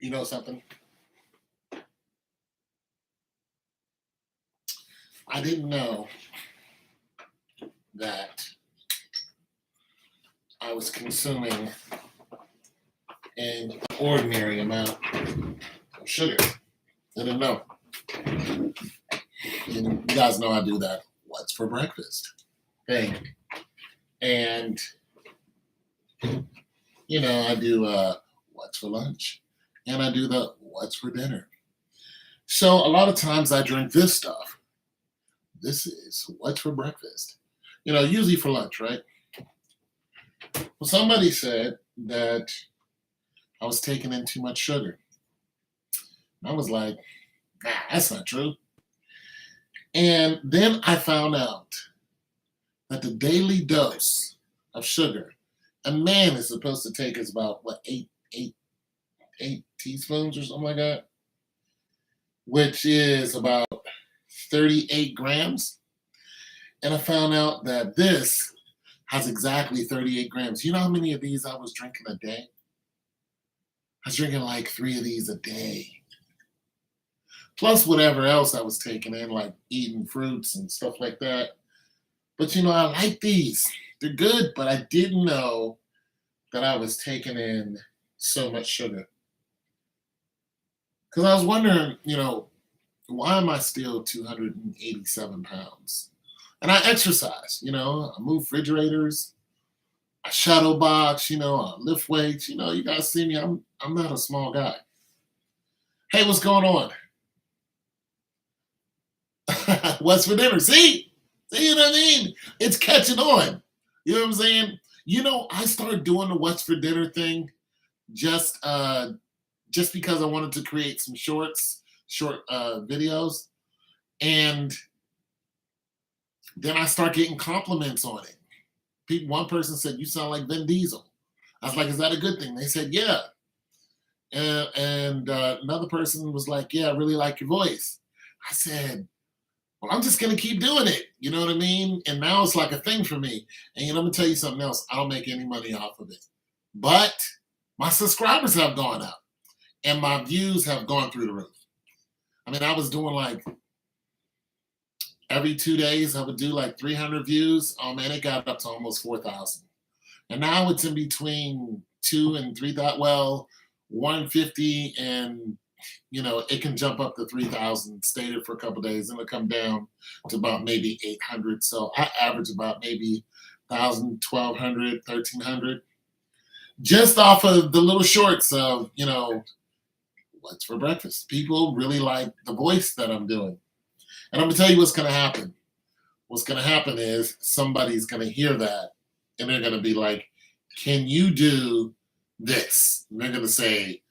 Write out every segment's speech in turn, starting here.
You know something? I didn't know that I was consuming an ordinary amount of sugar. I didn't know. And you guys know I do that. What's for breakfast thing. And, I do what's for lunch. And I do the what's for dinner. So a lot of times I drink this stuff. This is what's for breakfast. Usually for lunch, right? Well, somebody said that I was taking in too much sugar. I was like, nah, that's not true. And then I found out that the daily dose of sugar a man is supposed to take is about what, eight teaspoons or something like that, which is about 38 grams. And I found out that this has exactly 38 grams. You know how many of these I was drinking a day? I was drinking like 3 of these a day. Plus whatever else I was taking in, like eating fruits and stuff like that. But I like these. They're good, but I didn't know that I was taking in so much sugar. Because I was wondering, why am I still 287 pounds? And I exercise, I move refrigerators, I shadow box, I lift weights, you guys see me, I'm not a small guy. Hey, what's going on? What's for dinner? See what I mean? It's catching on. You know what I'm saying? I started doing the what's for dinner thing just because I wanted to create some short videos. And then I start getting compliments on it. One person said, "You sound like Vin Diesel." I was like, "Is that a good thing?" They said, "Yeah." And another person was like, "Yeah, I really like your voice." I said, "Well, I'm just going to keep doing it." You know what I mean? And now it's like a thing for me. And I'm going to tell you something else. I don't make any money off of it. But my subscribers have gone up and my views have gone through the roof. I mean, I was doing like every 2 days, I would do like 300 views. Oh man, it got up to almost 4,000. And now it's in between 2 and 3,000. Well, 150 and it can jump up to 3,000, stay there for a couple of days, and it'll come down to about maybe 800. So I average about maybe 1,000, 1,200, 1,300, just off of the little shorts of, what's for breakfast. People really like the voice that I'm doing. And I'm going to tell you what's going to happen. What's going to happen is somebody's going to hear that, and they're going to be like, "Can you do this?" And they're going to say,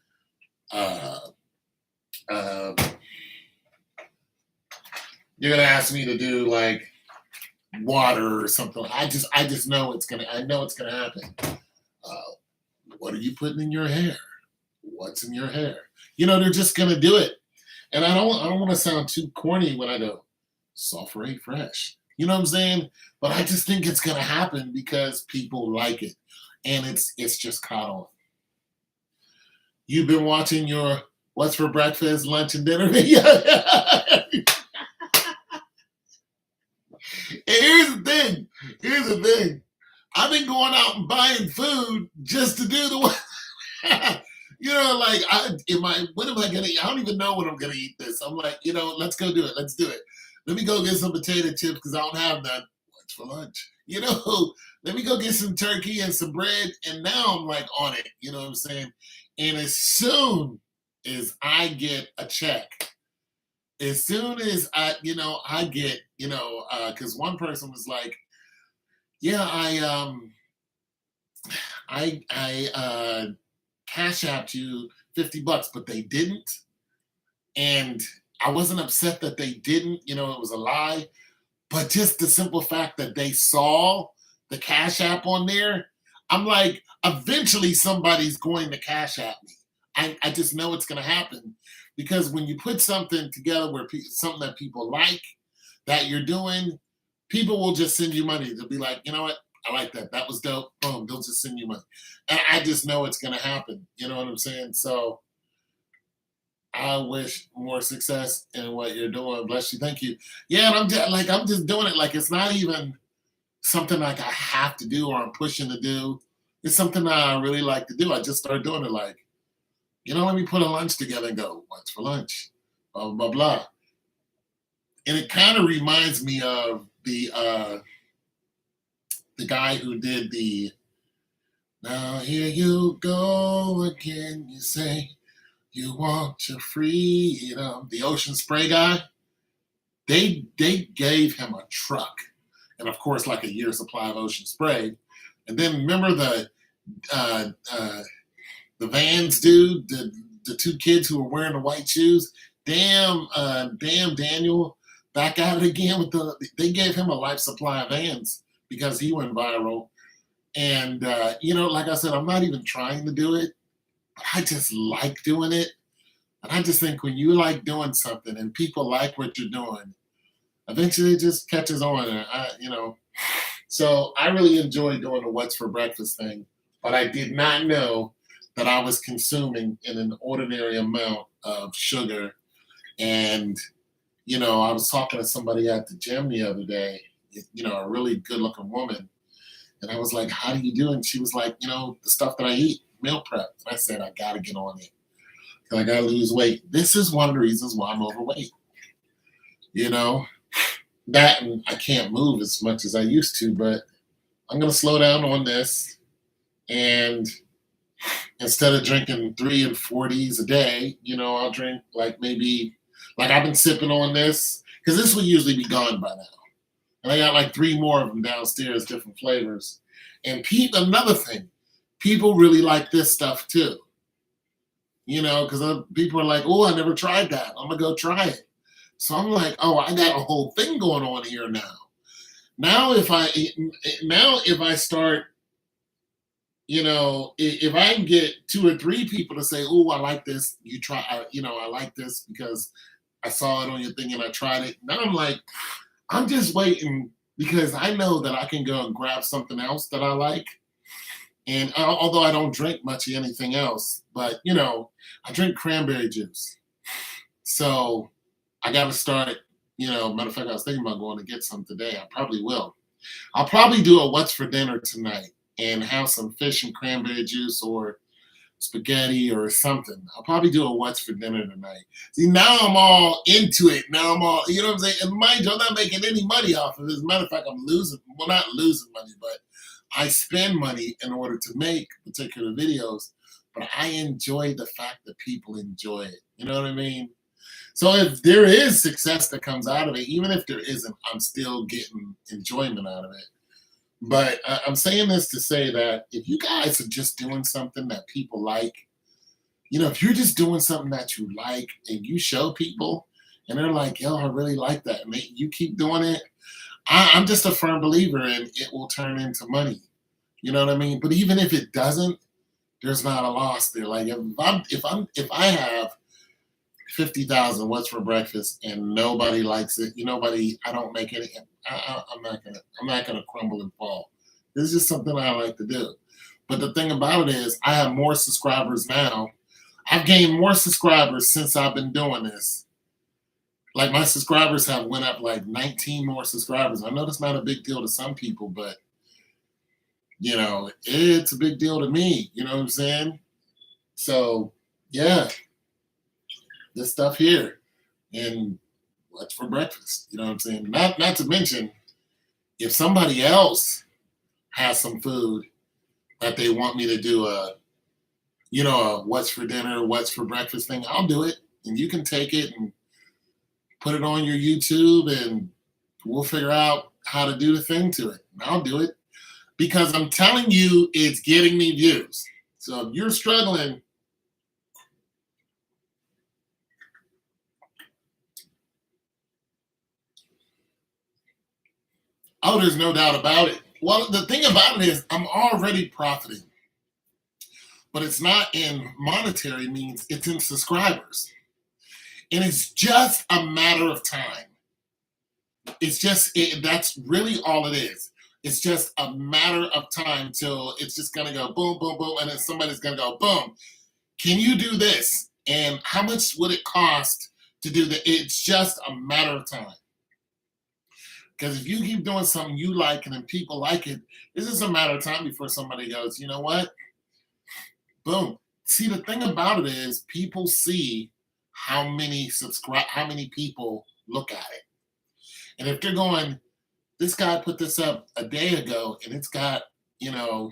you're gonna ask me to do like water or something. I just know it's gonna. I know it's gonna happen. What are you putting in your hair? What's in your hair? They're just gonna do it. And I don't want to sound too corny when I go, "Sulfurate fresh." You know what I'm saying? But I just think it's gonna happen because people like it, and it's just caught on. You've been watching your what's for breakfast, lunch, and dinner video. Here's the thing. I've been going out and buying food just to do the what am I gonna eat? I don't even know when I'm gonna eat this. I'm like, let's go do it. Let's do it. Let me go get some potato chips because I don't have none. What's for lunch? Let me go get some turkey and some bread. And now I'm like on it. You know what I'm saying? And as soon as I get a check, as soon as I get, because one person was like, "Yeah, I cash out you $50, but they didn't." And I wasn't upset that they didn't, it was a lie, but just the simple fact that they saw the cash app on there, I'm like, eventually somebody's going to cash app me. I just know it's going to happen. Because when you put something together where something that people like that you're doing, people will just send you money. They'll be like, "You know what? I like that. That was dope." Boom, they'll just send you money. And I just know it's going to happen. You know what I'm saying? So I wish more success in what you're doing. Bless you. Thank you. Yeah, and I'm just doing it like it's not even something like I have to do or I'm pushing to do. It's something that I really like to do. I just started doing it like, let me put a lunch together and go, what's for lunch? Blah blah blah blah. And it kind of reminds me of the guy who did the now here you go again, you say you want your freedom. The Ocean Spray guy, they gave him a truck, and of course, like a year's supply of Ocean Spray. And then remember uh, uh, the Vans dude, the two kids who were wearing the white shoes. Damn Daniel, back at it again with They gave him a life supply of Vans because he went viral. And like I said, I'm not even trying to do it, but I just like doing it. And I just think when you like doing something and people like what you're doing, eventually it just catches on. And so I really enjoy doing the what's for breakfast thing, but I did not know that I was consuming in an ordinary amount of sugar. And, I was talking to somebody at the gym the other day, a really good looking woman. And I was like, how do you do? And she was like, the stuff that I eat, meal prep. And I said, I got to get on it. I got to lose weight. This is one of the reasons why I'm overweight. That and I can't move as much as I used to, but I'm going to slow down on this. And instead of drinking 3 and 40s a day, I'll drink like I've been sipping on this because this will usually be gone by now. And I got like 3 more of them downstairs, different flavors. And another thing, people really like this stuff too. Because people are like, oh, I never tried that. I'm going to go try it. So I'm like, oh, I got a whole thing going on here now. Now if I start, if I can get 2 or 3 people to say, oh, I like this, you try, I like this because I saw it on your thing and I tried it. Now I'm like, I'm just waiting because I know that I can go and grab something else that I like. And although I don't drink much of anything else, but I drink cranberry juice. So I got to start, matter of fact, I was thinking about going to get some today. I probably will. I'll probably do a what's for dinner tonight and have some fish and cranberry juice or spaghetti or something. I'll probably do a what's for dinner tonight. See, now I'm all into it. Now I'm all, what I'm saying? And mind you, I'm not making any money off of it. As a matter of fact, I'm losing, well, not losing money, but I spend money in order to make particular videos, but I enjoy the fact that people enjoy it. You know what I mean? So if there is success that comes out of it, even if there isn't, I'm still getting enjoyment out of it. But I'm saying this to say that if you guys are just doing something that people like, if you're just doing something that you like and you show people and they're like, yo, I really like that, and you keep doing it, I'm just a firm believer in it will turn into money. You know what I mean? But even if it doesn't, there's not a loss there. Like if I have 50,000 what's for breakfast and nobody likes it, I don't make any. I'm not gonna crumble and fall. This is just something I like to do. But the thing about it is, I have more subscribers now. I've gained more subscribers since I've been doing this. Like my subscribers have went up like 19 more subscribers. I know that's not a big deal to some people, but it's a big deal to me. You know what I'm saying? So yeah, this stuff here and what's for breakfast. You know what I'm saying? Not to mention, if somebody else has some food that they want me to do a what's for dinner, what's for breakfast thing, I'll do it. And you can take it and put it on your YouTube and we'll figure out how to do the thing to it. And I'll do it because I'm telling you, it's getting me views. So if you're struggling, oh, there's no doubt about it. Well, the thing about it is I'm already profiting, but it's not in monetary means, it's in subscribers. And it's just a matter of time. That's really all it is. It's just a matter of time till it's just going to go boom, boom, boom. And then somebody's going to go, boom, can you do this? And how much would it cost to do that? It's just a matter of time. Because if you keep doing something you like and then people like it, it's just a matter of time before somebody goes, you know what? Boom. See, the thing about it is people see how many people look at it. And if they're going, this guy put this up a day ago and it's got, you know,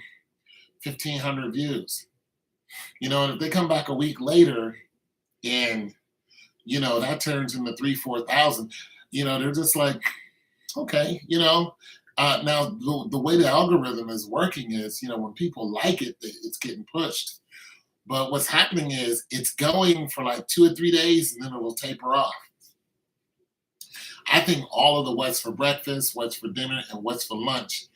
1,500 views. And if they come back a week later and, that turns into 4,000, they're just like, okay, now the way the algorithm is working is, when people like it, it's getting pushed. But what's happening is it's going for like 2 or 3 days and then it will taper off. I think all of the what's for breakfast, what's for dinner, and what's for lunch,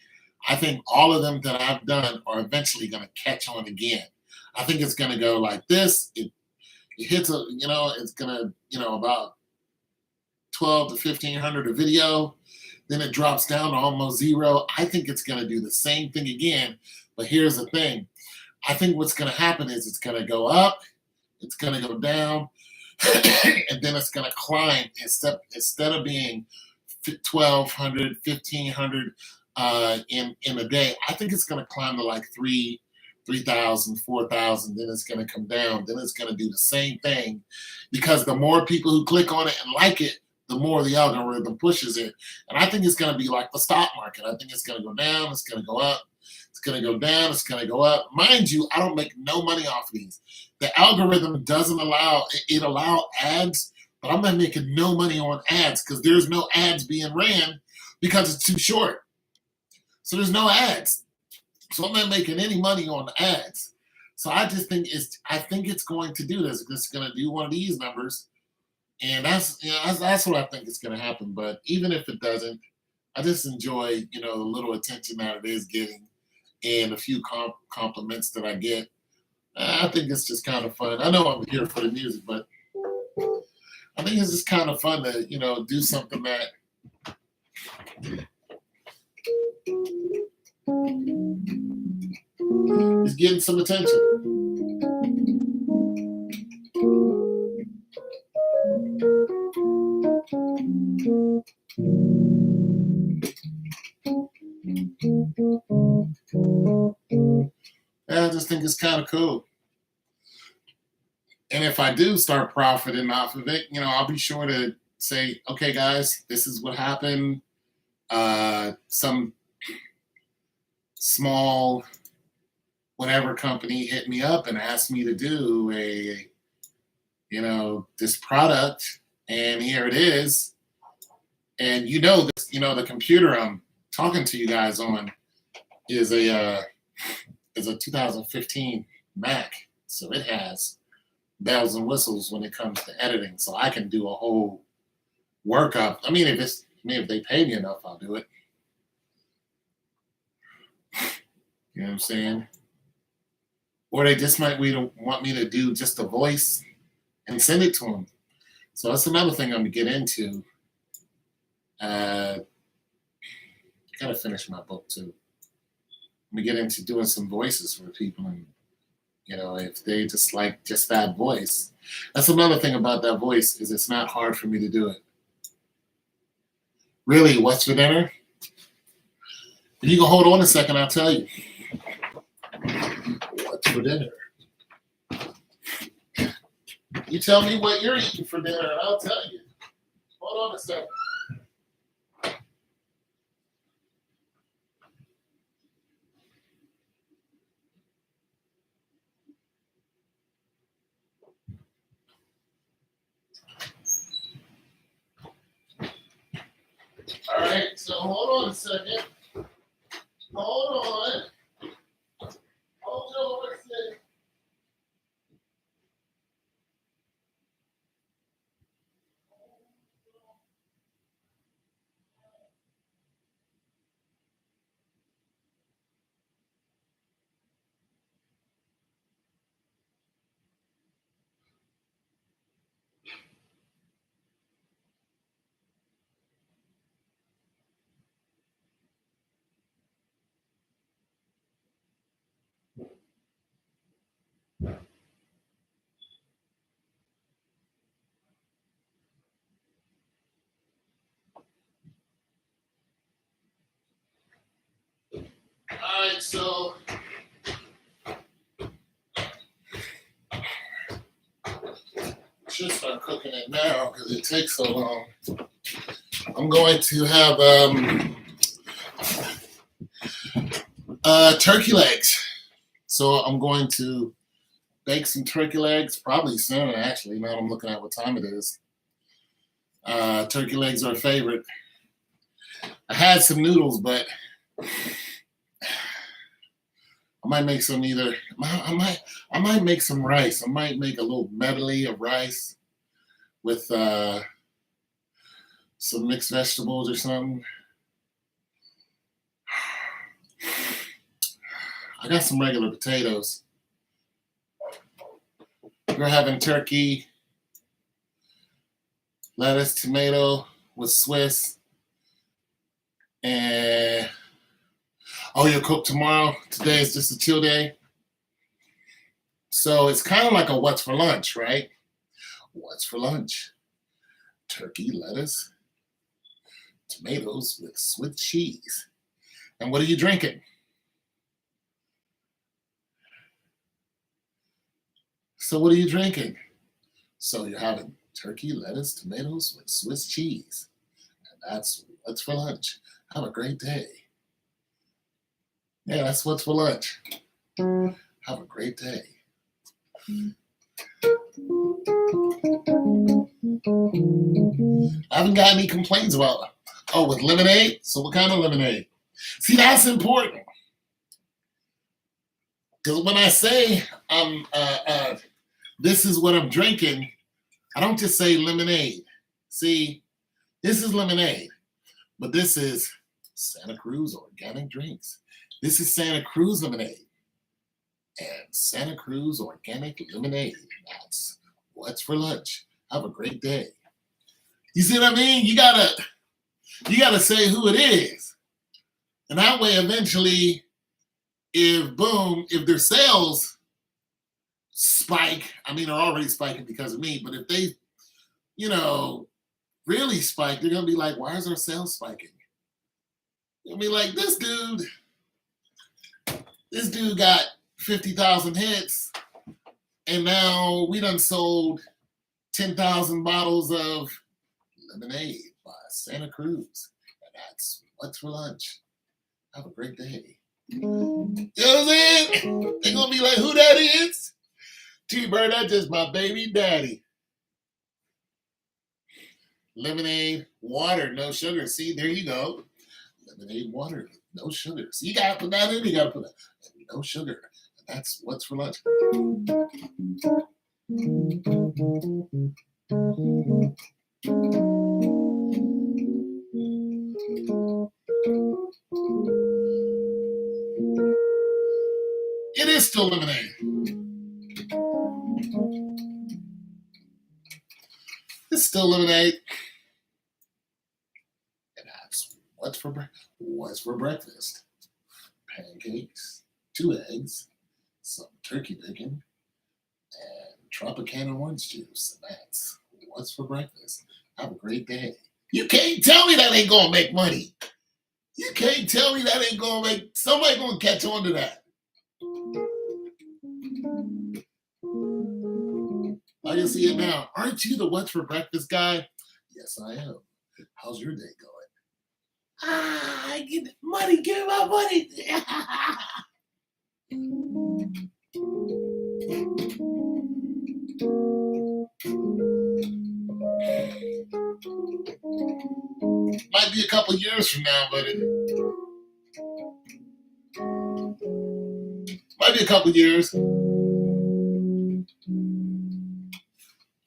I think all of them that I've done are eventually going to catch on again. I think it's going to go like this. It hits it's going to, about 12 to 1,500 a video. Then it drops down to almost zero. I think it's going to do the same thing again. But here's the thing. I think what's going to happen is it's going to go up, it's going to go down, and then it's going to climb instead of being 1,200, 1,500 in a day. I think it's going to climb to like 3,000, 4,000. Then it's going to come down. Then it's going to do the same thing because the more people who click on it and like it, the more the algorithm pushes it. And I think it's going to be like the stock market. I think it's going to go down. It's going to go up. It's going to go down. It's going to go up. Mind you, I don't make no money off of these. The algorithm doesn't allow ads, but I'm not making no money on ads because there's no ads being ran because it's too short. So there's no ads. So I'm not making any money on the ads. So I just think it's going to do this. It's going to do one of these numbers. And that's what I think is going to happen. But even if it doesn't, I just enjoy, the little attention that it is getting and a few compliments that I get. I think it's just kind of fun. I know I'm here for the music, but I think it's just kind of fun to, do something that is getting some attention. I just think it's kind of cool. And if I do start profiting off of it, I'll be sure to say, okay, guys, this is what happened. Some small whatever company hit me up and asked me to do this product, and here it is. And this, the computer I'm talking to you guys on is a 2015 Mac, so it has bells and whistles when it comes to editing. So I can do a whole workup. I mean, if they pay me enough, I'll do it. You know what I'm saying? Or they just might want me to do just a voice and send it to them. So that's another thing I'm gonna get into. Gotta finish my book too. I'm gonna get into doing some voices for people, and if they just like just that voice. That's another thing about that voice is it's not hard for me to do it. Really, what's for dinner? If you can hold on a second, I'll tell you. What's for dinner? You tell me what you're eating for dinner, and I'll tell you. Hold on a second. All right, so hold on a second. Hold on. Hold on a second. So should start cooking it now because it takes so long. I'm going to have turkey legs. So I'm going to bake some turkey legs, probably soon actually, now I'm looking at what time it is. Turkey legs are a favorite. I had some noodles, but I might make some either. I might make some rice. I might make a little medley of rice with some mixed vegetables or something. I got some regular potatoes. We're having turkey, lettuce, tomato with Swiss, and oh, you'll cook tomorrow? Today is just a chill day. So it's kind of like a what's for lunch, right? What's for lunch? Turkey, lettuce, tomatoes with Swiss cheese. And what are you drinking? So what are you drinking? So you're having turkey, lettuce, tomatoes with Swiss cheese. And that's what's for lunch. Have a great day. Yeah, that's what's for lunch. Have a great day. I haven't got any complaints about, oh, with lemonade? So what kind of lemonade? See, that's important. Because when I say this is what I'm drinking, I don't just say lemonade. See, this is lemonade, but this is Santa Cruz Organic Drinks. This is Santa Cruz lemonade. And Santa Cruz Organic Lemonade. That's what's for lunch. Have a great day. You see what I mean? You gotta say who it is. And that way eventually, if their sales spike, I mean they're already spiking because of me, but if they, really spike, they're gonna be like, why is our sales spiking? They'll be like, this dude got 50,000 hits, and now we done sold 10,000 bottles of lemonade by Santa Cruz. And that's what's for lunch. Have a great day. You know what I'm saying? They're gonna be like, who that is? T-Bird, that's just my baby daddy. Lemonade, water, no sugar. See, there you go. Lemonade, water, no sugar. See, you gotta put that in, you gotta put that. No sugar. That's what's for lunch. It is still lemonade. It's still lemonade. And that's what's for breakfast. Pancakes, 2 eggs, some turkey bacon, and Tropicana orange juice. And that's what's for breakfast. Have a great day. You can't tell me that ain't gonna make money. You can't tell me that ain't gonna make, somebody gonna catch on to that. I can see it now. Aren't you the what's for breakfast guy? Yes, I am. How's your day going? I get money, give me my money. Might be a couple years from now, but it might be a couple years.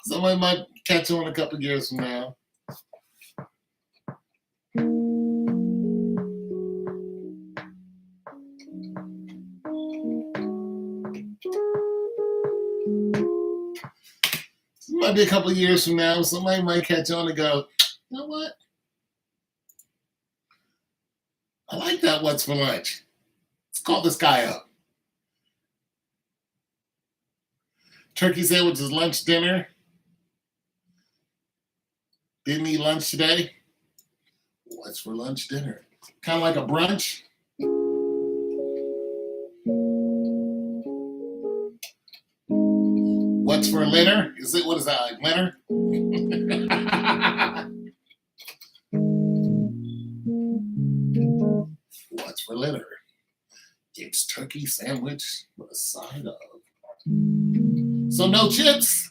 Somebody might catch on a couple years from now. Might be a couple years from now. Somebody might catch on and go, you know what? I like that what's for lunch. Let's call this guy up. Turkey sandwiches, lunch, dinner. Didn't eat lunch today. What's for lunch, dinner? Kind of like a brunch. What's for Leonard? What is that, like Leonard? What's for Leonard? It's turkey sandwich with a side of. So no chips.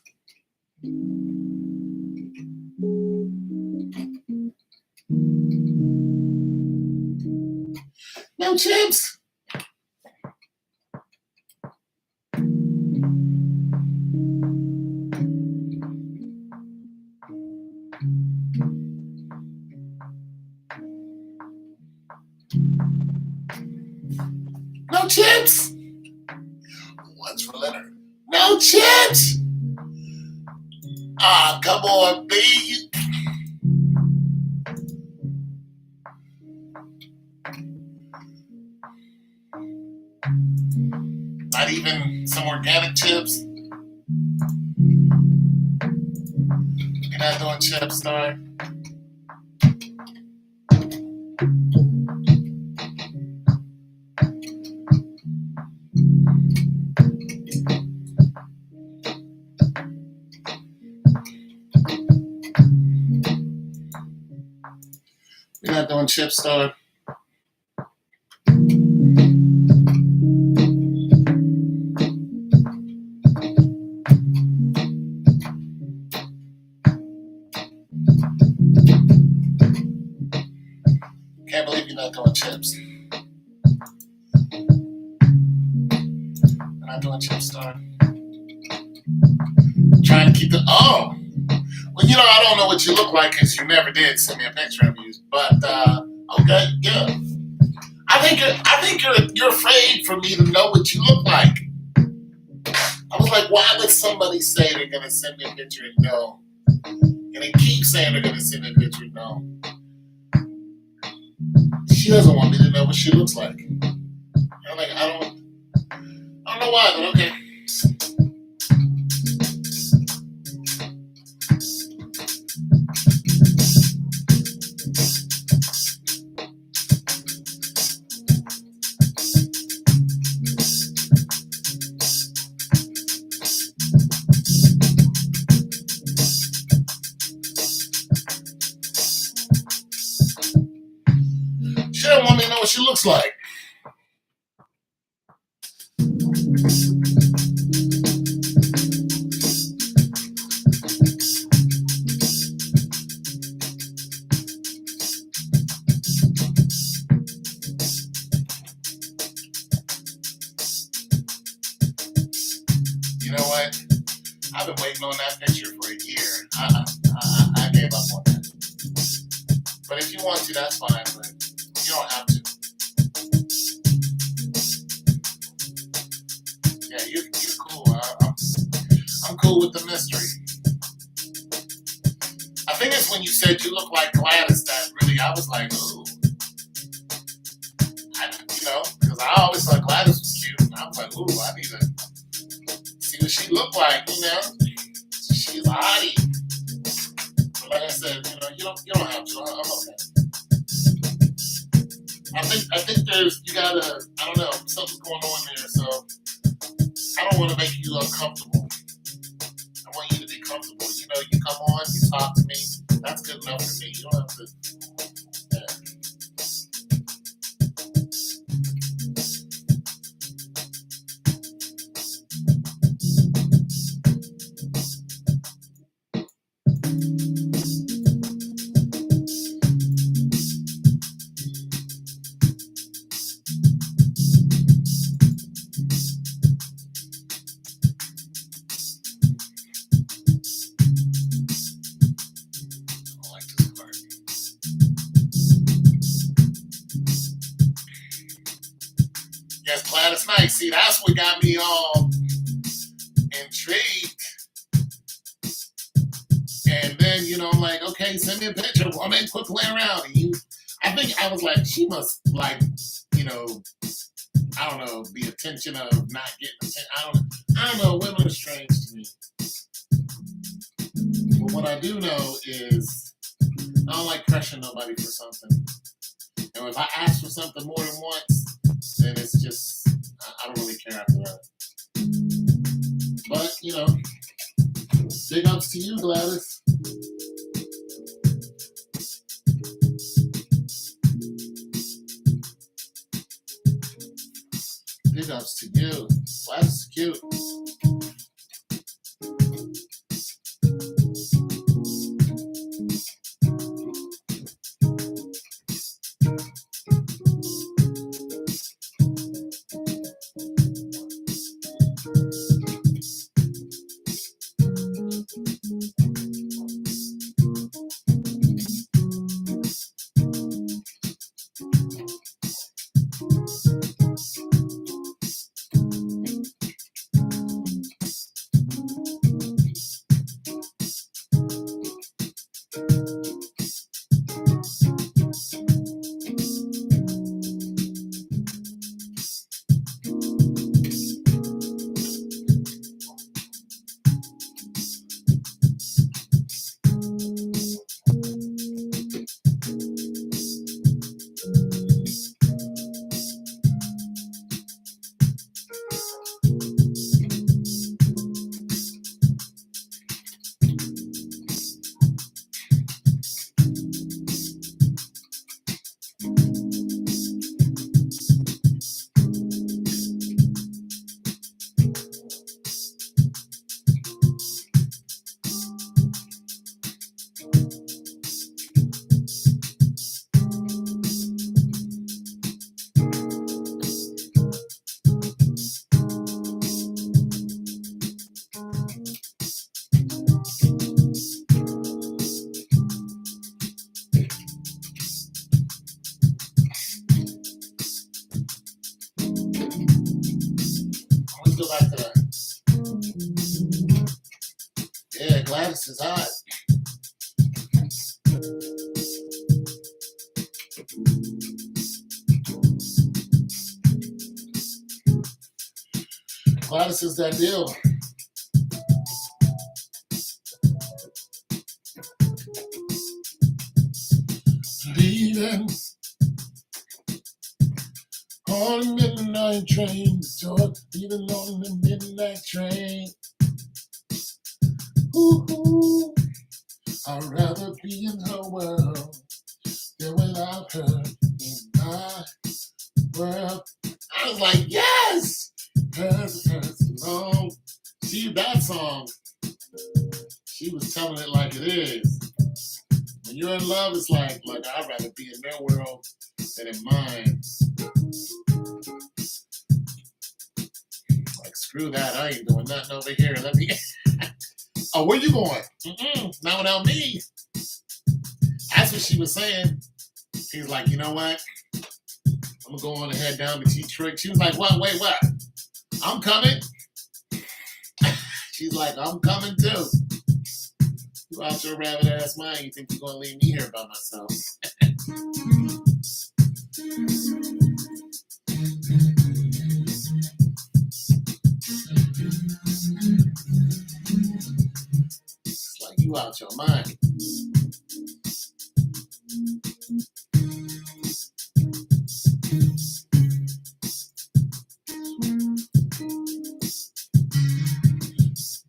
No chips. No chips. What's for Leonard? No chips. Ah, come on, B. Not even some organic chips. You're not doing chips, sorry. You're not doing chips, star. Can't believe you're not doing chips. You're not doing chips, star. Trying to keep the. Oh! Well, I don't know what you look like because you never did send me a picture of you. But, okay, yeah. I think you're afraid for me to know what you look like. I was like, why would somebody say they're going to send me a picture and no? And they keep saying they're going to send me a picture and no. She doesn't want me to know what she looks like. I'm like, I don't know why, but okay. She doesn't want me to know what she looks like. You know what? I've been waiting on that picture for a year. I gave up on that. But if you want to, that's fine. But you don't have to. Yeah, you're cool. I'm cool with the mystery. I think it's when you said you look like Gladys that really I was like, ooh. Because I always thought Gladys was cute. And I was like, ooh, I need to see what she looked like, She's a hottie. But like I said, you don't have to. I'm okay. I think you gotta, I don't know, something's going on there, so I don't want to make you uncomfortable. I want you to be comfortable. You come on, you talk to me. That's good enough for me. You don't have to. Yeah. I like this part. Yes, Gladys Knight. See, that's what got me all intrigued. And then, I'm like, okay, send me a picture, woman, quit playing around. And I think I was like, she must like, I don't know, the attention of not getting attention. I don't know, women are strange to me. But what I do know is I don't like pressuring nobody for something. And if I ask for something more than once, then it's just, I don't really care after that. But, Big ups to you, Gladys. Big ups to you. Gladys is cute. Let's go back to that. Yeah, Gladys is hot. Gladys is that deal. Leaving on the midnight train, leaving on the midnight train. Ooh, I'd rather be in her world than without her in my world. I was like, yes! Hers long. See, that song, she was telling it like it is. When you're in love, it's like, look, I'd rather be in their world than in mine. Like, screw that, I ain't doing nothing over here. Let me. Oh, where you going? Not without me. That's what she was saying. He's like, you know what? I'm gonna go on and head down to T-Trick. She was like, what? Wait, what? I'm coming. She's like, I'm coming too. You out your rabbit ass mind, you think you're gonna leave me here by myself? It's like you out your mind.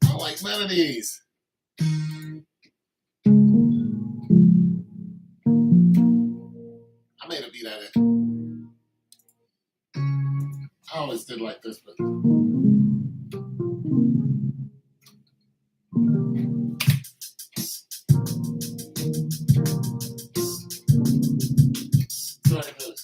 I don't like none of these. I made a beat at it. I always did like this, but sorry, this.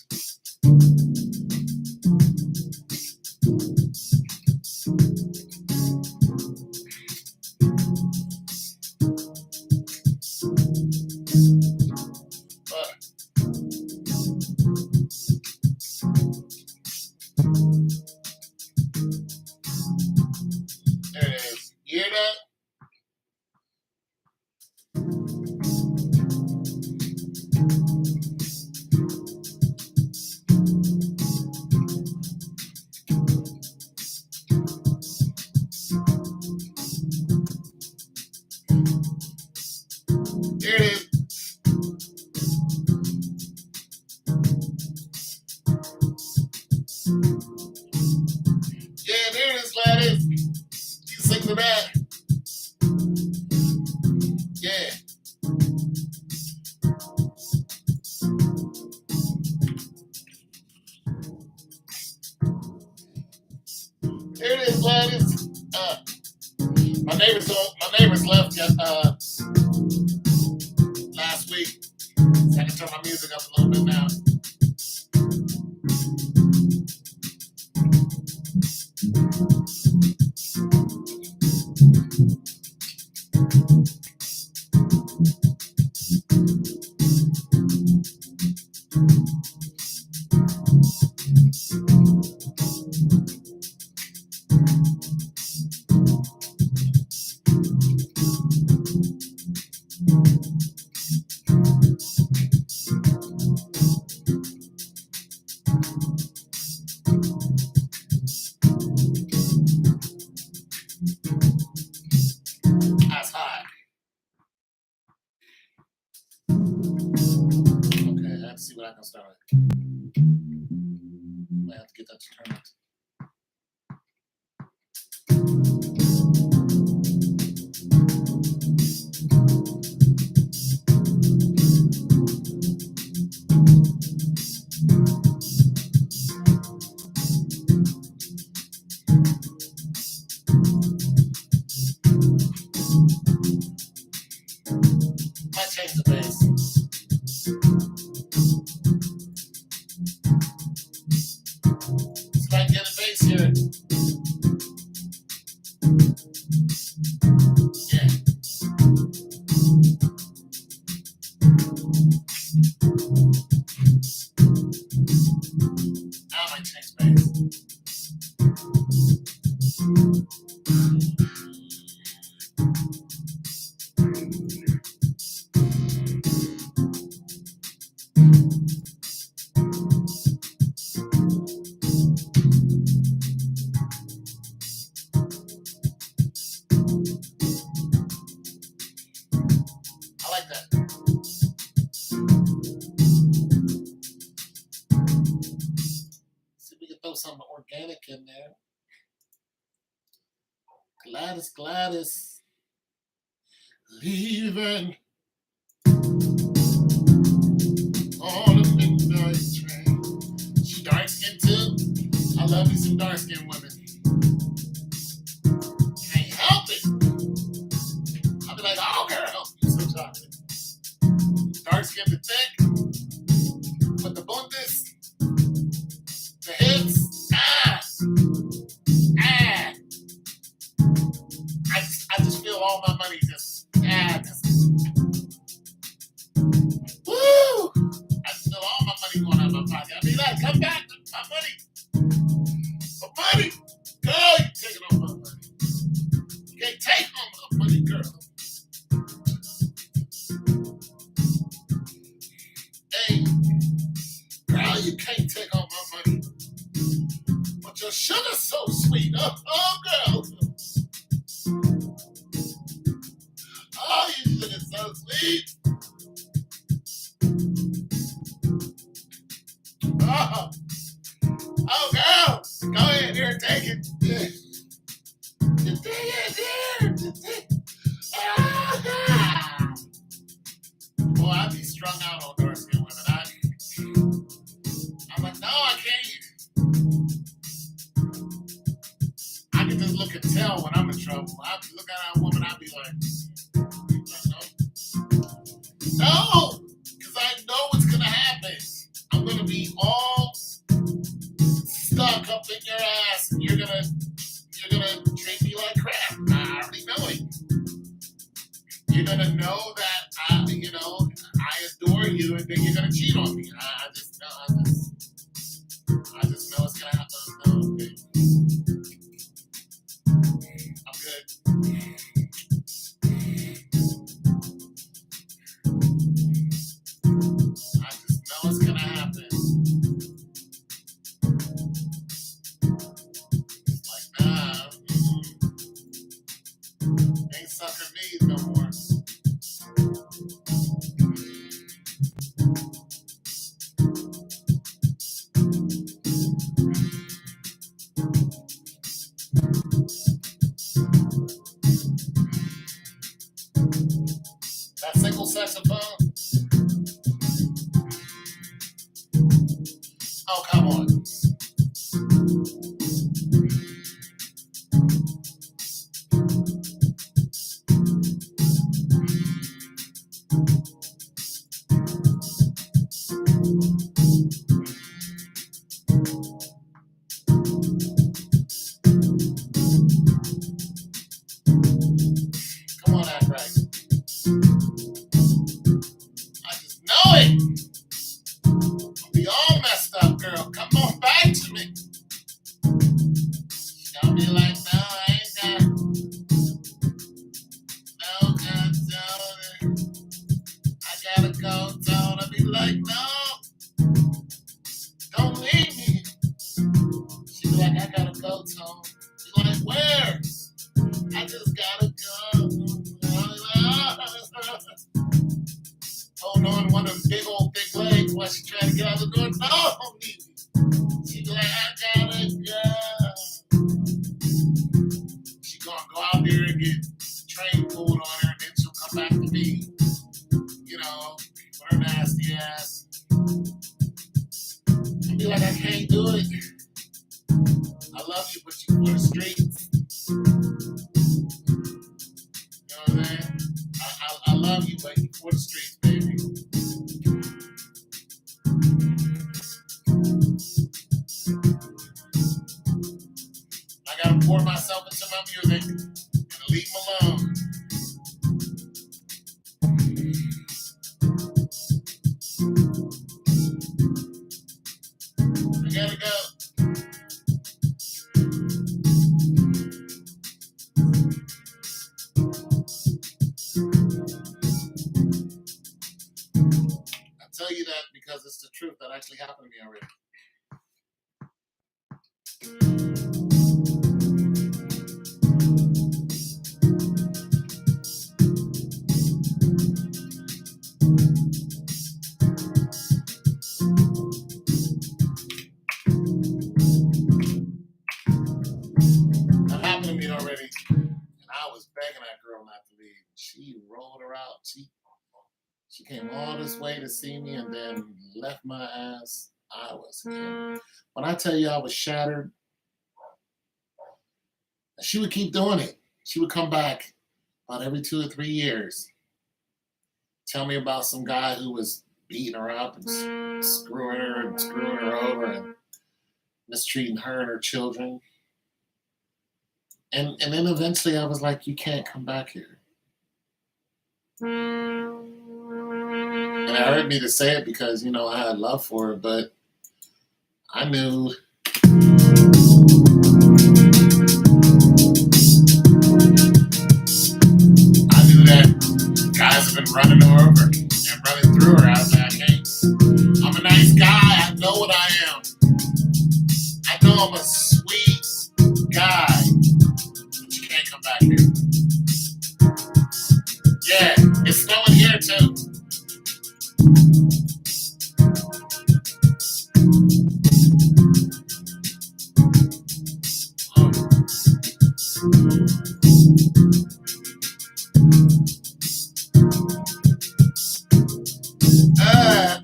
There it is. You hear that? Here it is. Yeah, there it is, Gladys. You sing to that. Gladys. My neighbors left last week, so I can turn my music up a little bit now. That's high. Okay, let's see what I can start with. I have to get that to turn up. Might change the bass. See if I can get a bass here. Yeah. Now I might change bass. I like that. See if we can throw something organic in there. Gladys, leaving on a midnight train. She dark skinned too. I love me some dark skinned women. Can't help it. I'll be like, oh girl, you're so chocolate. Dark skinned to thick, with the bundes, the hips, I just feel all my money just woo! I just feel all my money going out of my pocket. I mean, like, come back, my money, girl, you taking all my money. You can't take all my money, girl. Hey, girl, you can't take all my money. But your sugar's so sweet, oh girl. Oh, you sugar's so sweet. Oh, girl, go ahead here and take it. You take it here. Boy, I be strung out on dark skinned women. I'm like, no, I can't. I can just look and tell when I'm in trouble. I look at a woman, I be like, no, because I know what's gonna happen. I'm gonna be all stuck up in your ass, and you're gonna treat me like crap. I already know it. You're gonna know that I adore you, and then you're gonna cheat on me. I just know it's gonna happen. No, okay. I'm good. I just know it's gonna happen. Like, nah, ain't sucking me no more. That single saxophone? Oh, come on. tone. You're like, where? I just gotta go. Hold on to one of them big old thick legs while she trying to get out the door. No, don't leave me. She like, I gotta go. She gonna go out there and get the train pulled on her, and then she'll come back to me. You know, with her nasty ass. I'll be like, I can't do it. I love you, but you for the streets. You know what I'm saying? I love you, but you for the streets, baby. I gotta pour myself into my music and leave them alone. I gotta go. I tell you that because it's the truth that actually happened to me already. That happened to me already. And I was begging that girl not to leave. She rolled her out. She came all this way to see me and then left my ass. I was kidding. When I tell you I was shattered, she would keep doing it. She would come back about every 2 or 3 years. Tell me about some guy who was beating her up and screwing her over and mistreating her and her children. And then eventually I was like, you can't come back here. And it hurt me to say it because, I had love for her, but I knew that guys have been running her over and running through her. I was like, I can't. I'm a nice guy. I know what I am. I know I'm a sweet guy. But you can't come back here. Yeah, it's snowing here too.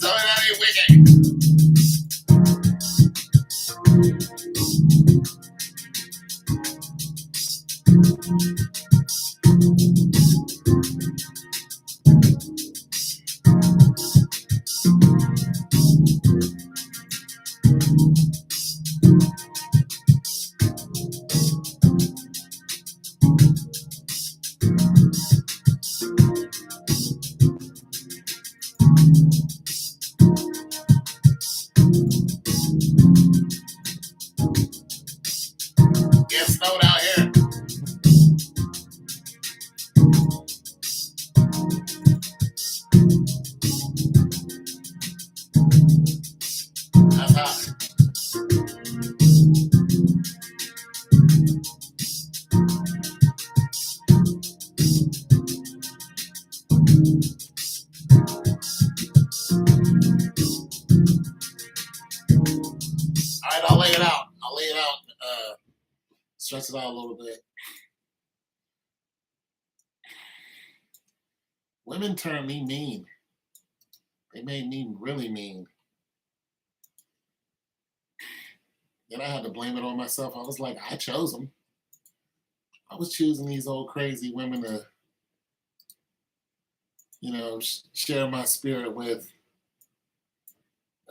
Tell me that ain't wicked. It snowed out here. That's hot. All right, I'll lay it out. Stretch it out a little bit. Women turned me mean. They made me really mean. Then I had to blame it on myself. I was like, I chose them. I was choosing these old crazy women to, share my spirit with.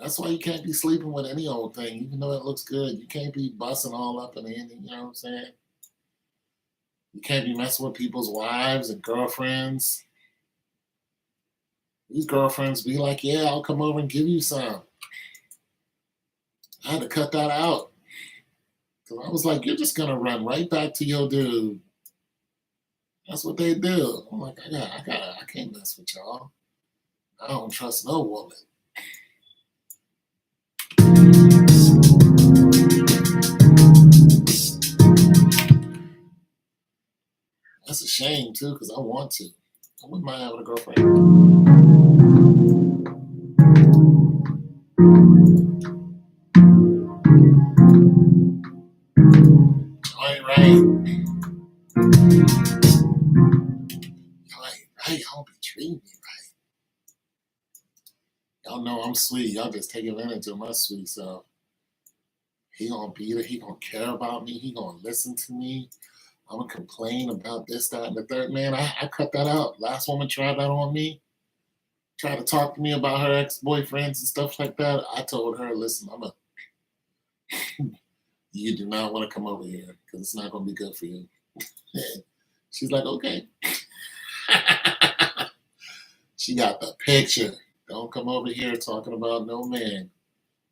That's why you can't be sleeping with any old thing, even though it looks good. You can't be busting all up and in, you know what I'm saying? You can't be messing with people's wives and girlfriends. These girlfriends be like, yeah, I'll come over and give you some. I had to cut that out. Because I was like, you're just going to run right back to your dude. That's what they do. I'm like, I can't mess with y'all. I don't trust no woman. That's a shame too, because I want to. I wouldn't mind having a girlfriend. Right, right. Right. Y'all be treating me right. Y'all know I'm sweet. Y'all just take advantage of my sweet self. He gonna be there. He gonna care about me. He gonna listen to me. I'm gonna complain about this, that, and the third. Man, I cut that out. Last woman tried that on me. Tried to talk to me about her ex-boyfriends and stuff like that. I told her, listen, you do not want to come over here because it's not gonna be good for you. She's like, okay. She got the picture. Don't come over here talking about no man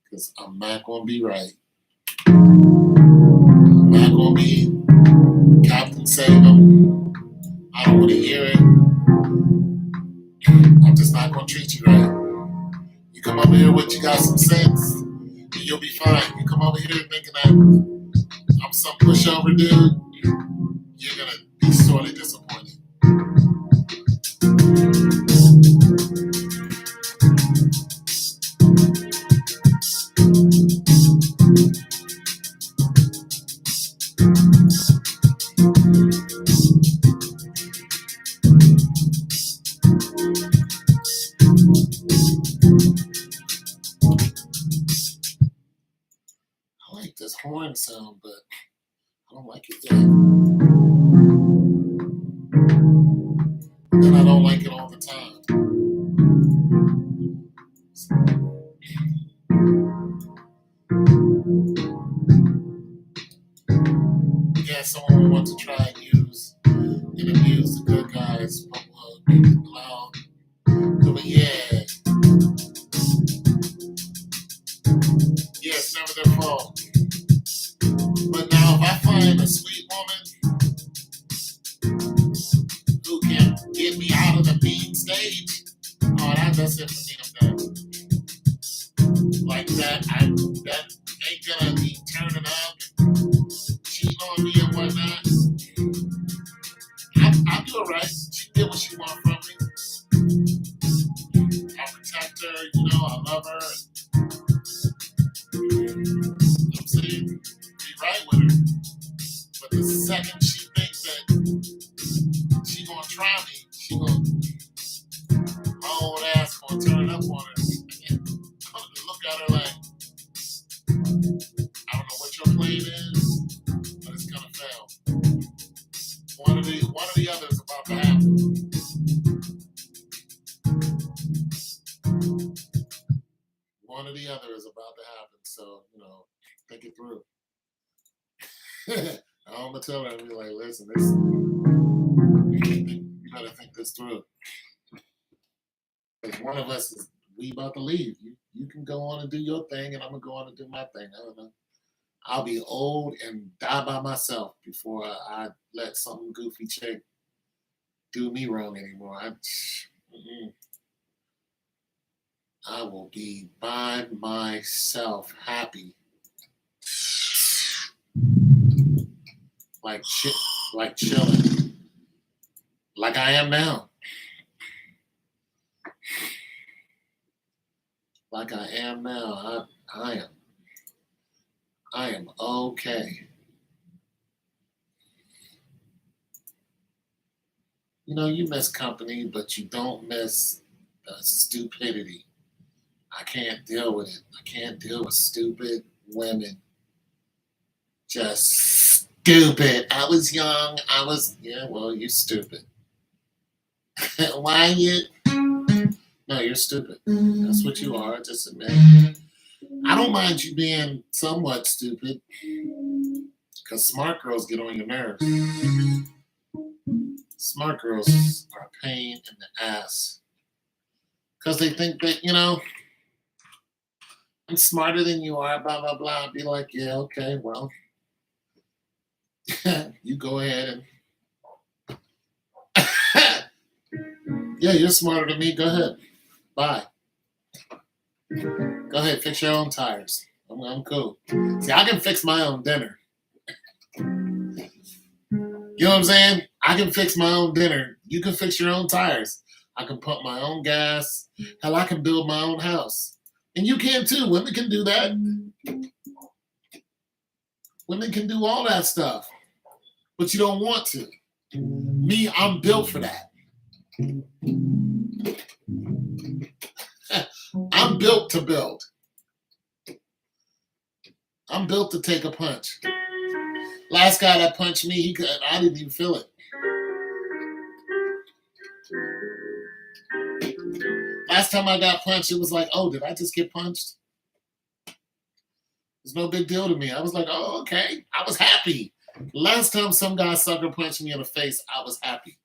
because I'm not gonna be right. I'm not gonna be Captain Save 'em. I don't want to hear it. I'm just not gonna treat you right. You come over here with you got some sense, and you'll be fine. You come over here thinking that I'm some pushover dude, you're gonna be sorely disappointed. I like this horn sound, but I don't like it yet. Then I don't like it all the time. Yeah, someone would want to try and use and abuse the good guys loud. But yeah, it's never their fault. But now if I find a sweet woman who can get me out of the mean stage, oh, that's it for me. I'm done. Like that ain't gonna be turning up and cheating on me and whatnot. I'll be alright. She get what she want from me. I protect her, I love her. I'm saying, be right with her. But the second she thinks that she gonna try me, my old ass gonna turn up on her. I'm gonna look at her like, I don't know what your plan is, but it's gonna fail. One of the other is about to happen. One or the other is about to happen. So, think it through. I'm gonna tell her and be like, listen, you gotta think this through. Because one of us we about to leave. You can go on and do your thing, and I'm gonna go on and do my thing. I don't know. I'll be old and die by myself before I let some goofy chick do me wrong anymore. I will be by myself, happy, like chilling, like I am now, like I am now. I am okay. You miss company, but you don't miss the stupidity. I can't deal with it. I can't deal with stupid women. Just stupid. I was young. Yeah, well, you're stupid. Why you? No, you're stupid. That's what you are. Just admit it. I don't mind you being somewhat stupid because smart girls get on your nerves. Smart girls are a pain in the ass because they think that, I'm smarter than you are, blah, blah, blah. I'd be like, yeah, okay, well, you go ahead and, yeah, you're smarter than me. Go ahead. Bye. Go ahead, fix your own tires. I'm cool. See, I can fix my own dinner. You know what I'm saying? I can fix my own dinner. You can fix your own tires. I can pump my own gas. Hell, I can build my own house. And you can too. Women can do that. Women can do all that stuff. But you don't want to. Me, I'm built for that. I'm built to build. I'm built to take a punch. Last guy that punched me, I didn't even feel it. Last time I got punched, it was like, oh, did I just get punched? It's no big deal to me. I was like, oh, okay. I was happy. Last time some guy sucker punched me in the face, I was happy.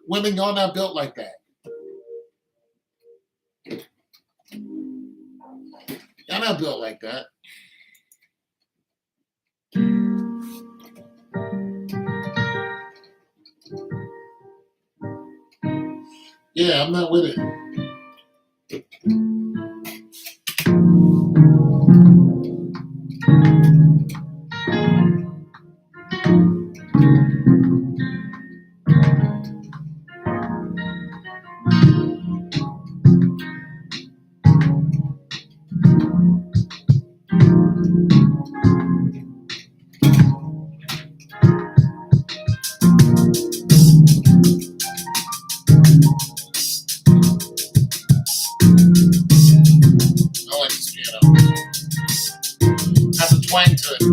Women, y'all not built like that. Y'all not built like that. Yeah, I'm not with it. I like this piano. Has a twang to it.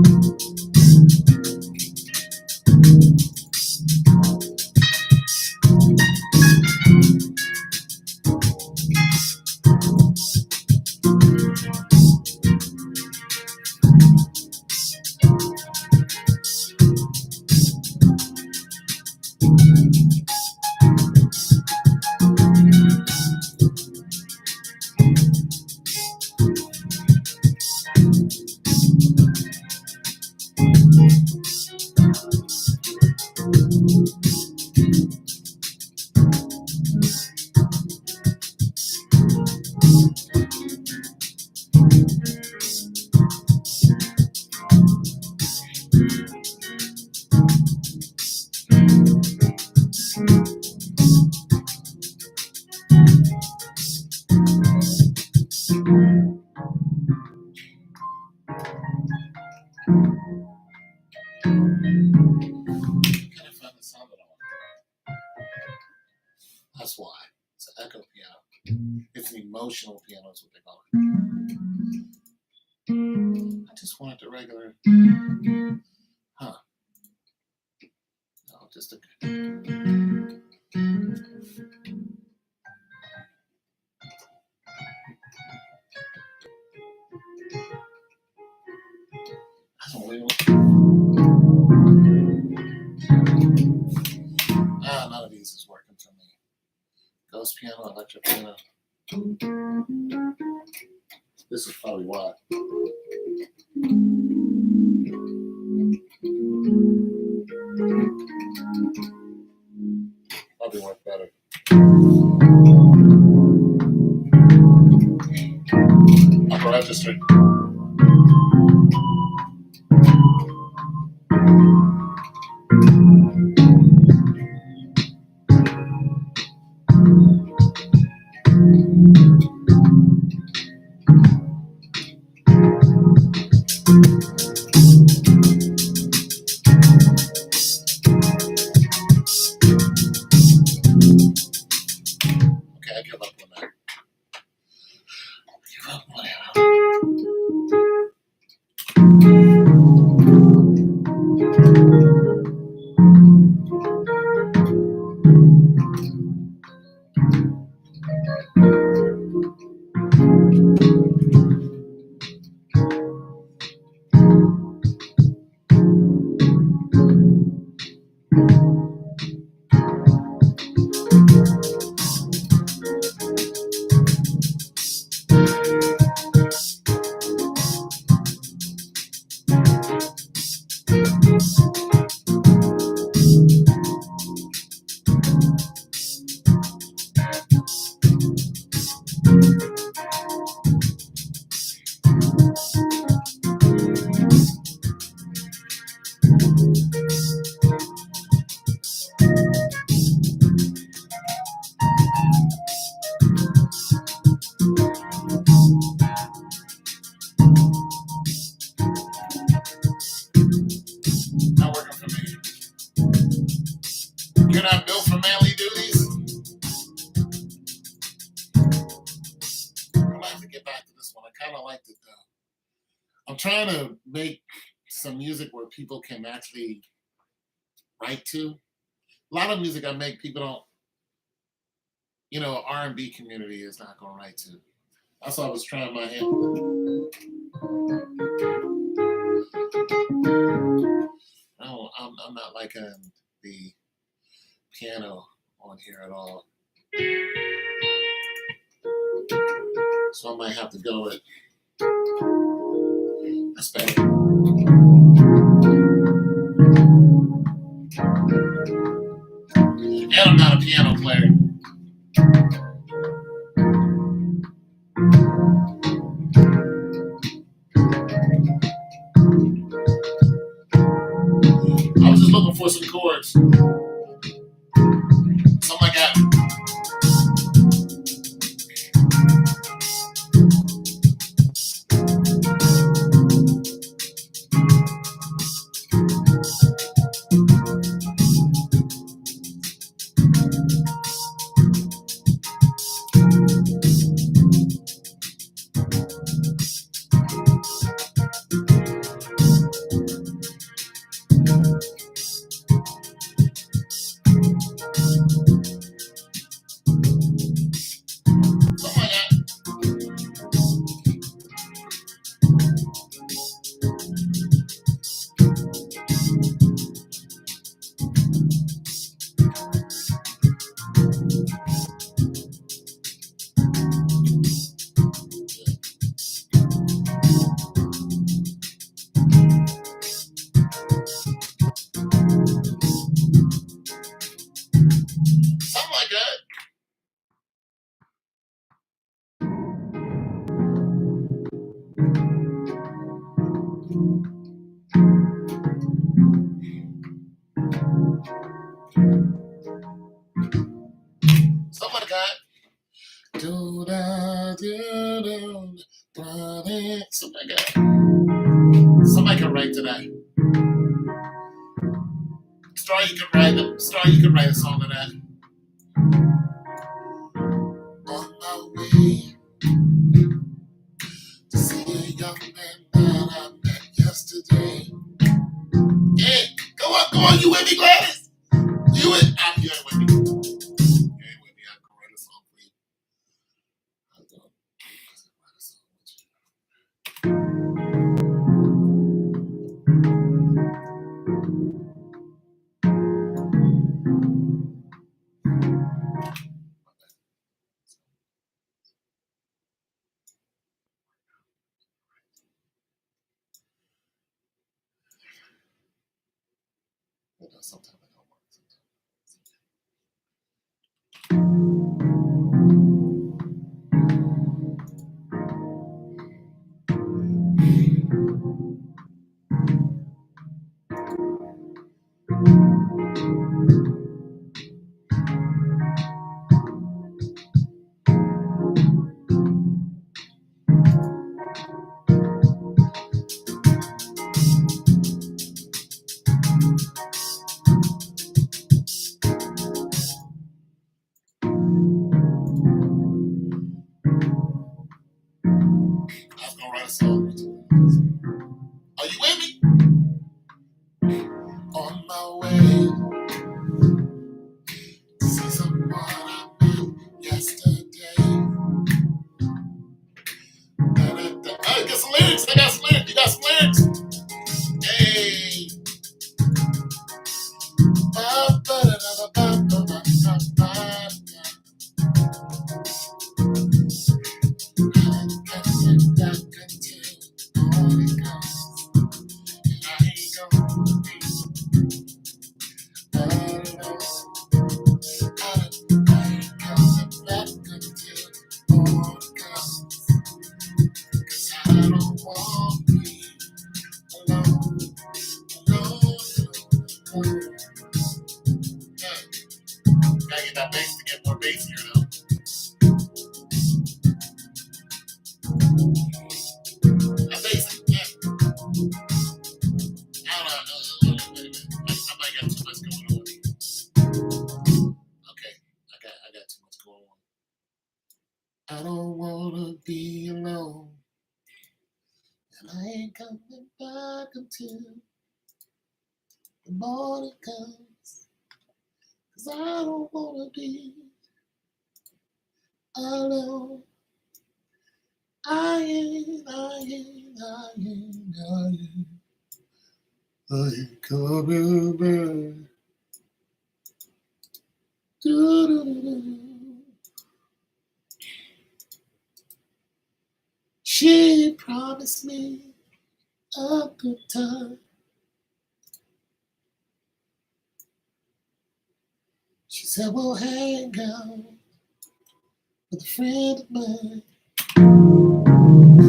Can't find the sound at all. That's why. It's an echo piano. It's an emotional piano, is what they call it. I just wanted the regular. Huh. No, just a. I don't really. None of these is working for me. Ghost piano, electric piano. This is probably why. Probably work better. Upper register. trying to make some music where people can actually write to. A lot of music I make, people don't, R&B community is not going to write to. That's why I was trying my hand. No, I'm not liking the piano on here at all. So I might have to go with that's better. And I'm not a piano player. I was just looking for some chords. Something like that. Something like that. Something like that. Do da do do da something like that. Somebody can write to that. Star, you can write a song to that. On my way to see a young man that I met yesterday. Hey, go on, you with me, Gladys? You with? You ain't with me. You ain't with me. I can write a song for you. I'll go write a song with you. Sometimes I don't work. I was gonna write a song with you. Are you with me? On my way to see someone I met yesterday. I got some lyrics. You got some lyrics. Hey. Gotta get that bass to get more bass here, though. That bass, yeah. I don't know. until the morning comes. 'Cause I don't wanna be alone. I ain't coming back. Do-do-do-do. She promised me a good time. She said we'll hang out with a friend of mine.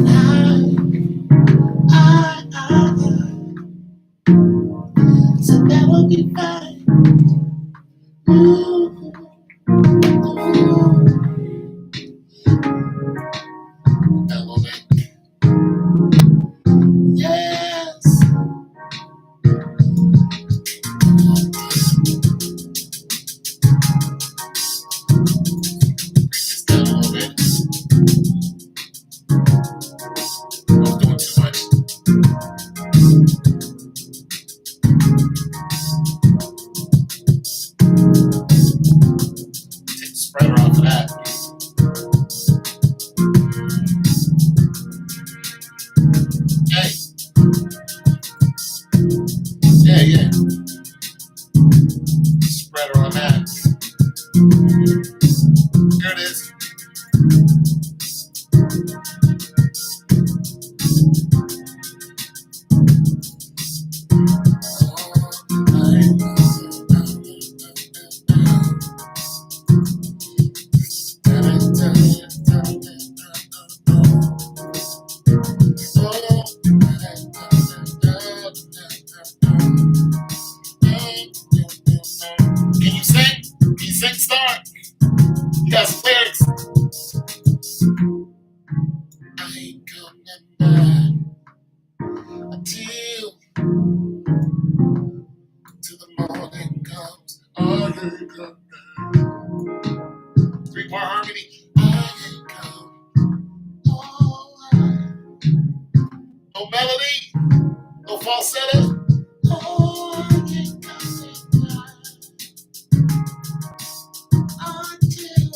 I said that'll be fine. Ooh, ooh. Elevate. Yes. Just a little bit. I'm doing too much. Take the spreader off of that. Hey. Yeah. Spreader on that. Here it is. Can you sing? Can you sing, Star? You got some lyrics. I ain't coming back until the morning comes. I ain't coming back. 3-part harmony. I ain't coming. Oh, no melody, no falsetto. Oh, I ain't coming back until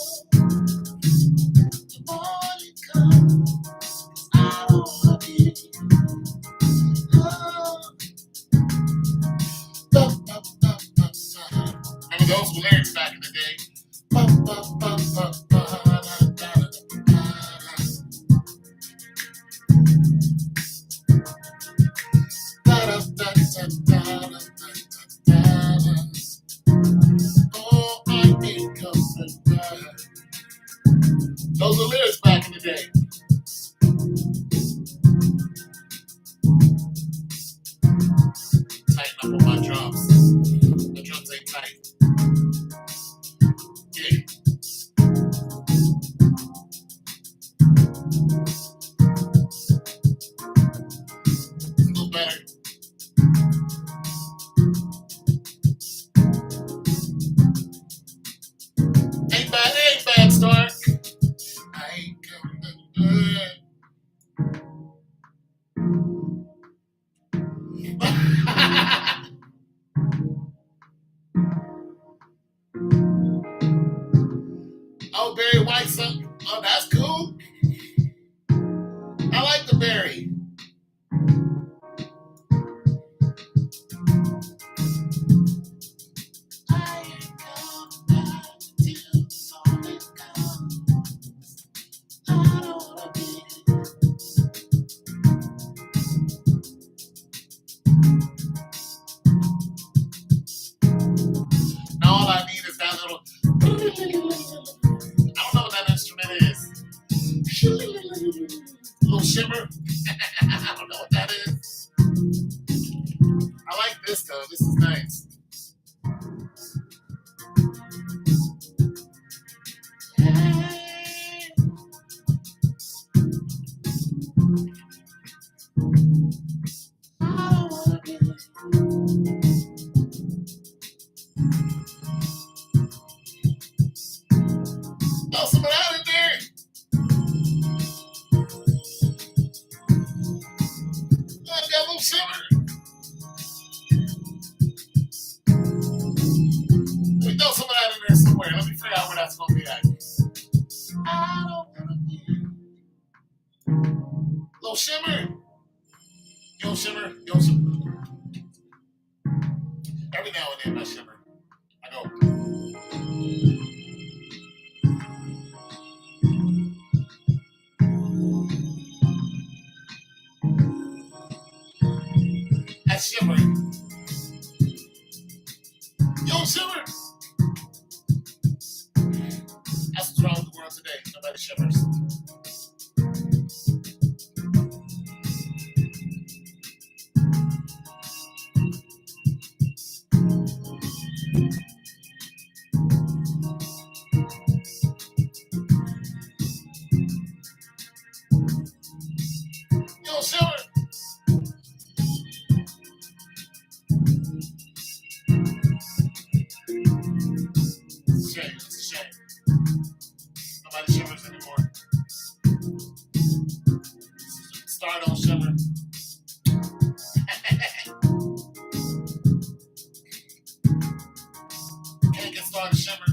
the morning comes. I don't wanna be alone. Remember those were lyrics back in the day. Oh, I ain't coming back. Those are lyrics back in the day. Tighten up on my drums. The drums ain't tight. Yeah. A little better. Ain't bad, Star. I ain't coming back. Oh, Barry White song. Oh, that's cool. I like the Barry. I ain't coming back till the morning comes. I don't wanna be. Now all I need is that little. I don't know what that instrument is. Little shimmer. I don't know what that is. I like this though. This is nice. Hey, I don't wanna be. Throw some of that in there. Oh, got a little shimmer. Every now and then I shimmer. I go. I shimmer. You don't shimmer. That's what's wrong with the world today. Nobody shimmers. You don't shimmer. It's a shame. It's a shame. Nobody shimmers anymore. Star don't shimmer. Can't get Star to shimmer.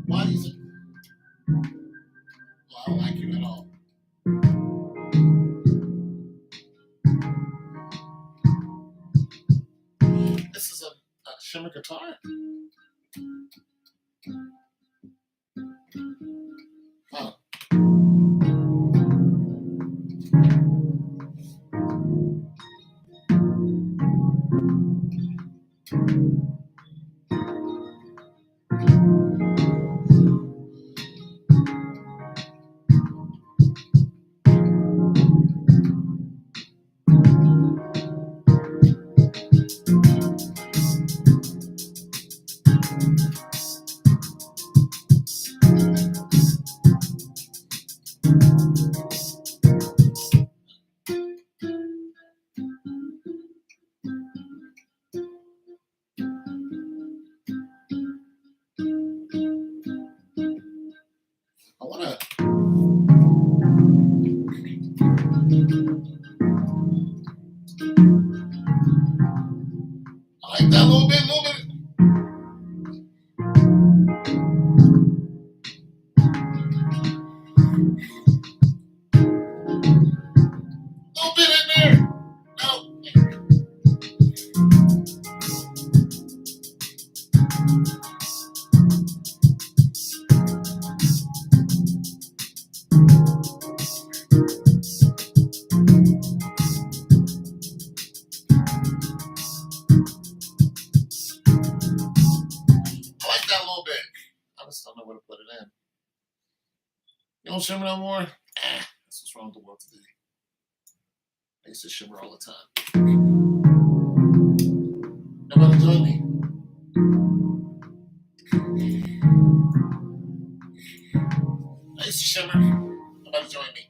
Why do you think? Well, I don't like you at all. This is a shimmer guitar. Huh. I wanna. I like that a little bit, a little bit. Little bit in there. No. I like that a little bit. I just don't know where to put it in. You don't shimmer no more? That's what's wrong with the world today. I used to shimmer all the time. Nobody join me. I used to shimmer. Nobody join me.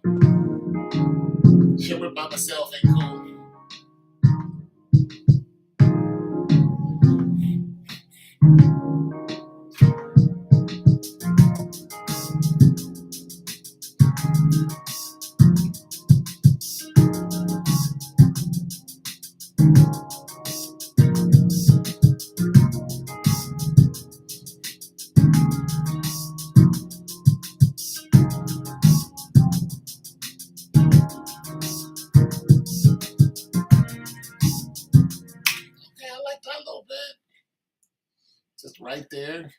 Shimmer by myself ain't cool. Okay, I like that a little bit. Just right there.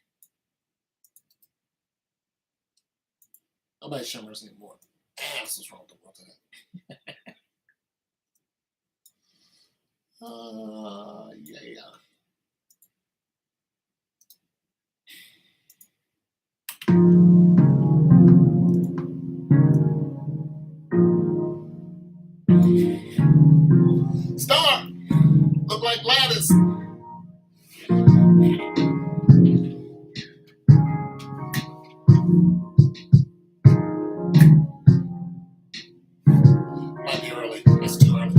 Nobody shimmers anymore. That's what's wrong with the world today. Yeah. Star! Look like Gladys. Might be early. It's too early.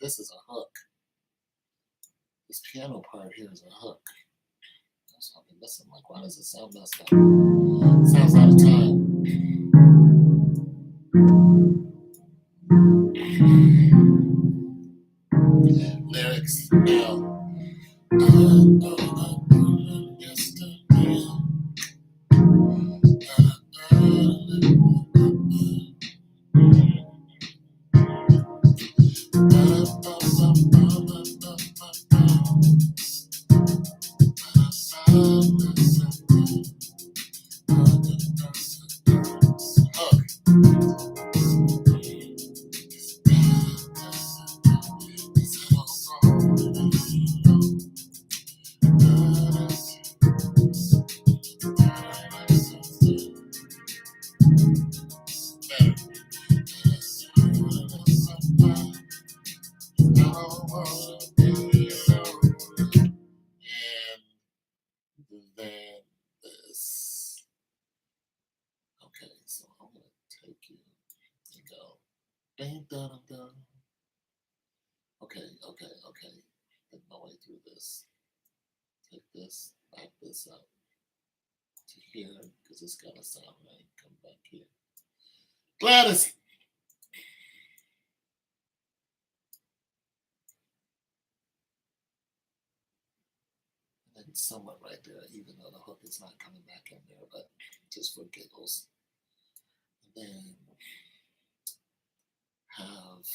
This is a hook. This piano part here is a hook. That's what I've been missing. Like, why does it sound messed up? It sounds out of time. Lyrics now. Yesterday. Than this. Okay, so I'm gonna take you and go. Dun, dun, dun. Okay. Make my way through this. Take this, back this up to here, because it's gotta sound right. Come back here. Gladys! And then somewhat right there, even though the hook is not coming back in there, but just for giggles. And then have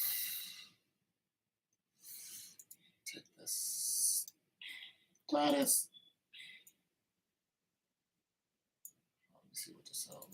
take this. Gladys! Let me see what the sound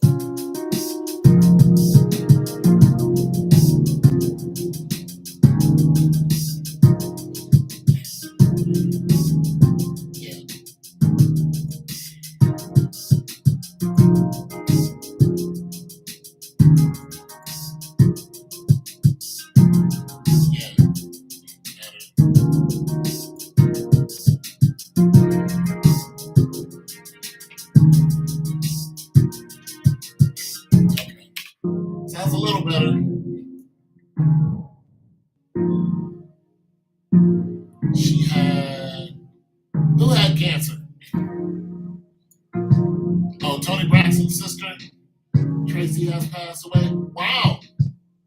sounds a little better. She had, who had cancer? Oh, Tony Braxton's sister, Tracy, has passed away. Wow.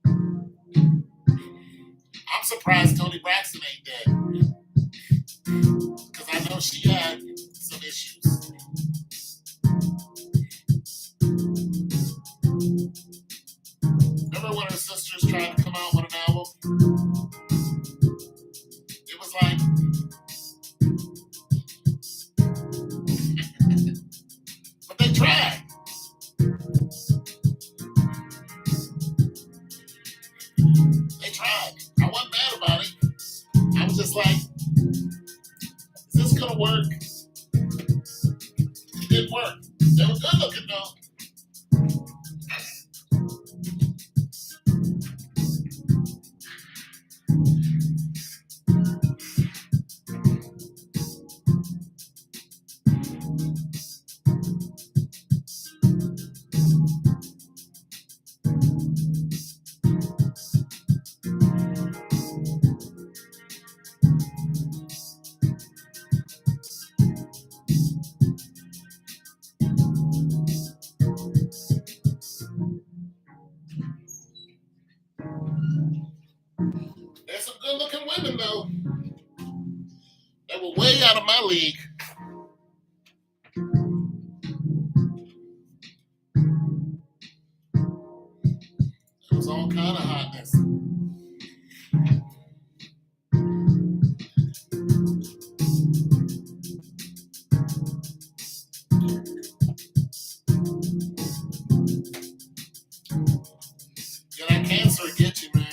I'm surprised Tony Braxton ain't dead. Because I know she had some issues. Remember when her sisters tried to come out with an album? It was like, but they tried. They tried. I wasn't mad about it. I was just like, is this gonna work? It didn't work. They were good looking though. There's some good looking women though. They were way out of my league. It was all kind of hotness. Yeah, that cancer will get you, man.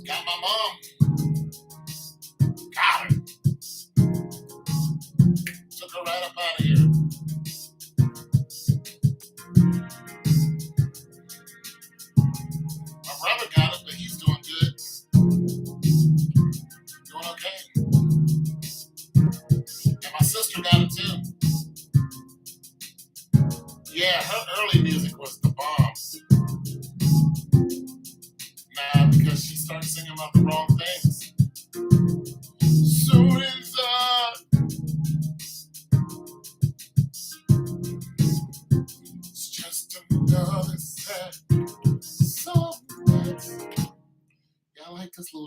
Got my mom. Got her. Took her right up out of here.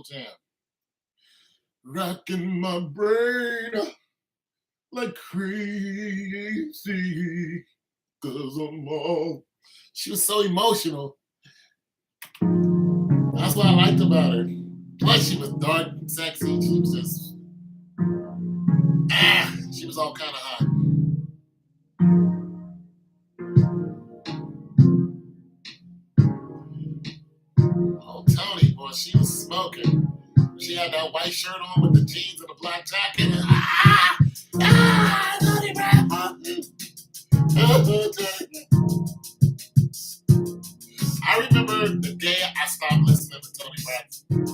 slow jam. Rocking my brain like crazy, 'cause I'm all. She was so emotional. That's what I liked about her. Plus, she was dark and sexy. She was just, she was all kind of hot. Oh, Tony, boy, she was smoking. She had that white shirt on with the jeans and the black jacket. Tony Brown. I remember the day I stopped listening to Tony Braxton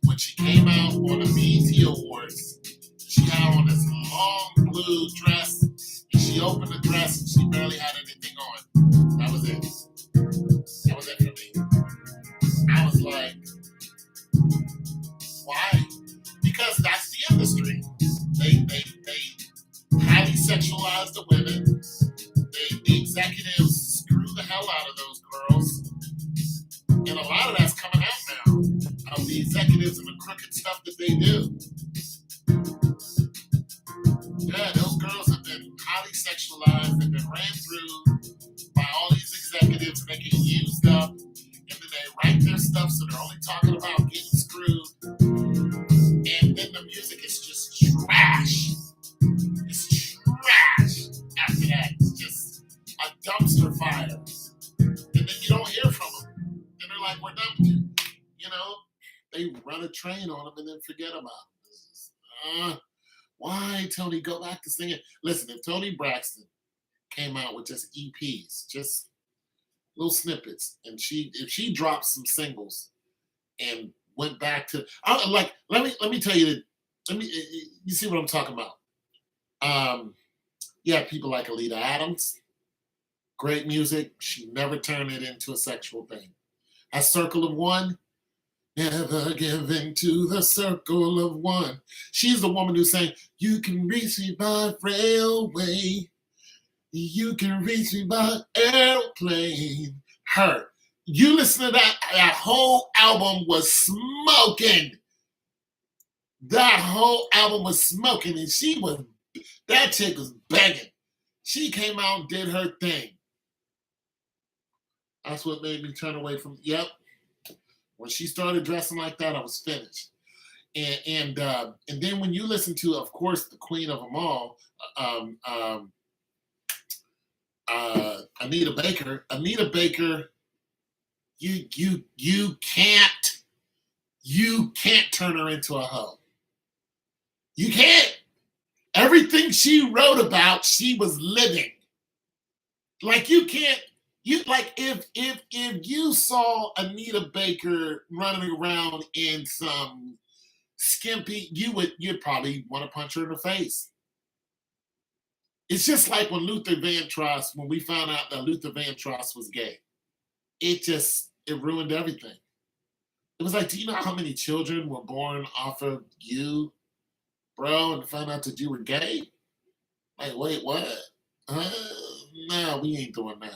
when she came out on the BET Awards. She had on this long blue dress, and she opened the dress and she barely had anything on. That was it. That was it for me. I was like, why? Because that's the industry. They highly sexualize the women. The executives screw the hell out of those girls. And a lot of that's coming out now of the executives and the crooked stuff that they do. Yeah, those girls have been highly sexualized. They've been ran through by all these executives, and they get used up. And then they write their stuff so they're only talking about getting screwed. And then the music is just trash. It's trash after that. It's just a dumpster fire. And then you don't hear from them. And they're like, we're done with you. You know, they run a train on them and then forget about them. Why, Tony, go back to singing? Listen, if Tony Braxton came out with just EPs, just little snippets, and if she dropped some singles and went back to, let me tell you, you see what I'm talking about. Yeah, people like Alita Adams, great music. She never turned it into a sexual thing. A Circle of One, never give in to the circle of one. She's the woman who's saying, you can reach me by railway. You can reach me by airplane. Her. You listen to that whole album was smoking. That whole album was smoking, and that chick was banging. She came out and did her thing. That's what made me turn away from, yep. When she started dressing like that, I was finished. And then when you listen to, of course, the queen of them all, Anita Baker, you can't turn her into a hoe. You can't. Everything she wrote about, she was living. Like you can't. If you saw Anita Baker running around in some skimpy, you'd probably want to punch her in the face. It's just like when we found out that Luther Vandross was gay. It ruined everything. It was like, do you know how many children were born off of you, bro, and found out that you were gay? Like, wait, what? No, we ain't doing that.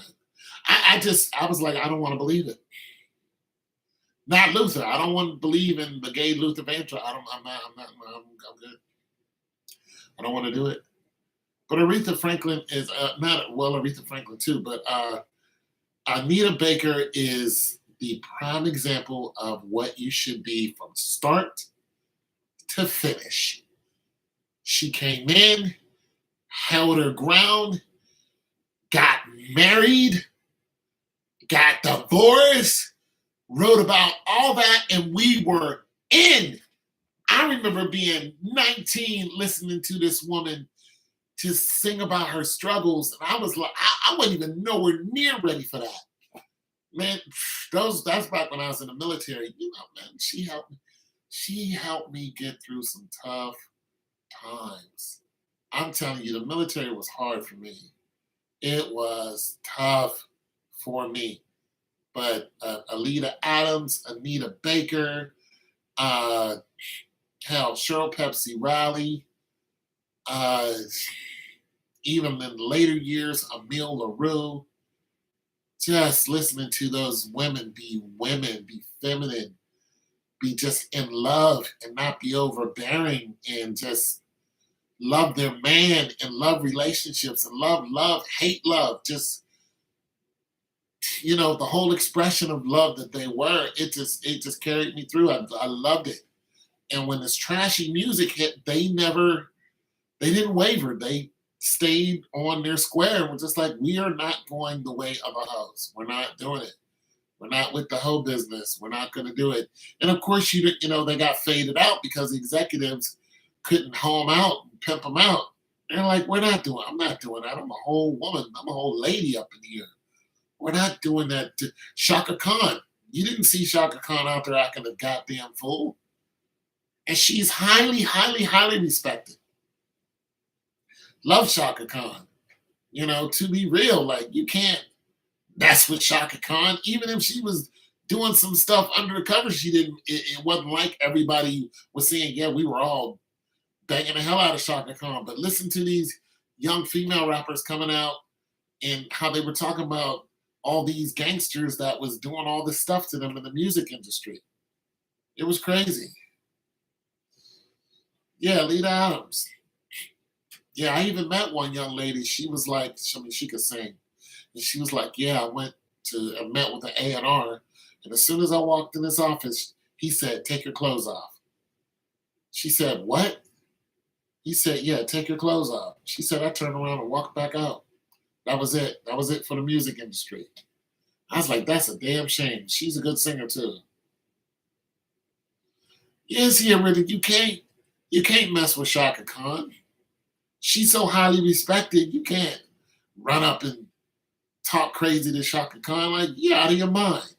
I was like, I don't want to believe it. Not Luther. I don't want to believe in the gay Luther Vandross. I'm good. I don't want to do it. But Aretha Franklin is Aretha Franklin too, but Anita Baker is the prime example of what you should be from start to finish. She came in, held her ground, got married, got divorced, wrote about all that, and we were in. I remember being 19 listening to this woman to sing about her struggles, and I was like, I wasn't even nowhere near ready for that. Man, that's back when I was in the military. You know, man, she helped me get through some tough times. I'm telling you, the military was hard for me. It was tough for me. But Alita Adams, Anita Baker, Cheryl Pepsi Riley, even in later years, Emile LaRue, just listening to those women, be feminine, be just in love and not be overbearing and just love their man and love relationships and hate love. Just, the whole expression of love that they were, it just carried me through. I loved it. And when this trashy music hit, they didn't waver. They stayed on their square and were just like, we are not going the way of a hoes. We're not doing it. We're not with the hoe business. We're not going to do it. And of course, they got faded out because the executives couldn't hoe them out and pimp them out. They're like, I'm not doing that. I'm a whole woman. I'm a whole lady up in here. We're not doing that to Shaka Khan. You didn't see Shaka Khan out there acting a goddamn fool. And she's highly, highly, highly respected. Love Shaka Khan. To be real, like, you can't mess with Shaka Khan. Even if she was doing some stuff under the cover, it wasn't like everybody was saying, yeah, we were all banging the hell out of Shaka Khan. But listen to these young female rappers coming out and how they were talking about all these gangsters that was doing all this stuff to them in the music industry. It was crazy. Yeah, Lita Adams. Yeah, I even met one young lady. She was like, she could sing. And she was like, yeah, I met with an A&R. And as soon as I walked in his office, he said, take your clothes off. She said, what? He said, yeah, take your clothes off. She said, I turned around and walked back out. That was it. That was it for the music industry. I was like, that's a damn shame. She's a good singer too. Yes, yeah, really, you can't mess with Shaka Khan. She's so highly respected, you can't run up and talk crazy to Shaka Khan. Like, you're out of your mind.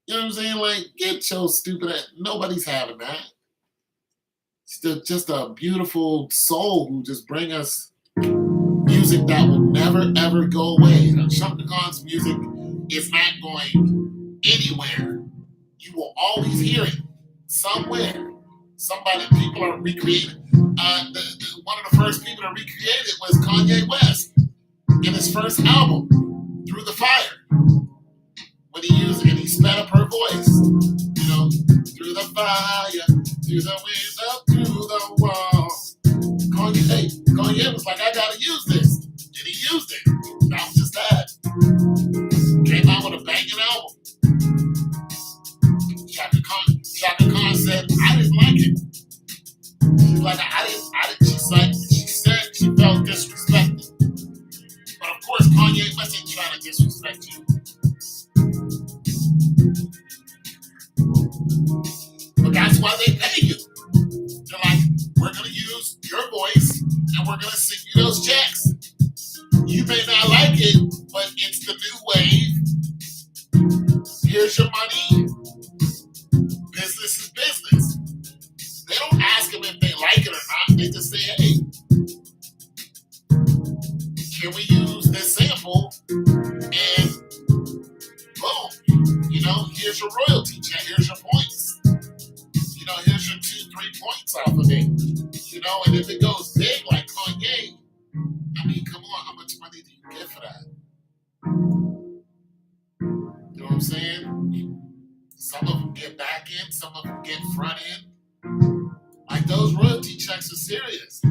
You know what I'm saying? Like, get your stupid ass. Nobody's having that. Just a beautiful soul who just bring us music that will never, ever go away. Shaka Khan's music is not going anywhere. You will always hear it somewhere. People are recreating. One of the first people to recreate it was Kanye West in his first album, Through the Fire, when he sped up her voice. Through the fire, through the window, through the wall. Kanye was like, I gotta use this. And he used it. That was just that. Came out with a banging album. Shaka Khan said, I didn't like it. She's like, she said she felt disrespected. But of course, Kanye wasn't trying to disrespect you. But that's why they pay you. They're like, we're going to use your voice and we're going to send you those checks. You may not like it, but it's the new wave. Here's your money. Business is business. They don't ask them if they like it or not. They just say, hey, can we use this sample? And boom, here's your royalty check. Here's your points. Here's your 2-3 points off of it. And if it goes big like Kanye, I mean, come on, how much money do you get for that? You know what I'm saying? Some of them get back end, some of them get front end. Like, those royalty checks are serious.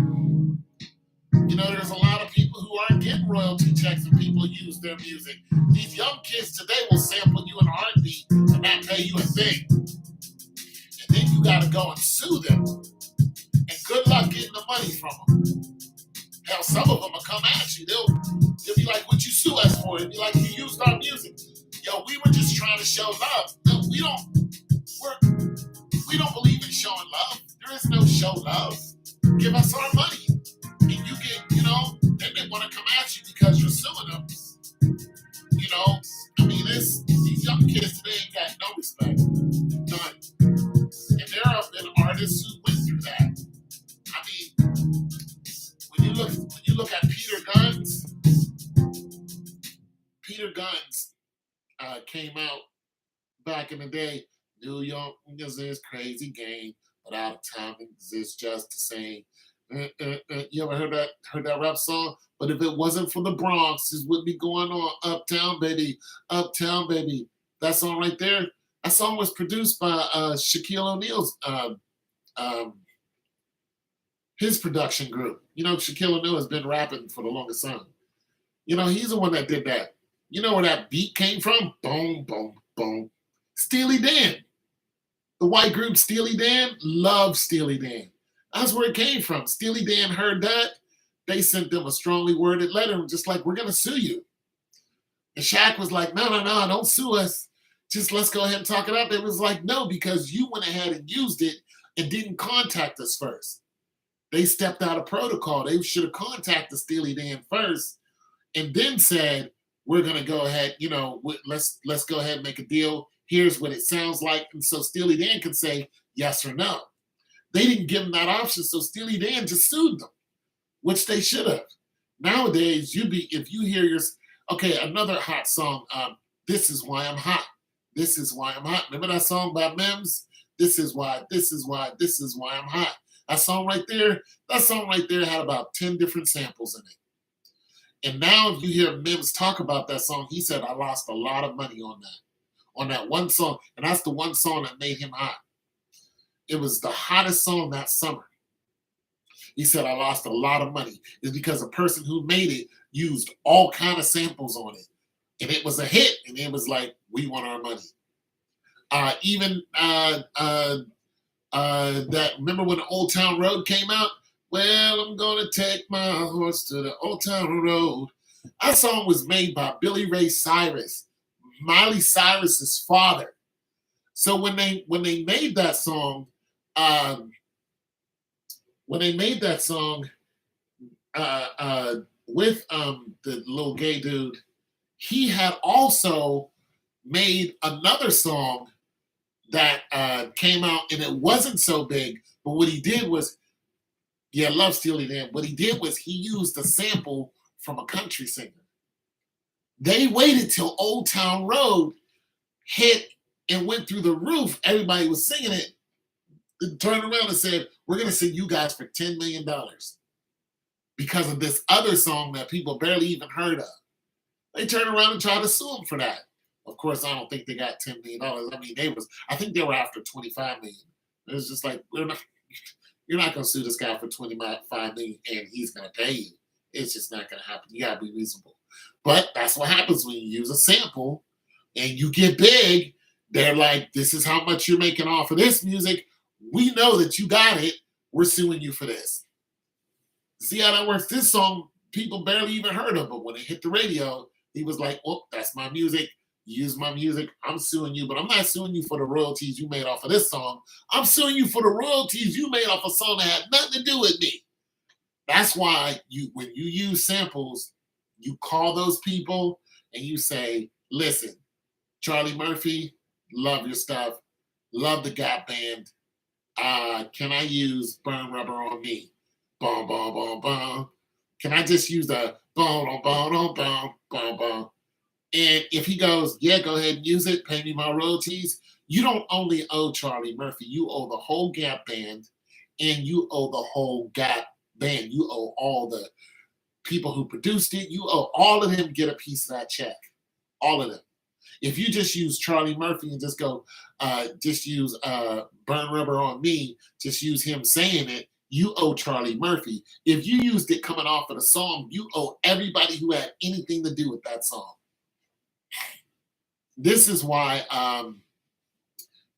There's a lot of people who aren't getting royalty checks and people use their music. These young kids today will sample you in R&B and not pay you a thing. And then you gotta go and sue them. And good luck getting the money from them. Hell, some of them will come at you. They'll be like, what you sue us for? They'll be like, you used our music. Yo, we were just trying to show love. No, we don't believe in showing love. There is no show love. Give us our money. And you get, then they want to come at you because you're suing them. I mean, these young kids today ain't got no respect. None. And there have been artists who went through that. I mean, when you look at Peter Guns came out back in the day. New York is this crazy game, but out of time is just the same. You ever heard that rap song? But if it wasn't for the Bronx, this would be going on. Uptown, baby. Uptown, baby. That song right there, That song was produced by Shaquille O'Neal's um, his production group. You know, Shaquille O'Neal has been rapping for the longest time. You know, he's the one that did that. You know where that beat came from? Boom, boom, boom. Steely Dan. The white group Steely Dan loved Steely Dan. That's where it came from. Steely Dan heard that. They sent them a strongly worded letter, just like, we're going to sue you. And Shaq was like, no, no, no, don't sue us. Just let's go ahead and talk it out. They was like, no, because you went ahead and used it and didn't contact us first. They stepped out of protocol. They should have contacted Steely Dan first and then said, we're going to go ahead, you know, let's go ahead and make a deal. Here's what it sounds like. And so Steely Dan could say yes or no. They didn't give them that option, so Steely Dan just sued them, which they should have. Nowadays, if you hear okay, another hot song, This Is Why I'm Hot. This is why I'm hot. Remember that song by Mims? This is why I'm hot. That song right there had about 10 different samples in it. And now if you hear Mims talk about that song, he said, I lost a lot of money on that one song. And that's the one song that made him hot. It was the hottest song that summer. He said, I lost a lot of money. It's because the person who made it used all kind of samples on it. And it was a hit. And it was like, we want our money. Remember when the Old Town Road came out? Well, I'm going to take my horse to the Old Town Road. That song was made by Billy Ray Cyrus, Miley Cyrus's father. So when they made that song, with the little gay dude, he had also made another song that came out, and it wasn't so big. But what he did was, I love Steely Dan. What he did was he used a sample from a country singer. They waited till Old Town Road hit and went through the roof. Everybody was singing it. And turned around and said, we're going to sing you guys for $10 million because of this other song that people barely even heard of. They turned around and tried to sue them for that. Of course, I don't think they got $10 million. I mean, I think they were after $25 million. It was just like, you're not going to sue this guy for $25 million and he's going to pay you. It's just not going to happen. You got to be reasonable. But that's what happens when you use a sample and you get big. They're like, this is how much you're making off of this music. We know that you got it. We're suing you for this. See how that works? This song, people barely even heard of, but when it hit the radio, he was like, oh, that's my music. Use my music. I'm suing you, but I'm not suing you for the royalties you made off of this song. I'm suing you for the royalties you made off a song that had nothing to do with me. That's why when you use samples, you call those people and you say, listen, Charlie Murphy, love your stuff. Love the Gap Band. Can I use Burn Rubber on Me? Boom, boom, boom, boom. Can I just use the boom, boom, boom, boom, boom, boom? And if he goes, yeah, go ahead and use it, pay me my royalties, you don't only owe Charlie Murphy, you owe the whole Gap Band, and you owe the whole Gap Band. You owe all the people who produced it. You owe all of them get a piece of that check. All of them. If you just use Charlie Murphy and just go, just use Burn Rubber on Me, just use him saying it, you owe Charlie Murphy. If you used it coming off of the song, you owe everybody who had anything to do with that song. This is why,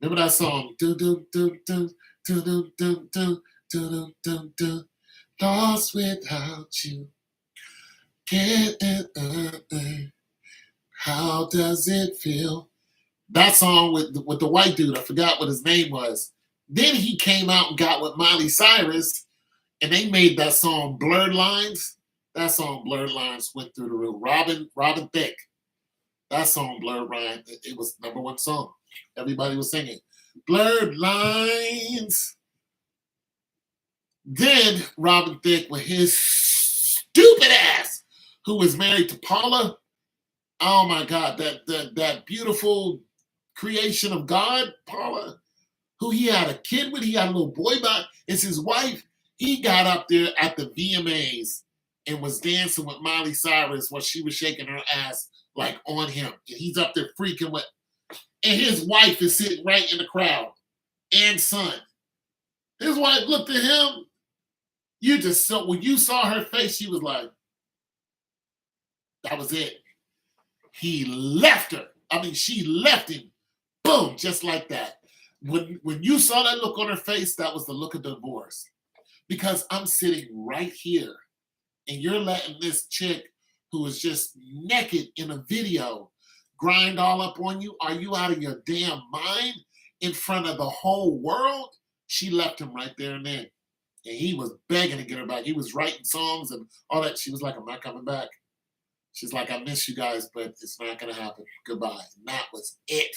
remember that song, do do do do do do do do do do do, lost without you, how does it feel? That song with the white dude, I forgot what his name was. Then he came out and got with Miley Cyrus, and they made that song Blurred Lines. That song Blurred Lines went through the roof. Robin Thicke. That song Blurred Lines, it was #1 song. Everybody was singing Blurred Lines. Then Robin Thicke with his stupid ass, who was married to Paula. Oh my God, that beautiful creation of God, Paula, who he had a kid with, he had a little boy by, it's his wife. He got up there at the VMAs and was dancing with Miley Cyrus while she was shaking her ass like on him. And he's up there freaking with, And his wife is sitting right in the crowd, and son. His wife looked at him. You just so when you saw her face, she was like, that was it. He left her. I mean, she left him. Boom, just like that. When you saw that look on her face, that was the look of divorce. Because I'm sitting right here, and you're letting this chick who is just naked in a video grind all up on you. Are you out of your damn mind in front of the whole world? She left him right there and then. And he was begging to get her back. He was writing songs and all that. She was like, I'm not coming back. She's like, I miss you guys, but it's not going to happen. Goodbye. And that was it.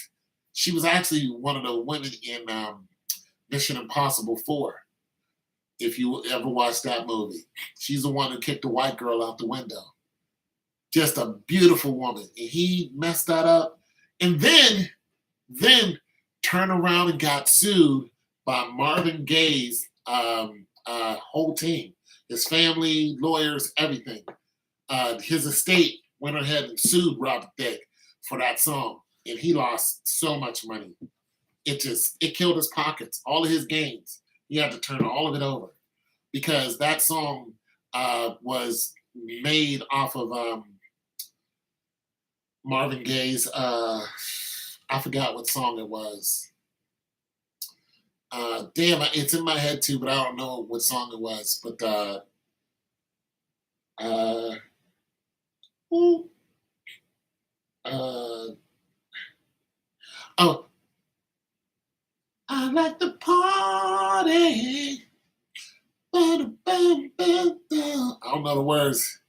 She was actually one of the women in Mission Impossible 4. If you ever watched that movie, she's the one who kicked the white girl out the window. Just a beautiful woman. And he messed that up. And then turned around and got sued by Marvin Gaye's whole team, his family, lawyers, everything. His estate went ahead and sued Robert Thicke for that song, and he lost so much money. It killed his pockets, all of his gains. He had to turn all of it over because that song was made off of Marvin Gaye's. I forgot what song it was. Damn, it's in my head too, but I don't know what song it was. But ooh, oh, I like the party. I don't know the words.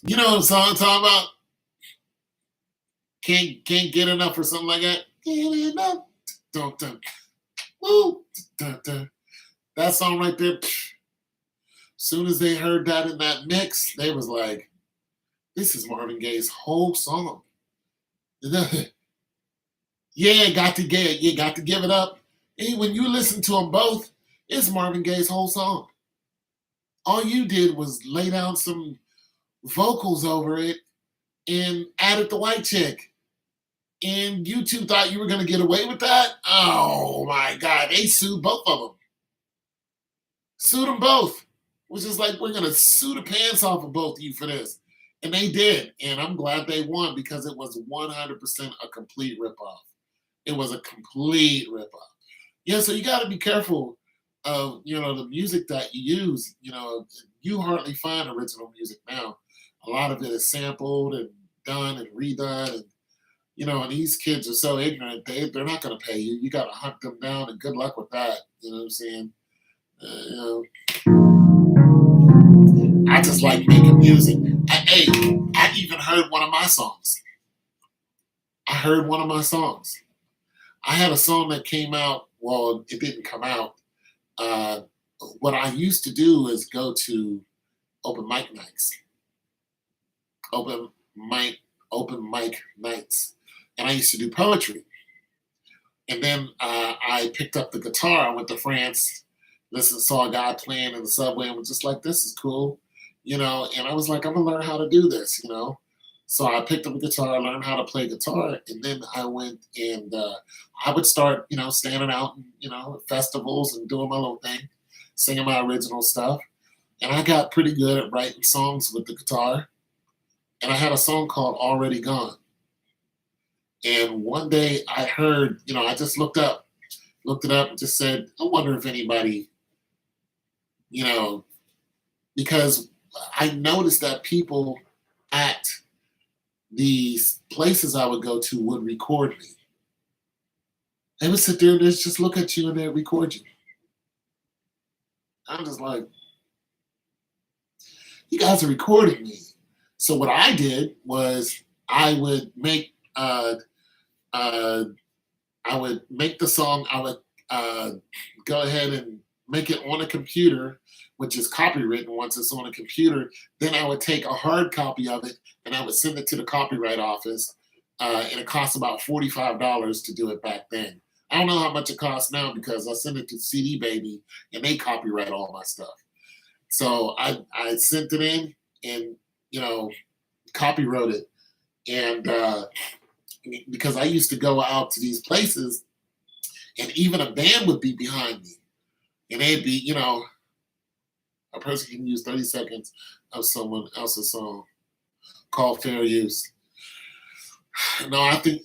You know what song I'm talking about? Can't get enough or something like that. Get enough. Dun, dun. Woo. Dun, dun. That song right there. Soon as they heard that in that mix, they was like, this is Marvin Gaye's whole song. Yeah, got to give it up. And when you listen to them both, it's Marvin Gaye's whole song. All you did was lay down some vocals over it and added the white chick. And you two thought you were going to get away with that? Oh my God. They sued both of them. Sued them both. Which is like, we're going to sue the pants off of both of you for this. And they did. And I'm glad they won because it was 100% a complete ripoff. It was a complete ripoff. Yeah, so you got to be careful of, the music that you use. You hardly find original music now. A lot of it is sampled and done and redone. And, and these kids are so ignorant, they're not going to pay you. You got to hunt them down, and good luck with that. You know what I'm saying? I just like making music. I even heard one of my songs. I had a song that came out. Well, it didn't come out. What I used to do is go to open mic nights. Open mic nights. And I used to do poetry. And then I picked up the guitar. I went to France, saw a guy playing in the subway, and was just like, this is cool, and I was like, I'm going to learn how to do this, So I picked up a guitar, learned how to play guitar, and then I went and I would start, standing out, at festivals and doing my little thing, singing my original stuff. And I got pretty good at writing songs with the guitar. And I had a song called Already Gone. And one day I heard, I just looked it up and just said, I wonder if anybody, because I noticed that people at these places I would go to would record me. They would sit there and just look at you and they'd record you. I'm just like, you guys are recording me. So what I did was I would make the song. I would go ahead and make it on a computer, which is copywritten once it's on a computer. Then I would take a hard copy of it and I would send it to the copyright office. And it cost about $45 to do it back then. I don't know how much it costs now because I send it to CD Baby and they copyright all my stuff. So I sent it in and, copywrote it. And because I used to go out to these places, and even a band would be behind me, and they'd be, a person can use 30 seconds of someone else's song called fair use. No, I think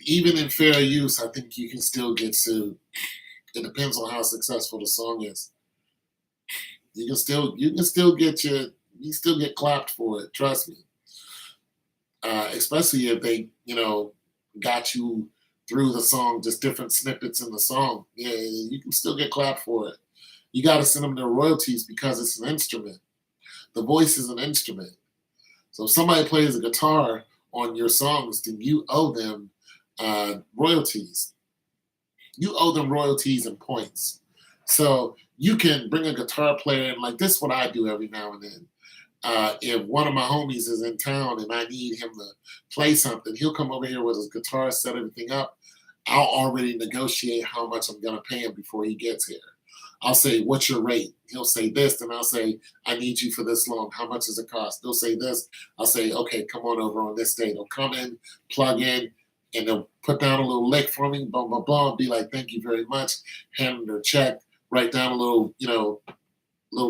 even in fair use, I think you can still get sued. It depends on how successful the song is. You still get clapped for it. Trust me. Especially if they got you through the song, just different snippets in the song. Yeah, you can still get clapped for it. You got to send them their royalties because it's an instrument. The voice is an instrument. So if somebody plays a guitar on your songs, then you owe them royalties. You owe them royalties and points. So you can bring a guitar player in, like this. Is what I do every now and then. If one of my homies is in town and I need him to play something, he'll come over here with his guitar, set everything up. I'll already negotiate how much I'm going to pay him before he gets here. I'll say, "What's your rate?" He'll say this, and I'll say, "I need you for this long. How much does it cost?" They'll say this. I'll say, "Okay, come on over on this day." They'll come in, plug in, and they'll put down a little lick for me, blah, blah, blah, and be like, "Thank you very much." Hand them their check, write down a little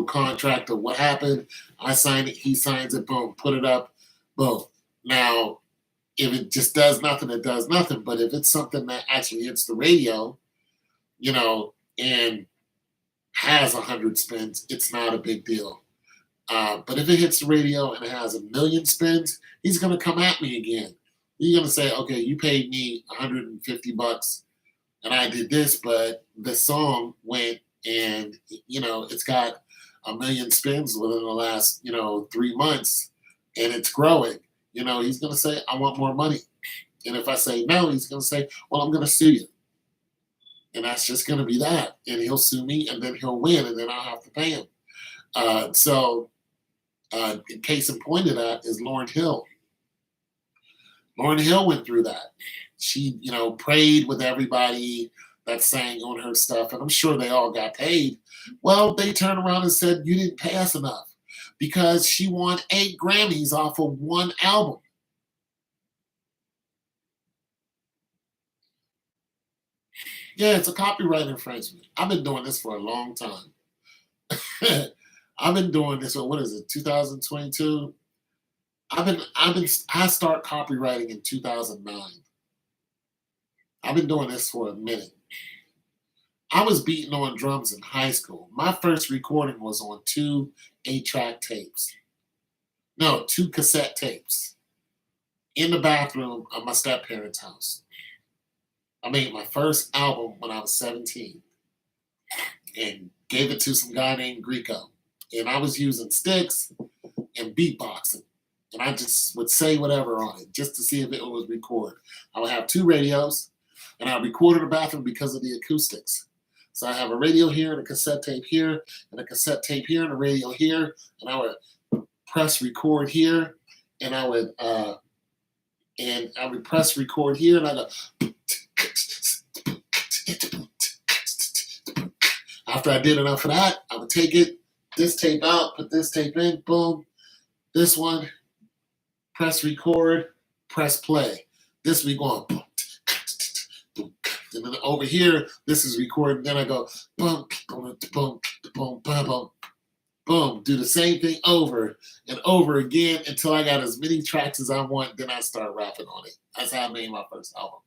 contract of what happened. I sign it, he signs it, boom, put it up, boom. Now, if it just does nothing, it does nothing. But if it's something that actually hits the radio, and has 100 spins, it's not a big deal. But if it hits the radio and it has 1 million spins, he's going to come at me again. He's going to say, "Okay, you paid me $150 and I did this, but the song went and, it's got 1 million spins within the last, 3 months and it's growing." He's going to say, "I want more money." And if I say no, he's going to say, "Well, I'm going to sue you." And that's just going to be that. And he'll sue me and then he'll win and then I'll have to pay him. Case in point of that is Lauryn Hill. Lauryn Hill went through that. She, prayed with everybody that sang on her stuff, and I'm sure they all got paid. Well, they turned around and said, "You didn't pay us enough," because she won 8 Grammys off of one album. Yeah, it's a copyright infringement. I've been doing this for a long time. I've been doing this. What is it? 2022. I start copywriting in 2009. I've been doing this for a minute. I was beating on drums in high school. My first recording was on 2 8-track tapes. No, 2 cassette tapes in the bathroom of my step parents' house. I made my first album when I was 17 and gave it to some guy named Greco. And I was using sticks and beatboxing. And I just would say whatever on it just to see if it would record. I would have 2 radios and I record in the bathroom because of the acoustics. So I have a radio here and a cassette tape here and a cassette tape here and a radio here. And I would press record here and I would press record here and I go. After I did enough of that, I would take this tape out, put this tape in, boom, this one, press record, press play. This we going boom, and then over here, this is recording. Then I go boom, boom, boom, boom, boom, boom, boom. Do the same thing over and over again until I got as many tracks as I want. Then I start rapping on it. That's how I made my first album.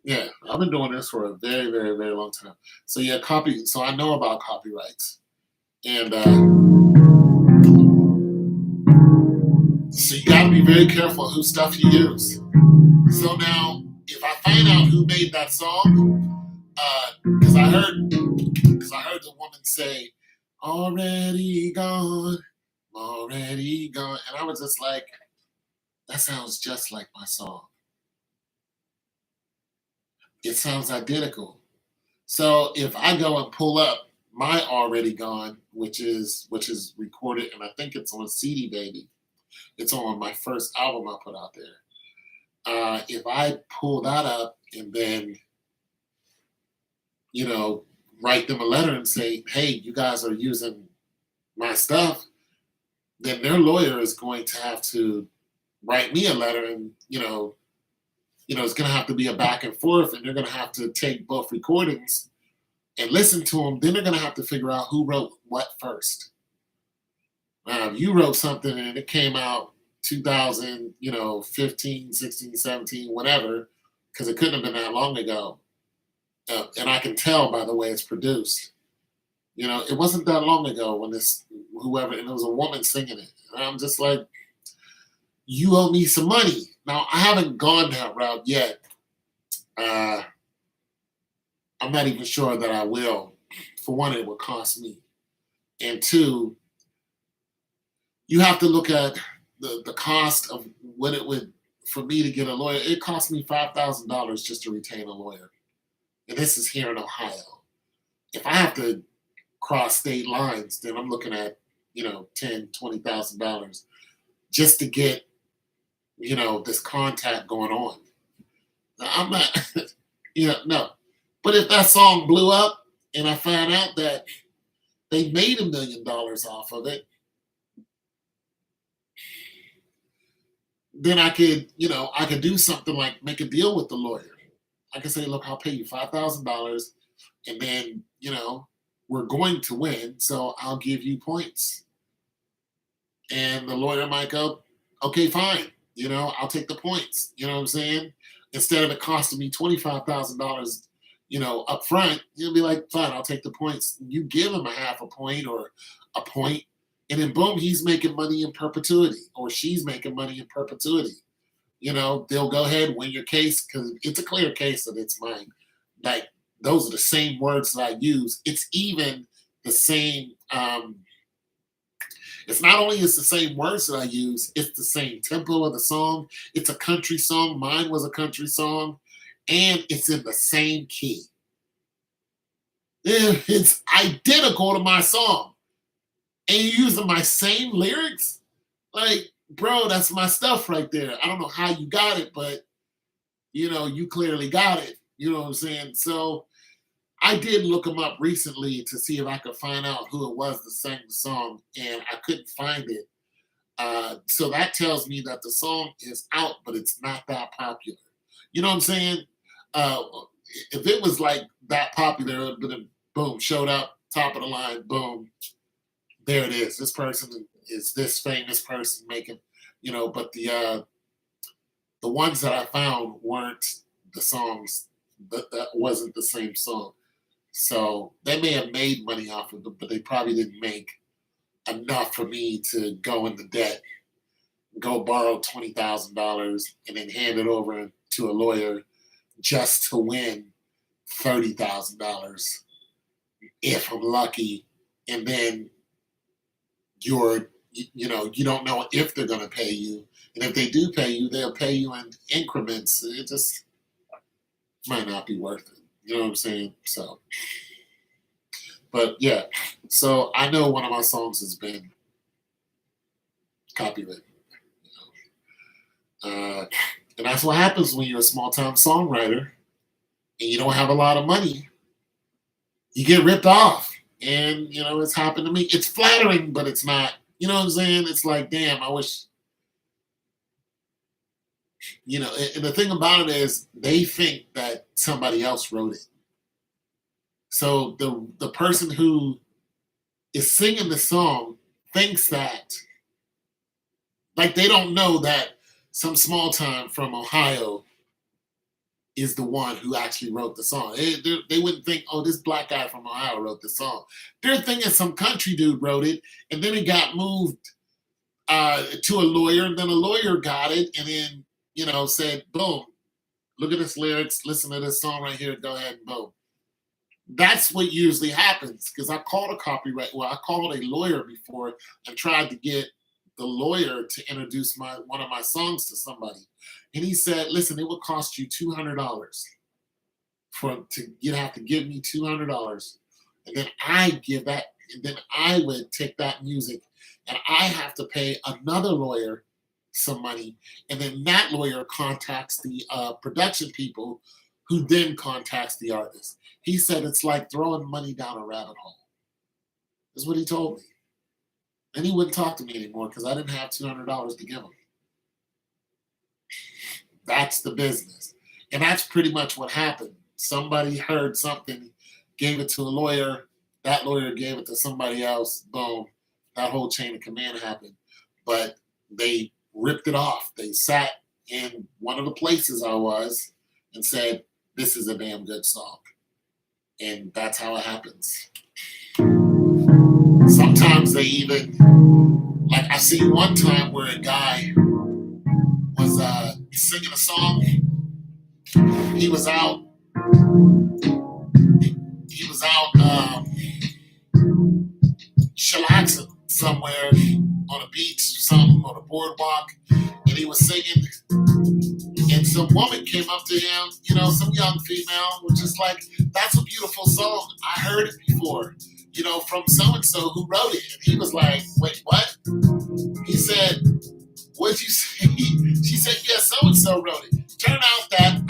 Yeah, I've been doing this for a very, very, very long time. So yeah, So I know about copyrights, and so you got to be very careful whose stuff you use. So now, if I find out who made that song, because I heard the woman say, "Already gone, already gone," and I was just like, that sounds just like my song. It sounds identical. So if I go and pull up my "Already Gone," which is recorded, and I think it's on CD Baby. It's on my first album I put out there. If I pull that up and then, write them a letter and say, "Hey, you guys are using my stuff," then their lawyer is going to have to write me a letter, and it's going to have to be a back and forth, and they're going to have to take both recordings and listen to them. Then they're going to have to figure out who wrote what first. If you wrote something and it came out 2000, 15, 16, 17, whatever, because it couldn't have been that long ago. And I can tell by the way it's produced. It wasn't that long ago when whoever, and it was a woman singing it. And I'm just like, you owe me some money. Now, I haven't gone that route yet. I'm not even sure that I will. For one, it would cost me. And two, you have to look at the cost of what it would, for me to get a lawyer. It cost me $5,000 just to retain a lawyer. And this is here in Ohio. If I have to cross state lines, then I'm looking at, $10,000, $20,000 just to get, this contact going on. Now, I'm not, no. But if that song blew up and I found out that they made $1 million off of it, then I could do something like make a deal with the lawyer. I could say, look, I'll pay you $5,000, and then, we're going to win, so I'll give you points. And the lawyer might go, okay, fine. I'll take the points. You know what I'm saying? Instead of it costing me $25,000, up front, you'll be like, fine, I'll take the points. You give him a half a point or a point, and then boom, he's making money in perpetuity, or she's making money in perpetuity. They'll go ahead, win your case, because it's a clear case that it's mine. Like, those are the same words that I use. It's even the same, it's not only it's the same words that I use, it's the same tempo of the song. It's a country song. Mine was a country song. And it's in the same key. It's identical to my song. And you're using my same lyrics? Like, bro, that's my stuff right there. I don't know how you got it, but, you clearly got it. You know what I'm saying? So I did look them up recently to see if I could find out who it was that sang the song, and I couldn't find it. So that tells me that the song is out, but it's not that popular. You know what I'm saying? If it was like that popular, it would have been, boom, showed up, top of the line, boom, there it is. This person is this famous person making, but the ones that I found weren't the songs, that wasn't the same song. So they may have made money off of it, but they probably didn't make enough for me to go into debt, go borrow $20,000 and then hand it over to a lawyer just to win $30,000 if I'm lucky. And then you don't know if they're going to pay you. And if they do pay you, they'll pay you in increments. It just might not be worth it. You know what I'm saying? So, but yeah. So I know one of my songs has been copywritten. And that's what happens when you're a small-time songwriter and you don't have a lot of money. You get ripped off. And, it's happened to me. It's flattering, but it's not. You know what I'm saying? It's like, damn, I wish, and the thing about it is they think that somebody else wrote it. So the person who is singing the song thinks that, like, they don't know that some small time from Ohio is the one who actually wrote the song. They wouldn't think, oh, this black guy from Ohio wrote the song. They're thinking some country dude wrote it, and then it got moved to a lawyer, and then a lawyer got it, and then, said, boom, look at this lyrics, listen to this song right here, go ahead and boom. That's what usually happens, because I called I called a lawyer before and tried to get the lawyer to introduce one of my songs to somebody. And he said, listen, it will cost you $200 you'd have to give me $200. And then I would take that music and I have to pay another lawyer some money. And then that lawyer contacts the production people who then contacts the artist. He said it's like throwing money down a rabbit hole. That's what he told me. And he wouldn't talk to me anymore because I didn't have $200 to give him. That's the business. And that's pretty much what happened. Somebody heard something, gave it to a lawyer, that lawyer gave it to somebody else, boom, that whole chain of command happened. But they ripped it off. They sat in one of the places I was and said, this is a damn good song. And that's how it happens. Sometimes they even, like I seen one time where a guy was singing a song. He was out. He was out chillaxing somewhere on a beach or something on a boardwalk, and he was singing. And some woman came up to him, some young female, was just like, "That's a beautiful song. I heard it before, from so and so who wrote it." And he was like, "Wait, what?" He said, "What'd you say?" She said, "Yeah, so and so wrote it." Turned out that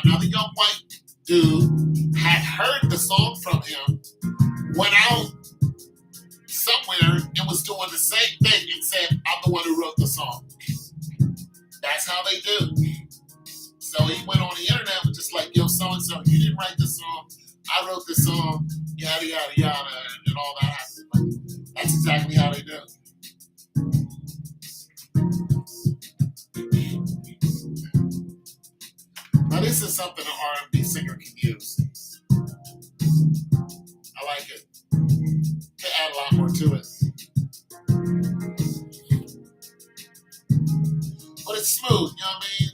another young white dude had heard the song from him, went out somewhere and was doing the same thing and said, "I'm the one who wrote the song." That's how they do. So he went on the internet and was just like, "Yo, so and so, you didn't write this song. I wrote this song, yada yada yada," and all that happened. Like, that's exactly how they do. Now this is something an R&B singer can use. I like it. To add a lot more to it. But it's smooth, you know what I mean?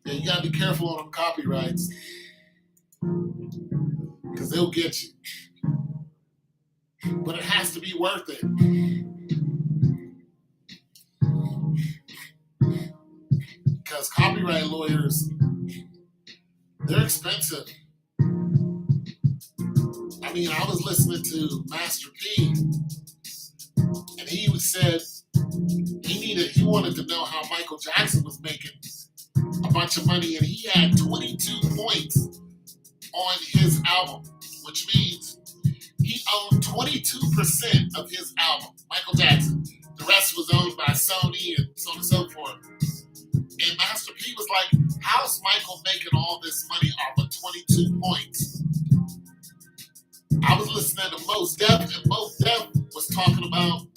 Yeah, you gotta be careful on them copyrights. Because they'll get you. But it has to be worth it. Because copyright lawyers, they're expensive. I mean, I was listening to Master P, and he said he wanted to know how Michael Jackson was making a bunch of money, and he had 22 points on his album, which means he owned 22% of his album, Michael Jackson. The rest was owned by Sony and so on and so forth. And Master P was like, how's Michael making all this money off of 22 points? I was listening to Mos Def, and Mos Def was talking about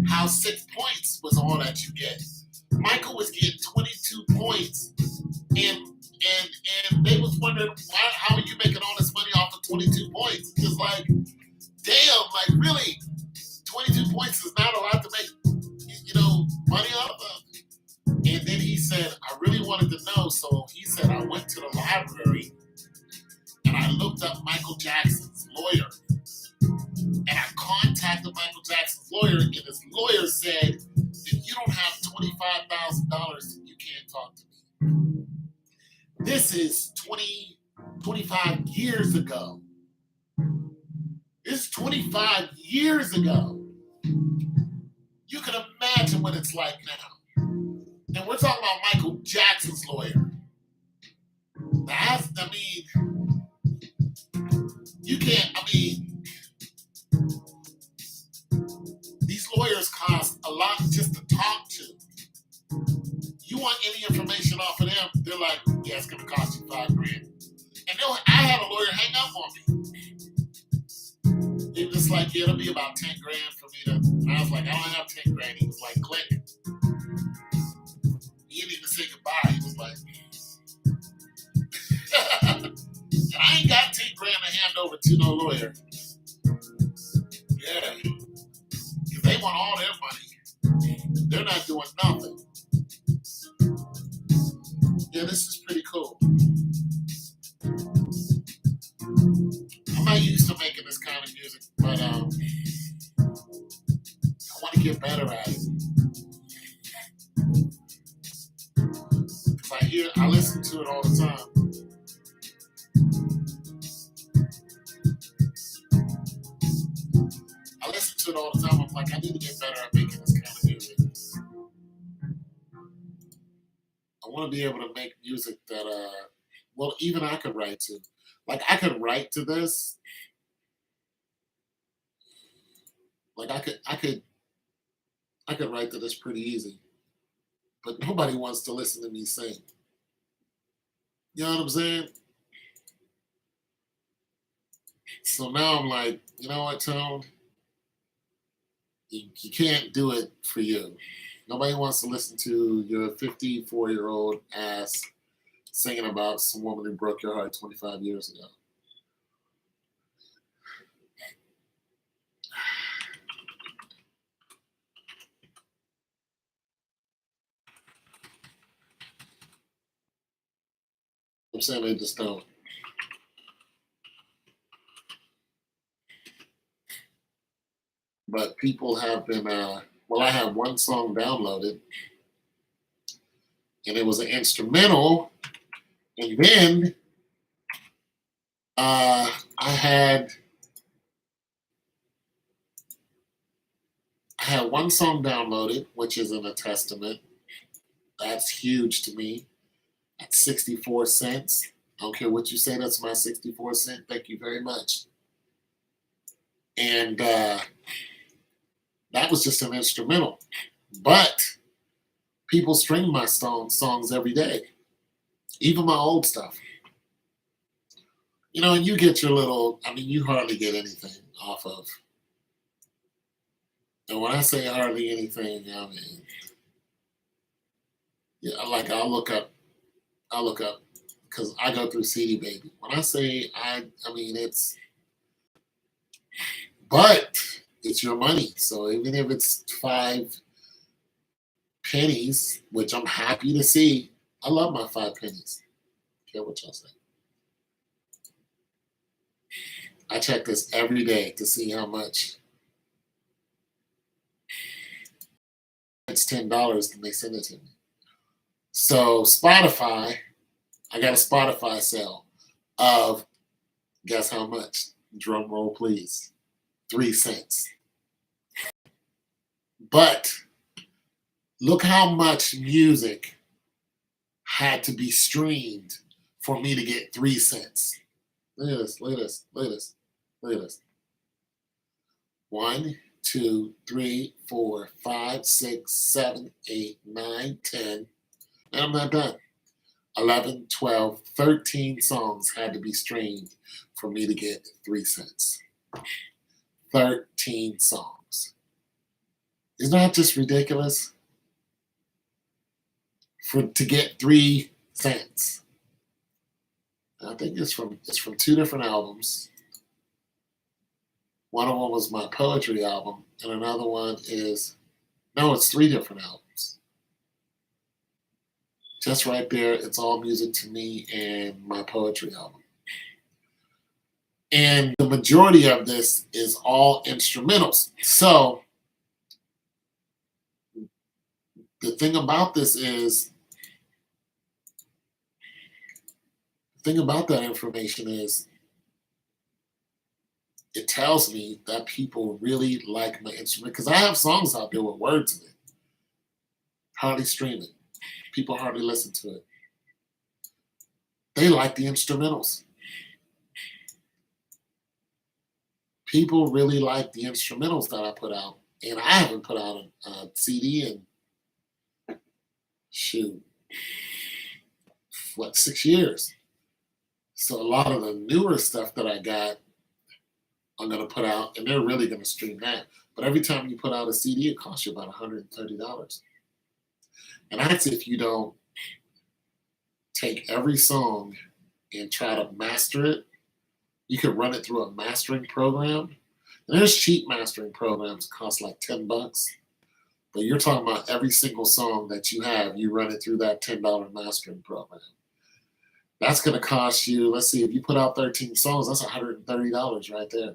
how 6 points was all that you get. Michael was getting 22 points, and they was wondering, how are you making all this money off of 22 points? Just like, damn, like really, 22 points is not a lot to make, money off of. And then he said, I really wanted to know, so he said, I went to the library and I looked up Michael Jackson's lawyer. And I contacted Michael Jackson's lawyer, and his lawyer said, if you don't have $25,000, you can't talk to me. This is 25 years ago. This is 25 years ago. You can imagine what it's like now. And we're talking about Michael Jackson's lawyer. You can't, these lawyers cost a lot just to talk to. You want any information off of them, they're like, yeah, it's going to cost you $5,000. And I had a lawyer hang up on me. They were just like, yeah, it'll be about $10,000 for me to, and I was like, I don't have $10,000. He was like, click. He didn't even say goodbye. He was like, and I ain't got $10,000 to hand over to no lawyer. Yeah. Because they want all their money. They're not doing nothing. Yeah, this is pretty cool. I'm not used to making this kind of music, but I want to get better at it. Because I listen to it all the time. I listen to it all the time. I'm like, I need to get better at making this kind of music. I want to be able to make music that, even I could write to. Like, I could write to this, Like I could write to this pretty easy, but nobody wants to listen to me sing. You know what I'm saying? So now I'm like, you know what, Tone? You can't do it for you. Nobody wants to listen to your 54-year-old ass singing about some woman who broke your heart 25 years ago. I'm saying they just don't. But people have been, well, I have one song downloaded, and it was an instrumental. And then I had one song downloaded, which is in a testament. That's huge to me. At 64 cents. I don't care what you say, that's my 64 cent. Thank you very much. And that was just an instrumental. But people stream my songs every day, even my old stuff. You know, and you get your little, I mean, you hardly get anything off of. And when I say hardly anything, I mean, yeah, like I'll look up because I go through CD Baby. When I say I mean but it's your money. So even if it's 5 pennies, which I'm happy to see, I love my 5 pennies. Care what y'all say. I check this every day to see how much. It's $10, and they send it to me. So Spotify, I got a Spotify sale of guess how much? Drum roll, please. 3 cents. But look how much music had to be streamed for me to get 3 cents. Look at this, look at this, look at this, look at this. 1, 2, 3, 4, 5, 6, 7, 8, 9, 10. And I'm not done. 11, 12, 13 songs had to be streamed for me to get 3 cents. 13 songs. Isn't that just ridiculous? To get 3 cents. I think it's from 2 different albums. One of them was my poetry album, and another one is it's 3 different albums. Just right there, it's all music to me and my poetry album. And the majority of this is all instrumentals. So the thing about this is, the thing about that information is it tells me that people really like my instrument because I have songs out there with words in it. Hardly stream it. People hardly listen to it. They like the instrumentals. People really like the instrumentals that I put out. And I haven't put out a CD in, 6 years. So a lot of the newer stuff that I got, I'm going to put out, and they're really going to stream that. But every time you put out a CD, it costs you about $130. And that's if you don't take every song and try to master it. You could run it through a mastering program. And there's cheap mastering programs that cost like $10. But you're talking about every single song that you have, you run it through that $10 mastering program. That's going to cost you, let's see, if you put out 13 songs, that's $130 right there.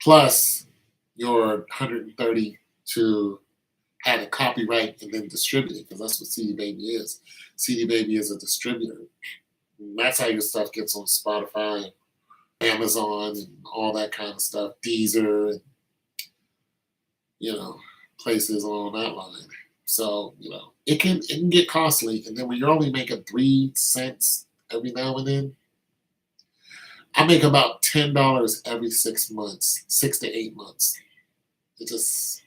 Plus your $130 to have a copyright and then distribute it, because that's what CD Baby is. CD Baby is a distributor. And that's how your stuff gets on Spotify, Amazon, and all that kind of stuff. Deezer, and, places along that line. So, it can get costly. And then when you're only making 3 cents every now and then, I make about $10 every 6 months, 6 to 8 months. It just,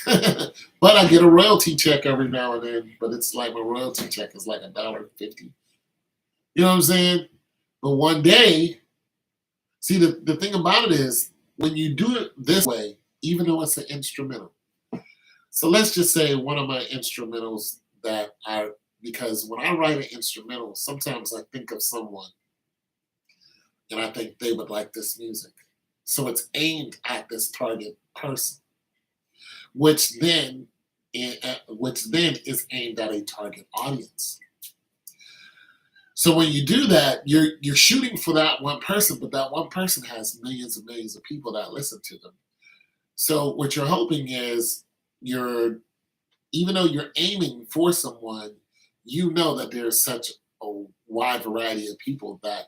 but I get a royalty check every now and then. But it's like my royalty check is like $1.50. You know what I'm saying? But one day, see, the thing about it is when you do it this way, even though it's an instrumental. So let's just say one of my instrumentals that I, because when I write an instrumental, sometimes I think of someone and I think they would like this music. So it's aimed at this target person, which then, which then is aimed at a target audience. So when you do that, you're shooting for that one person, but that one person has millions and millions of people that listen to them. So what you're hoping is you're, even though you're aiming for someone, you know that there's such a wide variety of people that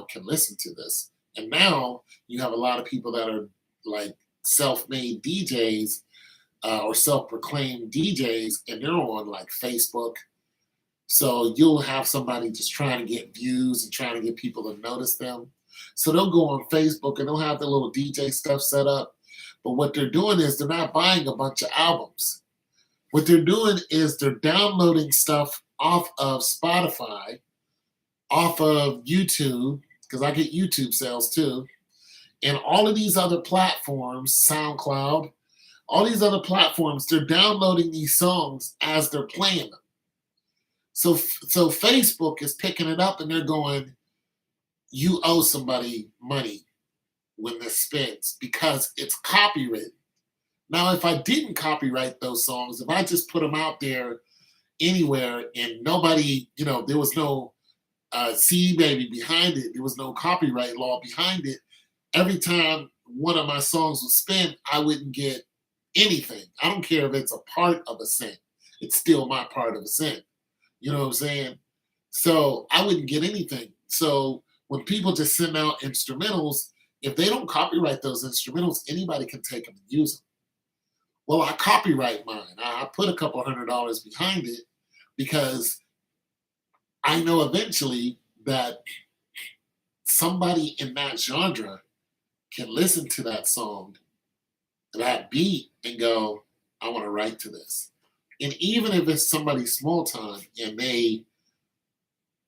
can listen to this. And now you have a lot of people that are like self-made DJs or self-proclaimed DJs, and they're on like Facebook. So you'll have somebody just trying to get views and trying to get people to notice them. So they'll go on Facebook and they'll have their little DJ stuff set up. But what they're doing is they're not buying a bunch of albums. What they're doing is they're downloading stuff off of Spotify, off of YouTube, because I get YouTube sales too, and all of these other platforms, SoundCloud, all these other platforms, they're downloading these songs as they're playing them. So Facebook is picking it up and they're going, you owe somebody money when this spins because it's copyrighted. Now, if I didn't copyright those songs, if I just put them out there anywhere and nobody, there was no CD Baby behind it, there was no copyright law behind it, every time one of my songs was spin, I wouldn't get anything. I don't care if it's a part of a cent. It's still my part of a cent. You know what I'm saying? So I wouldn't get anything. So when people just send out instrumentals, if they don't copyright those instrumentals, anybody can take them and use them. Well, I copyright mine. I put a couple $100 behind it because I know eventually that somebody in that genre can listen to that song, that beat, and go, I want to write to this. And even if it's somebody small time and they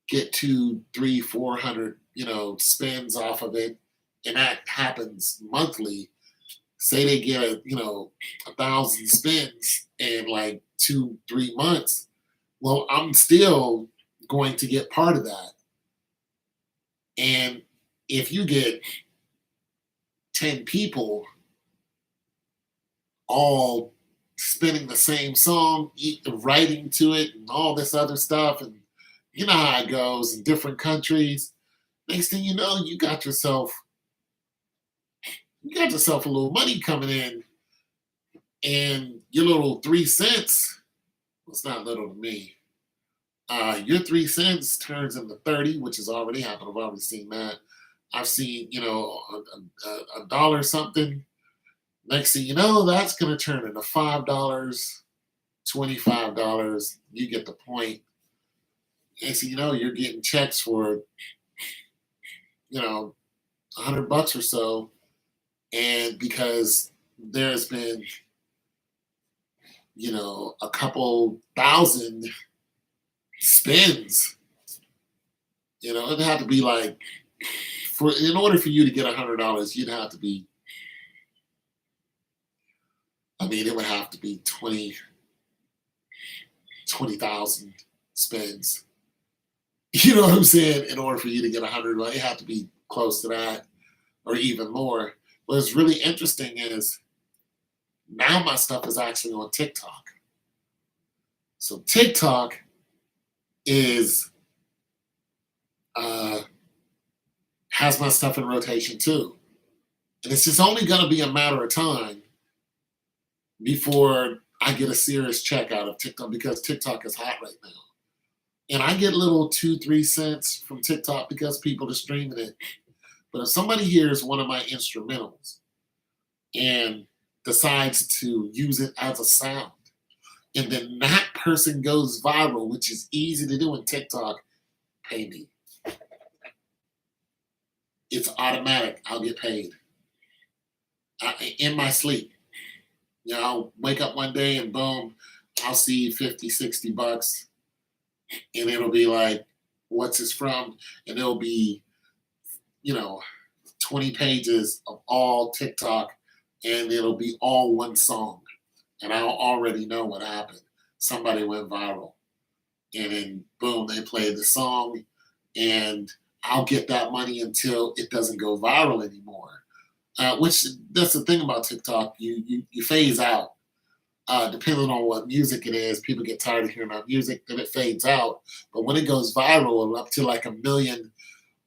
get 200, 300, 400, spins off of it, and that happens monthly, say they get 1,000 spins in like 2-3 months, well, I'm still going to get part of that. And if you get 10 people all spinning the same song, writing to it and all this other stuff, and you know how it goes in different countries, next thing you know, you got yourself a little money coming in, and your little 3 cents, well, it's not little to me. Your 3 cents turns into 30, which has already happened. I've already seen that. I've seen, a dollar something. Next thing you know, that's going to turn into $5, $25. You get the point. Next thing you know, you're getting checks for, $100 or so. And because there's been, a couple thousand spins, it'd have to be like, in order for you to get $100, you'd have to be, it would have to be 20,000 spins. You know what I'm saying? In order for you to get $100, it had to be close to that or even more. What's really interesting is now my stuff is actually on TikTok. So TikTok is has my stuff in rotation too. And it's just only going to be a matter of time before I get a serious check out of TikTok, because TikTok is hot right now. And I get little 2-3 cents from TikTok because people are streaming it. But if somebody hears one of my instrumentals and decides to use it as a sound, and then that person goes viral, which is easy to do in TikTok, pay me. It's automatic. I'll get paid. in my sleep. I'll wake up one day and boom, I'll see 50, $60, and it'll be like, what's this from? And it'll be, you know, 20 pages of all TikTok, and it'll be all one song. And I'll already know what happened. Somebody went viral. And then boom, they play the song, and I'll get that money until it doesn't go viral anymore. Which that's the thing about TikTok, you phase out. Depending on what music it is, people get tired of hearing that music, then it fades out. But when it goes viral up to like 1 million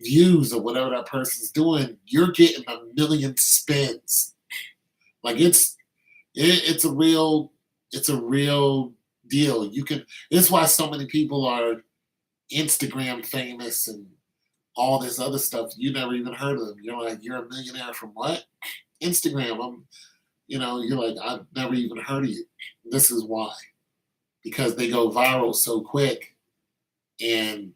views or whatever that person's doing, you're getting 1 million spins. Like it's a real deal. You can it's why so many people are Instagram famous and all this other stuff. You never even heard of them. You're like, you're a millionaire from what? Instagram. You're like, I've never even heard of you. This is why. Because they go viral so quick, and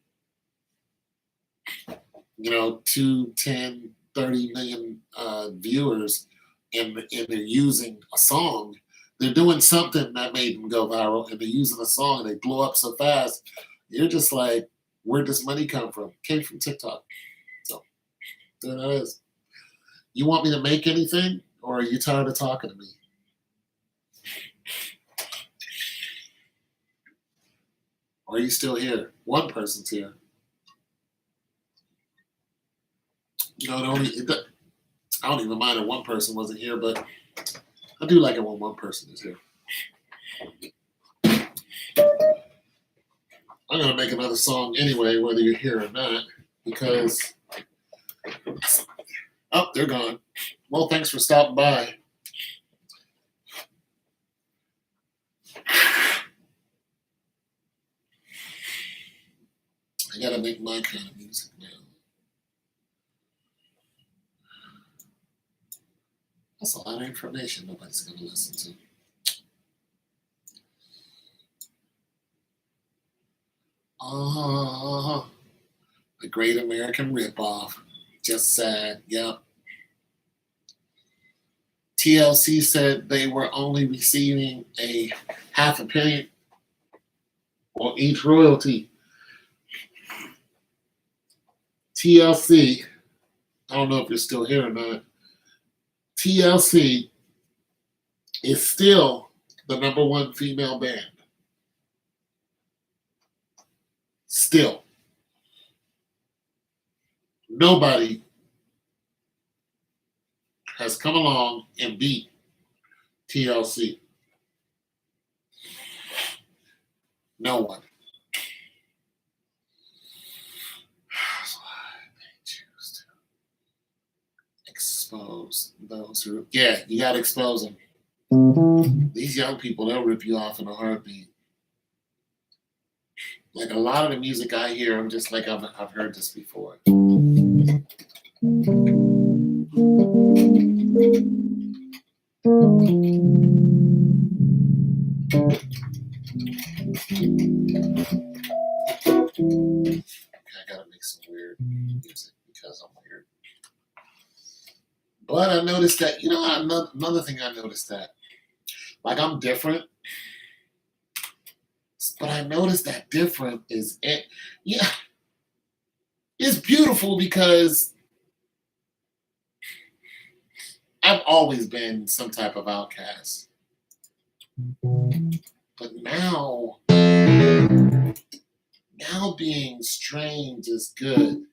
2, 10, 30 million viewers, and they're using a song. They're doing something that made them go viral, and they're using a song, and they blow up so fast. You're just like, where'd this money come from? Came from TikTok. So there that is. You want me to make anything, or are you tired of talking to me? Or are you still here? One person's here. I don't even mind if one person wasn't here, but I do like it when one person is here. I'm going to make another song anyway, whether you're here or not, because... Oh, they're gone. Well, thanks for stopping by. I got to make my kind of music now. That's a lot of information nobody's going to listen to. Oh, the Great American Ripoff. Just sad. Yep. TLC said they were only receiving a $500,000 on each royalty. TLC, I don't know if you're still here or not. TLC is still the #1 female band. Still. Nobody has come along and beat TLC. No one. That's why they choose to expose those who... Yeah, you got to expose them. These young people, they'll rip you off in a heartbeat. Like a lot of the music I hear, I'm just like, I've heard this before. I gotta make some weird music because I'm weird. But I noticed that, another thing I noticed that, like, I'm different. But I noticed that different is it. Yeah, it's beautiful because I've always been some type of outcast. But now being strange is good.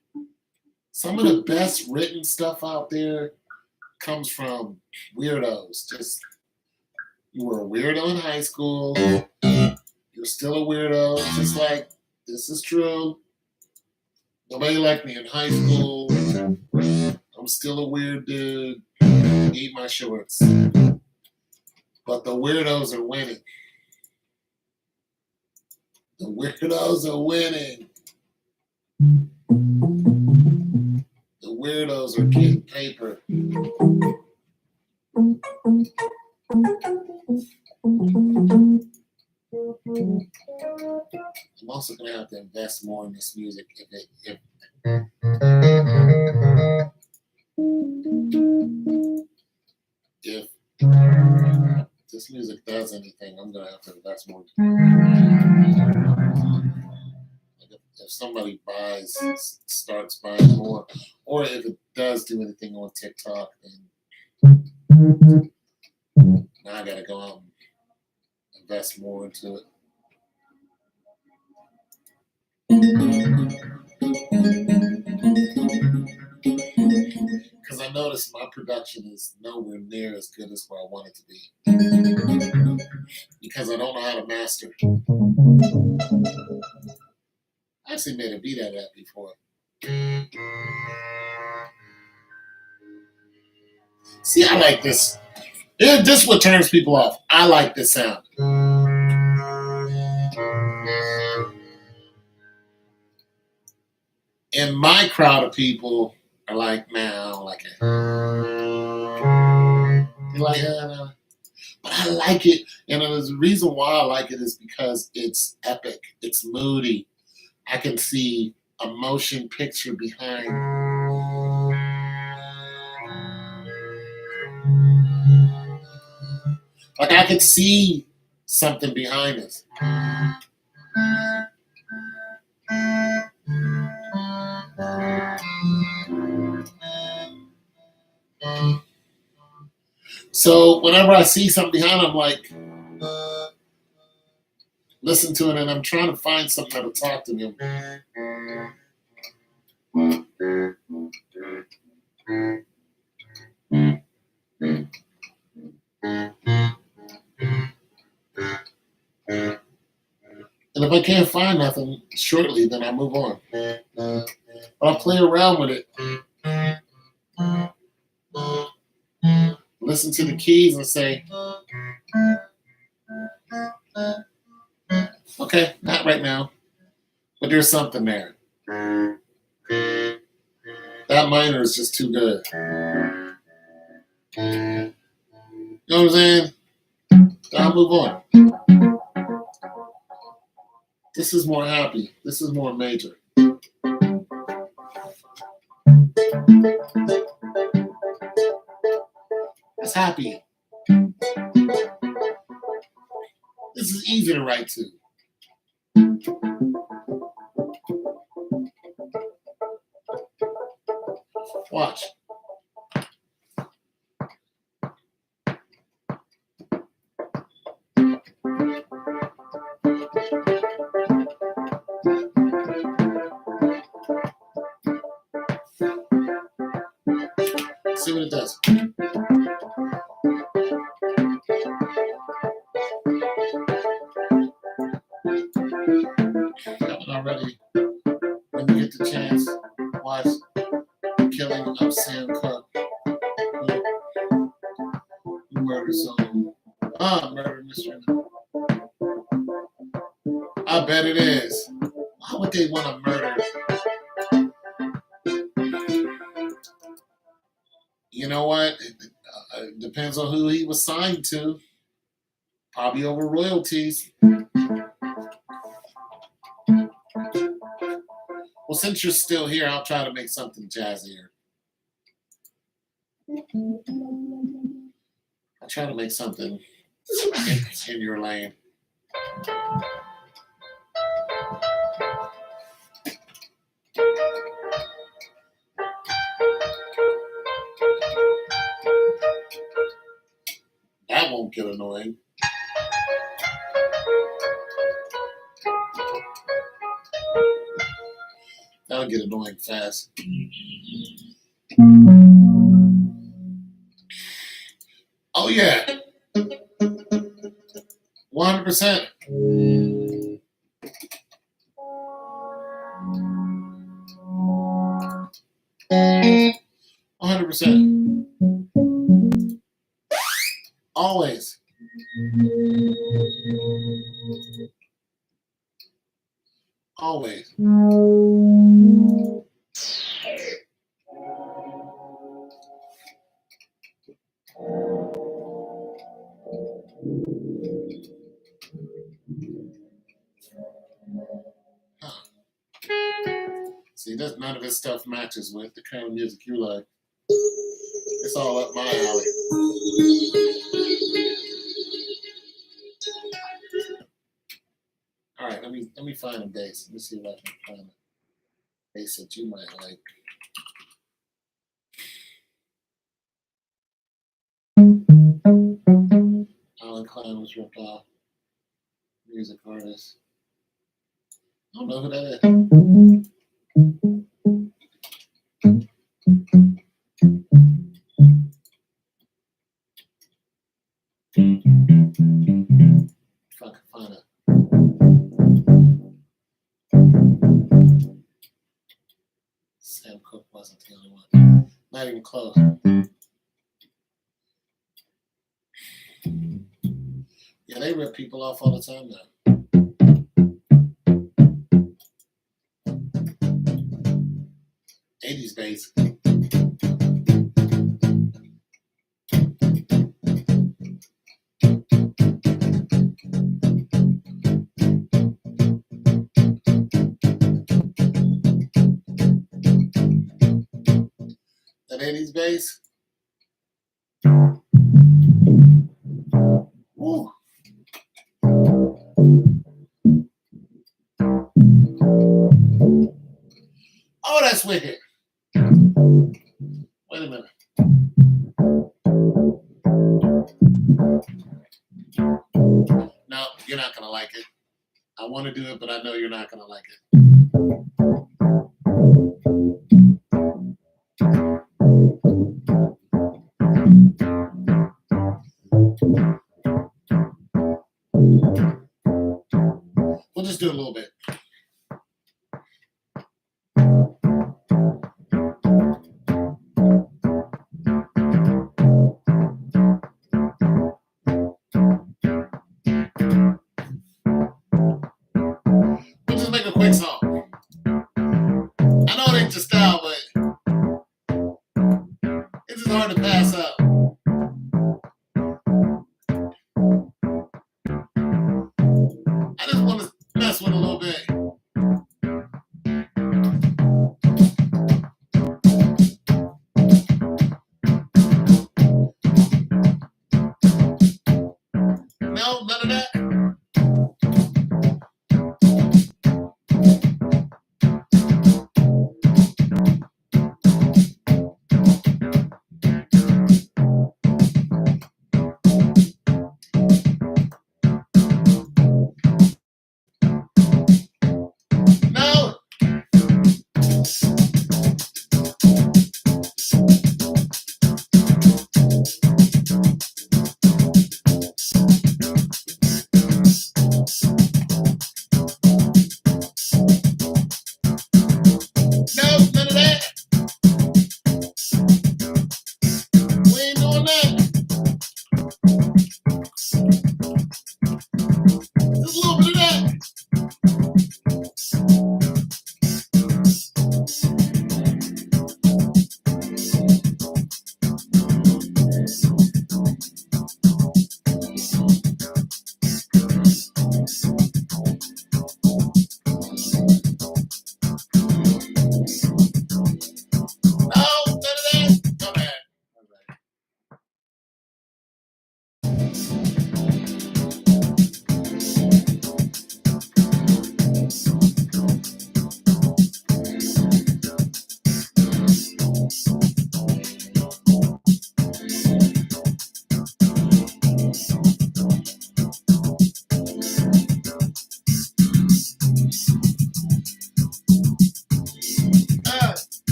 Some of the best written stuff out there comes from weirdos. Just, you were a weirdo in high school. You're still a weirdo. Just like, this is true. Nobody liked me in high school. I'm still a weird dude. Eat my shorts. But the weirdos are winning. The weirdos are winning. The weirdos are getting paper. I'm also going to have to invest more in this music. if this music does anything, I'm gonna have to invest more. Like if somebody starts buying more, or if it does do anything on TikTok, then now I gotta go out and invest more into it. Because I noticed my production is nowhere near as good as where I want it to be. Because I don't know how to master. I actually made a beat out of that before. See, I like this. This is what turns people off. I like this sound. And my crowd of people are like, man, I don't like it. They're like, no. But I like it. And the reason why I like it is because it's epic. It's moody. I can see a motion picture behind. Like I could see something behind us. So whenever I see something behind, I'm like, listen to it, and I'm trying to find something that'll talk to me. And if I can't find nothing shortly, then I move on. But I'll play around with it. Listen to the keys and say, okay, not right now, but there's something there. That minor is just too good. You know what I'm saying? I'll move on. This is more happy. This is more major. It's happy. This is easy to write to. Watch. See what it does. Got it already. When you get the chance, watch Killing of Sam Cooke. Murder song. Murder mystery. I bet it is. Why would they want to murder? You know what? It depends on who he was signed to. Probably over royalties. Well, since you're still here, I'll try to make something jazzier. I'll try to make something in your lane. That won't get annoying. That'll get annoying fast. Oh yeah. 100%. 100%. Always. Always. Huh. See, none of this stuff matches with the kind of music you like. It's all up my alley. All right, let me find a bass. Let me see if I can find a bass that you might like. Alan Klein was ripped off. Music artist. I don't know who that is. If I can find it. Sam Cooke wasn't the only one. Not even close. Yeah, they rip people off all the time now. '80s bass. That '80s bass. Woo. Oh, that's wicked. Wait a minute. No, you're not going to like it. I want to do it, but I know you're not going to like it. We'll just do a little bit. We'll just make a quick song. I know it ain't your style, but it's just hard to pass up. I just want to mess with a little bit.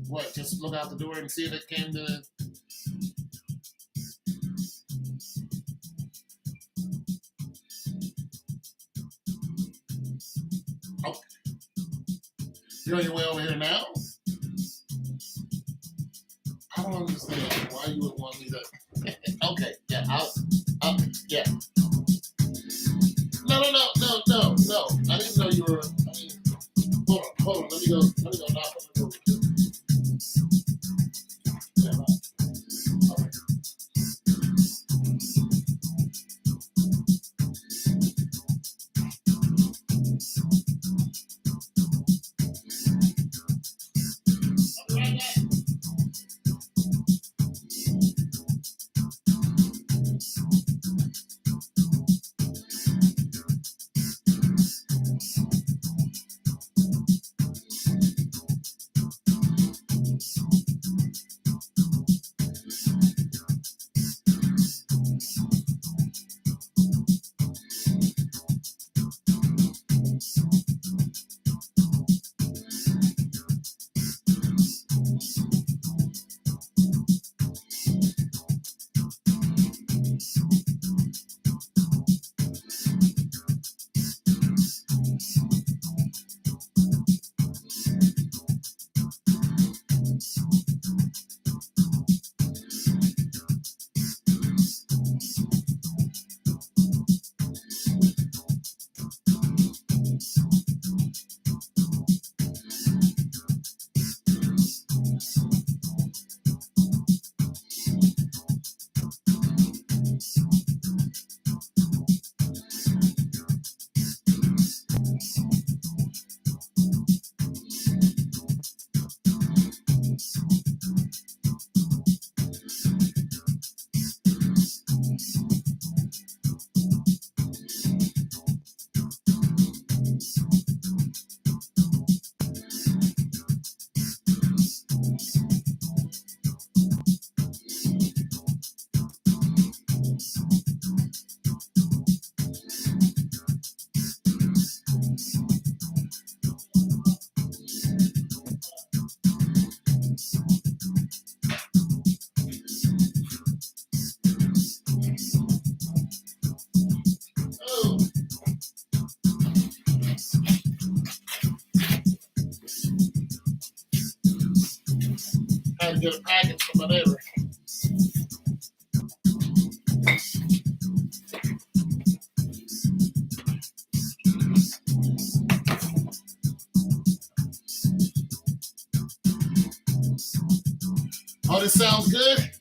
What? Just look out the door and see if it came to. Oh, you're on your way over here now. I don't understand why you would want me to. Okay, yeah, yeah. No. I didn't know you were. I mean, hold on. Let me go. Knock on the door. Yeah, all right. I'll be right back. Oh, I had to get a package from my neighbor. Oh, this sounds good.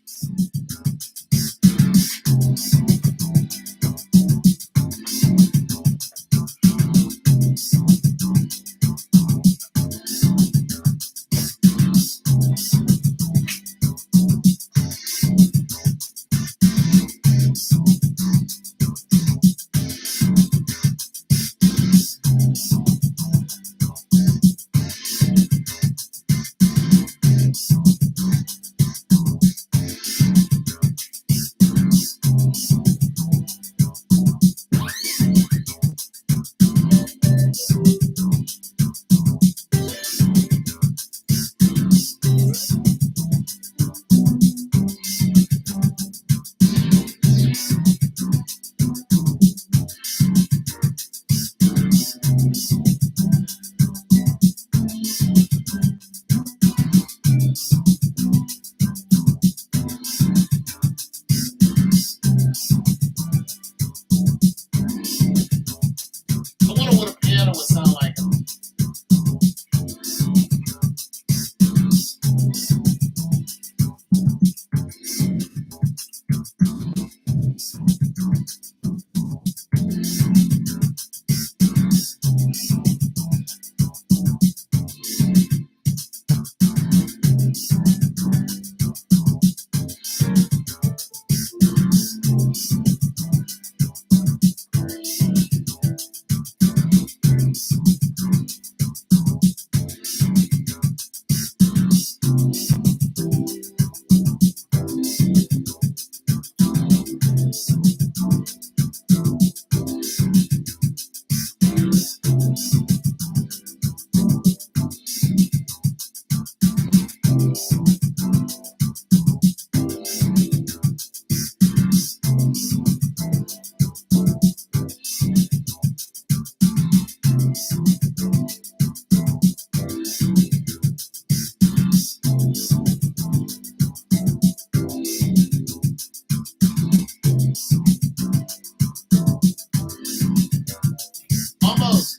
Almost.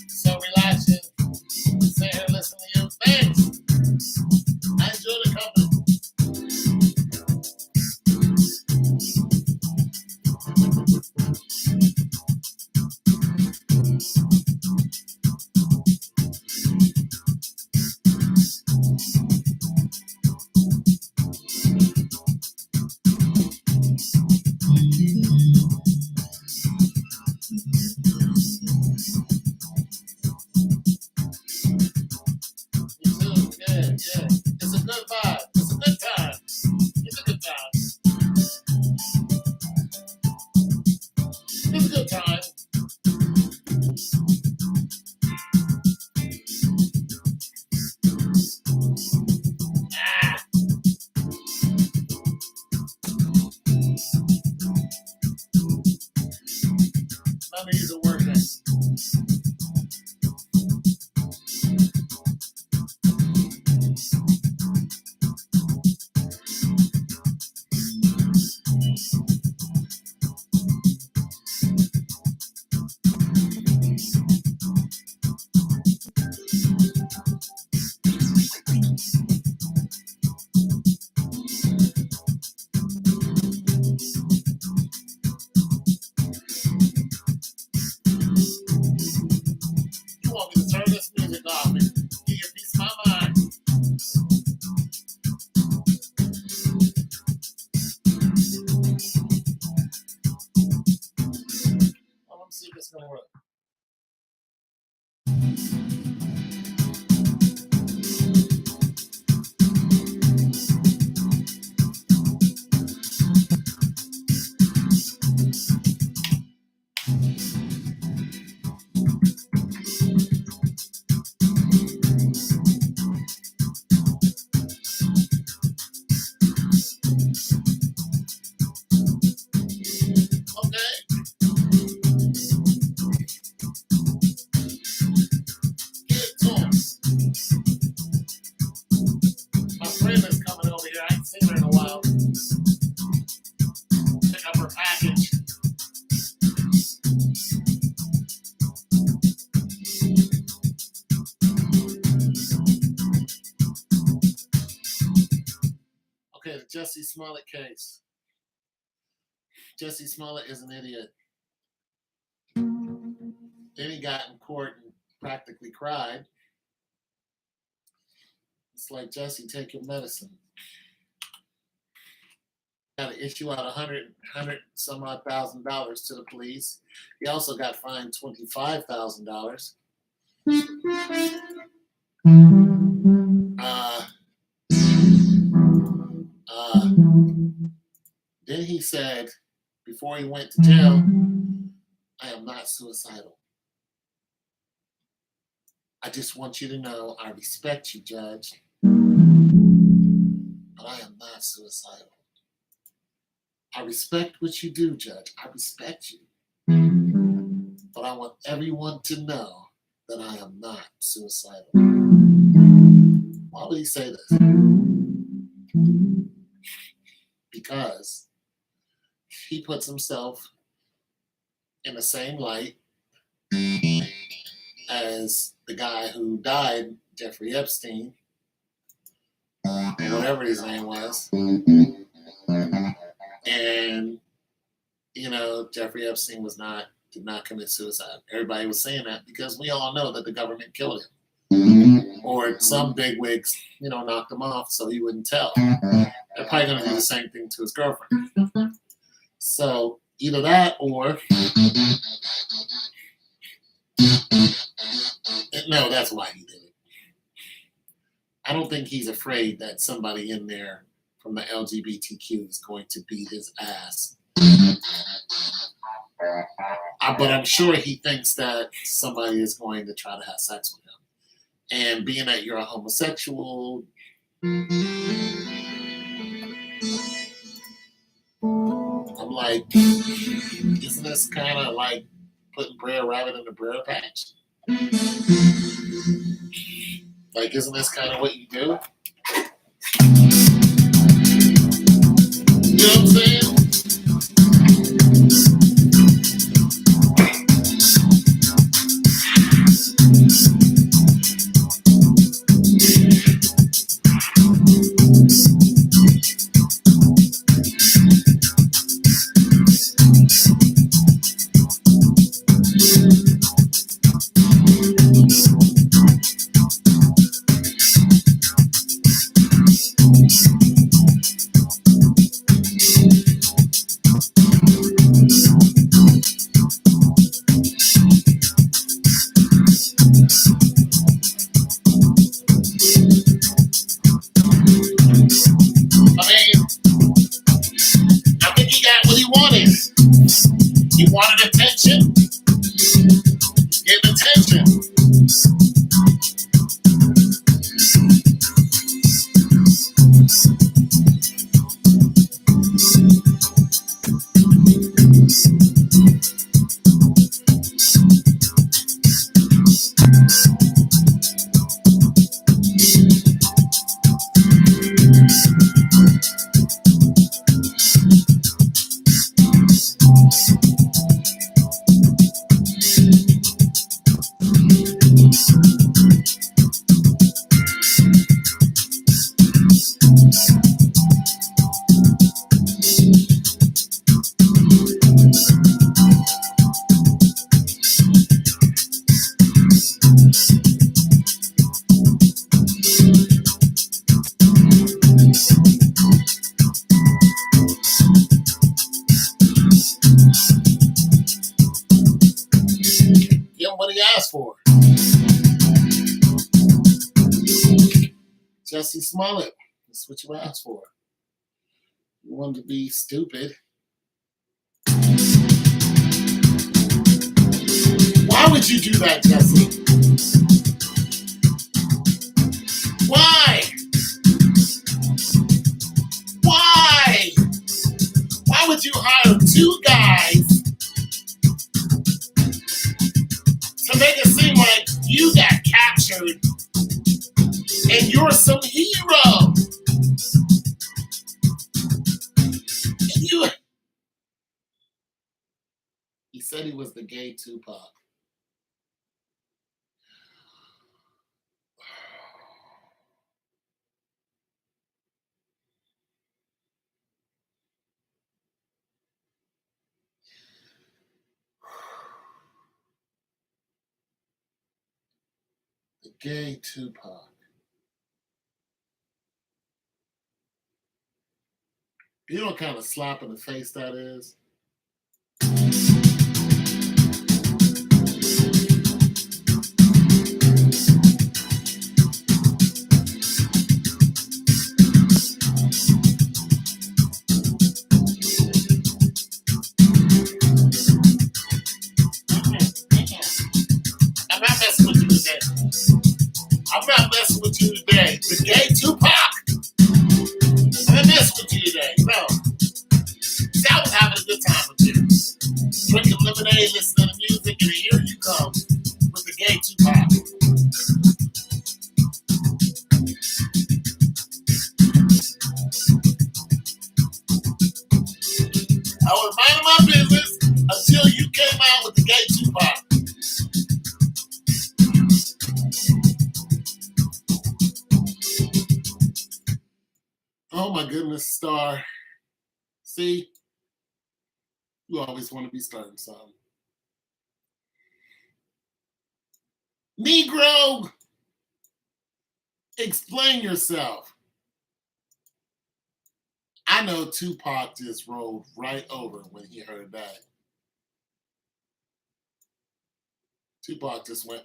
So relaxing. Sit here, listen to you. Thanks. I enjoy the company. You too. Yeah, yeah. It's a good vibe. It's a good time. It's a good time. It's a good time. Ah, none of these are working. You want me to turn this music off and give you a piece of my mind? Oh, let me see if it's gonna work. Okay, give it to him. My friend is coming over here. I ain't seen her in a while. Pick up her package. Okay, the Jesse Smollett case. Jesse Smollett is an idiot. Then he got in court and practically cried. It's like, Jesse, take your medicine. Got to issue out hundred some odd $1,000 to the police. He also got fined $25,000. Uh, uh, then he said, before he went to jail, I am not suicidal. I just want you to know I respect you, Judge, but I am not suicidal. I respect what you do, Judge. I respect you. But I want everyone to know that I am not suicidal. Why would he say this? Because he puts himself in the same light as the guy who died, Jeffrey Epstein, or whatever his name was. And, Jeffrey Epstein did not commit suicide. Everybody was saying that because we all know that the government killed him. Or some bigwigs, knocked him off so he wouldn't tell. They're probably going to do the same thing to his girlfriend. So either that or No, that's why he did it. I don't think he's afraid that somebody in there from the LGBTQ is going to beat his ass. But I'm sure he thinks that somebody is going to try to have sex with him. And being that you're a homosexual, I'm like, isn't this kind of like putting Brer Rabbit in the Brer Patch? Like, isn't this kind of what you do? You know what I'm saying? I mean, I think he got what he wanted. He wanted attention. Give attention. Give him what he asked for. Jesse Smollett. That's what you asked for. You wanted to be stupid. Why would you do that, Jesse? Why? Why? Why would you hire two guys to make it seem like you got captured and you're some hero? And he said he was the gay Tupac. The gay Tupac. You know what kind of slap in the face that is? I'm not messing with you today. I'm not messing with you today. The gay Tupac. I'm not messing with you today. No. See, I was having a good time with you. Drinking lemonade, listening to music, and here you come with the gay Tupac. I was minding my business until you came out with the gay Tupac. Oh my goodness, Star. See, you always want to be starting something. Negro, explain yourself. I know Tupac just rolled right over when he heard that. Tupac just went,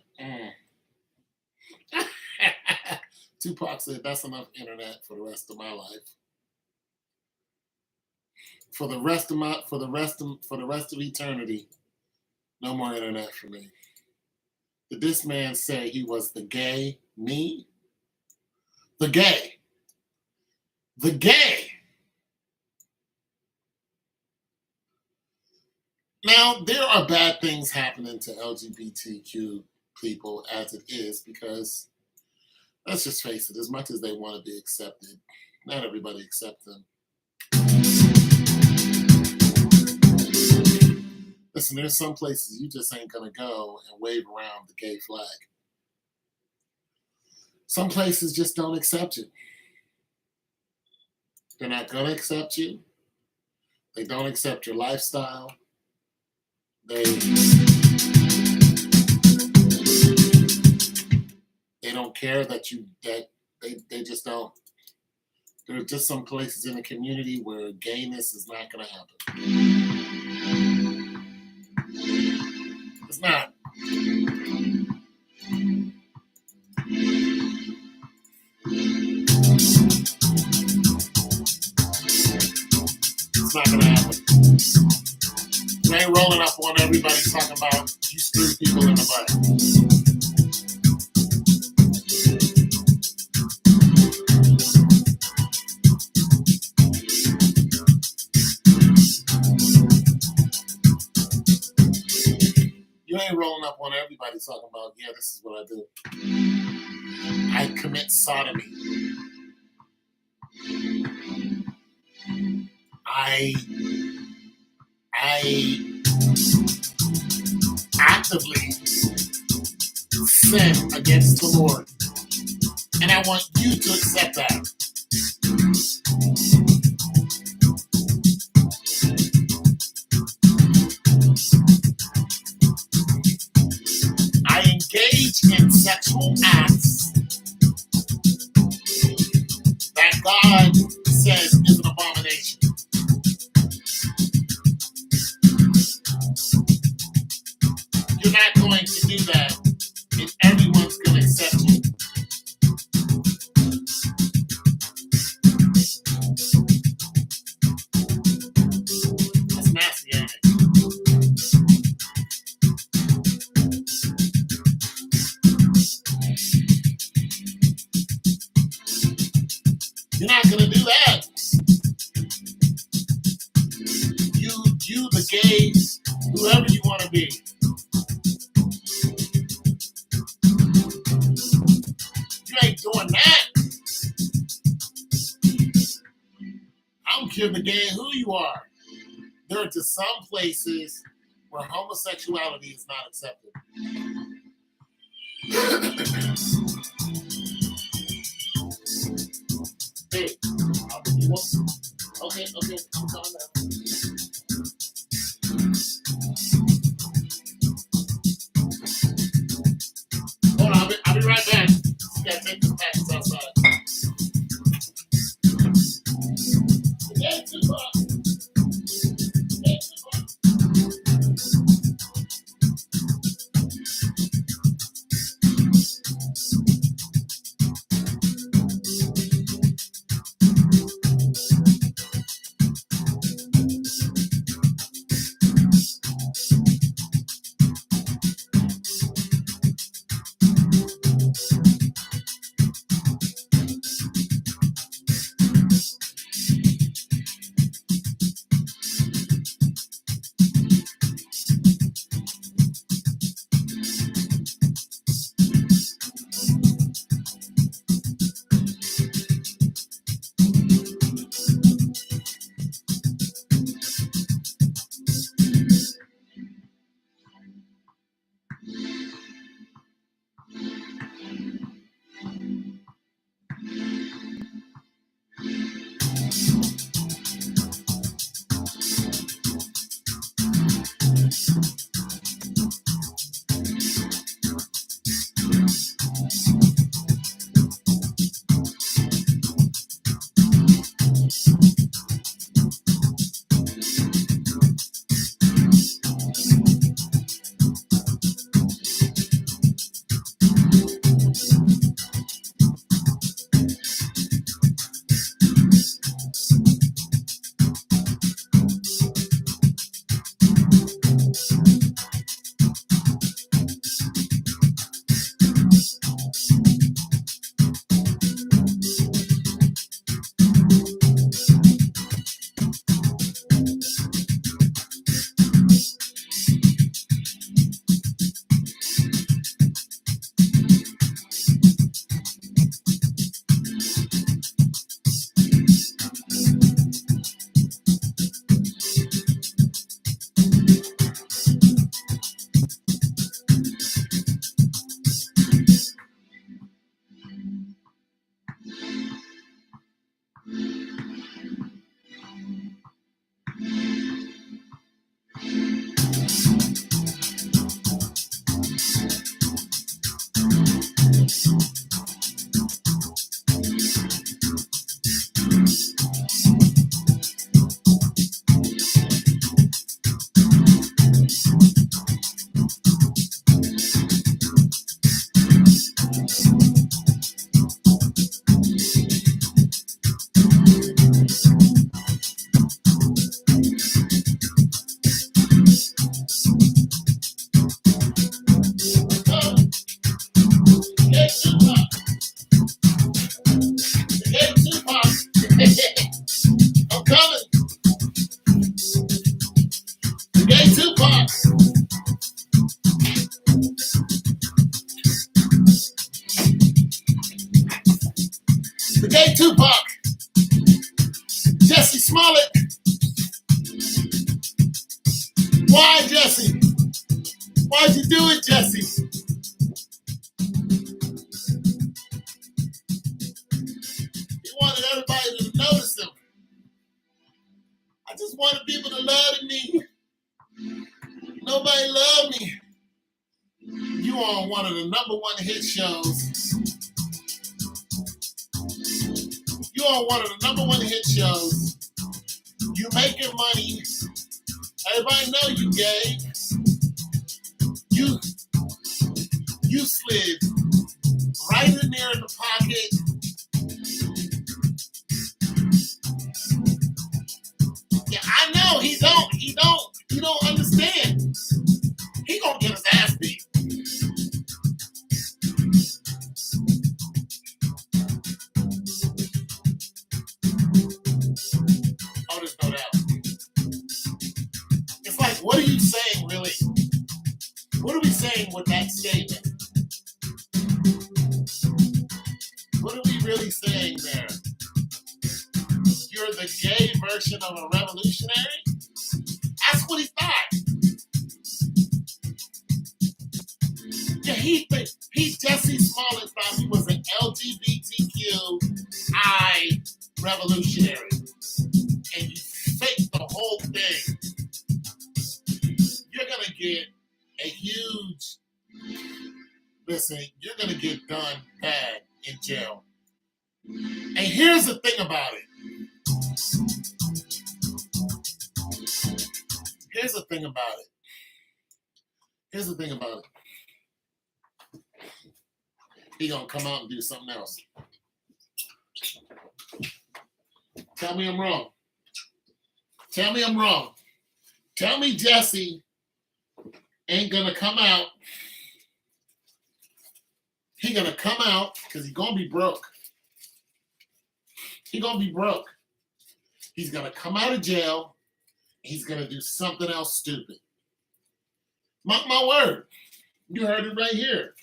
Tupac said, "That's enough internet for the rest of my life. For the rest of eternity, no more internet for me." Did this man say he was the gay me? The gay. The gay. Now, there are bad things happening to LGBTQ people as it is because, let's just face it, as much as they want to be accepted, not everybody accepts them. Listen, there's some places you just ain't going to go and wave around the gay flag. Some places just don't accept you. They're not going to accept you. They don't accept your lifestyle. They don't care that they just don't. There are just some places in the community where gayness is not going to happen. It's not. It's not going to happen. You ain't rolling up on everybody talking about you screw people in the butt. You ain't rolling up on everybody talking about, yeah, this is what I do. I commit sodomy. I actively sin against the Lord. And I want you to accept that. I engage in sexual acts that God says is an abomination. You're not going to do that, and everyone's going to accept you. That's nasty, ain't it? You're not going to do that. You, the gays, whoever you want to be. You ain't doing that. I don't care the gay who you are. There are just some places where homosexuality is not accepted. Hey, okay, I'm calm down. Hold on, I'll be right back. You gotta take the packets outside. Yeah, Tupac. Yeah, Tupac. Hey, Tupac. Hey, Tupac. I'm coming. Hey, Tupac. Hey, Tupac. Jesse Smollett. Why, Jesse? Why'd you do it, Jesse? He wanted everybody to notice him. I just wanted people to love me. Nobody loved me. You on one of the #1 hit shows. You on one of the #1 hit shows. You making money. Everybody know you gay. You slid right in there in the pocket. Yeah, I know he don't understand. He gonna get his ass beat. Oh, there's no doubt. It's like, what are you saying, really? What are we saying with that statement? What are we really saying there? You're the gay version of a revolutionary? That's what he thought. Yeah, Jesse Smollett thought he was an LGBTQI revolutionary. And you fake the whole thing. You're going to get a huge, listen, you're going to get done bad in jail. And here's the thing about it. Here's the thing about it. Here's the thing about it. He gonna come out and do something else. Tell me I'm wrong. Tell me I'm wrong. Tell me Jesse ain't gonna come out. He gonna come out because he's gonna be broke. He gonna be broke. He's gonna come out of jail. He's gonna do something else stupid. Mark my word. You heard it right here.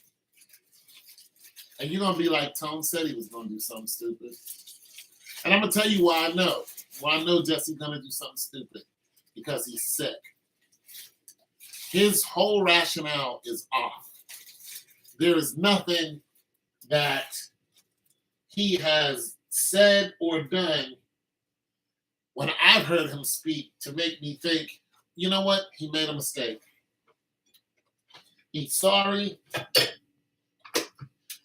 And you're gonna be like, Tone said he was gonna do something stupid. And I'm gonna tell you why I know. Why I know Jesse's gonna do something stupid. Because he's sick. His whole rationale is off. There is nothing that he has said or done when I've heard him speak to make me think, you know what? He made a mistake. He's sorry.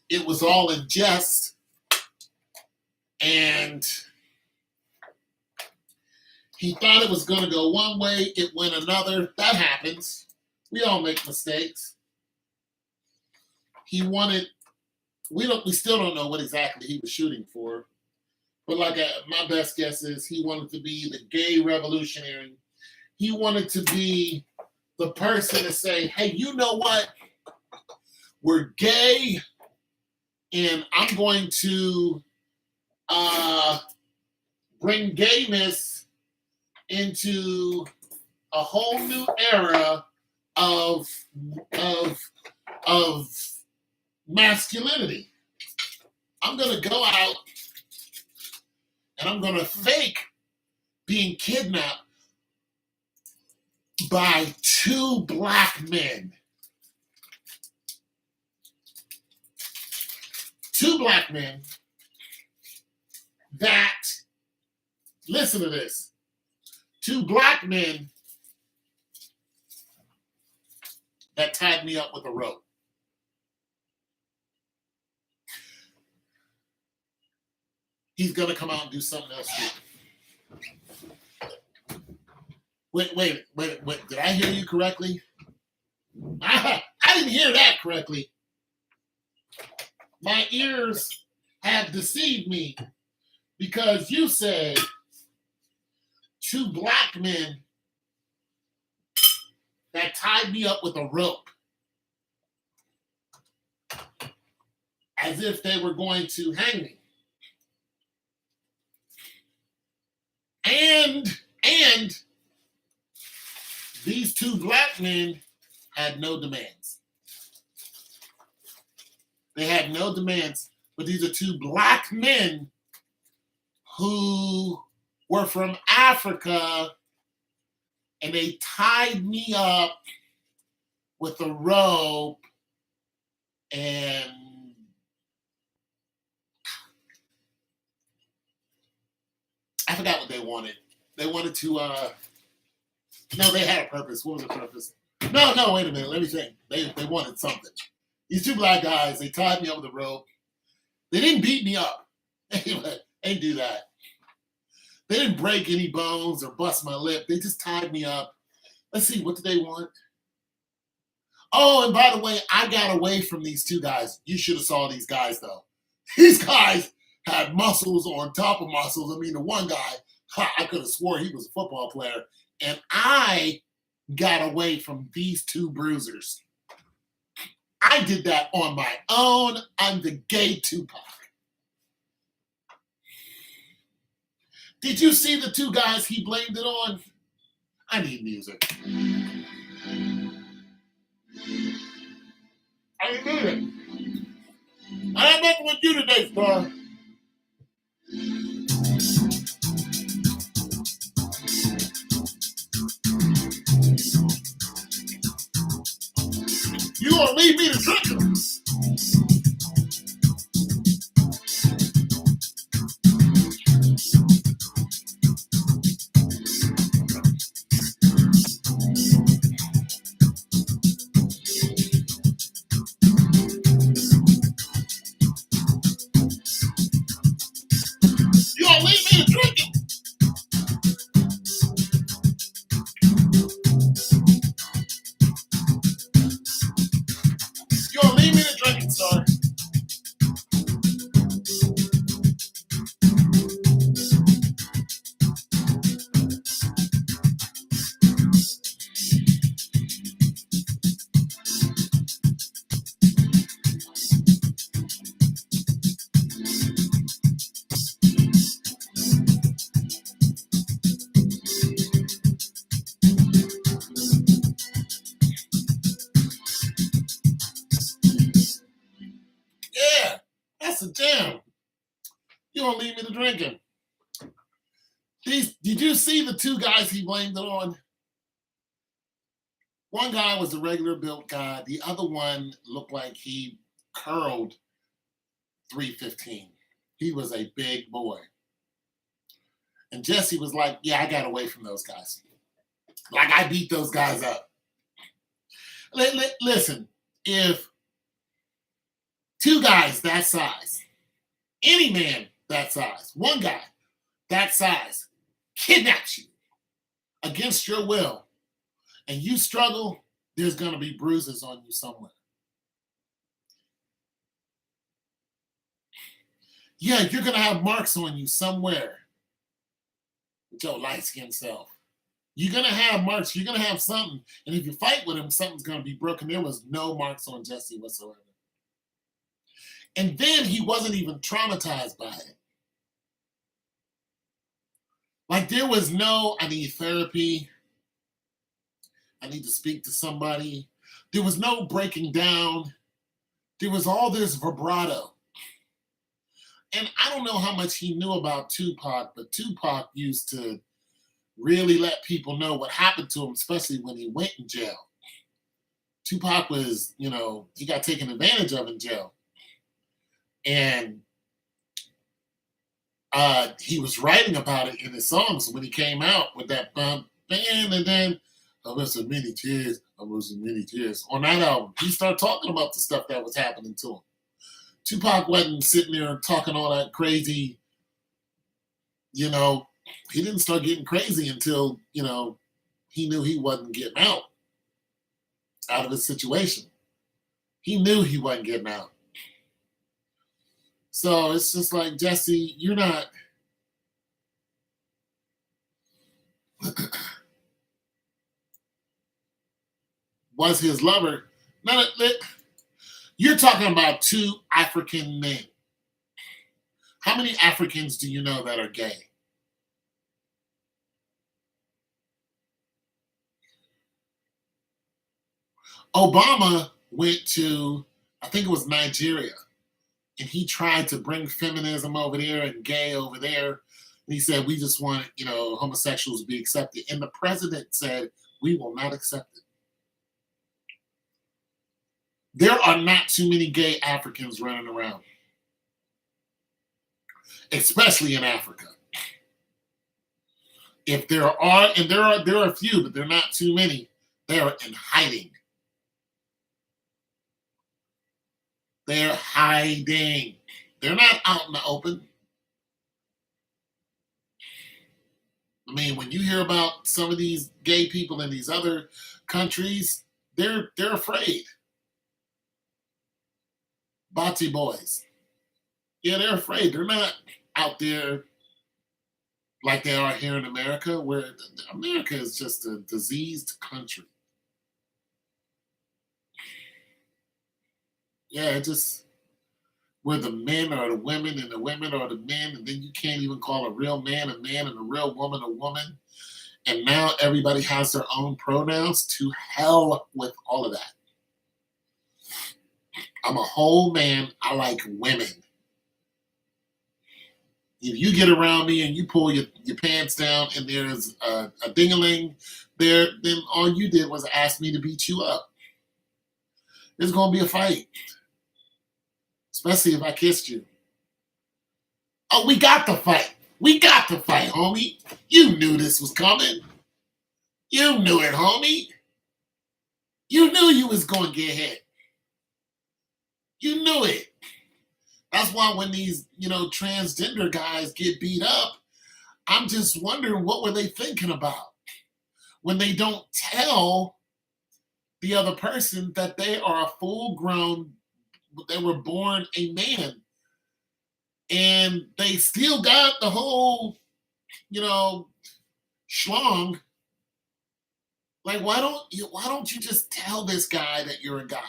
It was all in jest. And he thought it was going to go one way. It went another. That happens. We all make mistakes. He wanted, we still don't know what exactly he was shooting for. But my best guess is he wanted to be the gay revolutionary. He wanted to be the person to say, hey, you know what? We're gay, and I'm going to bring gayness into a whole new era of of of masculinity. I'm gonna go out and I'm gonna fake being kidnapped by two black men. Two black men that, listen to this, two black men that tied me up with a rope. He's gonna come out and do something else too. Wait. Did I hear you correctly? I didn't hear that correctly. My ears have deceived me because you said two black men that tied me up with a rope as if they were going to hang me. And these two black men had no demands. They had no demands, but these are two black men who were from Africa, and they tied me up with a rope, and I forgot what they wanted. They wanted to, no, they had a purpose. What was the purpose? No, wait a minute. Let me think. They wanted something. These two black guys, they tied me up with a rope. They didn't beat me up. They didn't do that. They didn't break any bones or bust my lip. They just tied me up. Let's see, what did they want? Oh, and by the way, I got away from these two guys. You should have saw these guys, though. These guys had muscles on top of muscles. I mean, the one guy, I could have swore he was a football player. And I got away from these two bruisers. I did that on my own. I'm the gay Tupac. Did you see the two guys he blamed it on? I need music. I need it. I have nothing with you today, Star. You gonna leave me to trick them? You gonna leave me to trick them? You gonna leave me to drink it, Star? Yeah, that's a jam. You gonna leave me to drinking? Did you see the two guys he blamed it on? One guy was a regular built guy. The other one looked like he curled 315. He was a big boy. And Jesse was like, yeah, I got away from those guys. Like, I beat those guys up. Listen, if two guys that size, any man that size, one guy that size, kidnaps you against your will, and you struggle, there's going to be bruises on you somewhere. Yeah, you're going to have marks on you somewhere with your light-skinned self. You're going to have marks. You're going to have something. And if you fight with him, something's going to be broken. There was no marks on Jesse whatsoever. And then he wasn't even traumatized by it. Like, there was no, I need therapy. I need to speak to somebody. There was no breaking down. There was all this vibrato. And I don't know how much he knew about Tupac, but Tupac used to really let people know what happened to him, especially when he went in jail. Tupac was, he got taken advantage of in jail. And he was writing about it in his songs when he came out with that bump, bam, and then I was so many tears, I was so many tears. On that album, he started talking about the stuff that was happening to him. Tupac wasn't sitting there talking all that crazy, he didn't start getting crazy until, he knew he wasn't getting out of his situation. He knew he wasn't getting out. So it's just like, Jesse, you're not. Was his lover. No, you're talking about two African men. How many Africans do you know that are gay? Obama went to, I think it was Nigeria, and he tried to bring feminism over there and gay over there. And he said, we just want, homosexuals to be accepted. And the president said, we will not accept it. There are not too many gay Africans running around, especially in Africa. If there are, and there are a few, but they're not too many, they are in hiding. They're hiding. They're not out in the open. I mean, when you hear about some of these gay people in these other countries, they're afraid. Bati boys. Yeah, they're afraid. They're not out there like they are here in America, where America is just a diseased country. Yeah, it just where the men are the women and the women are the men, and then you can't even call a real man and a real woman a woman. And now everybody has their own pronouns. To hell with all of that. I'm a whole man. I like women. If you get around me and you pull your pants down and there's a ding-a-ling there, then all you did was ask me to beat you up. There's going to be a fight. Especially if I kissed you. Oh, we got to fight. We got to fight, homie. You knew this was coming. You knew it, homie. You knew you was going to get hit. You knew it. That's why when these, transgender guys get beat up, I'm just wondering what were they thinking about when they don't tell the other person that they are a full-grown, they were born a man, and they still got the whole, schlong. Like, why don't you just tell this guy that you're a guy?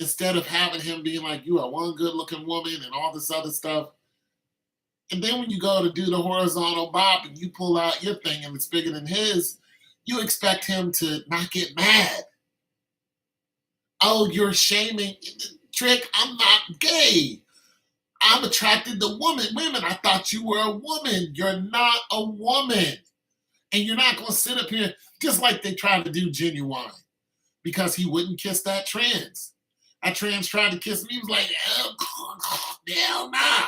Instead of having him being like, you are one good looking woman and all this other stuff. And then when you go to do the horizontal bop and you pull out your thing and it's bigger than his, you expect him to not get mad. Oh, you're shaming. Trick, I'm not gay. I'm attracted to women. I thought you were a woman. You're not a woman. And you're not going to sit up here just like they tried to do Genuine because he wouldn't kiss that trans. That trans tried to kiss me. He was like, hell nah.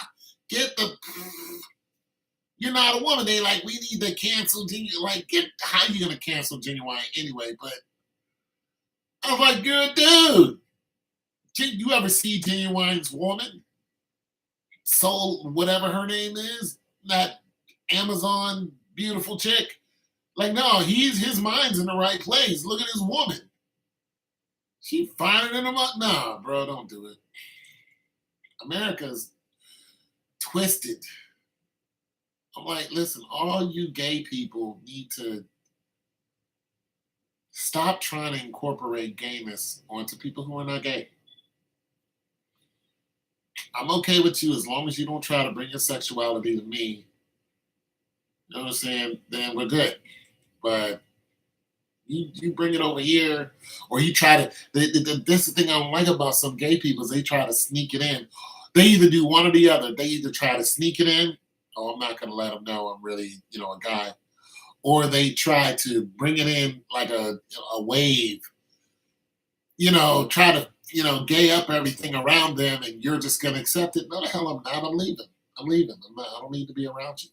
You're not a woman. They like, we need to cancel Genuine. Like, how are you going to cancel Genuine anyway? But I was like, you're a dude. You ever see Genuine's woman? Soul, whatever her name is, that Amazon beautiful chick. Like, no, his mind's in the right place. Look at his woman. She finer than him up. Nah, bro, don't do it. America's twisted. I'm like, listen, all you gay people need to stop trying to incorporate gayness onto people who are not gay. I'm okay with you as long as you don't try to bring your sexuality to me. You know what I'm saying? Then we're good. But You bring it over here, or you try to. That's the thing I don't like about some gay people is they try to sneak it in. They either do one or the other. They either try to sneak it in. Oh, I'm not going to let them know I'm really, a guy, or they try to bring it in like a wave. Try to gay up everything around them, and you're just going to accept it. No, the hell I'm not. I'm leaving. I'm leaving. I don't need to be around you.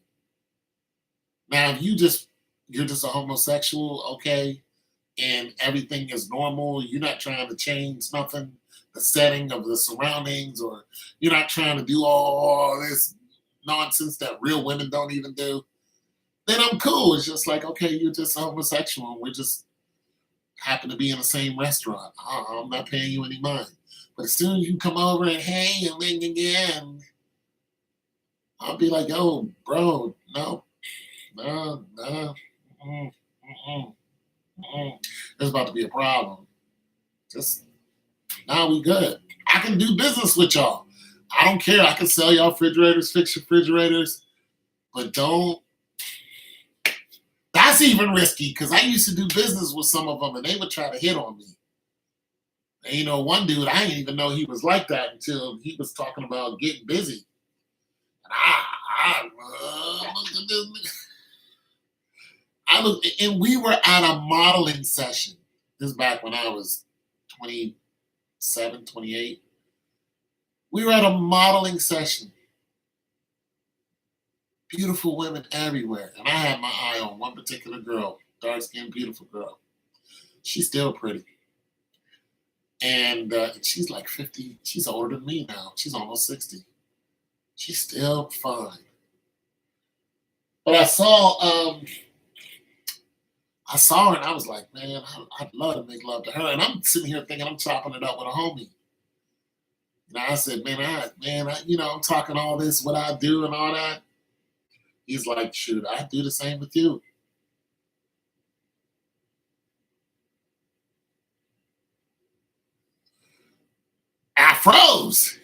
Now, if you're just a homosexual, okay, and everything is normal, you're not trying to change nothing, the setting of the surroundings, or you're not trying to do all this nonsense that real women don't even do, then I'm cool. It's just like, okay, you're just a homosexual, and we're just happen to be in the same restaurant. I'm not paying you any mind. But as soon as you come over and hey, and then again, I'll be like, yo, bro, no, no, no. Mm-mm, mm-mm, mm-mm. There's about to be a problem. Just now we good. I can do business with y'all. I don't care. I can sell y'all refrigerators, fix your refrigerators, but don't. That's even risky because I used to do business with some of them and they would try to hit on me. And one dude, I didn't even know he was like that until he was talking about getting busy. And I looked at this. And we were at a modeling session. This is back when I was 27, 28. We were at a modeling session. Beautiful women everywhere. And I had my eye on one particular girl, dark-skinned, beautiful girl. She's still pretty. And she's like 50. She's older than me now. She's almost 60. She's still fine. But I saw her and I was like, man, I'd love to make love to her. And I'm sitting here thinking I'm chopping it up with a homie. And I said, I'm talking all this, what I do and all that. He's like, shoot, I do the same with you. I froze.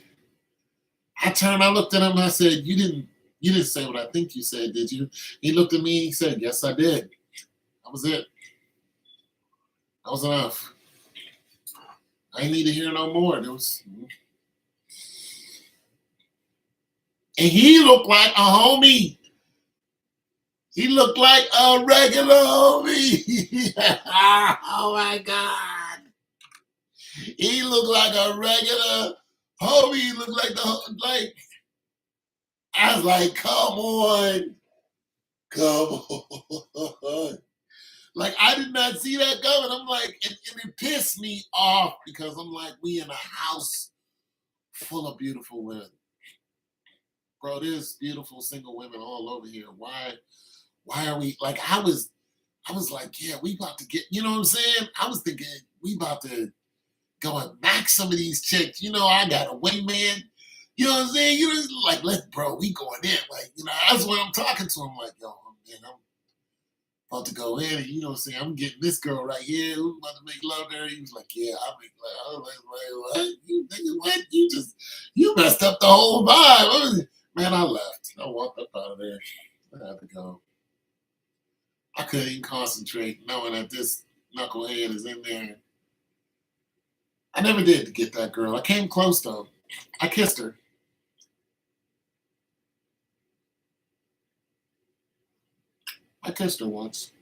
I looked at him and I said, you didn't say what I think you said, did you? He looked at me and he said, yes, I did. That was it. That was enough. I didn't need to hear no more. And he looked like a homie. He looked like a regular homie. Oh my God. He looked like a regular homie. He looked like I was like, come on. Come on. Like, I did not see that coming. I'm like, and it pissed me off because I'm like, we in a house full of beautiful women. Bro, there's beautiful single women all over here. Why are we like I was like, yeah, we about to get, you know what I'm saying? I was thinking we about to go and knock some of these chicks. I got a wingman. You know what I'm saying? Like, we going in. Like, that's what I'm talking to him. Like, yo, man, I'm about to go in and you know what I'm saying? I'm getting this girl right here who's about to make love to her. He was like, yeah, I'll make love. I was like, what? You nigga, what? You messed up the whole vibe. Man, I left. I walked up out of there. I had to go. I couldn't even concentrate knowing that this knucklehead is in there. I never did get that girl. I came close though. I kissed her. I kissed her once.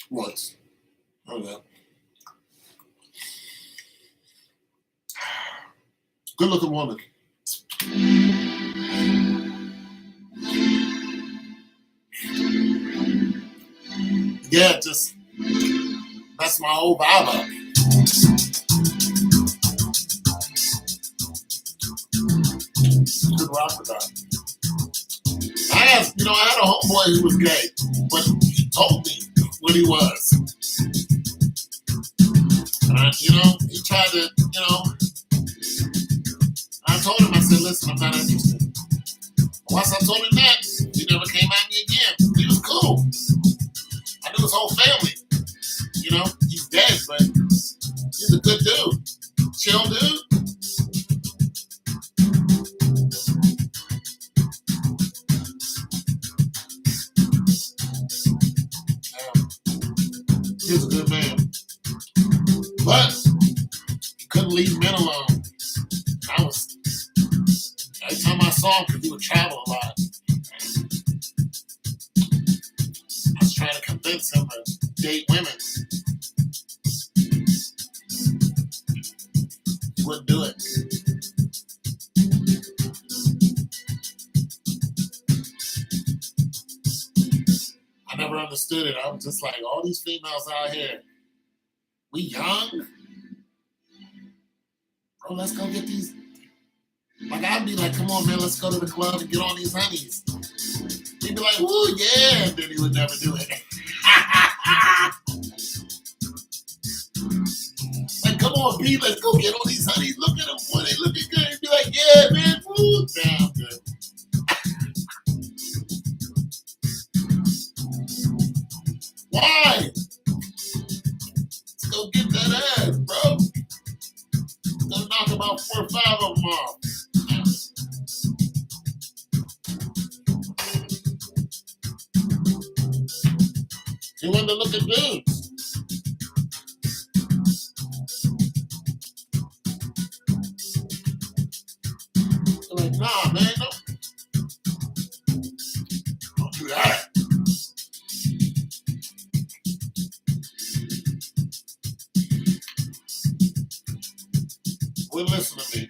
Once. Oh yeah. Good looking woman. Yeah, just that's my whole vibe up. Good rock with that. I had a homeboy who was gay, but he told me what he was. And he tried to, I told him, I said, listen, I'm not interested. Once I told him that, he never came at me again. He was cool. I knew his whole family. He's dead, but he's a good dude. Chill dude. He was a good man. But he couldn't leave men alone. I was, every time I saw him, because he would travel a lot, I was trying to convince him to date women. He wouldn't do it. I never understood it. I was just like, all these females out here, we young? Bro, let's go get these. Like, I'd be like, come on, man, let's go to the club and get on these honeys. He'd be like, woo, yeah, and then he would never do it. Like, come on, B, let's go get on these honeys. Look at them, boy, they looking good. He'd be like, yeah, man, woo, damn good. Why? Let's go get that ass, bro. Let's knock about 4 or 5 of them off. He wanted to look at dudes. They're like, nah, man, don't do that. Well, listen to me.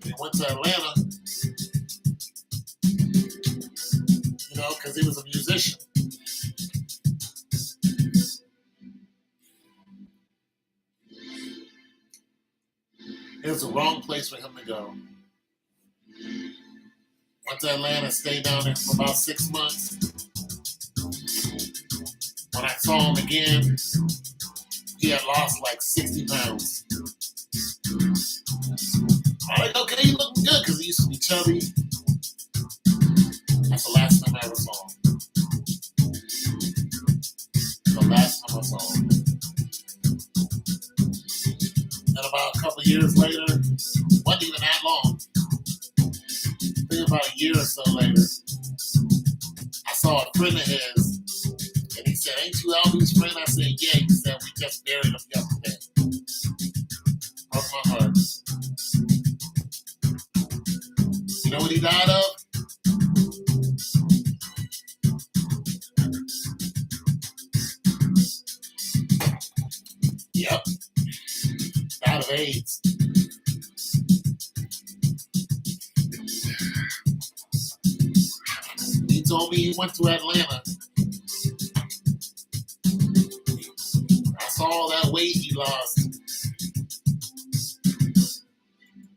He went to Atlanta, you know, because he was a musician. It was the wrong place for him to go. Went to Atlanta, stayed down there for about 6 months. When I saw him again, he had lost like 60 pounds. I'm like, okay, you looking good, because he used to be chubby. That's the last time I ever saw him. The last time I saw him. And about a couple years later, wasn't even that long. I think about a year or so later, I saw a friend of his, and he said, ain't you Albie's friend? I said, yeah. He said, we just buried him yesterday. Broke my heart. You know what he died of? Yep. Died of AIDS. He told me he went to Atlanta. I saw all that weight he lost.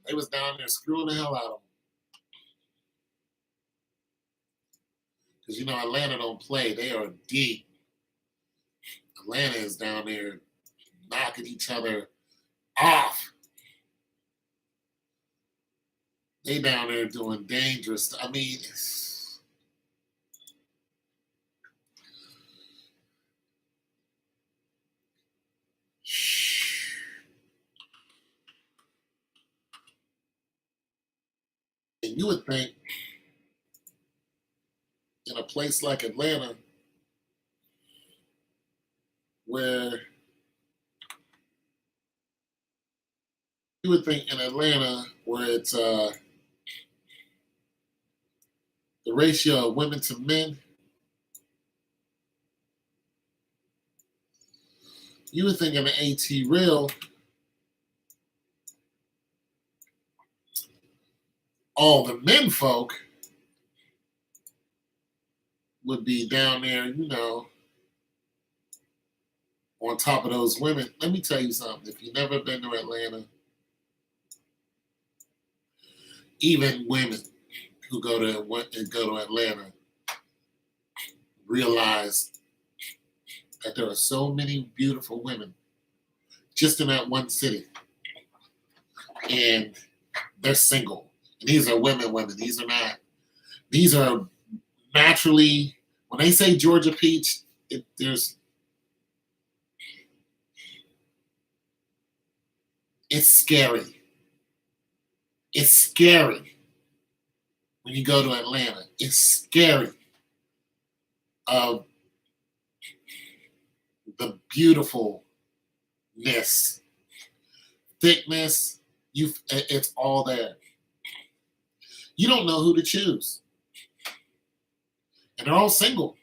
They was down there screwing the hell out of him. Because, you know, Atlanta don't play. They are deep. Atlanta is down there knocking each other off. They down there doing dangerous stuff. I mean, and you would think in a place like Atlanta, where you would think in Atlanta, where it's the ratio of women to men, you would think in the AT real, all the men folk would be down there, you know, on top of those women. Let me tell you something. If you've never been to Atlanta, even women who go to Atlanta realize that there are so many beautiful women just in that one city, and they're single. And these are women. These are not. These are naturally. When they say Georgia peach, it's scary. It's scary when you go to Atlanta. It's scary of the beautifulness, thickness, it's all there. You don't know who to choose. And they're all single.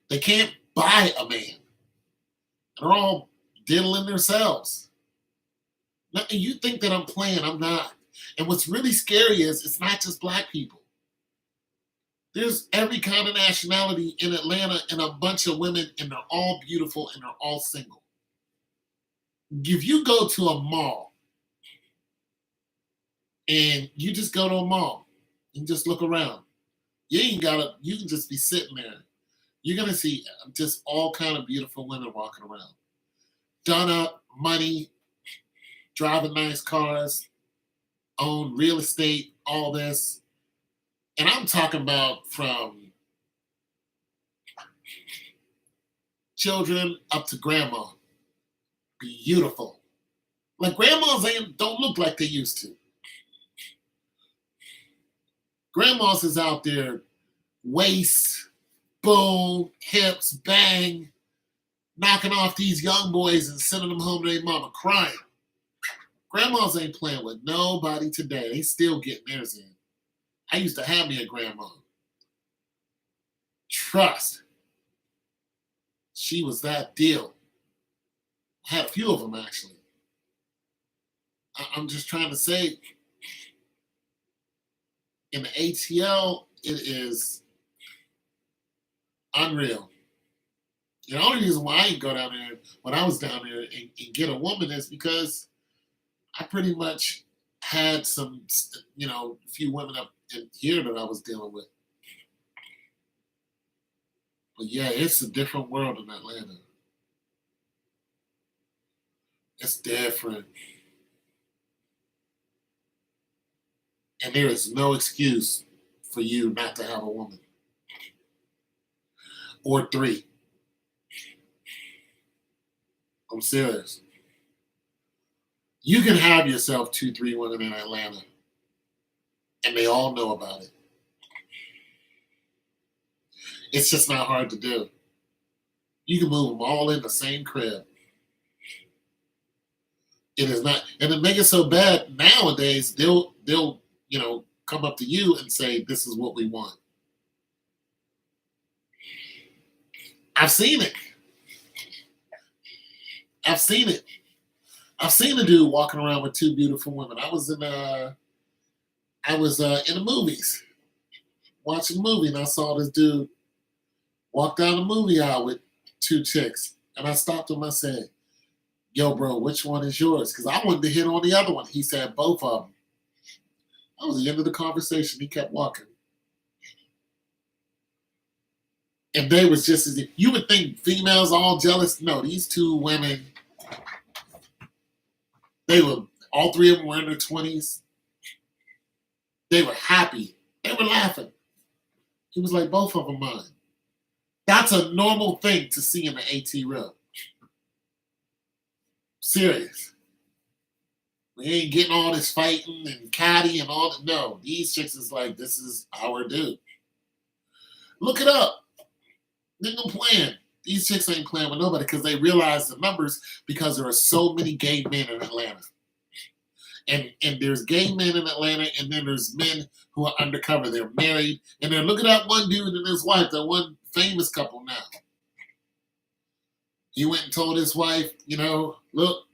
They can't buy a man. They're all diddling themselves. Now, you think that I'm playing, I'm not. And what's really scary is it's not just black people. There's every kind of nationality in Atlanta and a bunch of women, and they're all beautiful and they're all single. If you go to a mall and you just go to a mall and just look around, you can just be sitting there. You're gonna see just all kind of beautiful women walking around. Done up, money, driving nice cars, own real estate, all this. And I'm talking about from children up to grandma. Beautiful. Like grandmas don't look like they used to. Grandmas is out there, waist, boom, hips, bang, knocking off these young boys and sending them home to their mama crying. Grandmas ain't playing with nobody today. They still getting theirs in. I used to have me a grandma. Trust. She was that deal. I had a few of them, actually. I'm just trying to say, in the ATL, it is unreal. The only reason why I didn't go down there when I was down there and get a woman is because I pretty much had some, a few women up in here that I was dealing with. But yeah, it's a different world in Atlanta. It's different. And there is no excuse for you not to have a woman. Or three. I'm serious. You can have yourself 2, 3 women in Atlanta. And they all know about it. It's just not hard to do. You can move them all in the same crib. It is not, and it make it so bad nowadays. They'll come up to you and say, "This is what we want." I've seen it. I've seen it. I've seen a dude walking around with 2 beautiful women. I was in the movies, watching a movie, and I saw this dude walk down the movie aisle with 2 chicks. And I stopped him. I said, "Yo, bro, which one is yours?" Because I wanted to hit on the other one. He said both of them. That was the end of the conversation. He kept walking. And they was just as if you would think females all jealous. No, these 2 women, all 3 of them were in their 20s. They were happy. They were laughing. He was like, both of them mine. That's a normal thing to see in the AT real. Serious. We ain't getting all this fighting and catty and all that. No, these chicks is like, this is our dude. Look it up. They're not playing. These chicks ain't playing with nobody because they realize the numbers because there are so many gay men in Atlanta. And there's gay men in Atlanta, and then there's men who are undercover. They're married, and they're looking at one dude and his wife, the one famous couple now. He went and told his wife, look.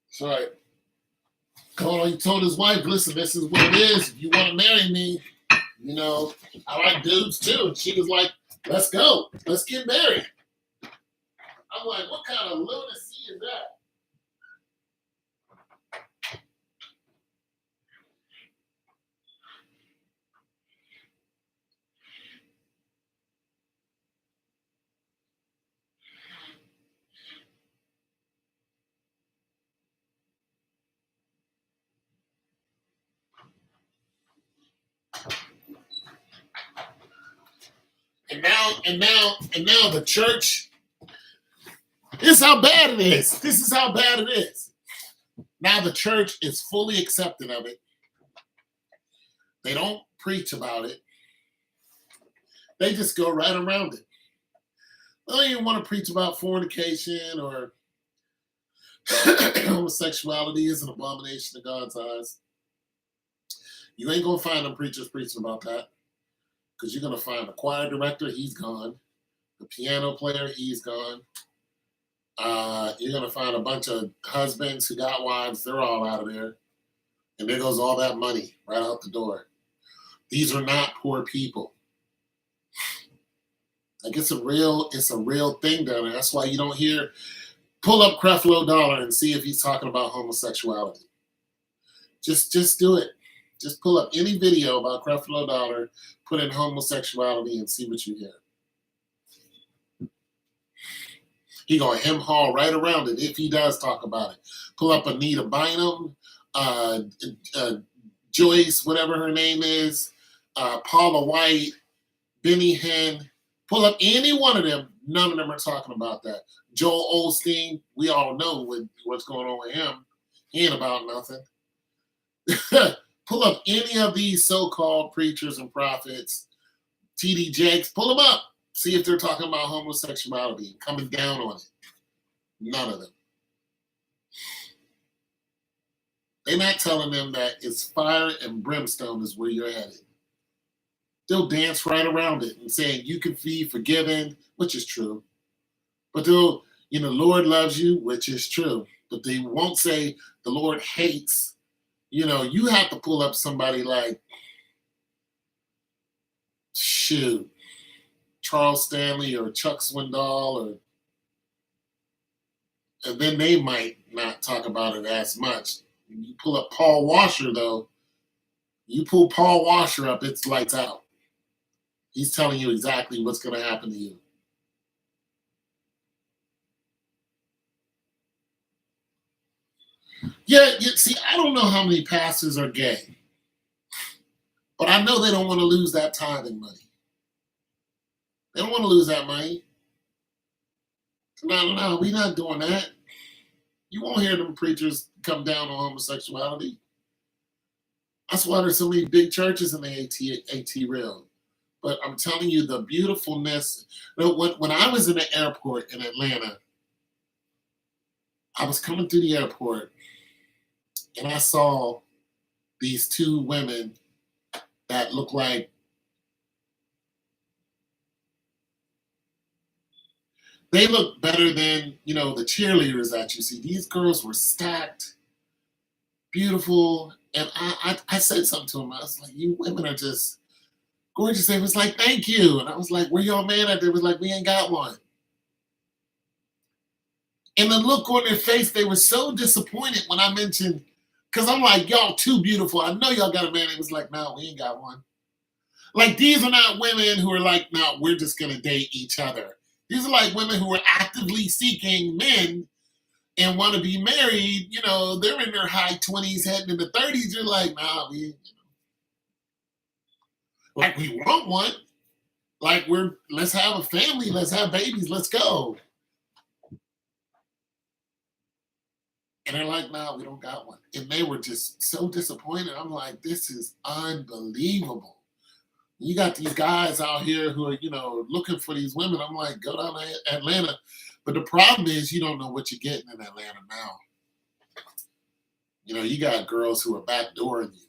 Sorry. He told his wife, listen, this is what it is. If you want to marry me, I like dudes too. And she was like, let's go. Let's get married. I'm like, what kind of lunacy is that? And now the church. This is how bad it is. This is how bad it is. Now the church is fully accepting of it. They don't preach about it. They just go right around it. They don't even want to preach about fornication or homosexuality is an abomination in God's eyes. You ain't gonna find them preachers preaching about that because you're gonna find the choir director, he's gone. The piano player, he's gone. You're gonna find a bunch of husbands who got wives, they're all out of there. And there goes all that money right out the door. These are not poor people. Like it's a real thing down there. That's why you don't hear pull up Creflo Dollar and see if he's talking about homosexuality. Just do it. Just pull up any video about Creflo Dollar, put in homosexuality, and see what you hear. He gonna hem haul right around it if he does talk about it. Pull up Anita Bynum, Joyce, whatever her name is, Paula White, Benny Hinn. Pull up any one of them. None of them are talking about that. Joel Osteen, we all know what's going on with him. He ain't about nothing. Pull up any of these so-called preachers and prophets, TD Jakes, pull them up. See if they're talking about homosexuality and coming down on it. None of them. They're not telling them that it's fire and brimstone is where you're headed. They'll dance right around it and saying you can be forgiven, which is true. But they'll, Lord loves you, which is true. But they won't say the Lord hates. You have to pull up somebody like, Charles Stanley or Chuck Swindoll, and then they might not talk about it as much. You pull up Paul Washer, though. You pull Paul Washer up, it's lights out. He's telling you exactly what's going to happen to you. Yeah, see, I don't know how many pastors are gay, but I know they don't want to lose that tithing money. They don't want to lose that money. No, we're not doing that. You won't hear them preachers come down on homosexuality. That's why there's so many big churches in the AT rail. But I'm telling you, the beautifulness. When I was in the airport in Atlanta, I was coming through the airport and I saw these two women that looked like they look better than, the cheerleaders that you see. These girls were stacked, beautiful. And I said something to them. I was like, you women are just gorgeous. They was like, thank you. And I was like, where y'all man at? They was like, we ain't got one. And the look on their face, they were so disappointed when I mentioned, because I'm like, y'all too beautiful. I know y'all got a man. They was like, no, we ain't got one. Like, these are not women who are like, no, we're just going to date each other. These are like women who are actively seeking men and want to be married. They're in their high 20s, heading into 30s. You're like, nah, like we want one. Like let's have a family. Let's have babies. Let's go. And they're like, nah, we don't got one. And they were just so disappointed. I'm like, this is unbelievable. You got these guys out here who are, looking for these women. I'm like, go down to Atlanta. But the problem is you don't know what you're getting in Atlanta now. You got girls who are backdooring you,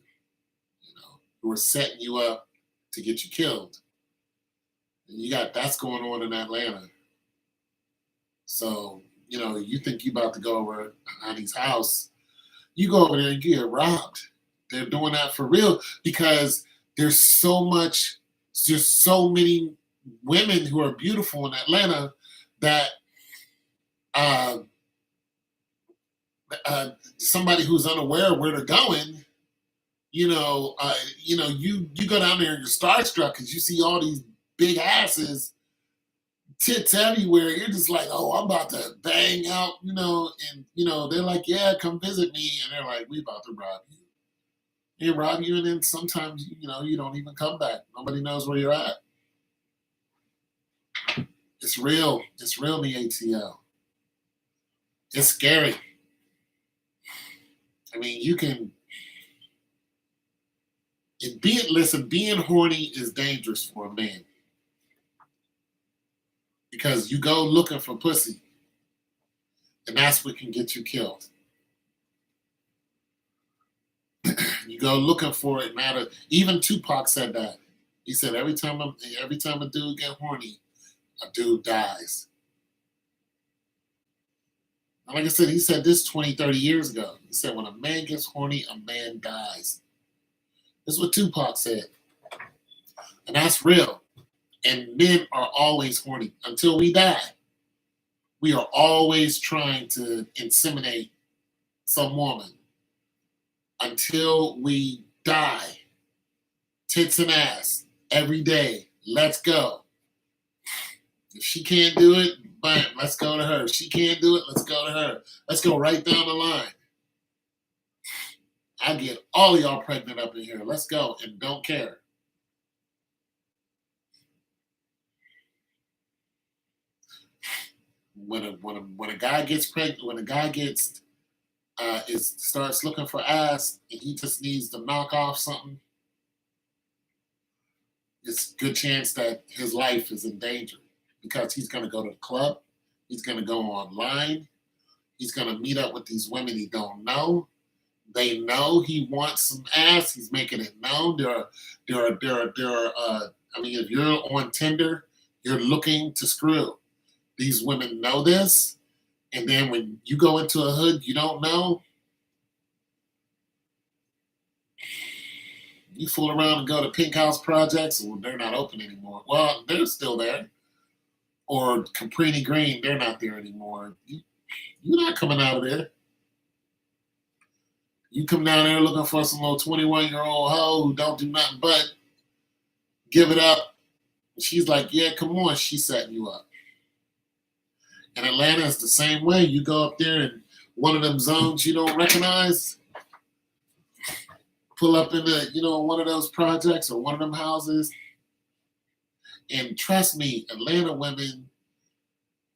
who are setting you up to get you killed. And you got that's going on in Atlanta. So, you think you about to go over Honey's house. You go over there and get robbed. They're doing that for real because there's so many women who are beautiful in Atlanta that somebody who's unaware of where they're going, you go down there and you're starstruck because you see all these big asses, tits everywhere. You're just like, oh, I'm about to bang out, and they're like, yeah, come visit me, and they're like, we about to rob you. They rob you, and then sometimes you don't even come back. Nobody knows where you're at. It's real. It's real in the ATL. It's scary. I mean, And being horny is dangerous for a man because you go looking for pussy, and that's what can get you killed. You go looking for it. Matter. Even Tupac said that. He said every time a dude get horny, a dude dies. And like I said, he said this 20, 30 years ago. He said when a man gets horny, a man dies. This is what Tupac said. And that's real. And men are always horny until we die. We are always trying to inseminate some woman until we die. Tits and ass every day. Let's go. If she can't do it, bam, let's go to her. If she can't do it, let's go to her. Let's go right down the line. I get all of y'all pregnant up in here. Let's go and don't care. When a guy gets pregnant, when a guy gets starts looking for ass and he just needs to knock off something, it's a good chance that his life is in danger because he's going to go to the club, he's going to go online, he's going to meet up with these women he don't know. They know he wants some ass. He's making it known. I mean, if you're on Tinder, you're looking to screw. These women know this, and then when you go into a hood you don't know, you fool around and go to Pink House Projects. Well, they're not open anymore. Well, they're still there. Or Caprini Green, they're not there anymore. You're not coming out of there. You come down there looking for some little 21-year-old hoe who don't do nothing but give it up. She's like, yeah, come on. She's setting you up. And Atlanta is the same way. You go up there and one of them zones you don't recognize, pull up into, one of those projects or one of them houses. And trust me, Atlanta women,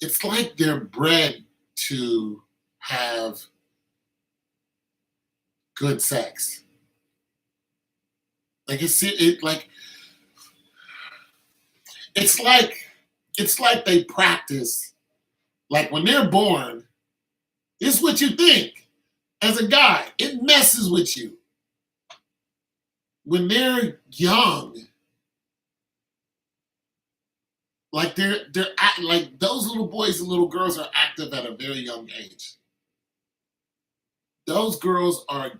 it's like they're bred to have good sex. Like it's like they practice. Like when they're born, it's what you think. As a guy, it messes with you. When they're young, like like those little boys and little girls are active at a very young age. Those girls are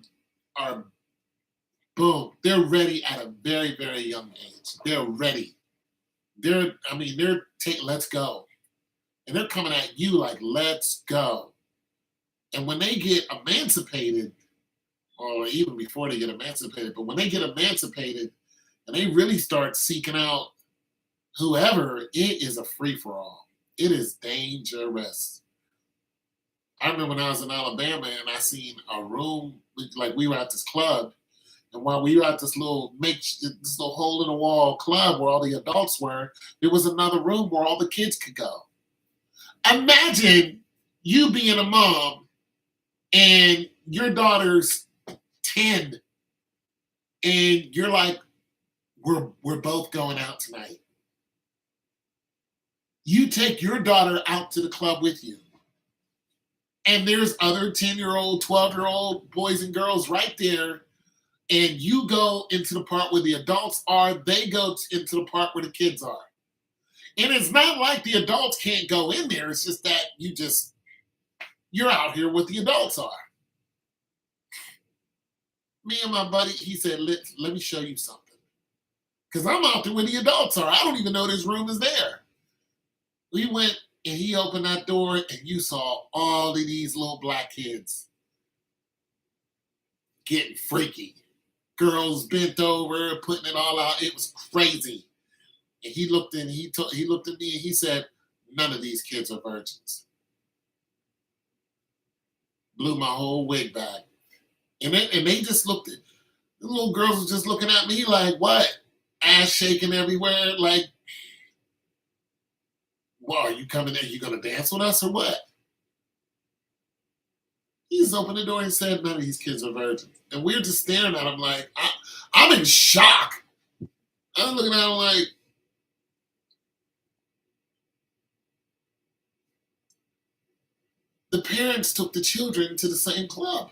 boom, they're ready at a very, very young age. They're ready. Let's go. And they're coming at you like, let's go. And when they get emancipated, or even before they get emancipated, but when they get emancipated and they really start seeking out whoever, it is a free-for-all. It is dangerous. I remember when I was in Alabama and I seen a room, like we were at this club, and while we were at this little hole in the wall club where all the adults were, there was another room where all the kids could go. Imagine you being a mom and your daughter's 10 and you're like, we're both going out tonight. You take your daughter out to the club with you. And there's other 10-year-old, 12-year-old boys and girls right there. And you go into the part where the adults are, they go into the part where the kids are. And it's not like the adults can't go in there. It's just that you're out here what the adults are. Me and my buddy, he said, let me show you something. Because I'm out there where the adults are. I don't even know this room is there. We went and he opened that door and you saw all of these little black kids getting freaky. Girls bent over, putting it all out. It was crazy. And he looked at me and he said, none of these kids are virgins. Blew my whole wig back. And they just looked at, the little girls were just looking at me like, what? Ass shaking everywhere. Like, well, are you coming in? You going to dance with us or what? He just opened the door and said, none of these kids are virgins. And we're just staring at him like, I'm in shock. I'm looking at him like, the parents took the children to the same club.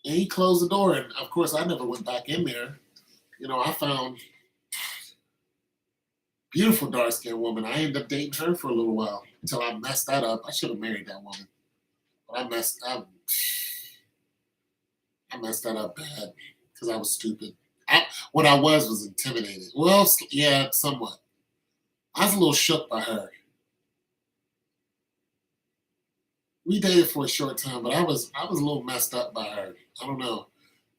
And he closed the door. And of course, I never went back in there. I found beautiful dark skinned woman. I ended up dating her for a little while until I messed that up. I should have married that woman. But I messed that up bad because I was stupid. What I was intimidated. Well, yeah, somewhat. I was a little shook by her. We dated for a short time, but I was a little messed up by her. I don't know.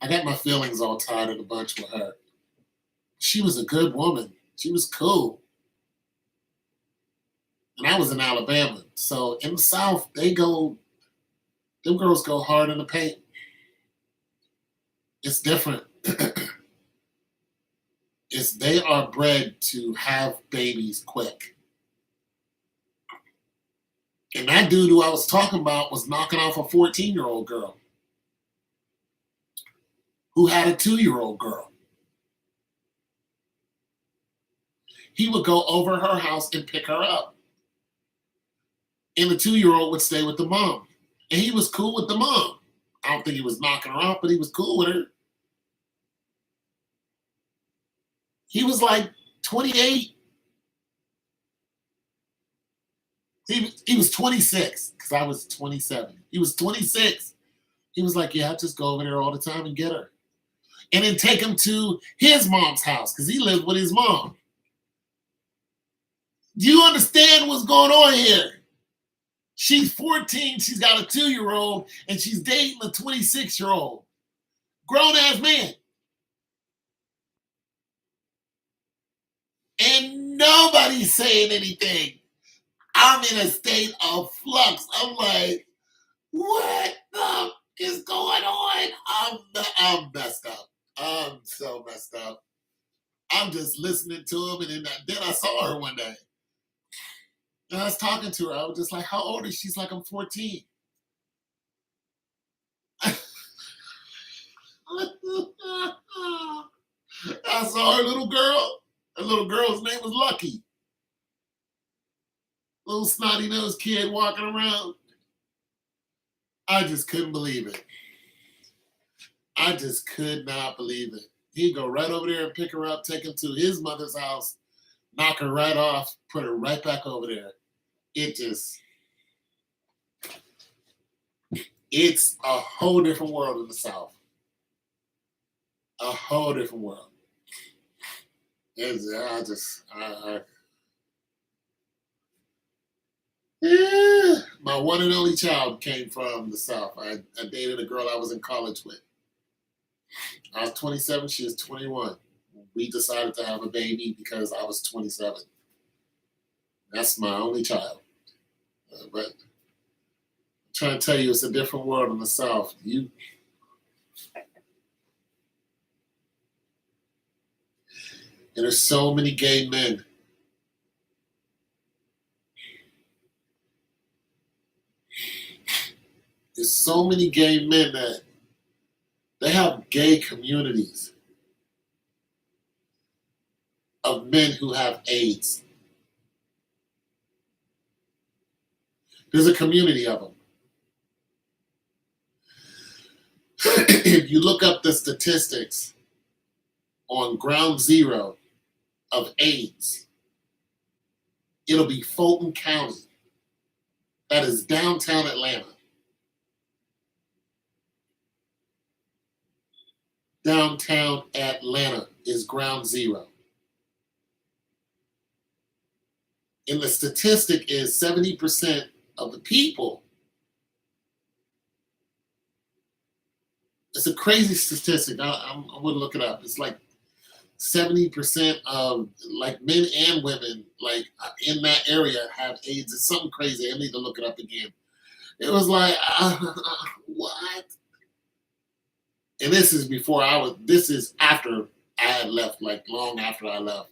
I got my feelings all tied in a bunch with her. She was a good woman. She was cool. And I was in Alabama. So in the South, them girls go hard in the paint. It's different. They are bred to have babies quick. And that dude who I was talking about was knocking off a 14-year-old girl who had a 2-year-old girl. He would go over her house and pick her up. And the 2-year-old would stay with the mom. And he was cool with the mom. I don't think he was knocking her off, but he was cool with her. He was like 28. He was 26 because I was 27. He was 26. He was like, yeah, I just go over there all the time and get her. And then take him to his mom's house because he lived with his mom. Do you understand what's going on here? She's 14, she's got a 2-year-old, and she's dating a 26-year-old. Grown-ass man. And nobody's saying anything. I'm in a state of flux. I'm like, what the is going on? I'm messed up. I'm so messed up. I'm just listening to him, and then I saw her one day. And I was talking to her. I was just like, how old is she? She's like, I'm 14. I saw her little girl. Her little girl's name was Lucky. Little snotty-nosed kid walking around. I just couldn't believe it. I just could not believe it. He'd go right over there and pick her up, take her to his mother's house, knock her right off, put her right back over there. It's a whole different world in the South. A whole different world. Yeah. My one and only child came from the South. I dated a girl I was in college with. I was 27, she was 21. We decided to have a baby because I was 27. That's my only child. But I'm trying to tell you, it's a different world in the South. And there's so many gay men. There's so many gay men that they have gay communities of men who have AIDS. There's a community of them. If you look up the statistics on ground zero of AIDS, it'll be Fulton County. That is downtown Atlanta. Downtown Atlanta is ground zero. And the statistic is 70% of the people. It's a crazy statistic. I'm going to look it up. It's like 70% of like men and women like in that area have AIDS. It's something crazy. I need to look it up again. It was like, what? And this is this is after I had left, like long after I left.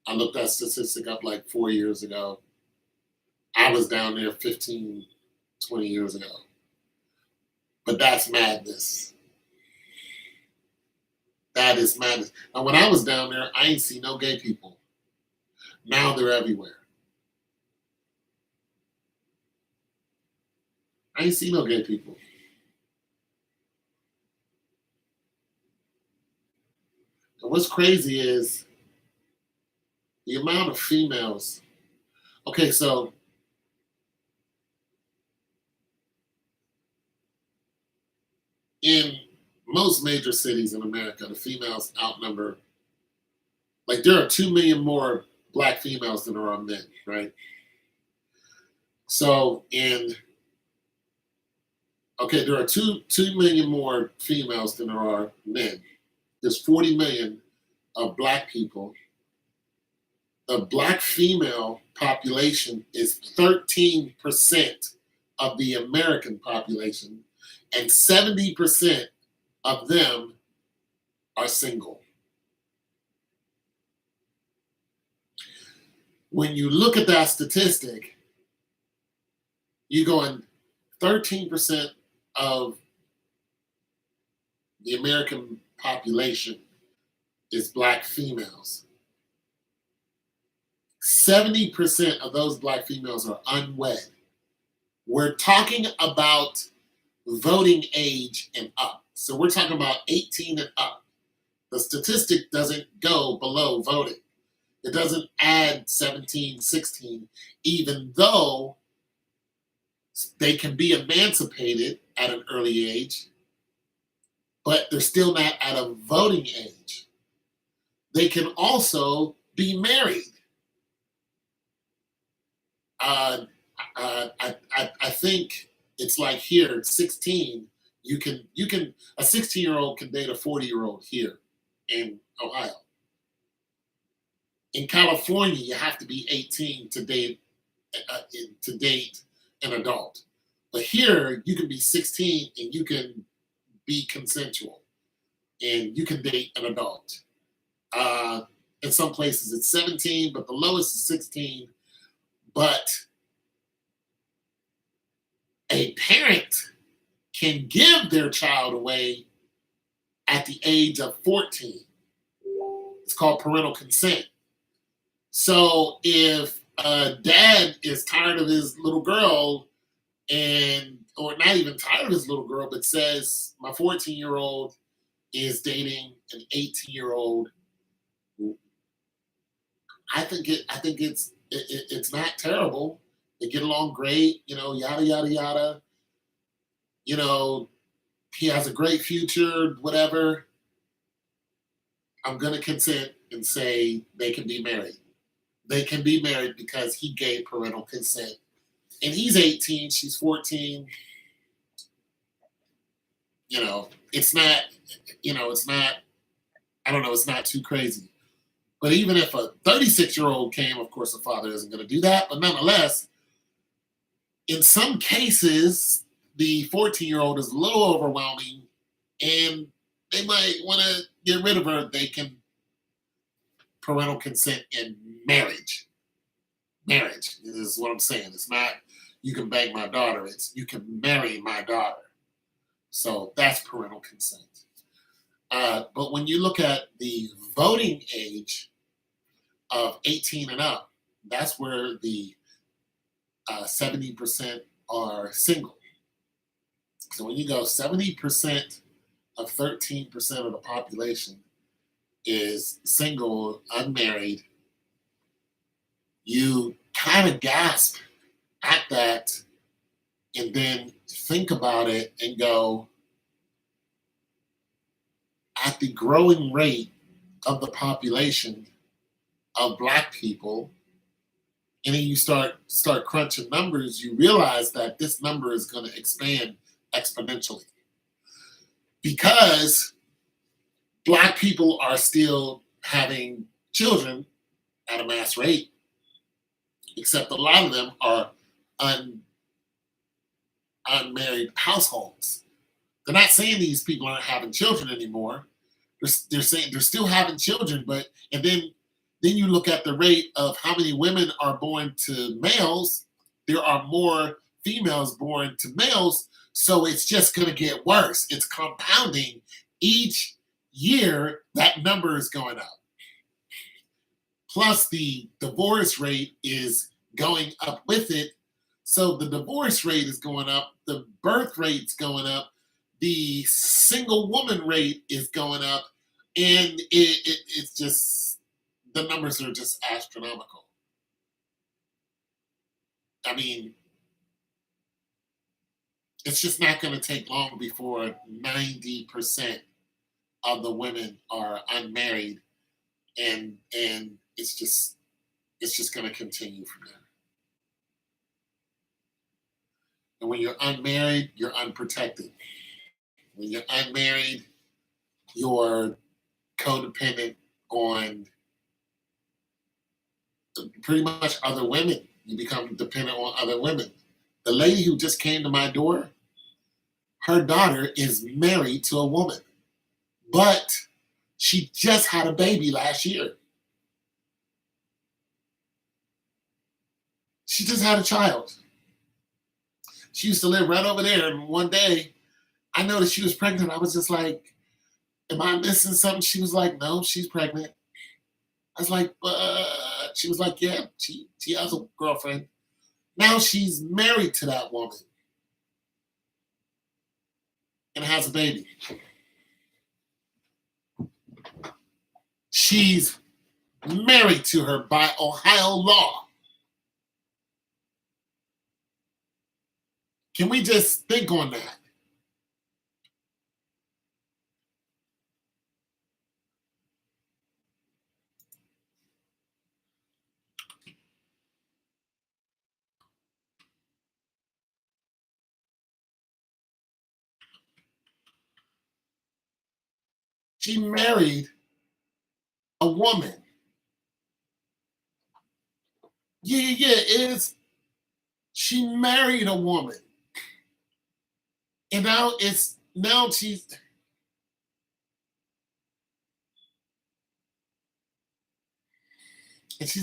I looked that statistic up like 4 years ago. I was down there 15, 20 years ago. But that's madness. That is madness. Now, when I was down there, I ain't see no gay people. Now they're everywhere. I ain't see no gay people. And what's crazy is the amount of females. Okay, so in most major cities in America, the females outnumber, like, there are 2 million more black females than there are men, right? So there are 2 million more females than there are men. There's 40 million of black people. The black female population is 13% of the American population, and 70% of them are single. When you look at that statistic, you're going 13% of the American population is black females. 70% of those black females are unwed. We're talking about voting age and up. So we're talking about 18 and up. The statistic doesn't go below voting. It doesn't add 17, 16, even though they can be emancipated at an early age, but they're still not at a voting age. They can also be married. I think it's like here, 16. You can a 16-year-old can date a 40-year-old here in Ohio. In California, you have to be 18 to date an adult. But here, you can be 16 and you can be consensual, and you can date an adult. In some places, it's 17, but the lowest is 16. But a parent can give their child away at the age of 14. It's called parental consent. So if a dad is tired of his little girl, or not even tired of his little girl, but says my 14-year-old is dating an 18-year-old, I think it's not terrible. They get along great, yada yada yada. He has a great future, whatever. I'm gonna consent and say they can be married. They can be married because he gave parental consent. And he's 18, she's 14. It's not, I don't know, it's not too crazy. But even if a 36-year-old came, of course, the father isn't going to do that. But nonetheless, in some cases, the 14-year-old is a little overwhelming, and they might want to get rid of her. They can parental consent in marriage. Marriage is what I'm saying. It's not you can bang my daughter. It's you can marry my daughter. So that's parental consent. But when you look at the voting age of 18 and up, that's where the 70% are single. So when you go 70% of 13% of the population is single, unmarried, you kind of gasp at that and then think about it and go, at the growing rate of the population of black people, and then you start crunching numbers, you realize that this number is going to expand exponentially because black people are still having children at a mass rate, except a lot of them are unmarried households. They're not saying these people aren't having children anymore. They're saying they're still having children, and then you look at the rate of how many women are born to males. There are more females born to males, so it's just going to get worse. It's compounding. Each year, that number is going up. Plus, the divorce rate is going up with it. So the divorce rate is going up, the birth rate's going up, the single woman rate is going up, and it's just the numbers are just astronomical. I mean, it's just not going to take long before 90% of the women are unmarried, and it's just going to continue from there. And when you're unmarried, you're unprotected. When you're unmarried, you're codependent on pretty much other women. You become dependent on other women. The lady who just came to my door, her daughter is married to a woman, but she just had a baby last year. She just had a child. She used to live right over there. And one day I noticed she was pregnant. I was just like, am I missing something? She was like, no, she's pregnant. I was like, but she was like, yeah, she has a girlfriend. Now she's married to that woman and has a baby. She's married to her by Ohio law. Can we just think on that? She married a woman. Yeah, it is. She married a woman. And now she's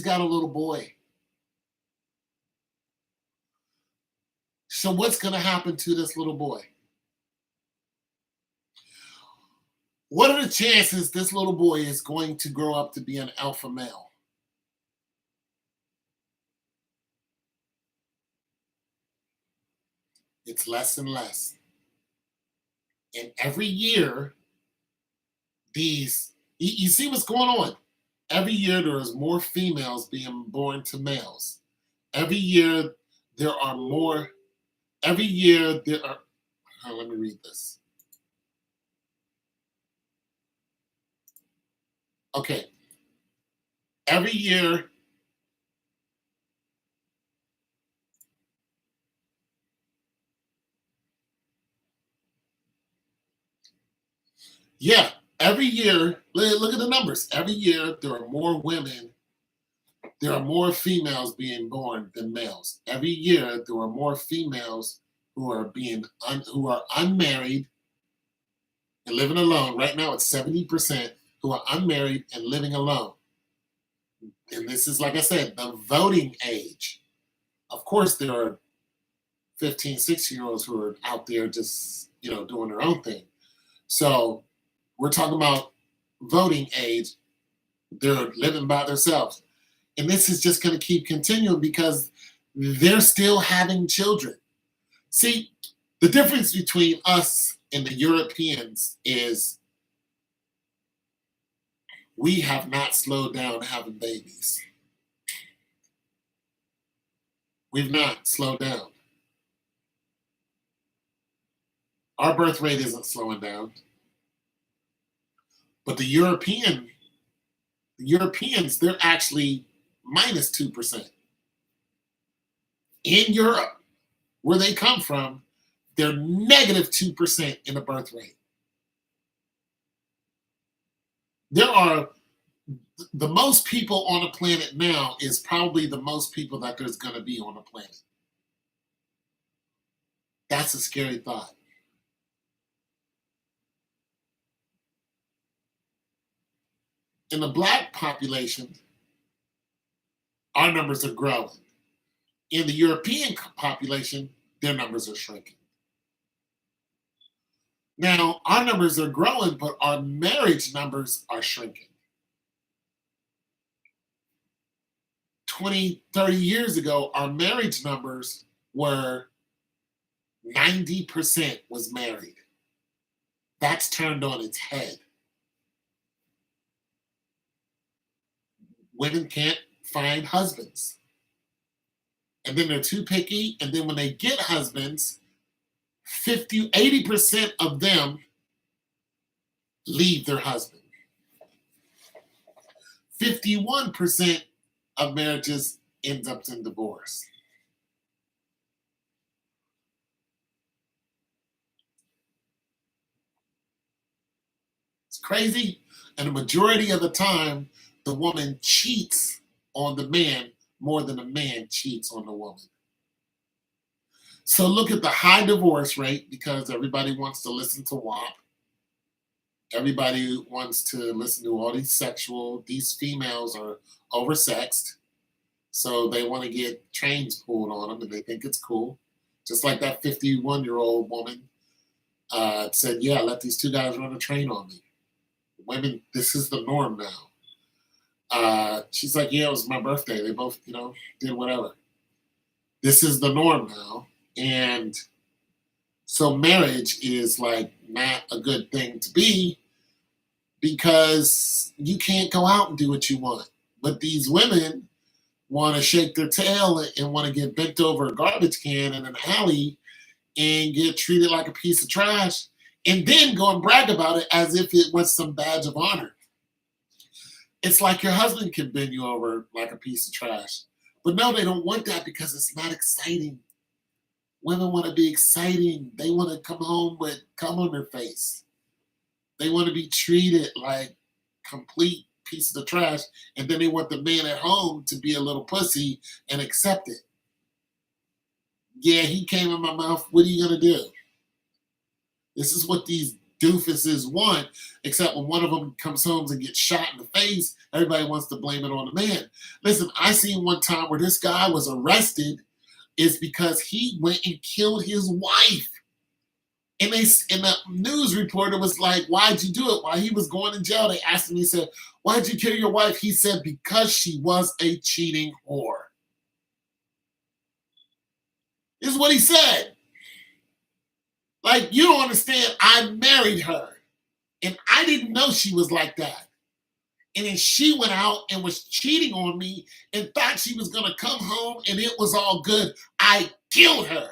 got a little boy. So what's gonna happen to this little boy? What are the chances this little boy is going to grow up to be an alpha male? It's less and less. And every year, you see what's going on. Every year there is more females being born to males. Every year there are more, every year there are, let me read this. Okay. Every year, yeah, every year, look at the numbers. Every year there are more women, there are more females being born than males. Every year there are more females who are who are unmarried and living alone. Right now it's 70% who are unmarried and living alone. And this is, like I said, the voting age. Of course, there are 15, 16-year-olds who are out there just, doing their own thing. So we're talking about voting age. They're living by themselves. And this is just going to keep continuing because they're still having children. See, the difference between us and the Europeans is we have not slowed down having babies. We've not slowed down. Our birth rate isn't slowing down. But the Europeans, they're actually minus 2%. In Europe, where they come from, they're negative 2% in the birth rate. There are the most people on the planet now is probably the most people that there's going to be on the planet. That's a scary thought. In the black population, our numbers are growing. In the European population, their numbers are shrinking. Now, our numbers are growing, but our marriage numbers are shrinking. 20, 30 years ago, our marriage numbers were 90% was married. That's turned on its head. Women can't find husbands. And then they're too picky. And then when they get husbands, 80% of them leave their husband. 51% of marriages ends up in divorce. It's crazy. And the majority of the time, the woman cheats on the man more than the man cheats on the woman. So look at the high divorce rate because everybody wants to listen to WAP. Everybody wants to listen to all these females are oversexed. So they want to get trains pulled on them and they think it's cool. Just like that 51-year-old woman said, yeah, let these two guys run a train on me. Women, this is the norm now. She's like, yeah, it was my birthday. They both, did whatever. This is the norm now. And so marriage is like not a good thing to be because you can't go out and do what you want. But these women want to shake their tail and want to get bent over a garbage can in an alley and get treated like a piece of trash and then go and brag about it as if it was some badge of honor. It's like your husband can bend you over like a piece of trash. But no, they don't want that because it's not exciting. Women want to be exciting. They want to come home with cum on their face. They want to be treated like complete pieces of trash. And then they want the man at home to be a little pussy and accept it. Yeah, he came in my mouth. What are you going to do? This is what these doofuses want, except when one of them comes home and gets shot in the face, everybody wants to blame it on the man. Listen, I seen one time where this guy was arrested is because he went and killed his wife. And the news reporter was like, why'd you do it? While he was going in jail, they asked him, he said, why'd you kill your wife? He said, because she was a cheating whore. This is what he said. Like, you don't understand. I married her. And I didn't know she was like that. And then she went out and was cheating on me and thought she was going to come home and it was all good. I killed her.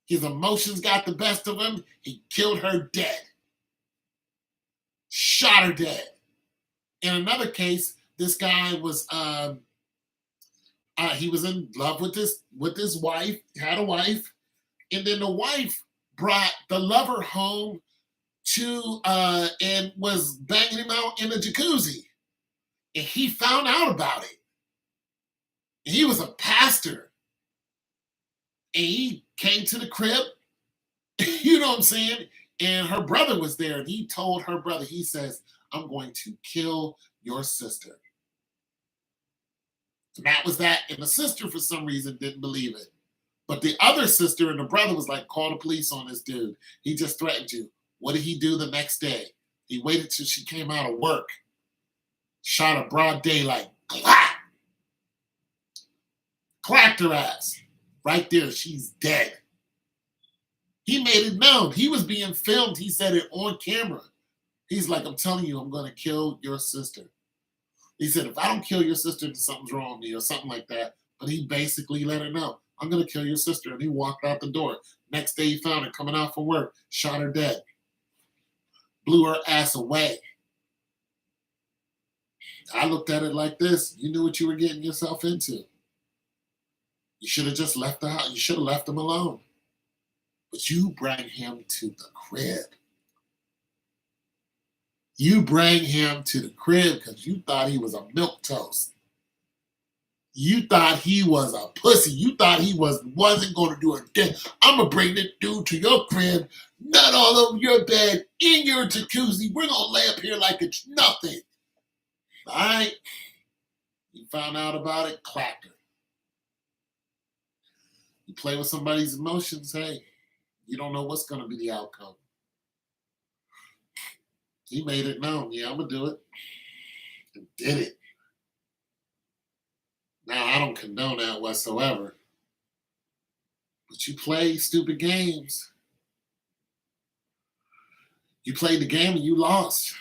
His emotions got the best of him. He killed her dead. Shot her dead. In another case, this guy was he was in love with this wife, had a wife, and then the wife brought the lover home to and was banging him out in a jacuzzi. And he found out about it. And he was a pastor. And he came to the crib, you know what I'm saying? And her brother was there, and he told her brother, he says, I'm going to kill your sister. And that was that. And the sister, for some reason, didn't believe it. But the other sister and the brother was like, call the police on this dude. He just threatened you. What did he do the next day? He waited till she came out of work. Shot her broad daylight. Clap! Clapped her ass. Right there, she's dead. He made it known. He was being filmed. He said it on camera. He's like, I'm telling you, I'm going to kill your sister. He said, if I don't kill your sister, then something's wrong with me or something like that. But he basically let her know, I'm going to kill your sister. And he walked out the door. Next day, he found her coming out from work, shot her dead, blew her ass away. I looked at it like this. You knew what you were getting yourself into. You should have just left the house. You should have left him alone. But you bring him to the crib. You bring him to the crib because you thought he was a milquetoast. You thought he was a pussy. You thought he wasn't going to do a thing. I'm going to bring this dude to your crib, nut all over your bed, in your jacuzzi. We're going to lay up here like it's nothing. All right? You found out about it, clapped her. You play with somebody's emotions, hey, you don't know what's going to be the outcome. He made it known. Yeah, I'm going to do it. And did it. Now, I don't condone that whatsoever. But you play stupid games. You played the game and you lost.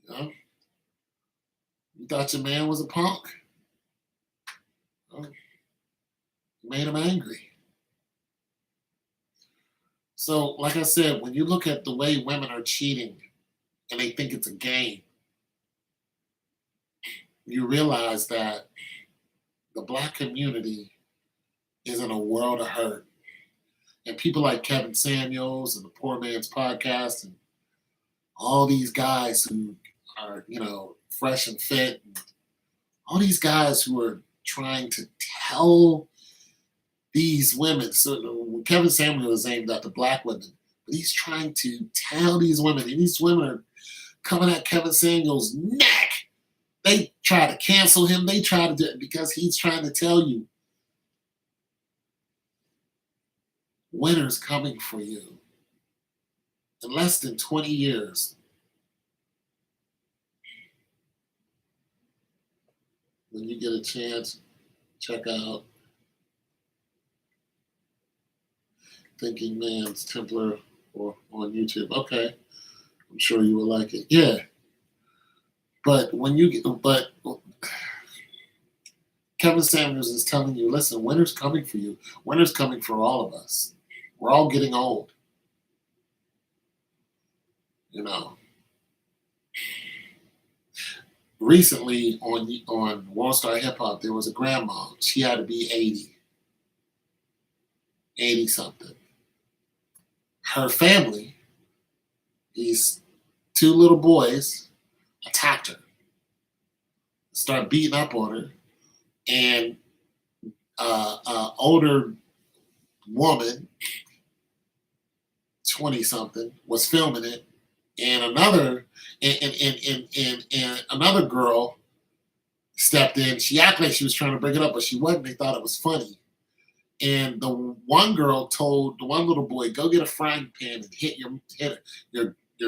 You know? You thought your man was a punk. You made him angry. So, like I said, when you look at the way women are cheating and they think it's a game, you realize that the Black community is in a world of hurt. And people like Kevin Samuels and the Poor Man's Podcast and all these guys who are, fresh and fit, and all these guys who are trying to tell these women. So Kevin Samuel is aimed at the Black women, but he's trying to tell these women, and these women are coming at Kevin Samuel's neck. They try to cancel him. They try to do it because he's trying to tell you, winter's coming for you. In less than 20 years, when you get a chance, check out Thinking Man's Templar or on YouTube. Okay, I'm sure you will like it. Yeah, but Kevin Samuels is telling you, listen, winter's coming for you. Winter's coming for all of us. We're all getting old. Recently on World Star Hip Hop, there was a grandma. She had to be 80 something. Her family, these two little boys, attacked her, start beating up on her, and older woman, 20 something, was filming it, and another girl stepped in. She acted like she was trying to break it up, but she wasn't. They thought it was funny. And the one girl told the one little boy, "Go get a frying pan and hit your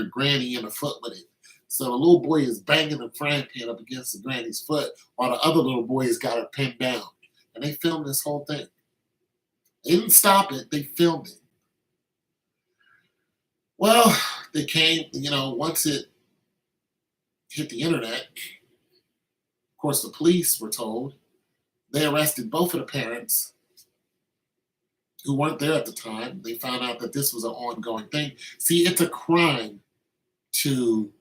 granny in the foot with it." So the little boy is banging the frying pan up against the granny's foot, while the other little boy has got her pinned down. And they filmed this whole thing. They didn't stop it. They filmed it. Well, they came. Once it hit the internet, of course, the police were told. They arrested both of the parents who weren't there at the time. They found out that this was an ongoing thing. See, it's a crime to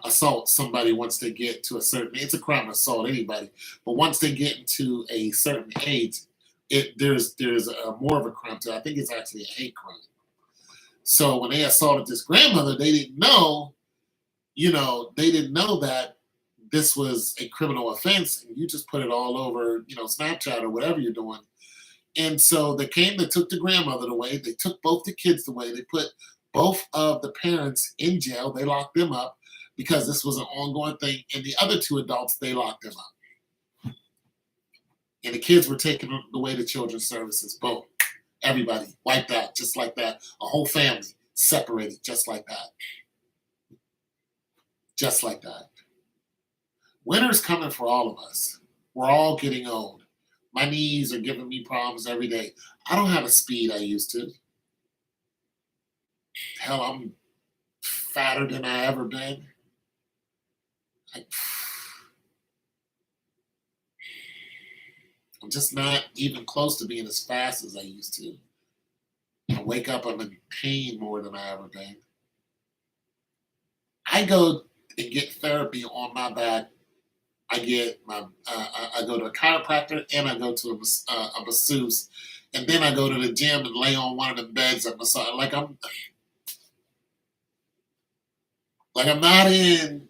assault somebody once they get to a certain. It's a crime to assault anybody, but once they get into a certain age, there's more of a crime to it. I think it's actually a hate crime. So when they assaulted this grandmother, they didn't know. They didn't know that this was a criminal offense, and you just put it all over, Snapchat or whatever you're doing. And so they took the grandmother away. They took both the kids away. They put both of the parents in jail. They locked them up because this was an ongoing thing. And the other two adults, they locked them up. And the kids were taken away to children's services. Boom. Everybody wiped out just like that. A whole family separated just like that. Just like that. Winter's coming for all of us. We're all getting old. My knees are giving me problems every day. I don't have the speed I used to. Hell, I'm fatter than I ever been. I'm just not even close to being as fast as I used to. I wake up, I'm in pain more than I ever been. I go and get therapy on my back. I go to a chiropractor and I go to a masseuse, and then I go to the gym and lay on one of the beds at massage. Like I'm not in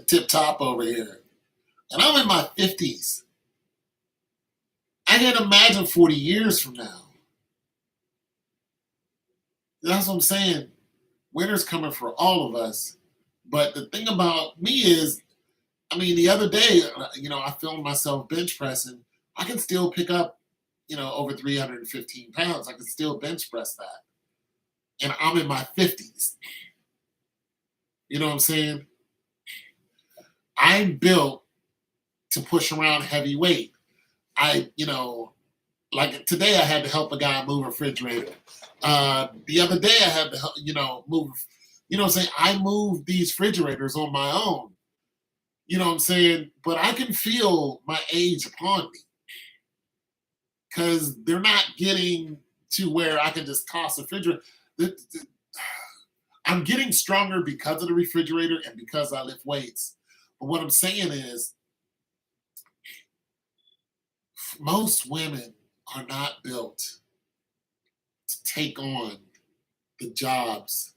tip top over here, and I'm in my 50s. I can imagine 40 years from now. That's what I'm saying. Winter's coming for all of us. But the thing about me is, the other day, I filmed myself bench pressing. I can still pick up, over 315 pounds. I can still bench press that. And I'm in my 50s. You know what I'm saying? I'm built to push around heavy weight. Like today I had to help a guy move a refrigerator. The other day I had to help, move, what I'm saying? I move these refrigerators on my own. You know what I'm saying? But I can feel my age upon me because they're not getting to where I can just toss a refrigerator. I'm getting stronger because of the refrigerator and because I lift weights. But what I'm saying is, most women are not built to take on the jobs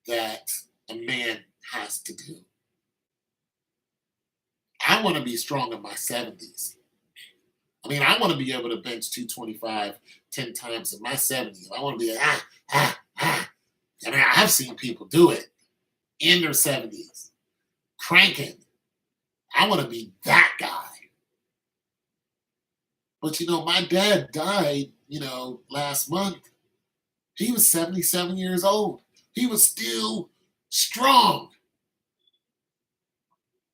that a man has to do. I want to be strong in my 70s. I mean, I want to be able to bench 225 10 times in my 70s. I want to be ah. I mean, I've seen people do it in their 70s, cranking. I want to be that guy. But my dad died, last month. He was 77 years old. He was still strong.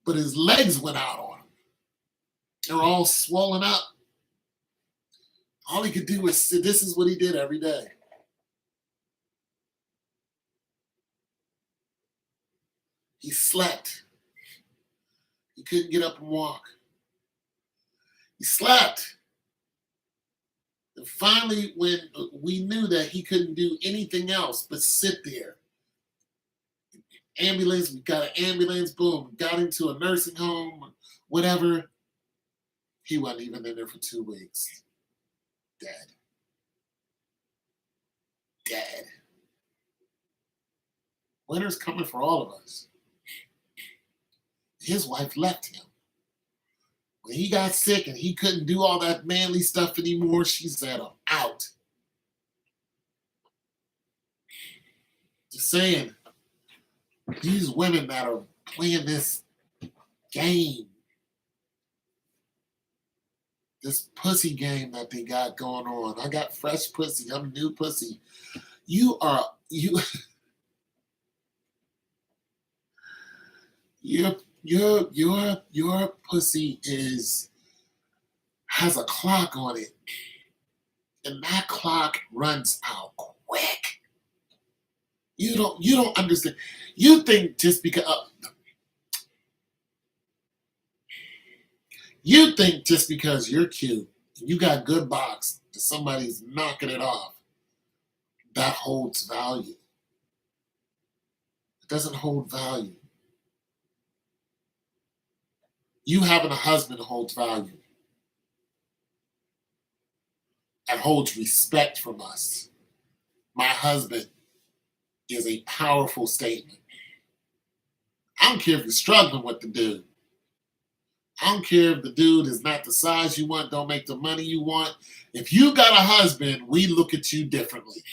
But his legs went out on him. They were all swollen up. All he could do was sit. This is what he did every day. He slept. He couldn't get up and walk. He slept. And finally, when we knew that he couldn't do anything else but sit there, ambulance, we got an ambulance, boom, got into a nursing home, whatever. He wasn't even in there for 2 weeks. Dead. Dead. Winter's coming for all of us. His wife left him. When he got sick and he couldn't do all that manly stuff anymore, she said, I'm out. Just saying, these women that are playing this game, this pussy game that they got going on. I got fresh pussy. I'm new pussy. You your pussy has a clock on it, and that clock runs out quick. You don't understand. You think just because you're cute, and you got good box, and somebody's knocking it off, that holds value. It doesn't hold value. You having a husband holds value and holds respect from us. My husband is a powerful statement. I don't care if you're struggling with the dude. I don't care if the dude is not the size you want, don't make the money you want. If you got a husband, we look at you differently.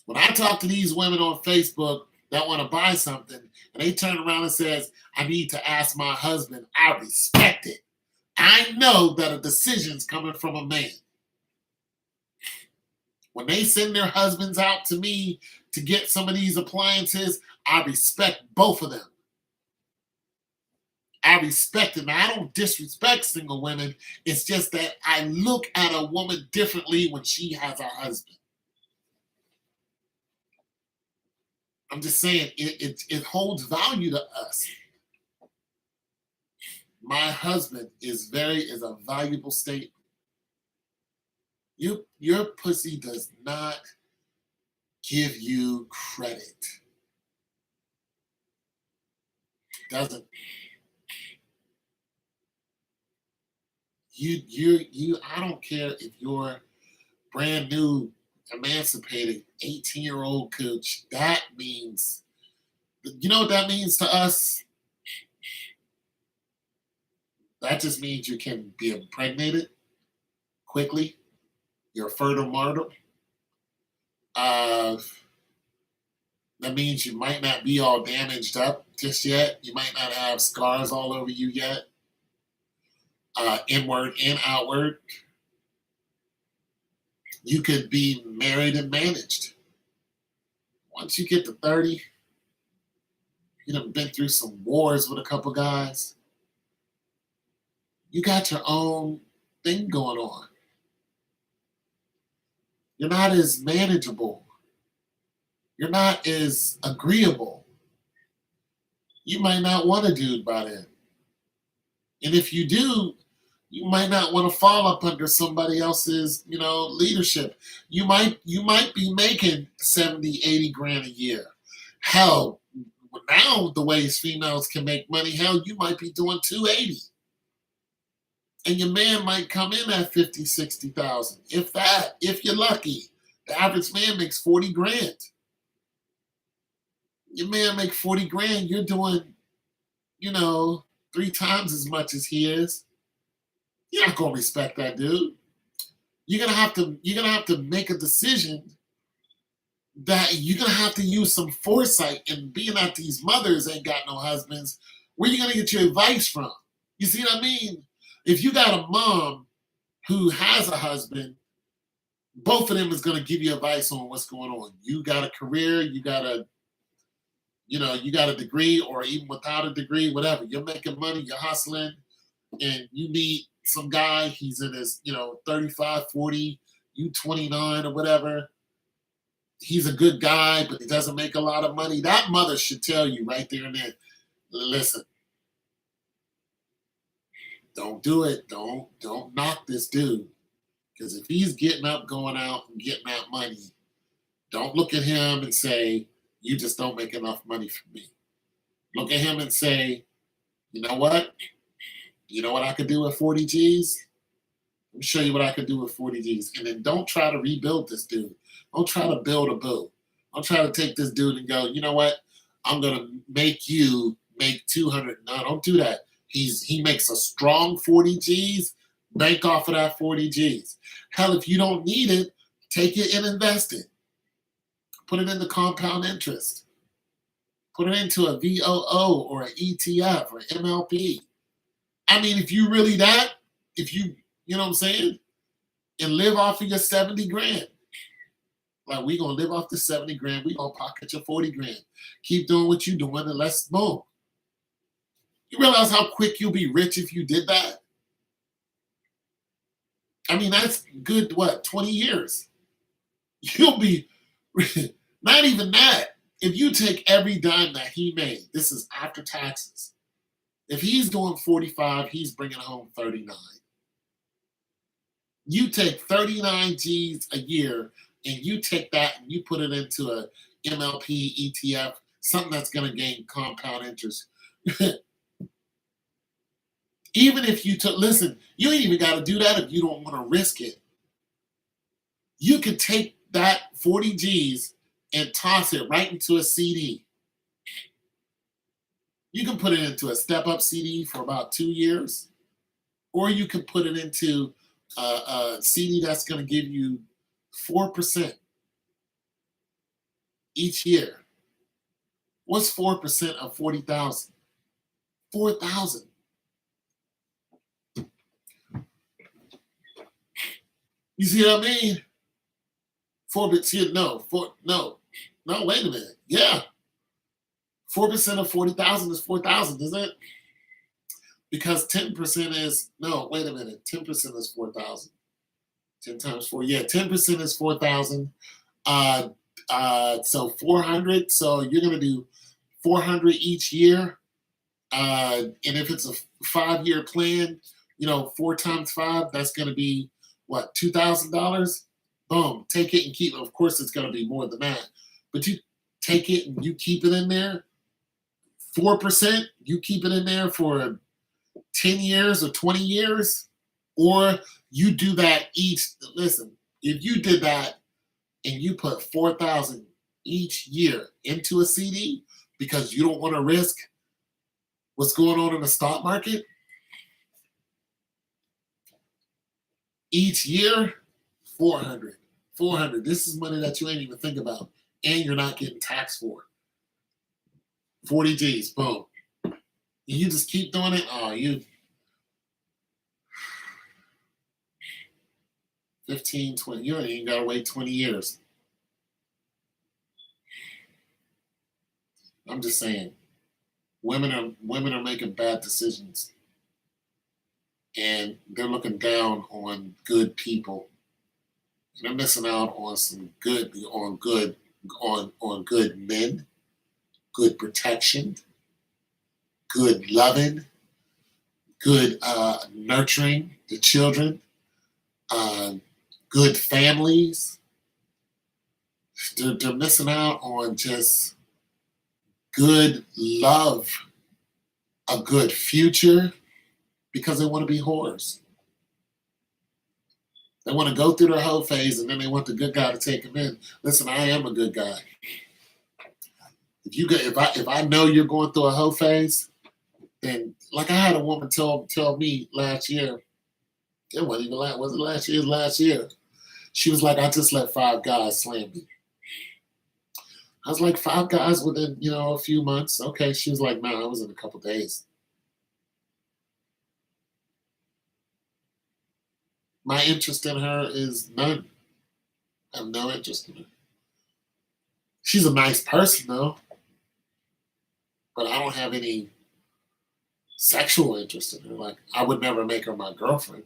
When I talk to these women on Facebook that want to buy something, and they turn around and says, I need to ask my husband, I respect it. I know that a decision's coming from a man. When they send their husbands out to me to get some of these appliances, I respect both of them. I respect them. I don't disrespect single women. It's just that I look at a woman differently when she has a husband. I'm just saying it holds value to us. My husband is a valuable statement. Your pussy does not give you credit. Doesn't. I don't care if you're brand new, emancipated, 18-year-old coach. That means, you know what that means to us? That just means you can be impregnated quickly. You're a fertile mortal. That means you might not be all damaged up just yet. You might not have scars all over you yet. inward and outward. You could be married and managed. Once you get to 30, you done been through some wars with a couple guys. You got your own thing going on. You're not as manageable. You're not as agreeable. You might not want a dude by then. And if you do, you might not want to fall up under somebody else's, leadership. You might be making 70, 80 grand a year. Hell, now the ways females can make money, hell, you might be doing 280. And your man might come in at 50, 60,000. If that, if you're lucky. The average man makes 40 grand. Your man make 40 grand, you're doing, 3 times as much as he is. You're not gonna respect that dude. You're gonna have to make a decision that you're gonna have to use some foresight, and being that these mothers ain't got no husbands, where you gonna get your advice from? You see what I mean? If you got a mom who has a husband, both of them is gonna give you advice on what's going on. You got a career, you got a degree, or even without a degree, whatever. You're making money, you're hustling, and you meet some guy, he's in his, 35, 40, you 29 or whatever. He's a good guy, but he doesn't make a lot of money. That mother should tell you right there and then, listen, don't do it. Don't knock this dude. Because if he's getting up, going out, and getting that money, don't look at him and say, you just don't make enough money for me. Look at him and say, you know what? You know what I could do with 40 G's? Let me show you what I could do with 40 G's. And then don't try to rebuild this dude. Don't try to build a boo. Don't try to take this dude and go, you know what? I'm going to make you make 200. No, don't do that. He makes a strong 40 G's. Bank off of that 40 G's. Hell, if you don't need it, take it and invest it. Put it into compound interest. Put it into a VOO or an ETF or MLP. I mean, if you really that, you know what I'm saying? And live off of your 70 grand. Like, we going to live off the 70 grand. We going to pocket your 40 grand. Keep doing what you're doing, and let's boom. You realize how quick you'll be rich if you did that? I mean, that's good, 20 years? You'll be, not even that. If you take every dime that he made, this is after taxes. If he's doing 45, he's bringing home 39. You take 39 G's a year, and you take that and you put it into a MLP, ETF, something that's going to gain compound interest. Even if you listen, you ain't even got to do that if you don't want to risk it. You can take that 40 G's and toss it right into a CD. You can put it into a step-up CD for about 2 years, or you can put it into a CD that's going to give you 4% each year. What's 4% of 40,000? 4,000. You see what I mean? Wait a minute. Yeah. 4% of 40,000 is 4,000, isn't it? Because 10% is, no, wait a minute. 10% is 4,000. 10 times 4. Yeah, 10% is 4,000. So 400. So you're going to do 400 each year. And if it's a 5-year plan, 4 times 5, that's going to be what, $2,000? Boom, take it and keep it. Of course, it's going to be more than that. But you take it and you keep it in there. 4%, you keep it in there for 10 years or 20 years. Or you do that each. Listen, if you did that and you put 4,000 each year into a CD because you don't want to risk what's going on in the stock market, each year, 400. This is money that you ain't even think about, and you're not getting taxed for. 40 G's, boom. And you just keep doing it. Oh, 15, 20. You ain't even got to wait 20 years. I'm just saying, women are making bad decisions, and they're looking down on good people. They're missing out on some on good men, good protection, good loving, good nurturing the children, uh, good families. They're missing out on just good love, a good future, because they want to be whores. They want to go through their whole phase, and then they want the good guy to take them in. Listen, I am a good guy. If I know you're going through a hoe phase, then like I had a woman tell me last year, it wasn't even last, was it last year? It was last year. She was like, I just let 5 guys slam me. I was like, 5 guys within, a few months. Okay. She was like, no, it was in a couple days. My interest in her is none. I have no interest in her. She's a nice person though, but I don't have any sexual interest in her. Like, I would never make her my girlfriend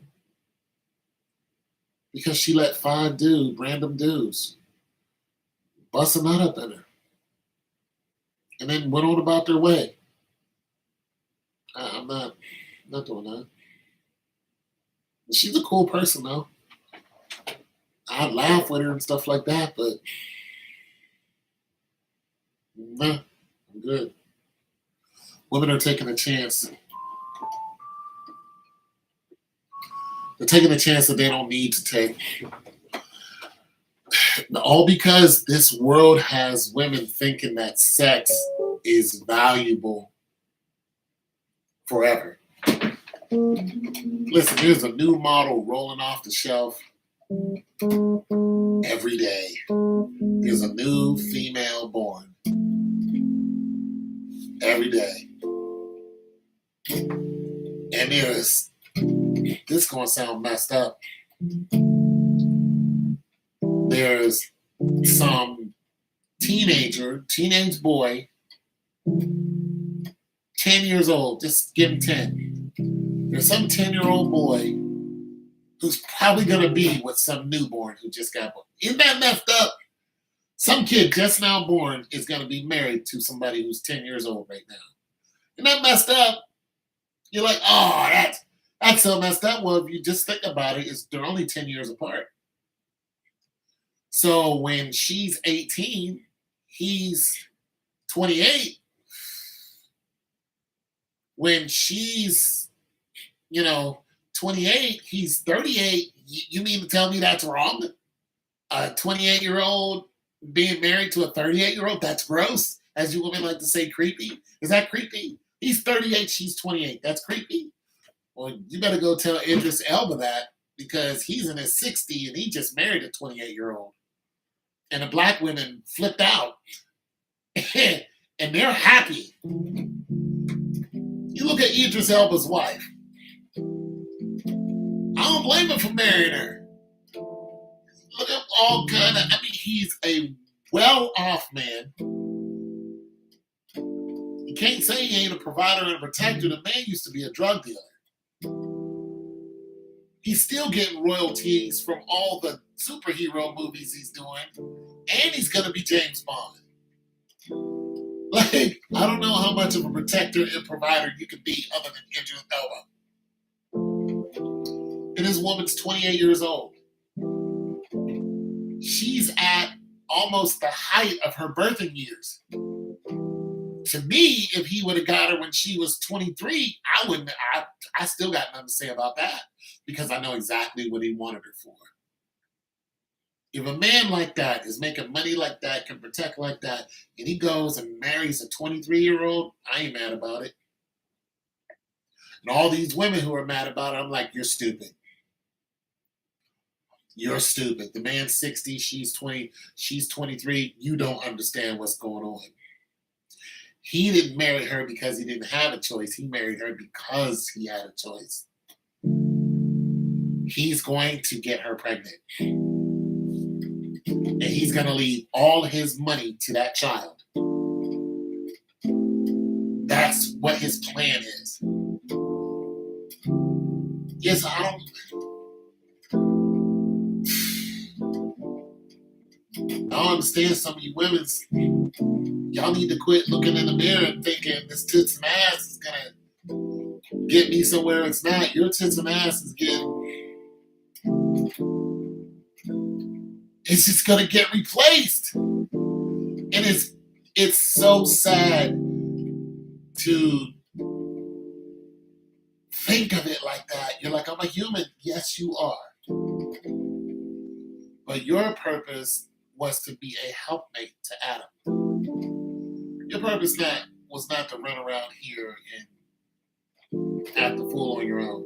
because she let 5 random dudes, bust a nut up in her, and then went on about their way. I'm not doing that. She's a cool person though. I laugh with her and stuff like that, but nah, I'm good. Women are taking a chance. They're taking a chance that they don't need to take. All because this world has women thinking that sex is valuable forever. Listen, there's a new model rolling off the shelf every day. There's a new female born every day. And this is going to sound messed up. There's some teenage boy, 10 years old, just give him 10. There's some 10-year-old boy who's probably going to be with some newborn who just got born. Isn't that messed up? Some kid just now born is going to be married to somebody who's 10 years old right now. Isn't that messed up? You're like, oh, that's so messed up. Well, if you just think about it, they're only 10 years apart. So when she's 18, he's 28. When she's, 28, he's 38. You mean to tell me that's wrong? A 28-year-old being married to a 38-year-old? That's gross. As you women like to say, creepy. Is that creepy? He's 38, she's 28. That's creepy? Well, you better go tell Idris Elba that, because he's in his 60s and he just married a 28-year-old. And the black women flipped out. And they're happy. You look at Idris Elba's wife. I don't blame him for marrying her. Look at all kind of, he's a well-off man. You can't say he ain't a provider and a protector. The man used to be a drug dealer. He's still getting royalties from all the superhero movies he's doing. And he's going to be James Bond. Like, I don't know how much of a protector and provider you can be other than Idris Elba. And this woman's 28 years old. She's at almost the height of her birthing years. To me, if he would have got her when she was 23, I still got nothing to say about that, because I know exactly what he wanted her for. If a man like that is making money like that, can protect like that, and he goes and marries a 23-year-old, I ain't mad about it. And all these women who are mad about it, I'm like, you're stupid. You're stupid. The man's 60, she's 20, she's 23. You don't understand what's going on. He didn't marry her because he didn't have a choice. He married her because he had a choice. he's going to get her pregnant. And he's going to leave all his money to that child. That's what his plan is. Yes, I don't understand some of you women. Y'all need to quit looking in the mirror and thinking this tits and ass is going to get me somewhere it's not. Your tits and ass is it's just going to get replaced. And it's so sad to think of it like that. You're like, I'm a human. Yes, you are. But your purpose was to be a helpmate to Adam. Your purpose was not to run around here and act the fool on your own.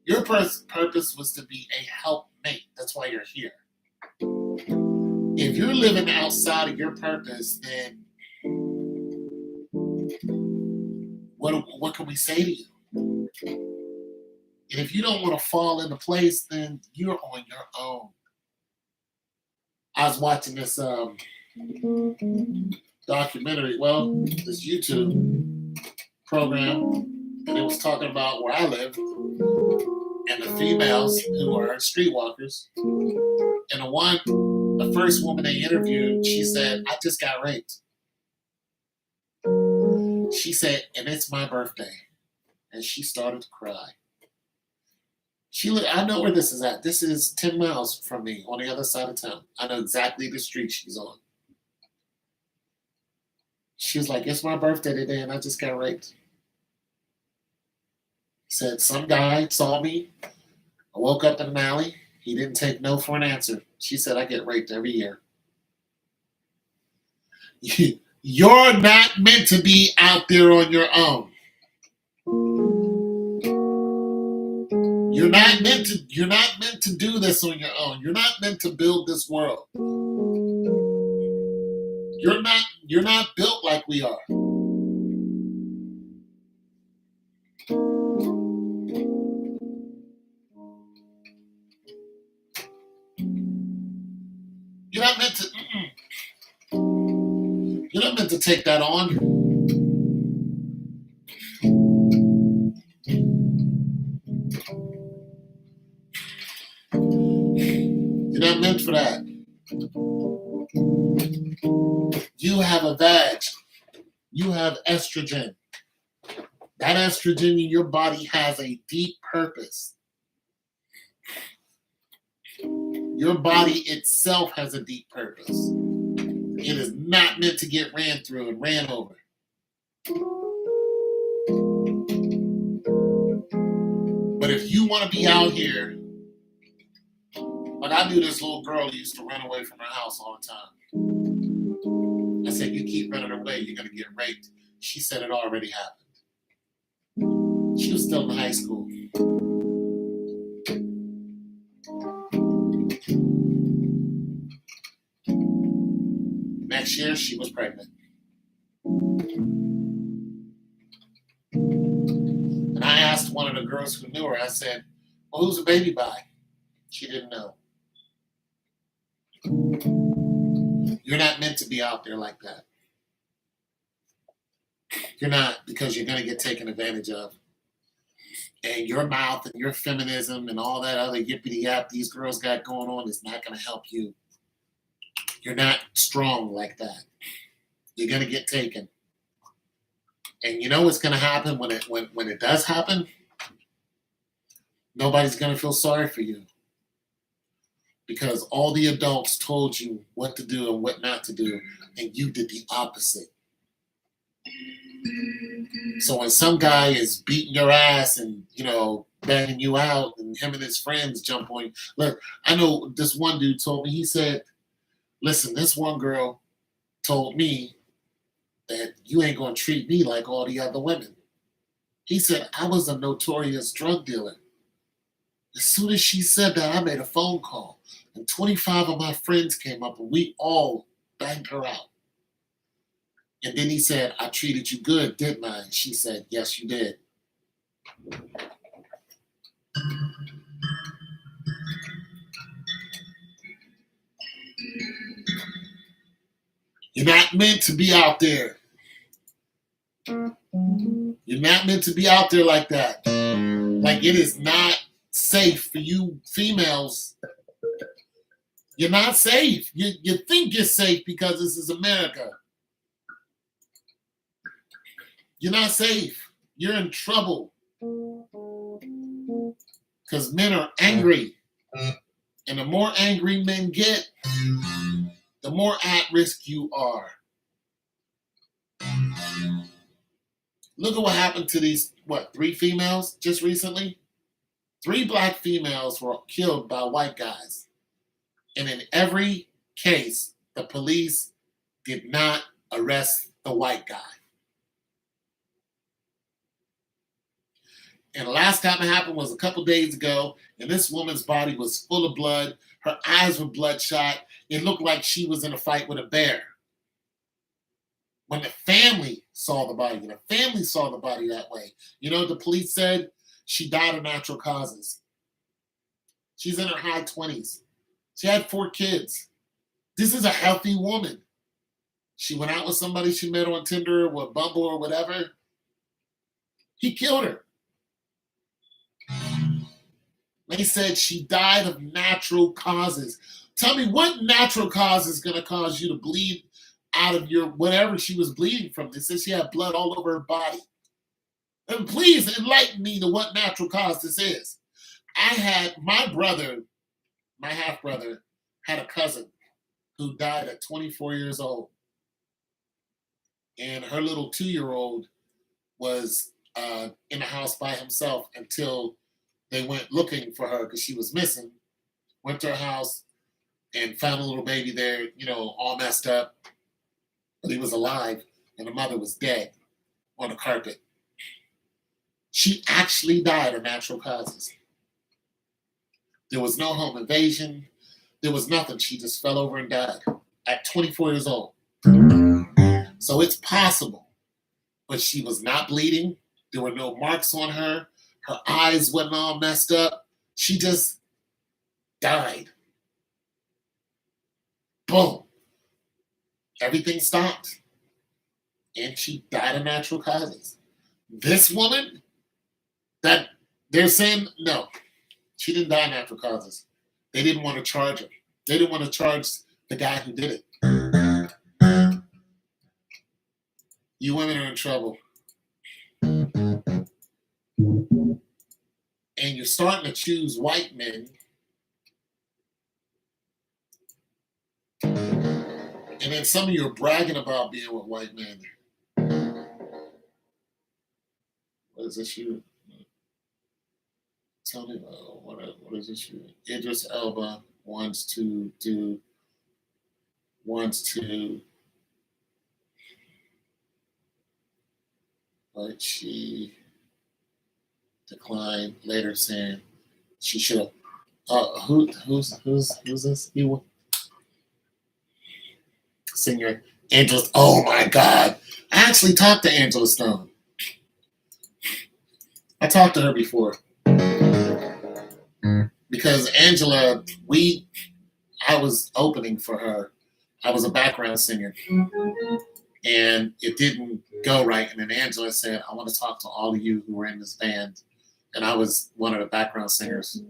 Your purpose was to be a helpmate. That's why you're here. If you're living outside of your purpose, then what can we say to you? And if you don't want to fall into place, then you're on your own. I was watching this documentary, this YouTube program, and it was talking about where I live and the females who are streetwalkers. And the first woman they interviewed, she said, I just got raped. She said, and it's my birthday. And she started to cry. I know where this is at. This is 10 miles from me on the other side of town. I know exactly the street she's on. She was like, it's my birthday today and I just got raped. Said, some guy saw me. I woke up in an alley. He didn't take no for an answer. She said, I get raped every year. You're not meant to be out there on your own. You're not meant to do this on your own. You're not meant to build this world. You're not built like we are. You're not meant to You're not meant to take that on. You're not meant for that. You have a vag. You have estrogen. That estrogen in your body has a deep purpose. Your body itself has a deep purpose. It is not meant to get ran through and ran over. But if you want to be out here, like I knew this little girl who used to run away from her house all the time. I said, you keep running away, you're going to get raped. She said it already happened. She was still in high school. Next year, she was pregnant. And I asked one of the girls who knew her, I said, well, who's the baby by? She didn't know. You're not meant to be out there like that. You're not, because you're going to get taken advantage of. And your mouth and your feminism and all that other yippity yap these girls got going on is not going to help you. You're not strong like that. You're going to get taken. And you know what's going to happen when it does happen? Nobody's going to feel sorry for you. Because all the adults told you what to do and what not to do, and you did the opposite. So when some guy is beating your ass and, banging you out, and him and his friends jump on you. Look, I know this one dude told me, he said, listen, this one girl told me that you ain't going to treat me like all the other women. He said, I was a notorious drug dealer. As soon as she said that, I made a phone call. And 25 of my friends came up and we all banged her out. And then he said, I treated you good, didn't I? And she said, yes, you did. You're not meant to be out there. You're not meant to be out there like that. Like, it is not safe for you females. You're not safe. You think you're safe because this is America. You're not safe. You're in trouble. Because men are angry. And the more angry men get, the more at risk you are. Look at what happened to these, 3 females just recently? 3 black females were killed by white guys. And in every case, the police did not arrest the white guy. And the last time it happened was a couple days ago, and this woman's body was full of blood. Her eyes were bloodshot. It looked like she was in a fight with a bear. When the family saw the body that way. You know what the police said? She died of natural causes. She's in her high 20s. She had 4 kids. This is a healthy woman. She went out with somebody she met on Tinder or Bumble or whatever. He killed her. They said she died of natural causes. Tell me, what natural cause is going to cause you to bleed out of your whatever she was bleeding from? They said she had blood all over her body. And please enlighten me to what natural cause this is. I had my half-brother, had a cousin who died at 24 years old. And her little 2-year-old was in the house by himself until they went looking for her because she was missing. Went to her house and found a little baby there, all messed up. But he was alive, and the mother was dead on the carpet. She actually died of natural causes. There was no home invasion. There was nothing. She just fell over and died at 24 years old. So it's possible. But she was not bleeding. There were no marks on her. Her eyes wasn't all messed up. She just died. Boom. Everything stopped. And she died of natural causes. This woman, that they're saying, no, she didn't die of natural causes. They didn't want to charge her. They didn't want to charge the guy who did it. You women are in trouble. And you're starting to choose white men. And then some of you are bragging about being with white men. What is this you? Tell me, what is this you? Idris Elba wants to but she declined later, saying she should have. Who's this? Singer Angela. Oh my God! I actually talked to Angela Stone. I talked to her before because Angela, I was opening for her. I was a background singer, and it didn't go right. And then Angela said, "I want to talk to all of you who were in this band," and I was one of the background singers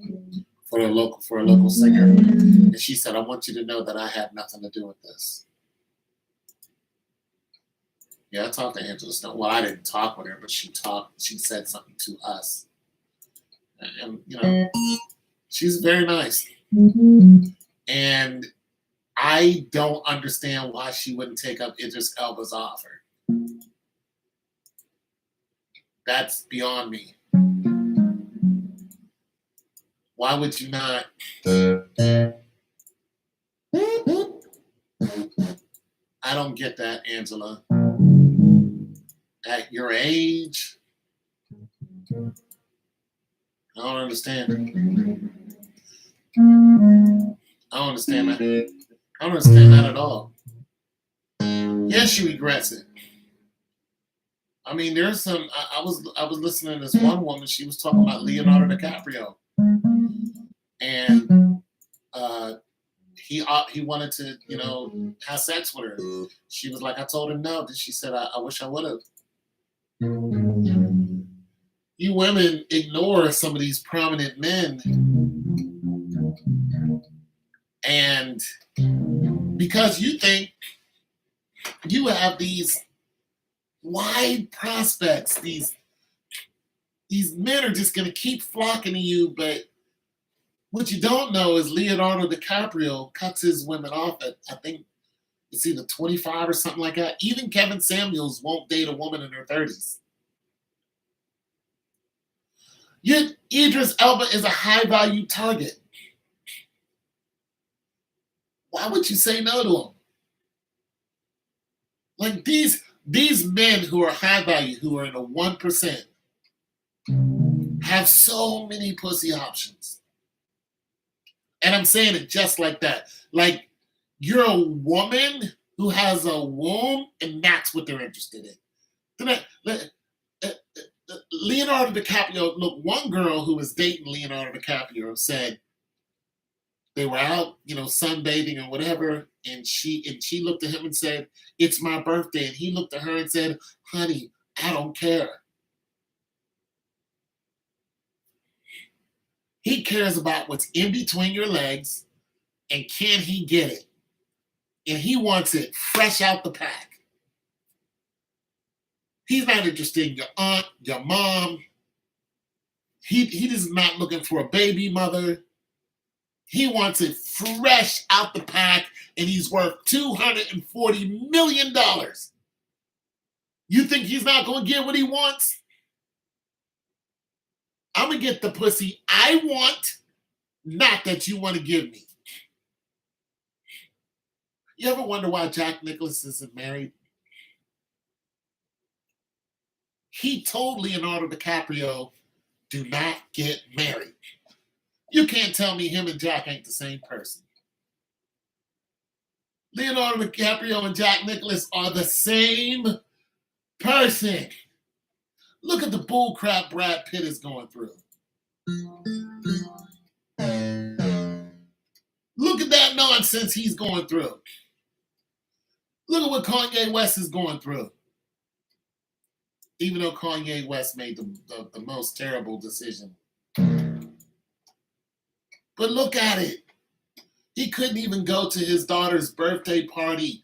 for a local singer. And she said, "I want you to know that I had nothing to do with this." Yeah, I talked to Angela Stone. Well, I didn't talk with her, but she said something to us. And she's very nice. And I don't understand why she wouldn't take up Idris Elba's offer. That's beyond me. Why would you not? I don't get that, Angela. At your age, I don't understand. I don't understand that. I don't understand that at all. Yes, she regrets it. I mean, there's some. I was listening to this one woman. She was talking about Leonardo DiCaprio, and he wanted to have sex with her. She was like, I told him no. Then she said, I wish I would have. You women ignore some of these prominent men, and because you think you have these wide prospects, these men are just going to keep flocking to you. But what you don't know is Leonardo DiCaprio cuts his women off at, I think it's either 25 or something like that. Even Kevin Samuels won't date a woman in her 30s. Yet Idris Elba is a high value target. Why would you say no to him? Like these men who are high value, who are in the 1%, have so many pussy options. And I'm saying it just like that. Like you're a woman who has a womb, and that's what they're interested in. Leonardo DiCaprio, look, one girl who was dating Leonardo DiCaprio said they were out, sunbathing or whatever, and she looked at him and said, "It's my birthday," and he looked at her and said, "Honey, I don't care." He cares about what's in between your legs and can he get it, and he wants it fresh out the pack. He's not interested in your aunt, your mom. He is not looking for a baby mother. He wants it fresh out the pack, and he's worth $240 million. You think he's not going to get what he wants? I'm going to get the pussy I want, not that you want to give me. You ever wonder why Jack Nicklaus isn't married? He told Leonardo DiCaprio, do not get married. You can't tell me him and Jack ain't the same person. Leonardo DiCaprio and Jack Nicklaus are the same person. Look at the bullcrap Brad Pitt is going through. Look at that nonsense he's going through. Look at what Kanye West is going through. Even though Kanye West made the most terrible decision. But look at it. He couldn't even go to his daughter's birthday party.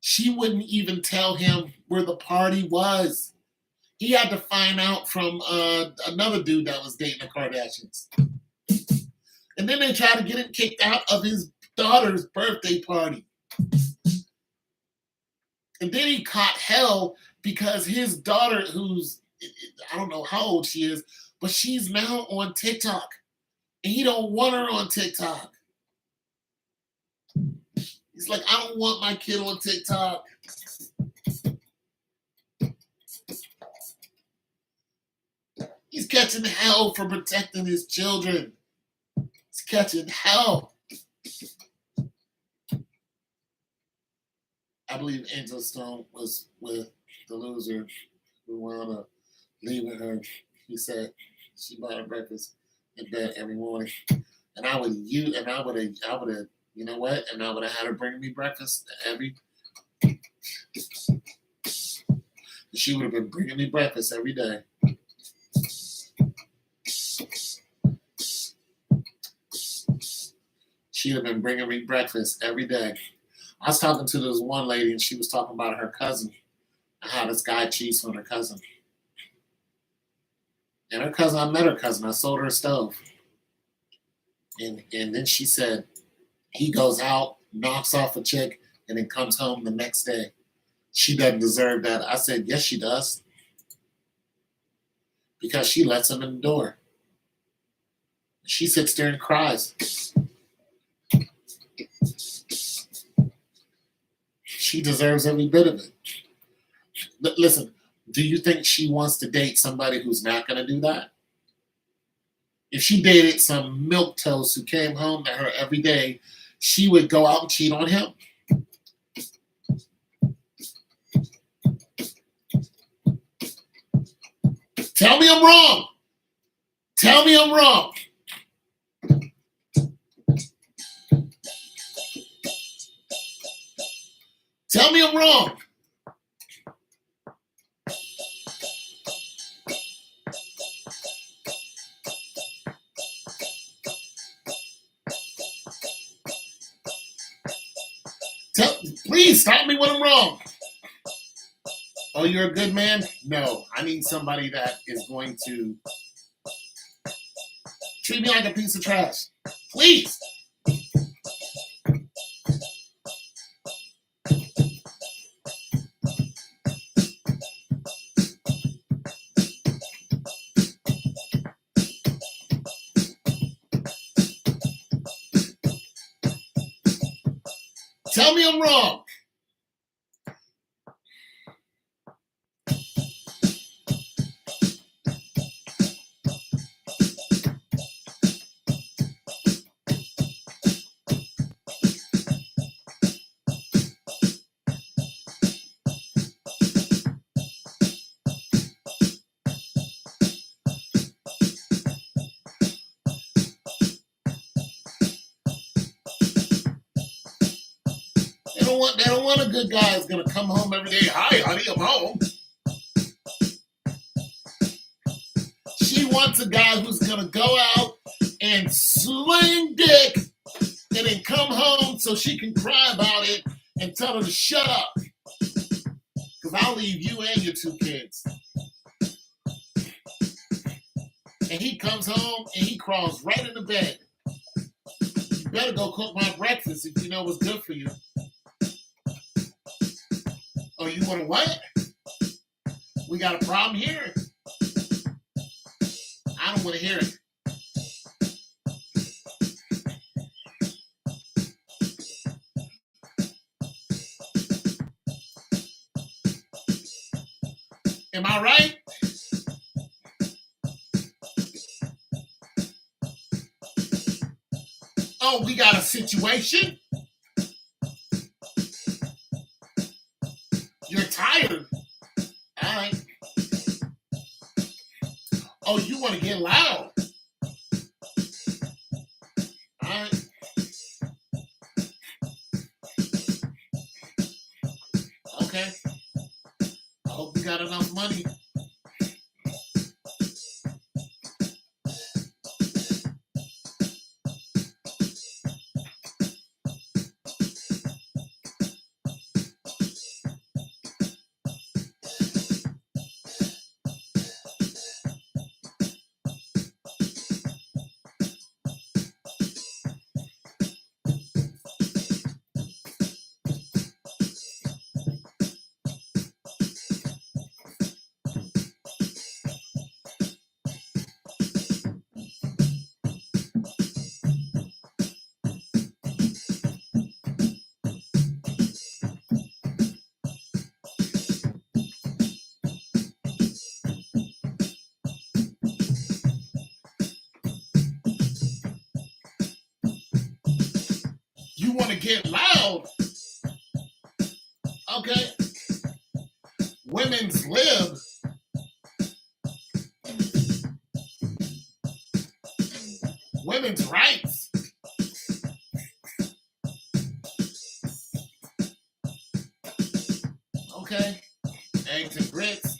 She wouldn't even tell him where the party was. He had to find out from another dude that was dating the Kardashians. And then they tried to get him kicked out of his daughter's birthday party. And then he caught hell because his daughter, who's, I don't know how old she is, but she's now on TikTok. And he don't want her on TikTok. He's like, I don't want my kid on TikTok. He's catching hell for protecting his children. He's catching hell. I believe Angel Stone was with the loser who wound up leaving her. He said she bought her breakfast in bed every morning. And I would have, you know what? And I would have had her bring me breakfast she would have been bringing me breakfast every day. She'd have been bringing me breakfast every day. I was talking to this one lady, and she was talking about her cousin and how this guy cheats on her cousin. And her cousin, I met her cousin. I sold her a stove. And then she said, he goes out, knocks off a chick, and then comes home the next day. She doesn't deserve that. I said, yes, she does. Because she lets him in the door. She sits there and cries. She deserves every bit of it. But listen, do you think she wants to date somebody who's not going to do that? If she dated some milquetoast who came home to her every day, she would go out and cheat on him? Tell me I'm wrong. Tell me I'm wrong. Tell me I'm wrong. Please stop me when I'm wrong. Oh, you're a good man? No, I need somebody that is going to treat me like a piece of trash. Please. Tell me I'm wrong. They don't want a good guy who's gonna come home every day. Hi, honey, I'm home. She wants a guy who's gonna go out and sling dick and then come home so she can cry about it and tell her to shut up. Because I'll leave you and your 2 kids. And he comes home and he crawls right into bed. You better go cook my breakfast if you know what's good for you. Oh, you want to what? We got a problem here. I don't want to hear it. Am I right? Oh, we got a situation? You're tired? All right. Oh, you want to get loud? All right. Okay. I hope you got enough money. You want to get loud? Okay. Women's lib. Women's rights. Okay. Eggs and grits.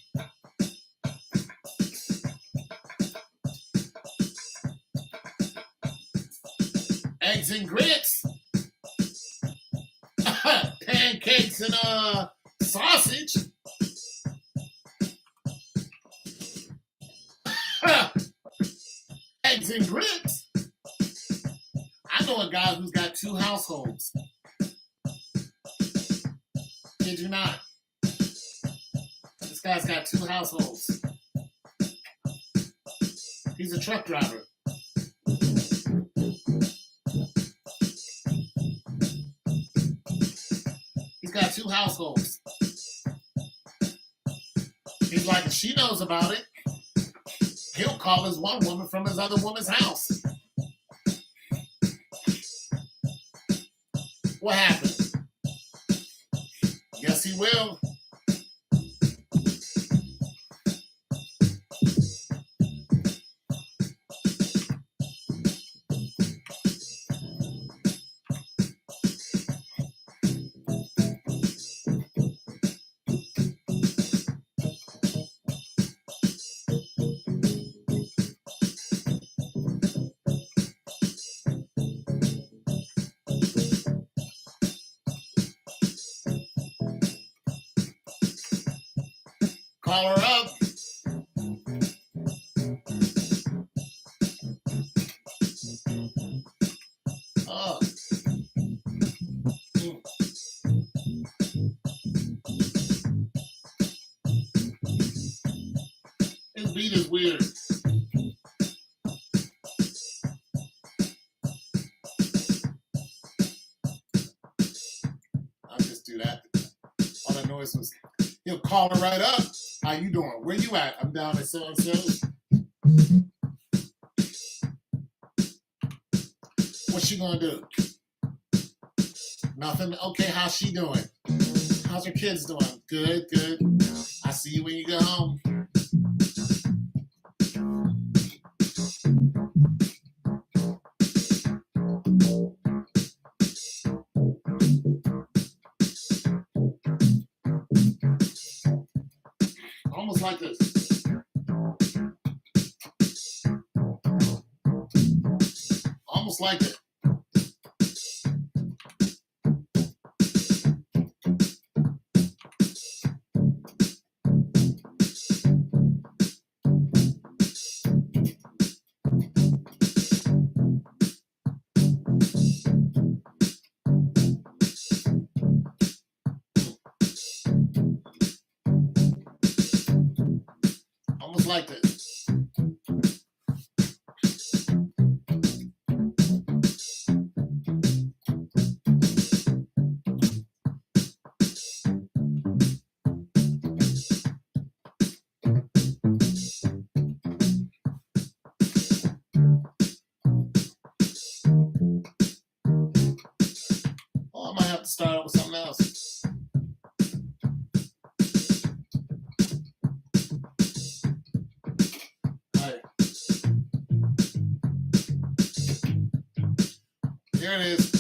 Eggs and grits. Pancakes and sausage. Eggs and grits. I know a guy who's got 2 households. Kid you not. This guy's got 2 households. He's a truck driver. He's got 2 households. He's like, if she knows about it, he'll call his one woman from his other woman's house. What happened? Yes, he will. Call her up. Oh. This beat is weird. I'll just do that. All that noise was, he'll call her right up. How you doing? Where you at? I'm down at so-and-so. What's she gonna do? Nothing? Okay, how's she doing? How's her kids doing? Good, good. I see you when you get home. Almost like this. Almost like it. Almost like this. Oh, I might have to start out with something else. Here it is.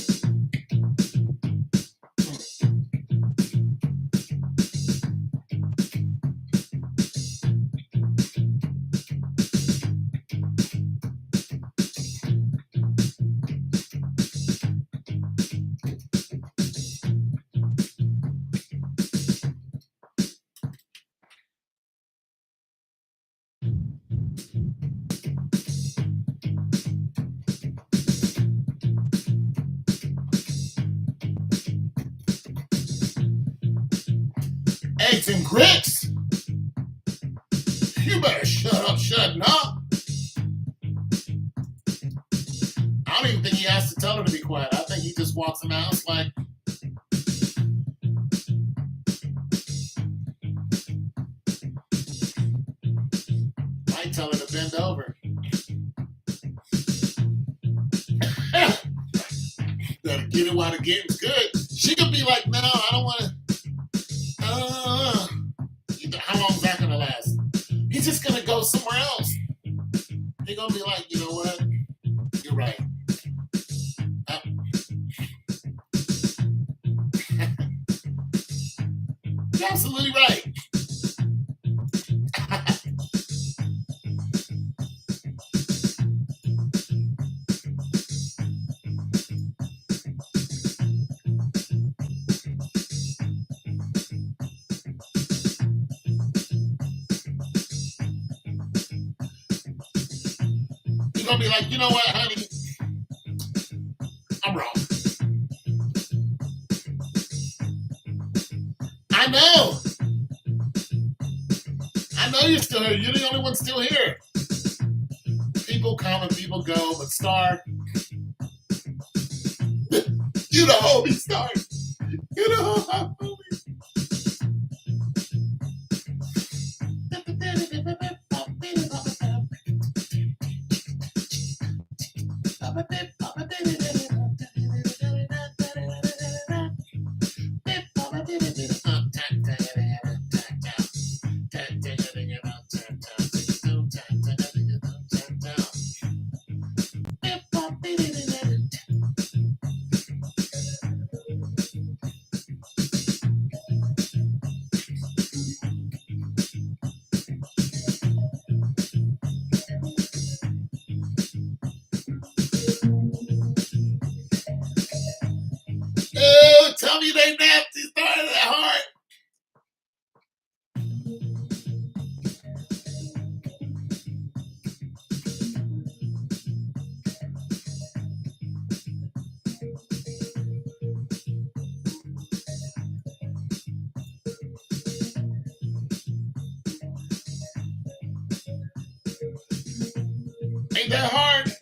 Eggs and grits? You better shut up, shutting up. I don't even think he has to tell her to be quiet. I think he just walks in the house like, might tell her to bend over. Better get it while the game's good. She could be like, no, I don't want to. How long is that going to last? He's just going to go somewhere else. He's going to be like, you know what? You're right. You're absolutely right. He's going to be like, you know what, honey? I'm wrong. I know. I know you're still here. You're the only one still here. People come and people go, but Star, you the homie, Star. You the homie. Ain't that hard?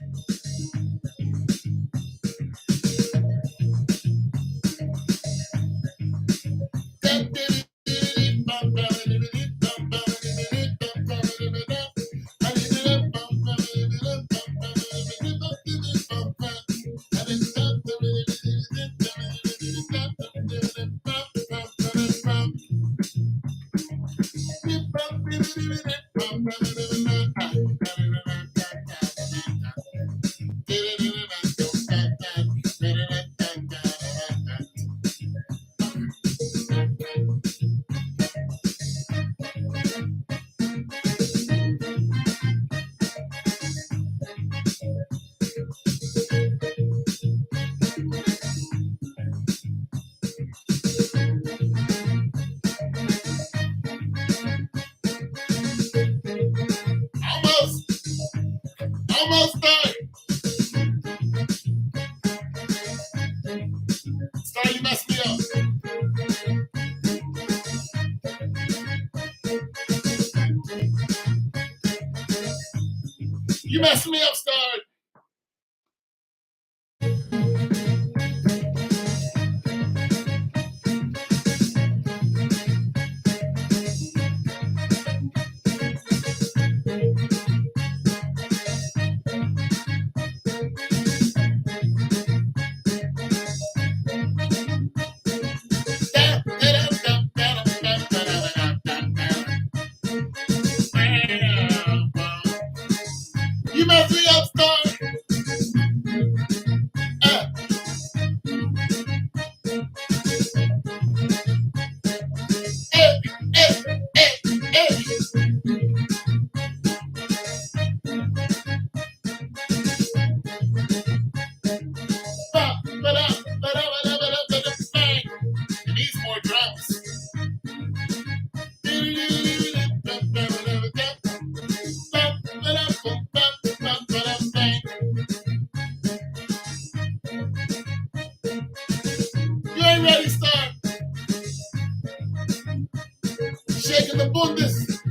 Almost, almost done. Sorry, you messed me up. You messed me up, Star. You messed me up, Star. Uh, eh, eh, eh. It needs more drums. You ain't ready, Star. Shaking the bundes.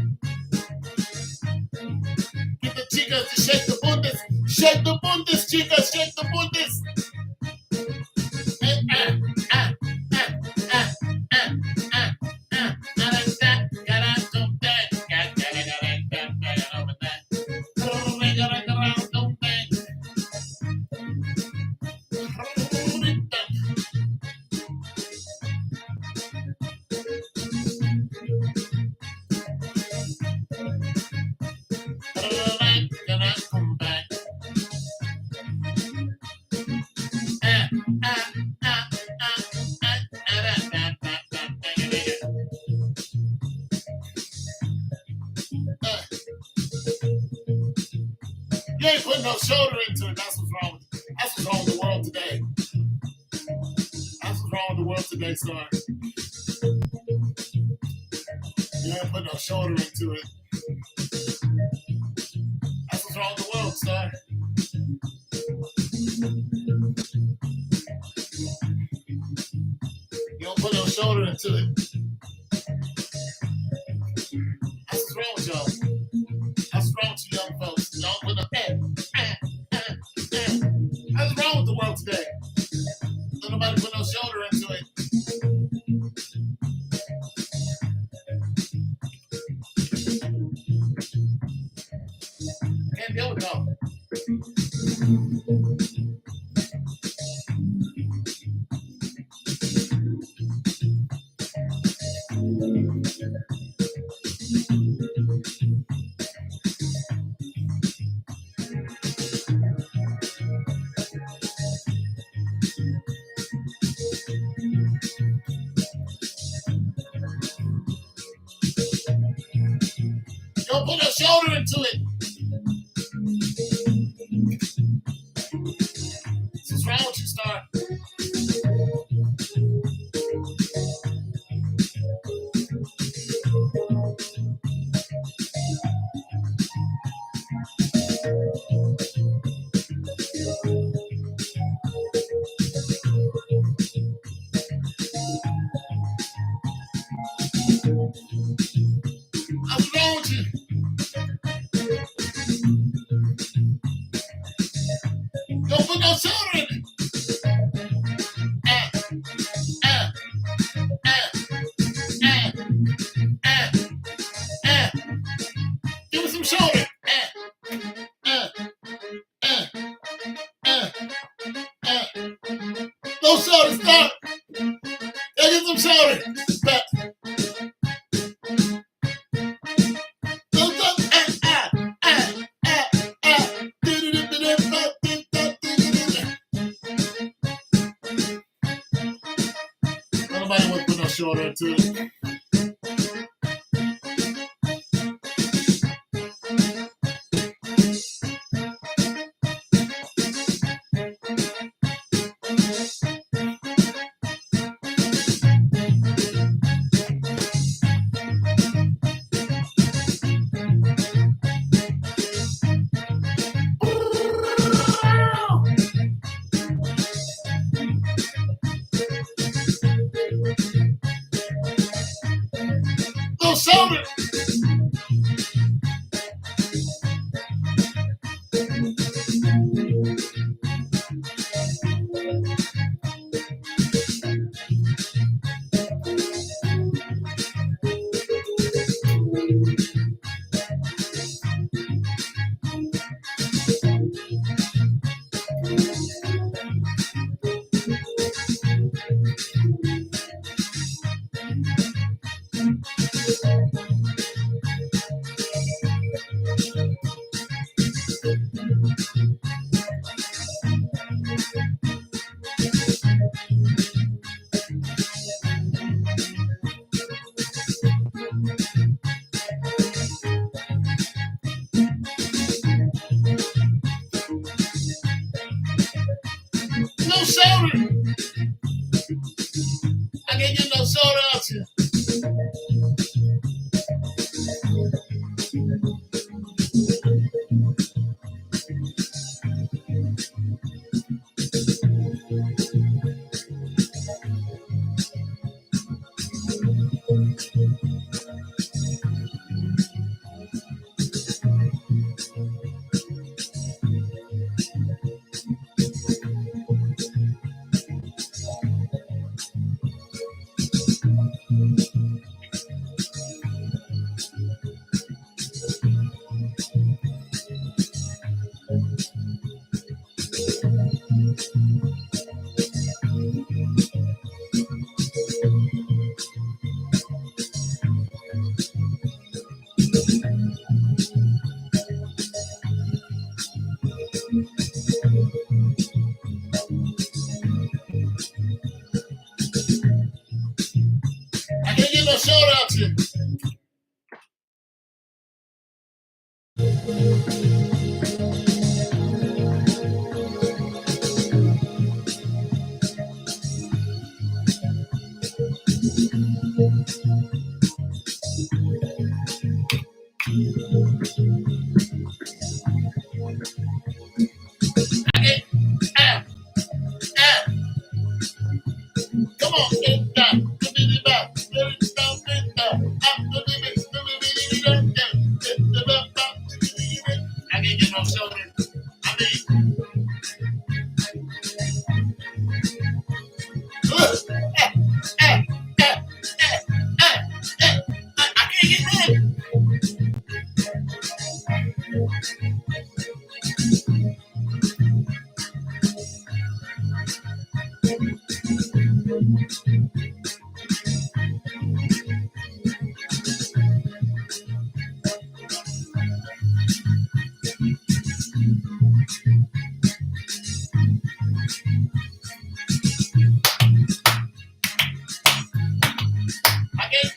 Get the chicas to shake the bundes. Shake the bundes, chicas, shake the bundes. You ain't putting no shoulder into it. That's what's wrong. That's what's wrong with the world today. That's what's wrong with the world today, Star. You ain't putting no shoulder into it. That's what's wrong with the world, Star. You don't put no shoulder into it. That's what's wrong with y'all. That's what's wrong with you young folks. Y'all put no That's wrong with the world today. Don't nobody put no shoulder into it. Can't deal with y'all. Don't put no shoulder into it. What's wrong with you, Star? What's wrong with you? shorter too. Little shoulder. Little shoulder. I can't get no shoulder out here. I can't get no shoulder out here. I can't. Ah, ah. Come on, get down. Give me the back. Get it down, get down. I can't get no shoulder. I mean, look. Ah, ah, ah, ah, ah, ah. I can't get that. I can't.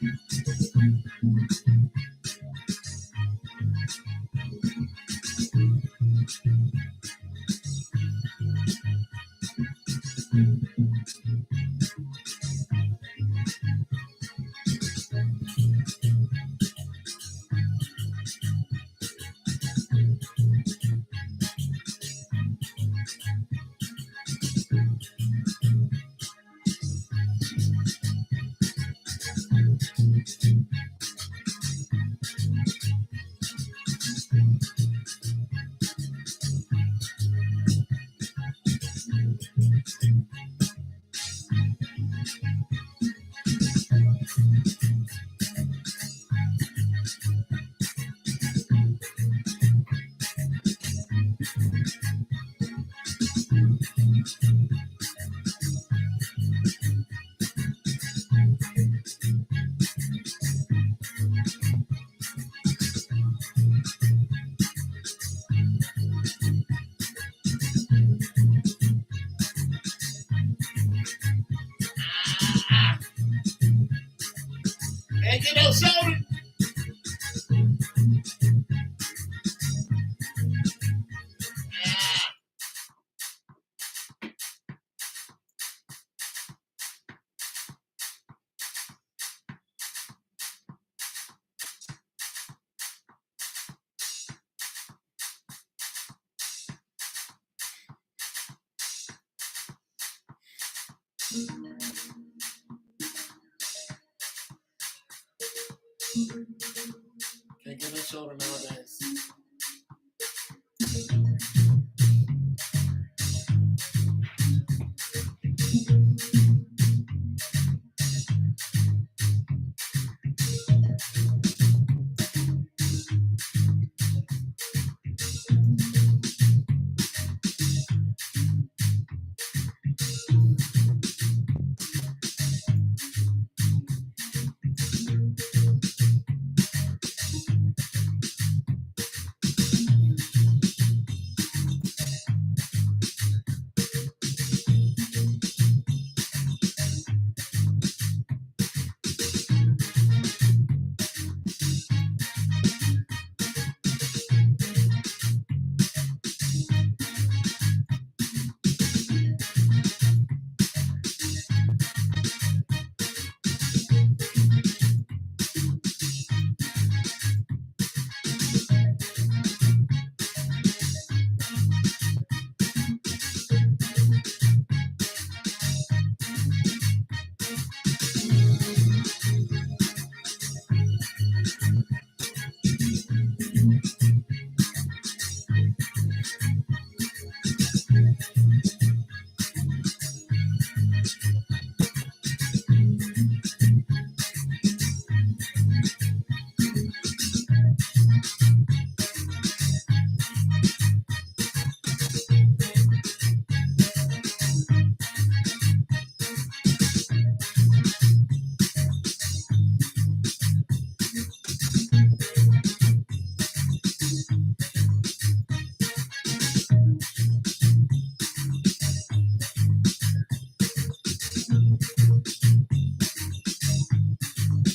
Can't get no shoulder. Can't get no shoulder nowadays.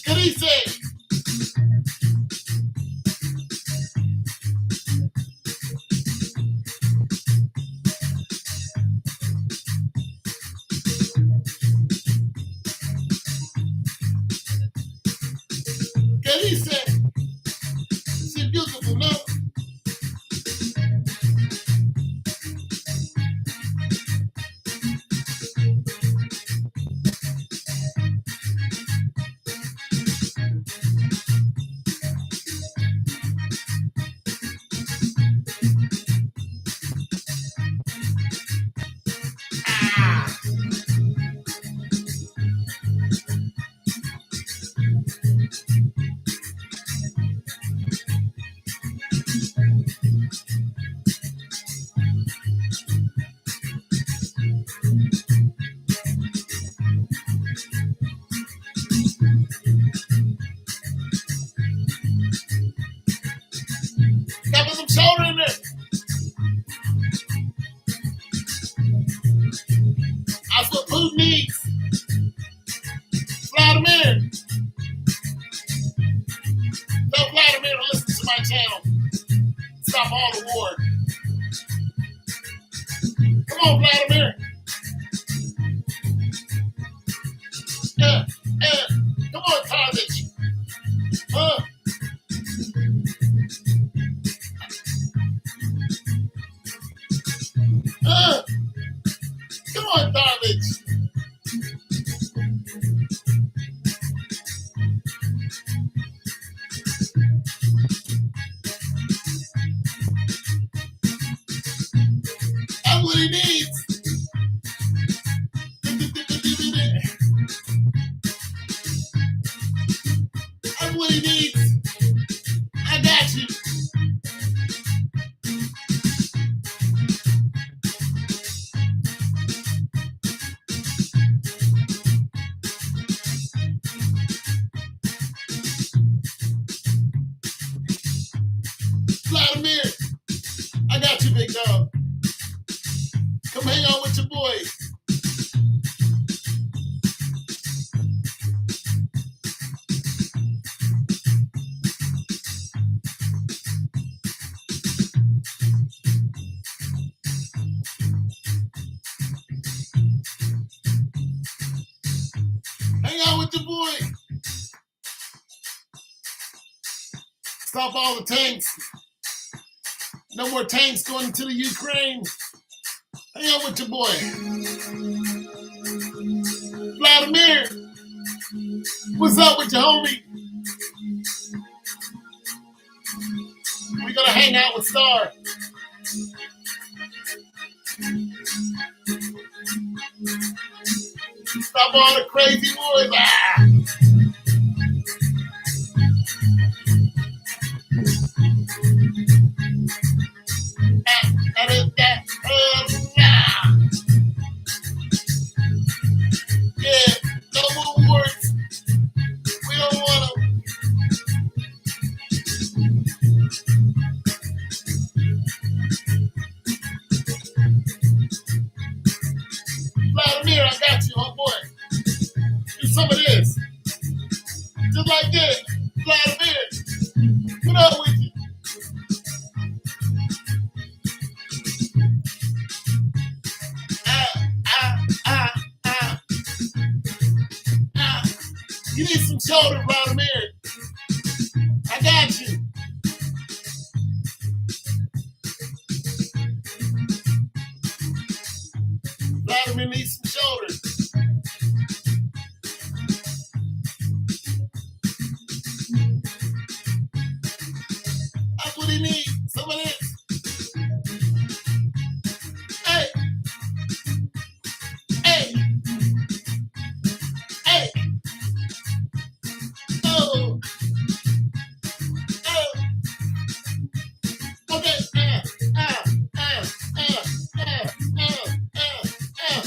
What he say? What he say? She's beautiful, no? Got some shoulder in there. That's what food needs. Vladimir. Tell Vladimir to listen to my channel. Stop all the war. Come on, Vladimir. Come on, Tarvich. Come on, Tarvich. That's what he needs. That's what he needs. I got you. Vladimir, I got you, big dog. Come hang out with your boys. Hang out with your boy. Stop all the tanks. No more tanks going into the Ukraine. Hang out with your boy. Vladimir, what's up with your homie? We're gonna hang out with Star. Stop all the crazy boys. Ah! Yeah, no more wars. We don't want them. Vladimir, I got you, homeboy. Do some of this. Just like this. Vladimir, what up with you? Ah, ah, ah, ah, ah. You need some shoulder, Vladimir. I got you. Vladimir needs some shoulders. That's what he needs. Some of this. Hey, hey, hey. Oh, oh. Okay. Ah, ah, ah, ah, ah, ah, ah.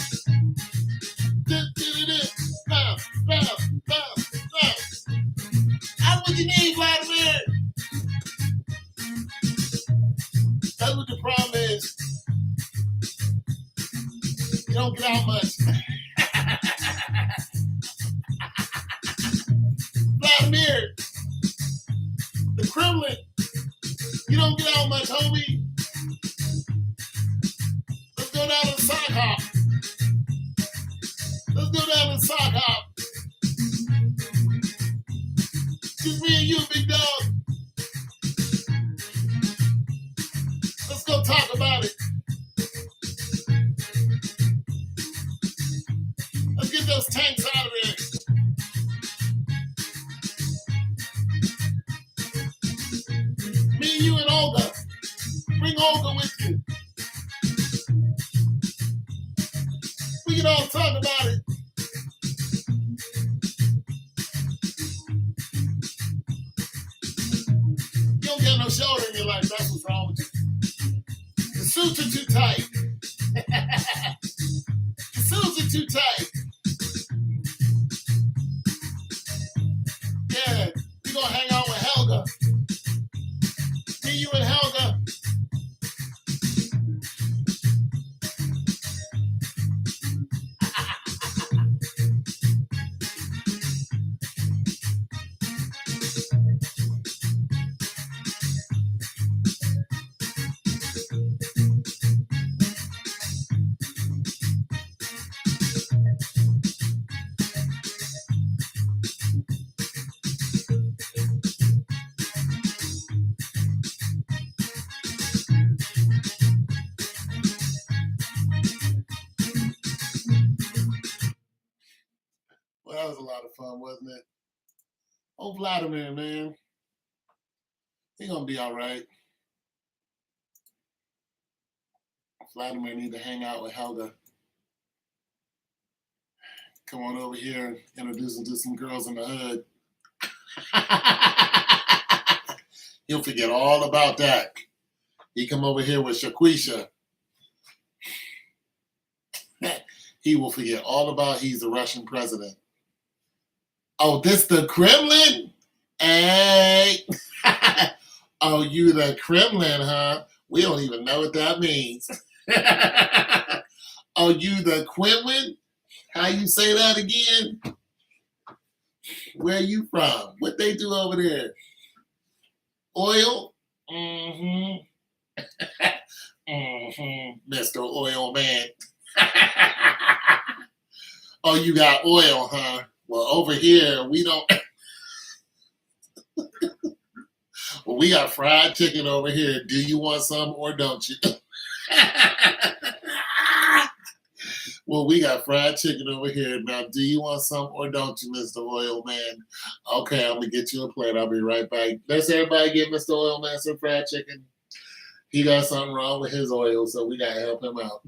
Bow, bow, bow, bow. That's what you need, Vladimir. That's what the problem is. You don't get out much. Vladimir, the Kremlin, you don't get out much, homie. Let's go down to the sock hop. Let's go down to the sock hop. Just me and you, big dog. Let's go talk about it. Let's get those tanks out of there. Me, you, and Olga. Bring Olga with you. We can all talk about it. You don't get no shoulder in your life. That's what's wrong with you. The suits are too tight. The suits are too tight. Yeah, we're gonna hang out with Helga. Me, you, and Helga. Well, that was a lot of fun, wasn't it? Oh, Vladimir, man. He's gonna be all right. Vladimir need to hang out with Helga. Come on over here and introduce him to some girls in the hood. He'll forget all about that. He come over here with Shaquisha. He will forget all about he's the Russian president. Oh, this the Kremlin? Hey. Oh, you the Kremlin, huh? We don't even know what that means. Oh, you the Kremlin? How you say that again? Where you from? What they do over there? Oil? Mm-hmm. Mm-hmm. Mr. Oil Man. Oh, you got oil, huh? Well, over here, we don't. Well, we got fried chicken over here. Do you want some or don't you? Well, we got fried chicken over here. Now, do you want some or don't you, Mr. Oil Man? Okay, I'm going to get you a plate. I'll be right back. Let's everybody get Mr. Oil Man some fried chicken. He got something wrong with his oil, so we got to help him out.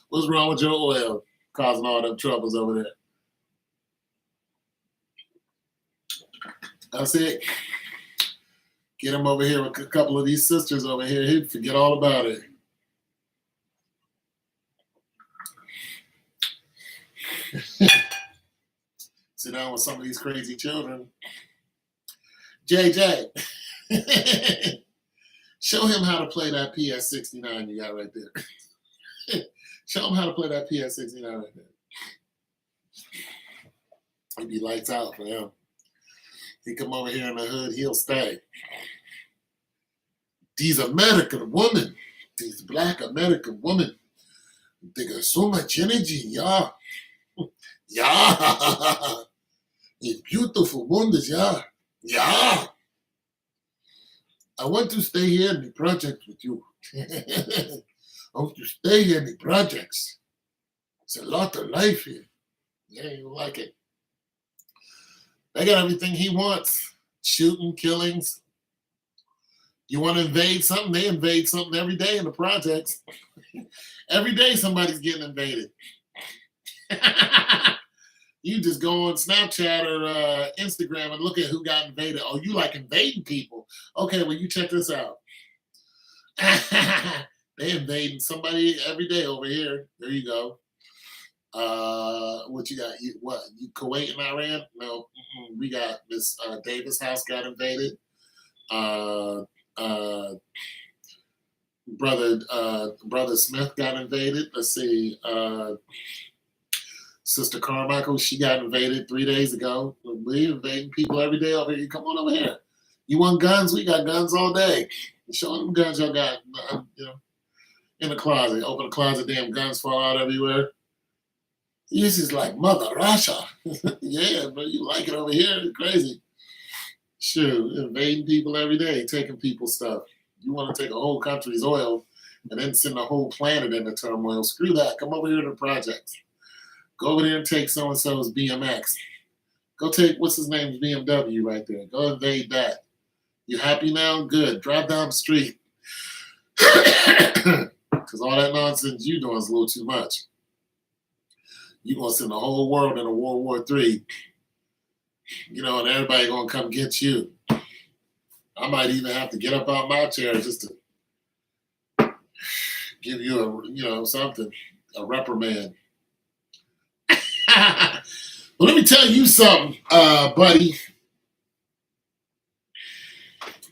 What's wrong with your oil? Causing all them troubles over there. That's it. Get him over here with a couple of these sisters over here. He'd forget all about it. Sit down with some of these crazy children. JJ, show him how to play that PS69 you got right there. Show him how to play that PS69 right there. He'd be lights out for him. He come over here in the hood, he'll stay. These American women, these black American women, they got so much energy, yeah. Yeah. It's beautiful wonders, yeah. Yeah. I want to stay here in the project with you. I want to stay here in the projects. It's a lot of life here. Yeah, you like it. They got everything he wants. Shooting, killings. You want to invade something? They invade something every day in the projects. Every day somebody's getting invaded. You just go on Snapchat or Instagram and look at who got invaded. Oh, you like invading people. Okay, well, you check this out. They invading somebody every day over here. There you go. What you got? You Kuwait and Iran? No, we got Miss Davis' house got invaded. Brother Smith got invaded. Let's see. Sister Carmichael, she got invaded 3 days ago. We invading people every day over here. Come on over here. You want guns? We got guns all day. Show them guns y'all got. In the closet. Open the closet, damn guns fall out everywhere. This is like Mother Russia. Yeah, but you like it over here. It's crazy. Shoot, invading people every day, taking people's stuff. You want to take a whole country's oil and then send the whole planet into turmoil. Screw that. Come over here to the project. Go over there and take so-and-so's BMX. Go take, what's his name's BMW right there. Go invade that. You happy now? Good. Drive down the street. Because all that nonsense you doing is a little too much. You're going to send the whole world into World War III. And everybody going to come get you. I might even have to get up out my chair just to give you something, a reprimand. Well, let me tell you something, buddy.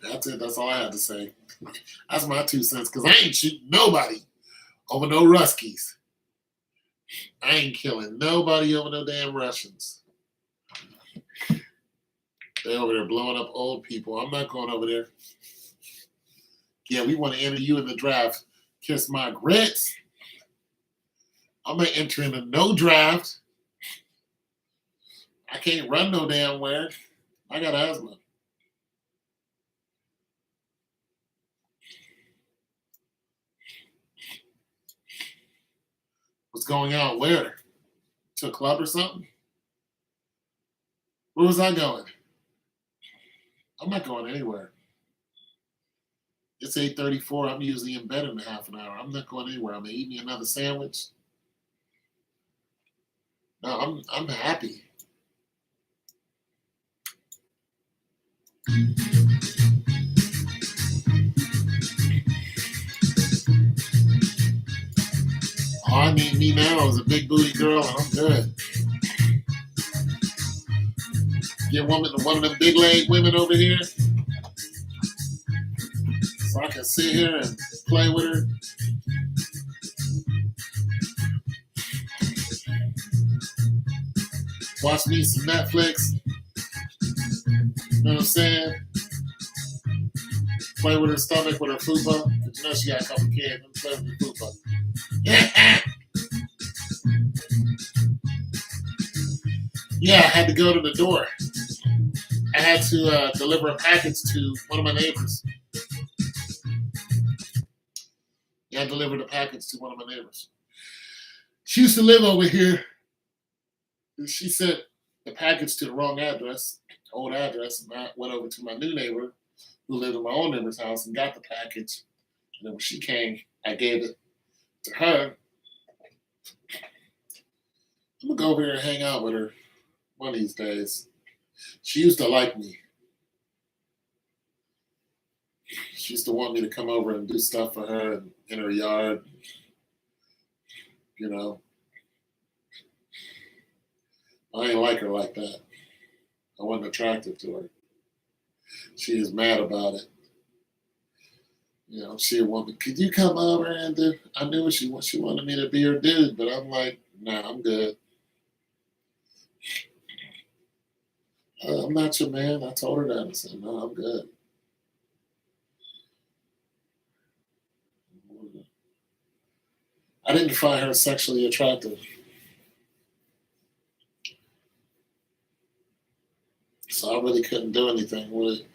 That's it. That's all I have to say. That's my 2 cents, because I ain't shooting nobody over no Ruskies. I ain't killing nobody over no damn Russians. They over there blowing up old people. I'm not going over there. Yeah, we want to enter you in the draft. Kiss my grits. I'm going to enter into no draft. I can't run no damn where. I got asthma. What's going on? Where? To a club or something? Where was I going? I'm not going anywhere. It's 8:34. I'm usually in bed in a half an hour. I'm not going anywhere. I'm going to eat me another sandwich. No, I'm happy. All I need me now is a big booty girl, and I'm good. Get one of them big leg women over here, so I can sit here and play with her. Watch me some Netflix. You know what I'm saying? Play with her stomach with her fupa. But she got a couple kids. Play with her fupa. Yeah, I had to go to the door. I had to deliver a package to one of my neighbors. Yeah, I delivered a package to one of my neighbors. She used to live over here. And she sent the package to the wrong address, old address, and I went over to my new neighbor who lived in my old neighbor's house and got the package. And then when she came, I gave it to her. I'm gonna go over here and hang out with her one of these days. She used to like me. She used to want me to come over and do stuff for her in her yard. You know, I ain't like her like that. I wasn't attractive to her. She is mad about it. You know, she want me. Could you come over and do? I knew she wanted me to be her dude, but I'm like, nah, I'm good. I'm not your man. I told her that. I said, no, I'm good. I didn't find her sexually attractive, so I really couldn't do anything with it.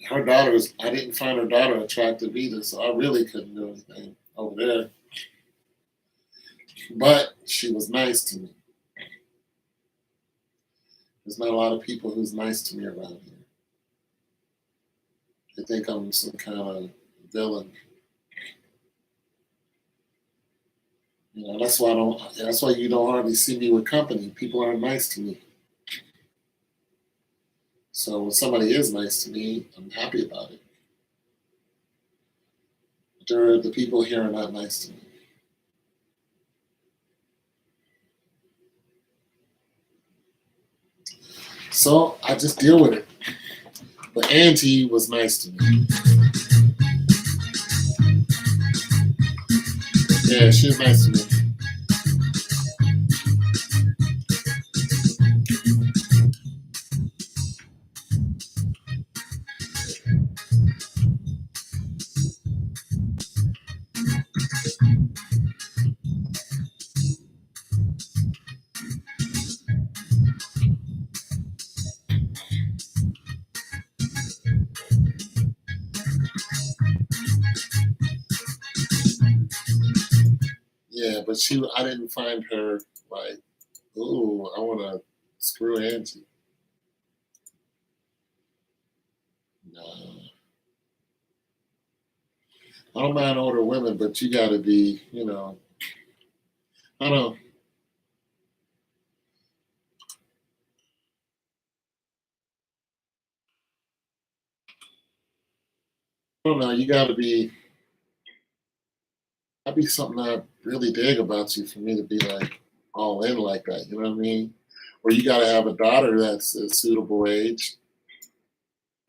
Her daughter's, I didn't find her daughter attractive either, so I really couldn't do anything over there. But she was nice to me. There's not a lot of people who's nice to me around here. They think I'm some kind of villain. You know, that's why I don't. That's why you don't hardly see me with company. People aren't nice to me. So when somebody is nice to me, I'm happy about it. The people here are not nice to me. So I just deal with it. But Auntie was nice to me. Yeah, she was nice to me. Yeah, but I didn't find her like, ooh, I want to screw Auntie. No, I don't mind older women, but you got to be, I don't, I don't know. You got to be. That'd be something I really dig about you for me to be like all in like that. You know what I mean? Or you got to have a daughter that's a suitable age.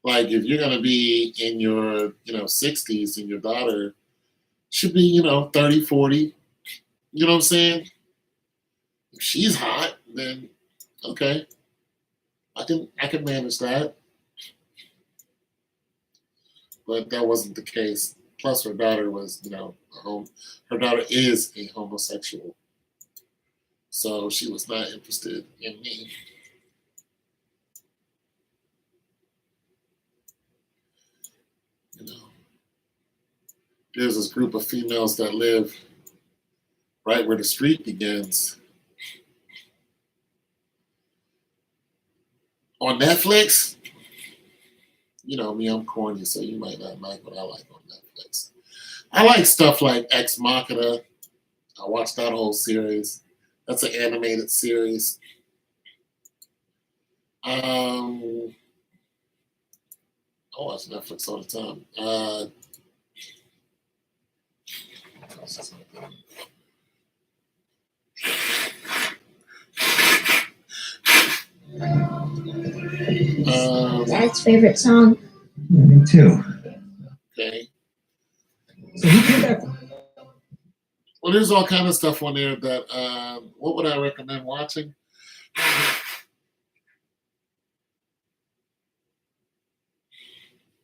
Like if you're gonna be in your 60s and your daughter should be 30, 40. You know what I'm saying? If she's hot, then okay, I can manage that. But that wasn't the case. Plus, her daughter was her daughter is a homosexual, so she was not interested in me. You know, there's this group of females that live right where the street begins on Netflix. You know me, I'm corny, so you might not like what I like on Netflix. I like stuff like Ex Machina. I watched that whole series. That's an animated series. I watch Netflix all the time. Dad's favorite song. Yeah, me too. Okay. So who did that? Well, there's all kind of stuff on there that. What would I recommend watching?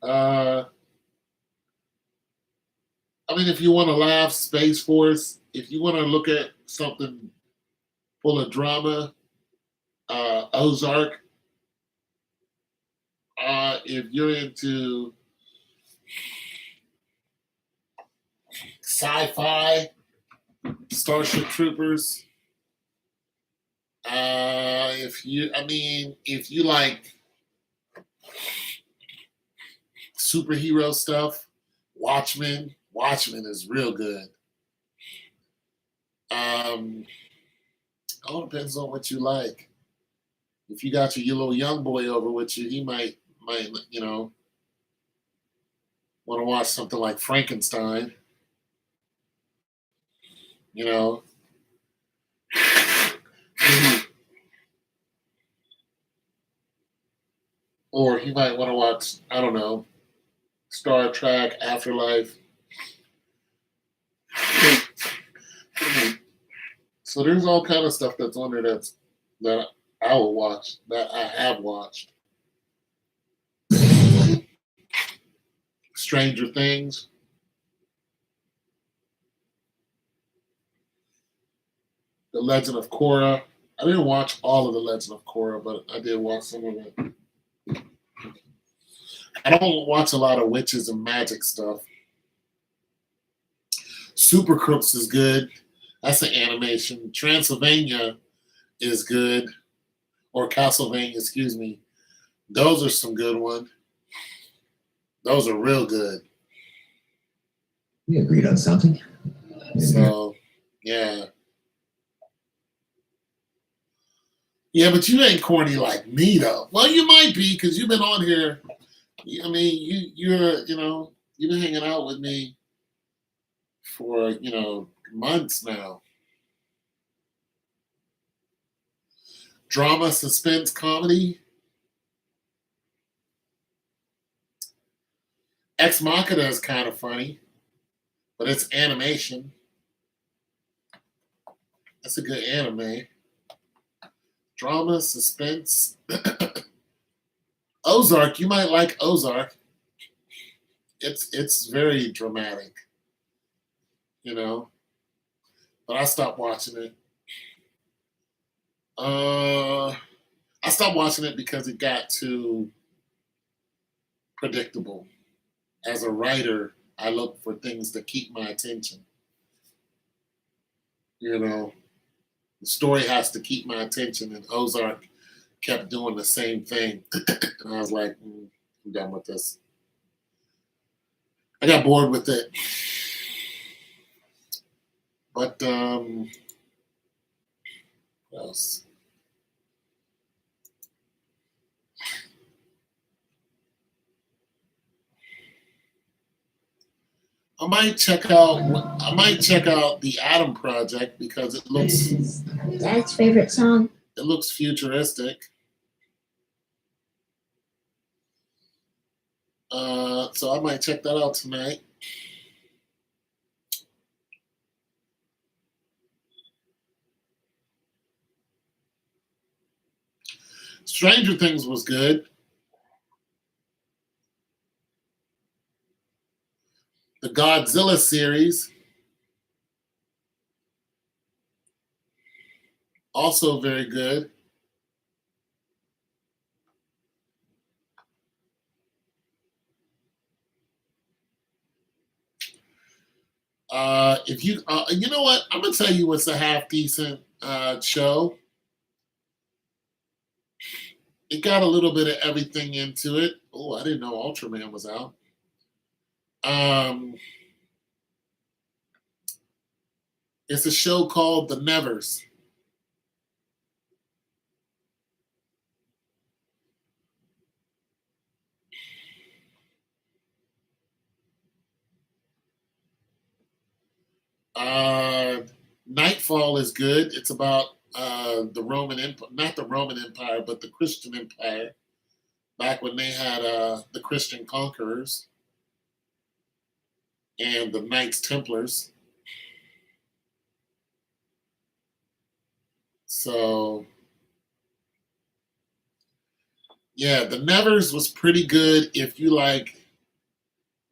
Uh, I mean, if you want to laugh, Space Force. If you want to look at something full of drama. Ozark. If you're into sci-fi, Starship Troopers. If you like superhero stuff, Watchmen. Watchmen is real good. All depends on what you like. If you got your little young boy over with you, he might want to watch something like Frankenstein. You know, or he might want to watch, I don't know, Star Trek, Afterlife. So there's all kind of stuff that's on there that I will watch, that I have watched. Stranger Things. The Legend of Korra. I didn't watch all of The Legend of Korra, but I did watch some of it. I don't watch a lot of witches and magic stuff. Super Crooks is good. That's an animation. Transylvania is good. Or Castlevania, excuse me. Those are some good ones. Those are real good. We agreed on something. So, yeah. Yeah, but you ain't corny like me, though. Well, you might be, because you've been on here. I mean, you've been hanging out with me for, months now. Drama, suspense, comedy. Ex Machina is kind of funny, but it's animation. That's a good anime. Drama, suspense. Ozark, you might like Ozark. It's very dramatic, but I stopped watching it. I stopped watching it because it got too predictable. As a writer, I look for things to keep my attention. The story has to keep my attention, and Ozark kept doing the same thing. And I was like, I'm done with this. I got bored with it. But what else? I might check out the Atom Project because it looks Dad's favorite song. it looks futuristic. So I might check that out tonight. Stranger Things was good. The Godzilla series, also very good. If you, you know what, I'm gonna tell you what's a half decent show. It got a little bit of everything into it. Oh, I didn't know Ultraman was out. It's a show called The Nevers. Nightfall is good. It's about the Roman Empire, not the Roman Empire, but the Christian Empire, back when they had the Christian conquerors and the Knights Templars. So, yeah, The Nevers was pretty good if you like,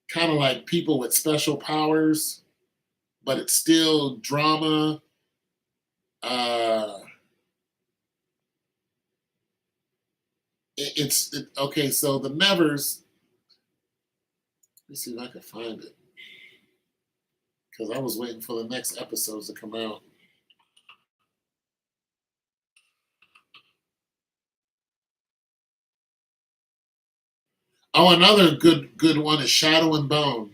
kind of like people with special powers, but it's still drama. Okay. So the Nevers. Let me see if I can find it because I was waiting for the next episodes to come out. Oh, another good one is Shadow and Bone.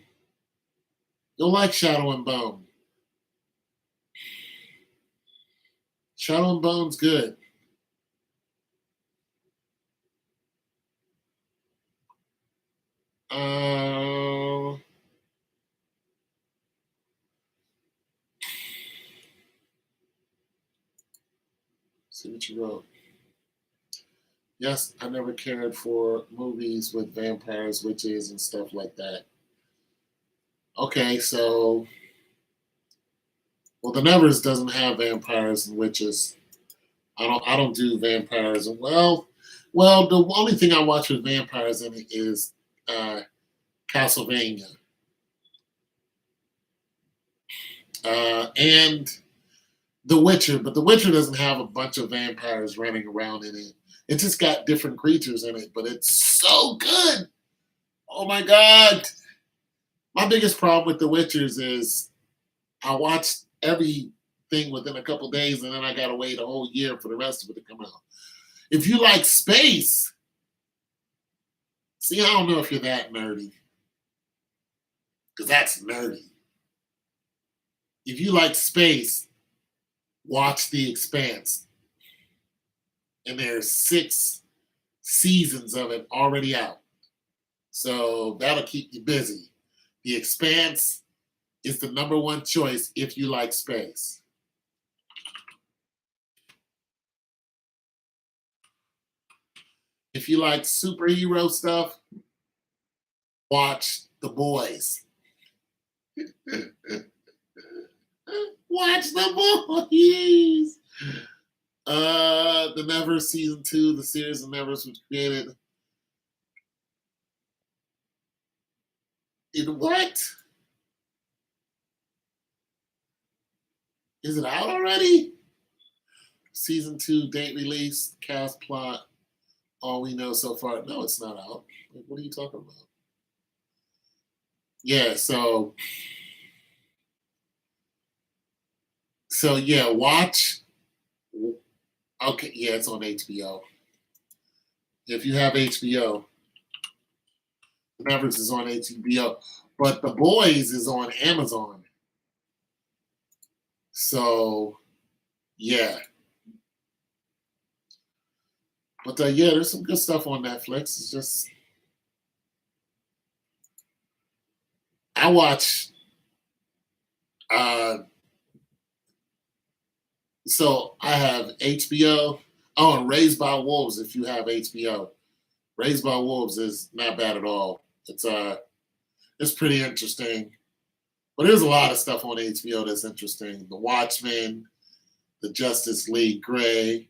You'll like Shadow and Bone. Shadow and Bone's good. Uh, see what you wrote. Yes, I never cared for movies with vampires, witches, and stuff like that. Okay, so well, the Nevers doesn't have vampires and witches. I don't do vampires. Well, the only thing I watch with vampires in it is Castlevania, and The Witcher. But The Witcher doesn't have a bunch of vampires running around in it. It just got different creatures in it, but it's so good. Oh my god! My biggest problem with The Witchers is I watched everything within a couple days, and then I gotta wait a whole year for the rest of it to come out. If you like space, see, I don't know if you're that nerdy, because that's nerdy. If you like space, watch The Expanse, and there's 6 seasons of it already out, so that'll keep you busy. The Expanse is the number one choice if you like space. If you like superhero stuff, watch The Boys. Watch The Boys. The Nevers season 2, the series of Nevers was created. In what? Is it out already? Season 2, date release, cast, plot, all we know so far. No, it's not out. What are you talking about? Yeah, so yeah, watch. Okay, yeah, it's on HBO. If you have HBO, Nevers is on HBO, but The Boys is on Amazon. So yeah, but yeah, there's some good stuff on Netflix. It's just I watch. Uh, so I have HBO. Oh, and Raised by Wolves. If you have HBO, Raised by Wolves is not bad at all. It's pretty interesting. But there's a lot of stuff on HBO that's interesting. The Watchmen, the Justice League Gray,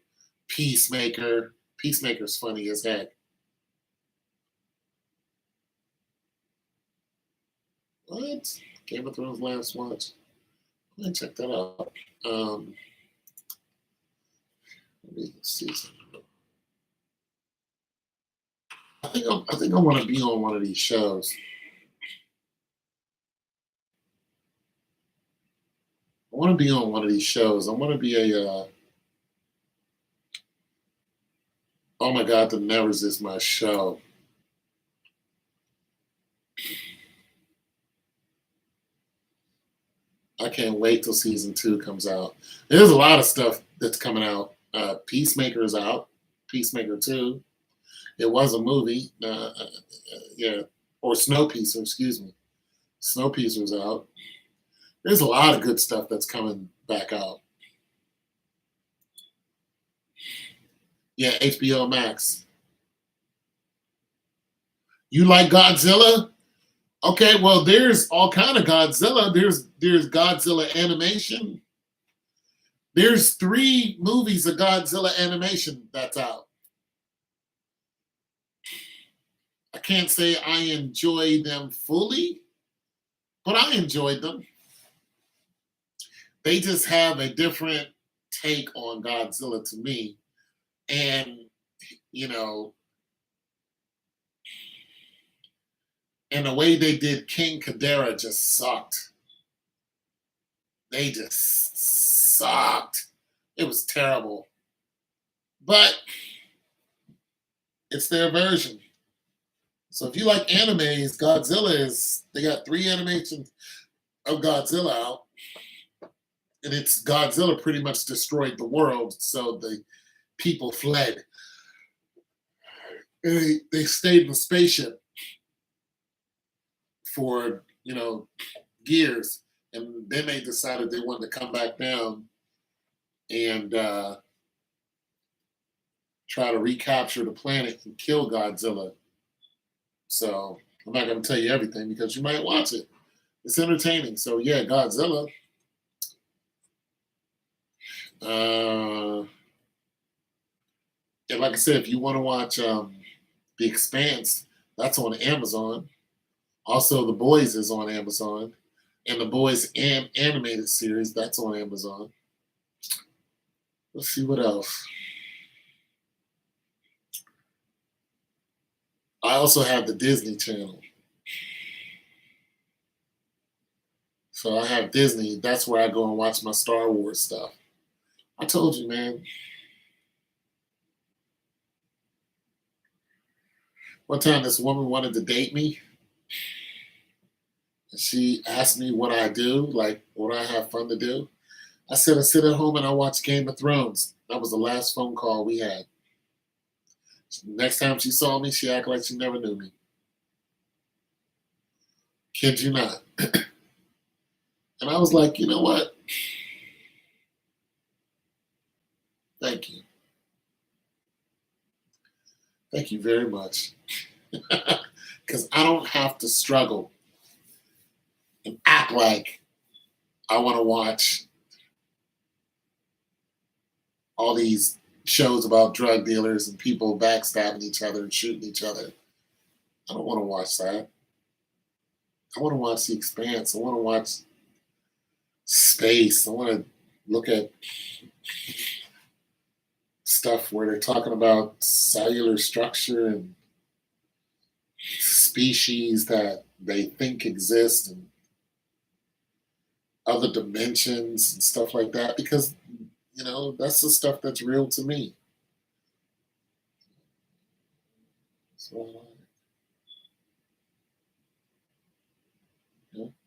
Peacemaker. Peacemaker's funny as heck. What? Game of Thrones last watch. Let me check that out. Let me see something. I think I want to be on one of these shows. I want to be on one of these shows. I want to be a. Oh my God, The Nevers is my show. I can't wait till season 2 comes out. There's a lot of stuff that's coming out. Peacemaker is out. Peacemaker 2. It was a movie. Yeah, or Snowpiercer. Excuse me. Snowpiercer's out. There's a lot of good stuff that's coming back out. Yeah, HBO Max. You like Godzilla? Okay, well, there's all kind of Godzilla. There's Godzilla animation. There's 3 movies of Godzilla animation that's out. I can't say I enjoy them fully, but I enjoyed them. They just have a different take on Godzilla to me. And, you know, And the way they did King Ghidorah just sucked. They just sucked. It was terrible. But it's their version. So if you like animes, they got 3 animations of Godzilla out. And it's Godzilla pretty much destroyed the world. So the people fled. And they stayed in the spaceship for, years. And then they decided they wanted to come back down and try to recapture the planet and kill Godzilla. So I'm not going to tell you everything because you might watch it. It's entertaining. So yeah, Godzilla. And like I said, if you want to watch The Expanse, that's on Amazon. Also, The Boys is on Amazon. And The Boys animated series, that's on Amazon. Let's see what else. I also have the Disney Channel. So I have Disney. That's where I go and watch my Star Wars stuff. I told you, man. One time this woman wanted to date me. And she asked me what I do, like what I have fun to do. I said I sit at home and I watch Game of Thrones. That was the last phone call we had. Next time she saw me, she acted like she never knew me. Kid you not. And I was like, you know what? Thank you. Thank you very much. Because I don't have to struggle and act like I want to watch all these shows about drug dealers and people backstabbing each other and shooting each other. I don't want to watch that. I want to watch The Expanse. I want to watch space. I want to look at stuff where they're talking about cellular structure and species that they think exist and other dimensions and stuff like that because that's the stuff that's real to me. So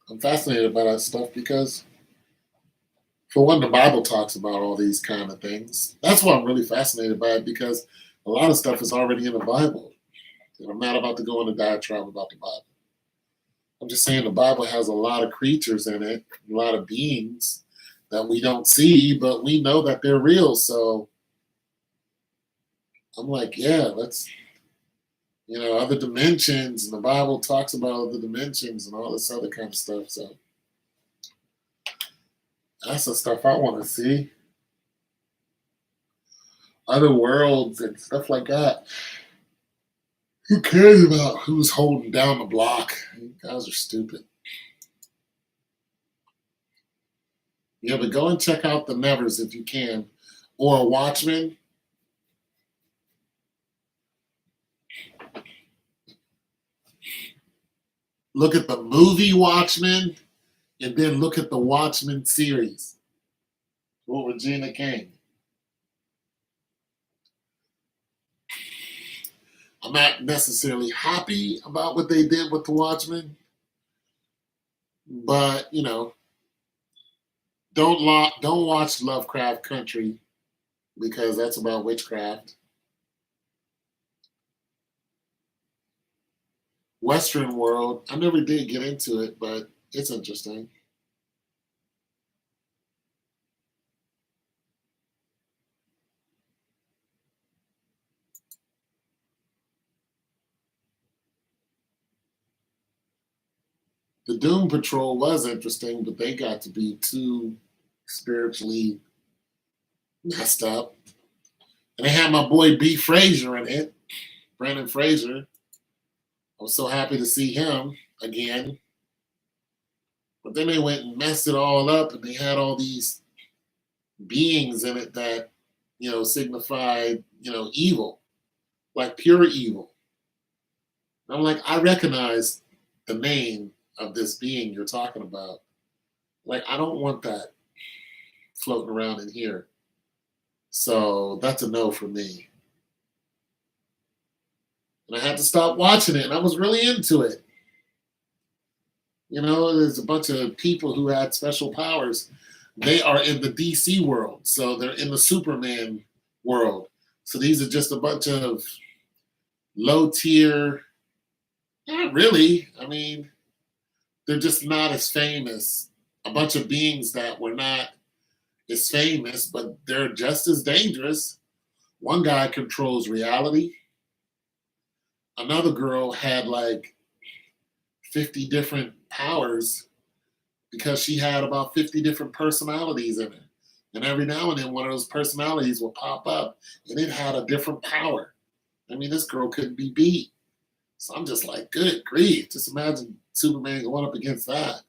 I'm fascinated by that stuff because for one, the Bible talks about all these kind of things. That's why I'm really fascinated by it because a lot of stuff is already in the Bible. And I'm not about to go into diatribe about the Bible. I'm just saying the Bible has a lot of creatures in it, a lot of beings that we don't see, but we know that they're real. So I'm like, yeah, let's, other dimensions. And the Bible talks about other dimensions and all this other kind of stuff. So that's the stuff I want to see. Other worlds and stuff like that. Who cares about who's holding down the block? You guys are stupid. Yeah, but go and check out the Nevers if you can. Or Watchmen. Look at the movie Watchmen and then look at the Watchmen series with Regina King. I'm not necessarily happy about what they did with the Watchmen, but don't watch Lovecraft Country because that's about witchcraft. Western World, I never did get into it, but it's interesting. The Doom Patrol was interesting, but they got to be too spiritually messed up. And they had my boy B. Fraser in it, Brendan Fraser. I was so happy to see him again. But then they went and messed it all up, and they had all these beings in it that, signified, evil, like pure evil. And I'm like, I recognize the name of this being you're talking about. Like, I don't want that floating around in here. So that's a no for me. And I had to stop watching it, and I was really into it. You know, there's a bunch of people who had special powers. They are in the DC world, so they're in the Superman world. So these are just a bunch of low tier, not really. I mean, they're just not as famous. A bunch of beings that were not as famous, but they're just as dangerous. One guy controls reality. Another girl had like 50 different powers because she had about 50 different personalities in her. And every now and then, one of those personalities will pop up and it had a different power. I mean, this girl couldn't be beat. So I'm just like, good grief. Just imagine Superman going up against that.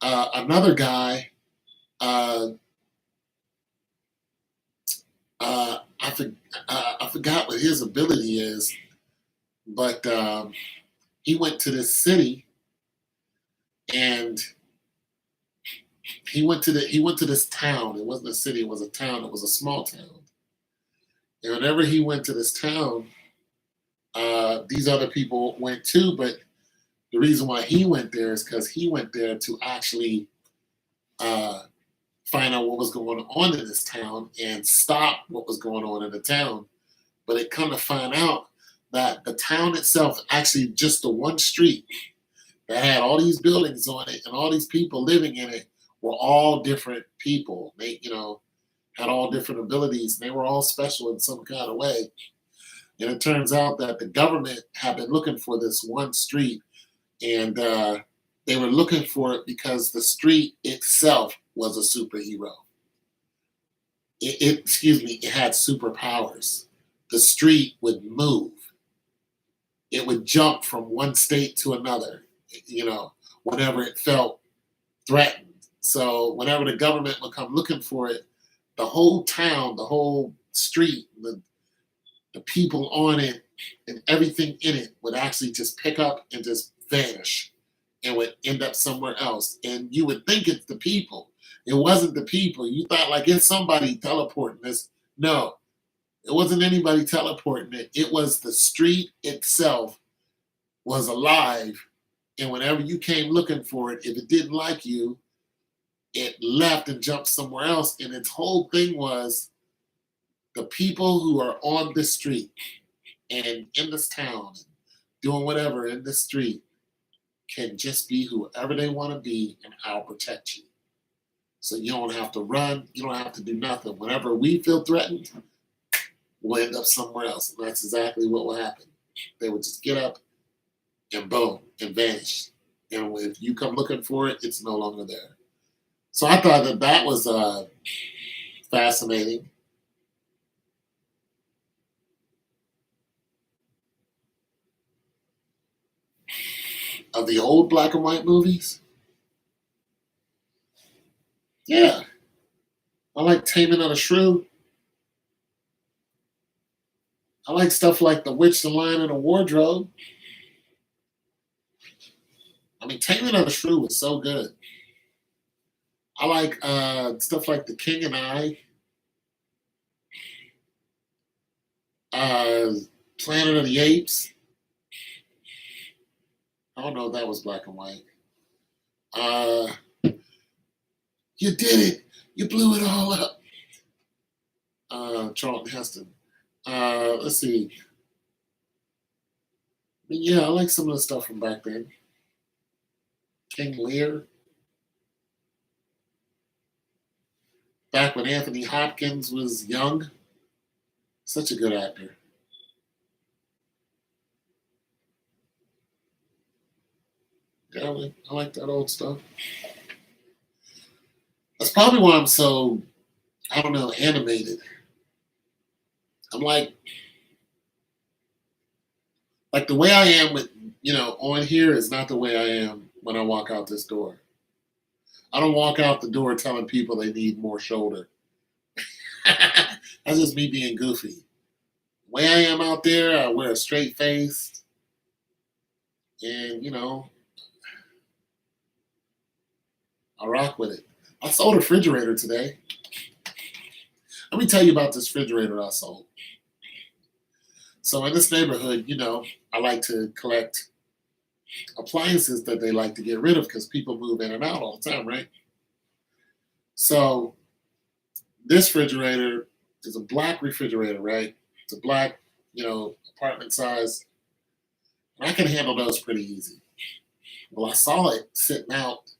Another guy, uh, I forgot what his ability is, but he went to this city and he went to this town. It wasn't a city, it was a town. It was a small town. And whenever he went to this town, these other people went too. But the reason why he went there is because he went there to actually find out what was going on in this town and stop what was going on in the town. But it come to find out that the town itself, actually just the one street that had all these buildings on it and all these people living in it, were all different people. They, had all different abilities. And they were all special in some kind of way. And it turns out that the government had been looking for this one street, and they were looking for it because the street itself was a superhero. It had superpowers. The street would move. It would jump from one state to another, whenever it felt threatened. So whenever the government would come looking for it, the whole town, the whole street, the people on it, and everything in it would actually just pick up and just vanish and would end up somewhere else. And you would think it's the people. It wasn't the people. You thought like it's somebody teleporting this. No, it wasn't anybody teleporting it. It was the street itself was alive. And whenever you came looking for it, if it didn't like you, it left and jumped somewhere else. And its whole thing was the people who are on this street and in this town doing whatever in this street can just be whoever they want to be, and I'll protect you. So you don't have to run. You don't have to do nothing. Whenever we feel threatened, we'll end up somewhere else. And that's exactly what will happen. They would just get up and boom, and vanish. And if you come looking for it, it's no longer there. So I thought that was fascinating. Of the old black and white movies, yeah, I like Taming of the Shrew. I like stuff like The Witch, the Lion, and the Wardrobe. I mean, Taming of the Shrew was so good. I like stuff like The King and I, uh, Planet of the Apes. I don't know if that was black and white. Uh, you did it. You blew it all up. Charlton Heston. Let's see. I mean, yeah, I like some of the stuff from back then. King Lear. Back when Anthony Hopkins was young. Such a good actor. Yeah, I like that old stuff. That's probably why I'm so, I don't know, animated. I'm like the way I am with, on here is not the way I am when I walk out this door. I don't walk out the door telling people they need more shoulder. That's just me being goofy. The way I am out there, I wear a straight face. And, I rock with it. I sold a refrigerator today. Let me tell you about this refrigerator I sold. So in this neighborhood, I like to collect appliances that they like to get rid of because people move in and out all the time, right? So this refrigerator is a black refrigerator, right? It's a black, apartment size. And I can handle those pretty easy. Well, I saw it sitting out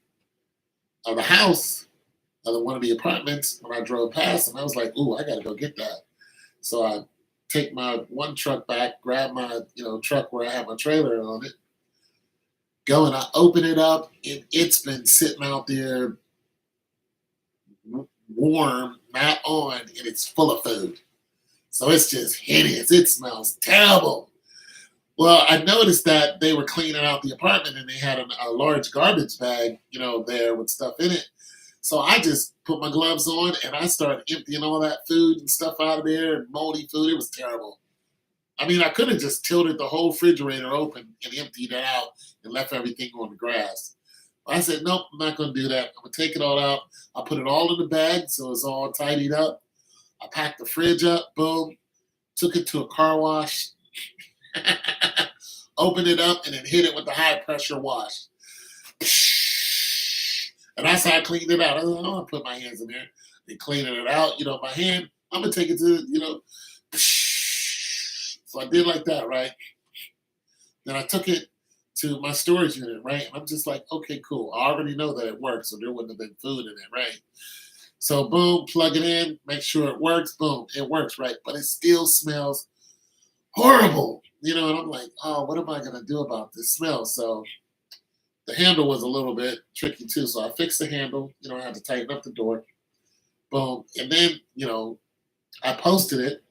of the house of one of the apartments when I drove past, and I was like, "Ooh, I got to go get that." So I take my one truck back, grab my truck where I have my trailer on it, go and I open it up, and it's been sitting out there warm, not on, and it's full of food. So it's just hideous. It smells terrible. Well, I noticed that they were cleaning out the apartment and they had a large garbage bag, there with stuff in it. So I just put my gloves on and I started emptying all that food and stuff out of there and moldy food. It was terrible. I mean, I could have just tilted the whole refrigerator open and emptied it out and left everything on the grass. But I said, nope, I'm not going to do that. I'm going to take it all out. I put it all in the bag so it's all tidied up. I packed the fridge up, boom, took it to a car wash, opened it up, and then hit it with the high pressure wash. And that's how I cleaned it out. I was like, I put my hands in there and cleaning it out. My hand, I'm going to take it to, So I did like that, right? Then I took it to my storage unit, right? And I'm just like, okay, cool. I already know that it works, so there wouldn't have been food in it, right? So boom, plug it in, make sure it works. Boom, it works, right? But it still smells horrible, and I'm like, oh, what am I going to do about this smell? So the handle was a little bit tricky too. So I fixed the handle, I had to tighten up the door. Boom. And then, I posted it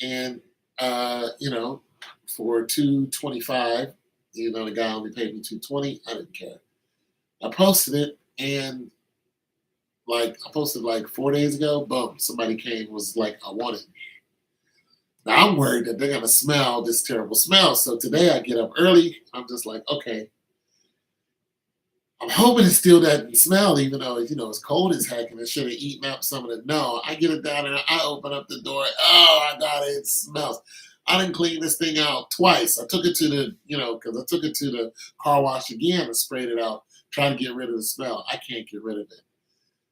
and, for $225, the guy only paid me $220. I didn't care. I posted it and I posted 4 days ago. Boom. Somebody came and was like, I want it. Now I'm worried that they're going to smell this terrible smell. So today I get up early. I'm just like, okay. I'm hoping it still doesn't smell, even though, it's cold as heck and it should have eaten up some of the. No, I get it down there. I open up the door. Oh, I got it. It smells. I didn't clean this thing out twice. I took it to the, because I took it to the car wash again and sprayed it out, trying to get rid of the smell. I can't get rid of it.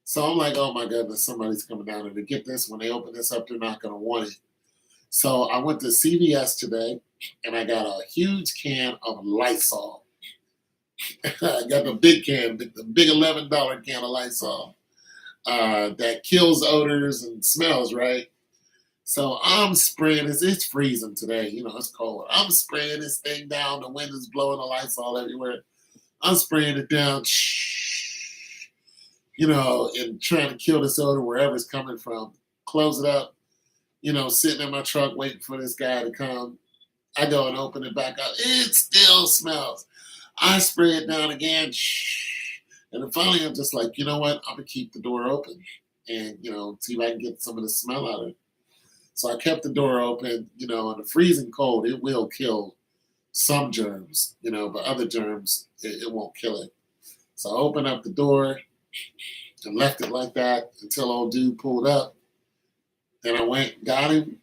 So I'm like, oh my goodness, somebody's coming down there to get this. When they open this up, they're not going to want it. So I went to CVS today and I got a huge can of Lysol. I got the big can, the big $11 can of Lysol that kills odors and smells, right? So I'm spraying this. It's freezing today. It's cold. I'm spraying this thing down. The wind is blowing the Lysol everywhere. I'm spraying it down, and trying to kill this odor wherever it's coming from. Close it up, sitting in my truck waiting for this guy to come. I go and open it back up. It still smells. I spray it down again. And then finally I'm just like, you know what? I'm going to keep the door open and, see if I can get some of the smell out of it. So I kept the door open, in the freezing cold, it will kill some germs, but other germs, it won't kill it. So I opened up the door and left it like that until old dude pulled up. Then I went and got him,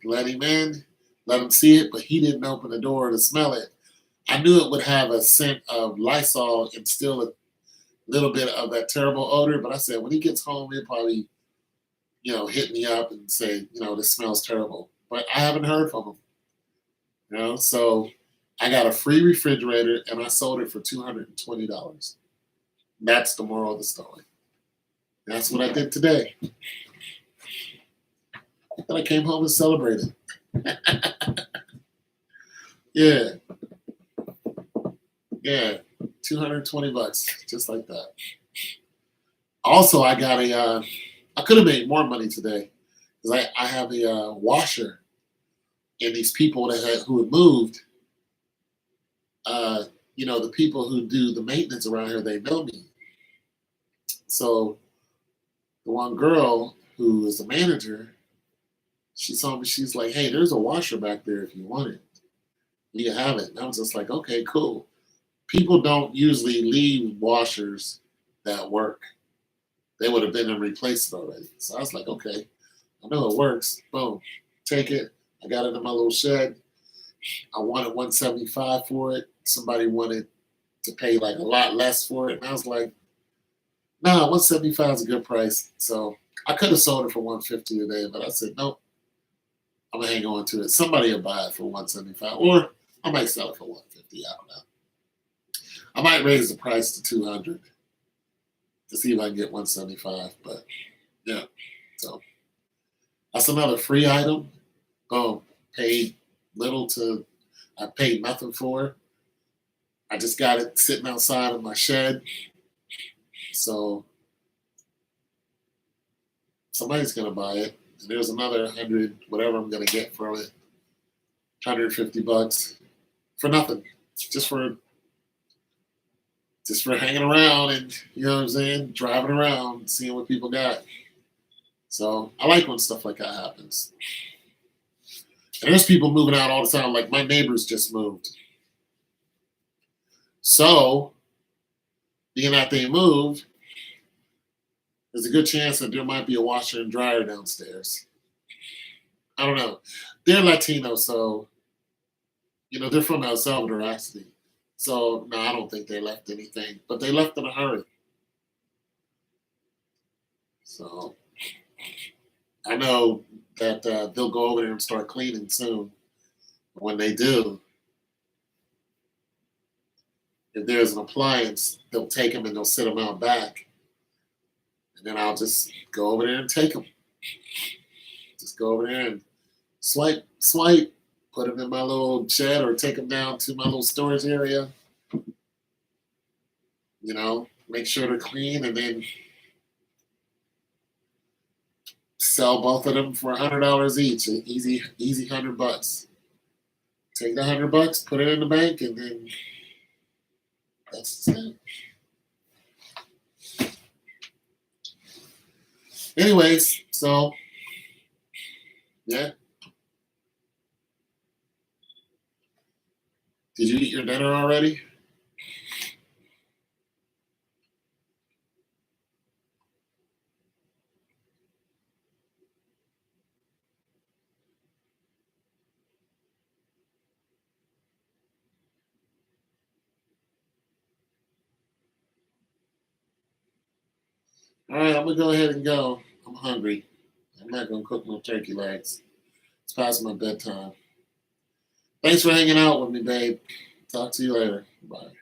let him in, let him see it, but he didn't open the door to smell it. I knew it would have a scent of Lysol and still a little bit of that terrible odor, but I said when he gets home, he'll probably, hit me up and say, this smells terrible. But I haven't heard from him, So I got a free refrigerator and I sold it for $220. That's the moral of the story. That's what I did today. And I came home and celebrated. Yeah. Yeah, $220, just like that. Also, I got I could have made more money today because I have a washer, and these people who had moved, the people who do the maintenance around here, they know me. So the one girl who is the manager, she saw me. She's like, "Hey, there's a washer back there if you want it. You have it." And I was just like, "Okay, cool." People don't usually leave washers that work. They would have been and replaced it already. So I was like, okay, I know it works. Boom, take it. I got it in my little shed. I wanted 175 for it. Somebody wanted to pay like a lot less for it. And I was like, nah, 175 is a good price. So I could have sold it for 150 today, but I said, nope, I'm gonna hang on to it. Somebody will buy it for 175, or I might sell it for 150. I don't know. I might raise the price to 200 to see if I can get 175. But yeah, so that's another free item. Paid little to, I paid nothing for it. I just got it sitting outside of my shed. So somebody's gonna buy it. And there's another 100, whatever I'm gonna get from it, $150 for nothing, just for hanging around and you know what I'm saying, driving around, seeing what people got. So I like when stuff like that happens. And there's people moving out all the time. Like my neighbors just moved. So being that they moved, there's a good chance that there might be a washer and dryer downstairs. I don't know. They're Latino, so they're from El Salvador actually. So no, I don't think they left anything, but they left in a hurry. So I know that they'll go over there and start cleaning soon. When they do, if there's an appliance, they'll take them and they'll sit them out back, and then I'll just go over there and take them. Just go over there and swipe, put them in my little shed or take them down to my little storage area. Make sure they're clean, and then sell both of them for $100 each. An easy $100. Take the $100, put it in the bank, and then that's it. Anyways, so yeah. Did you eat your dinner already? All right, I'm gonna go ahead and go. I'm hungry. I'm not gonna cook no turkey legs. It's past my bedtime. Thanks for hanging out with me, babe. Talk to you later. Bye.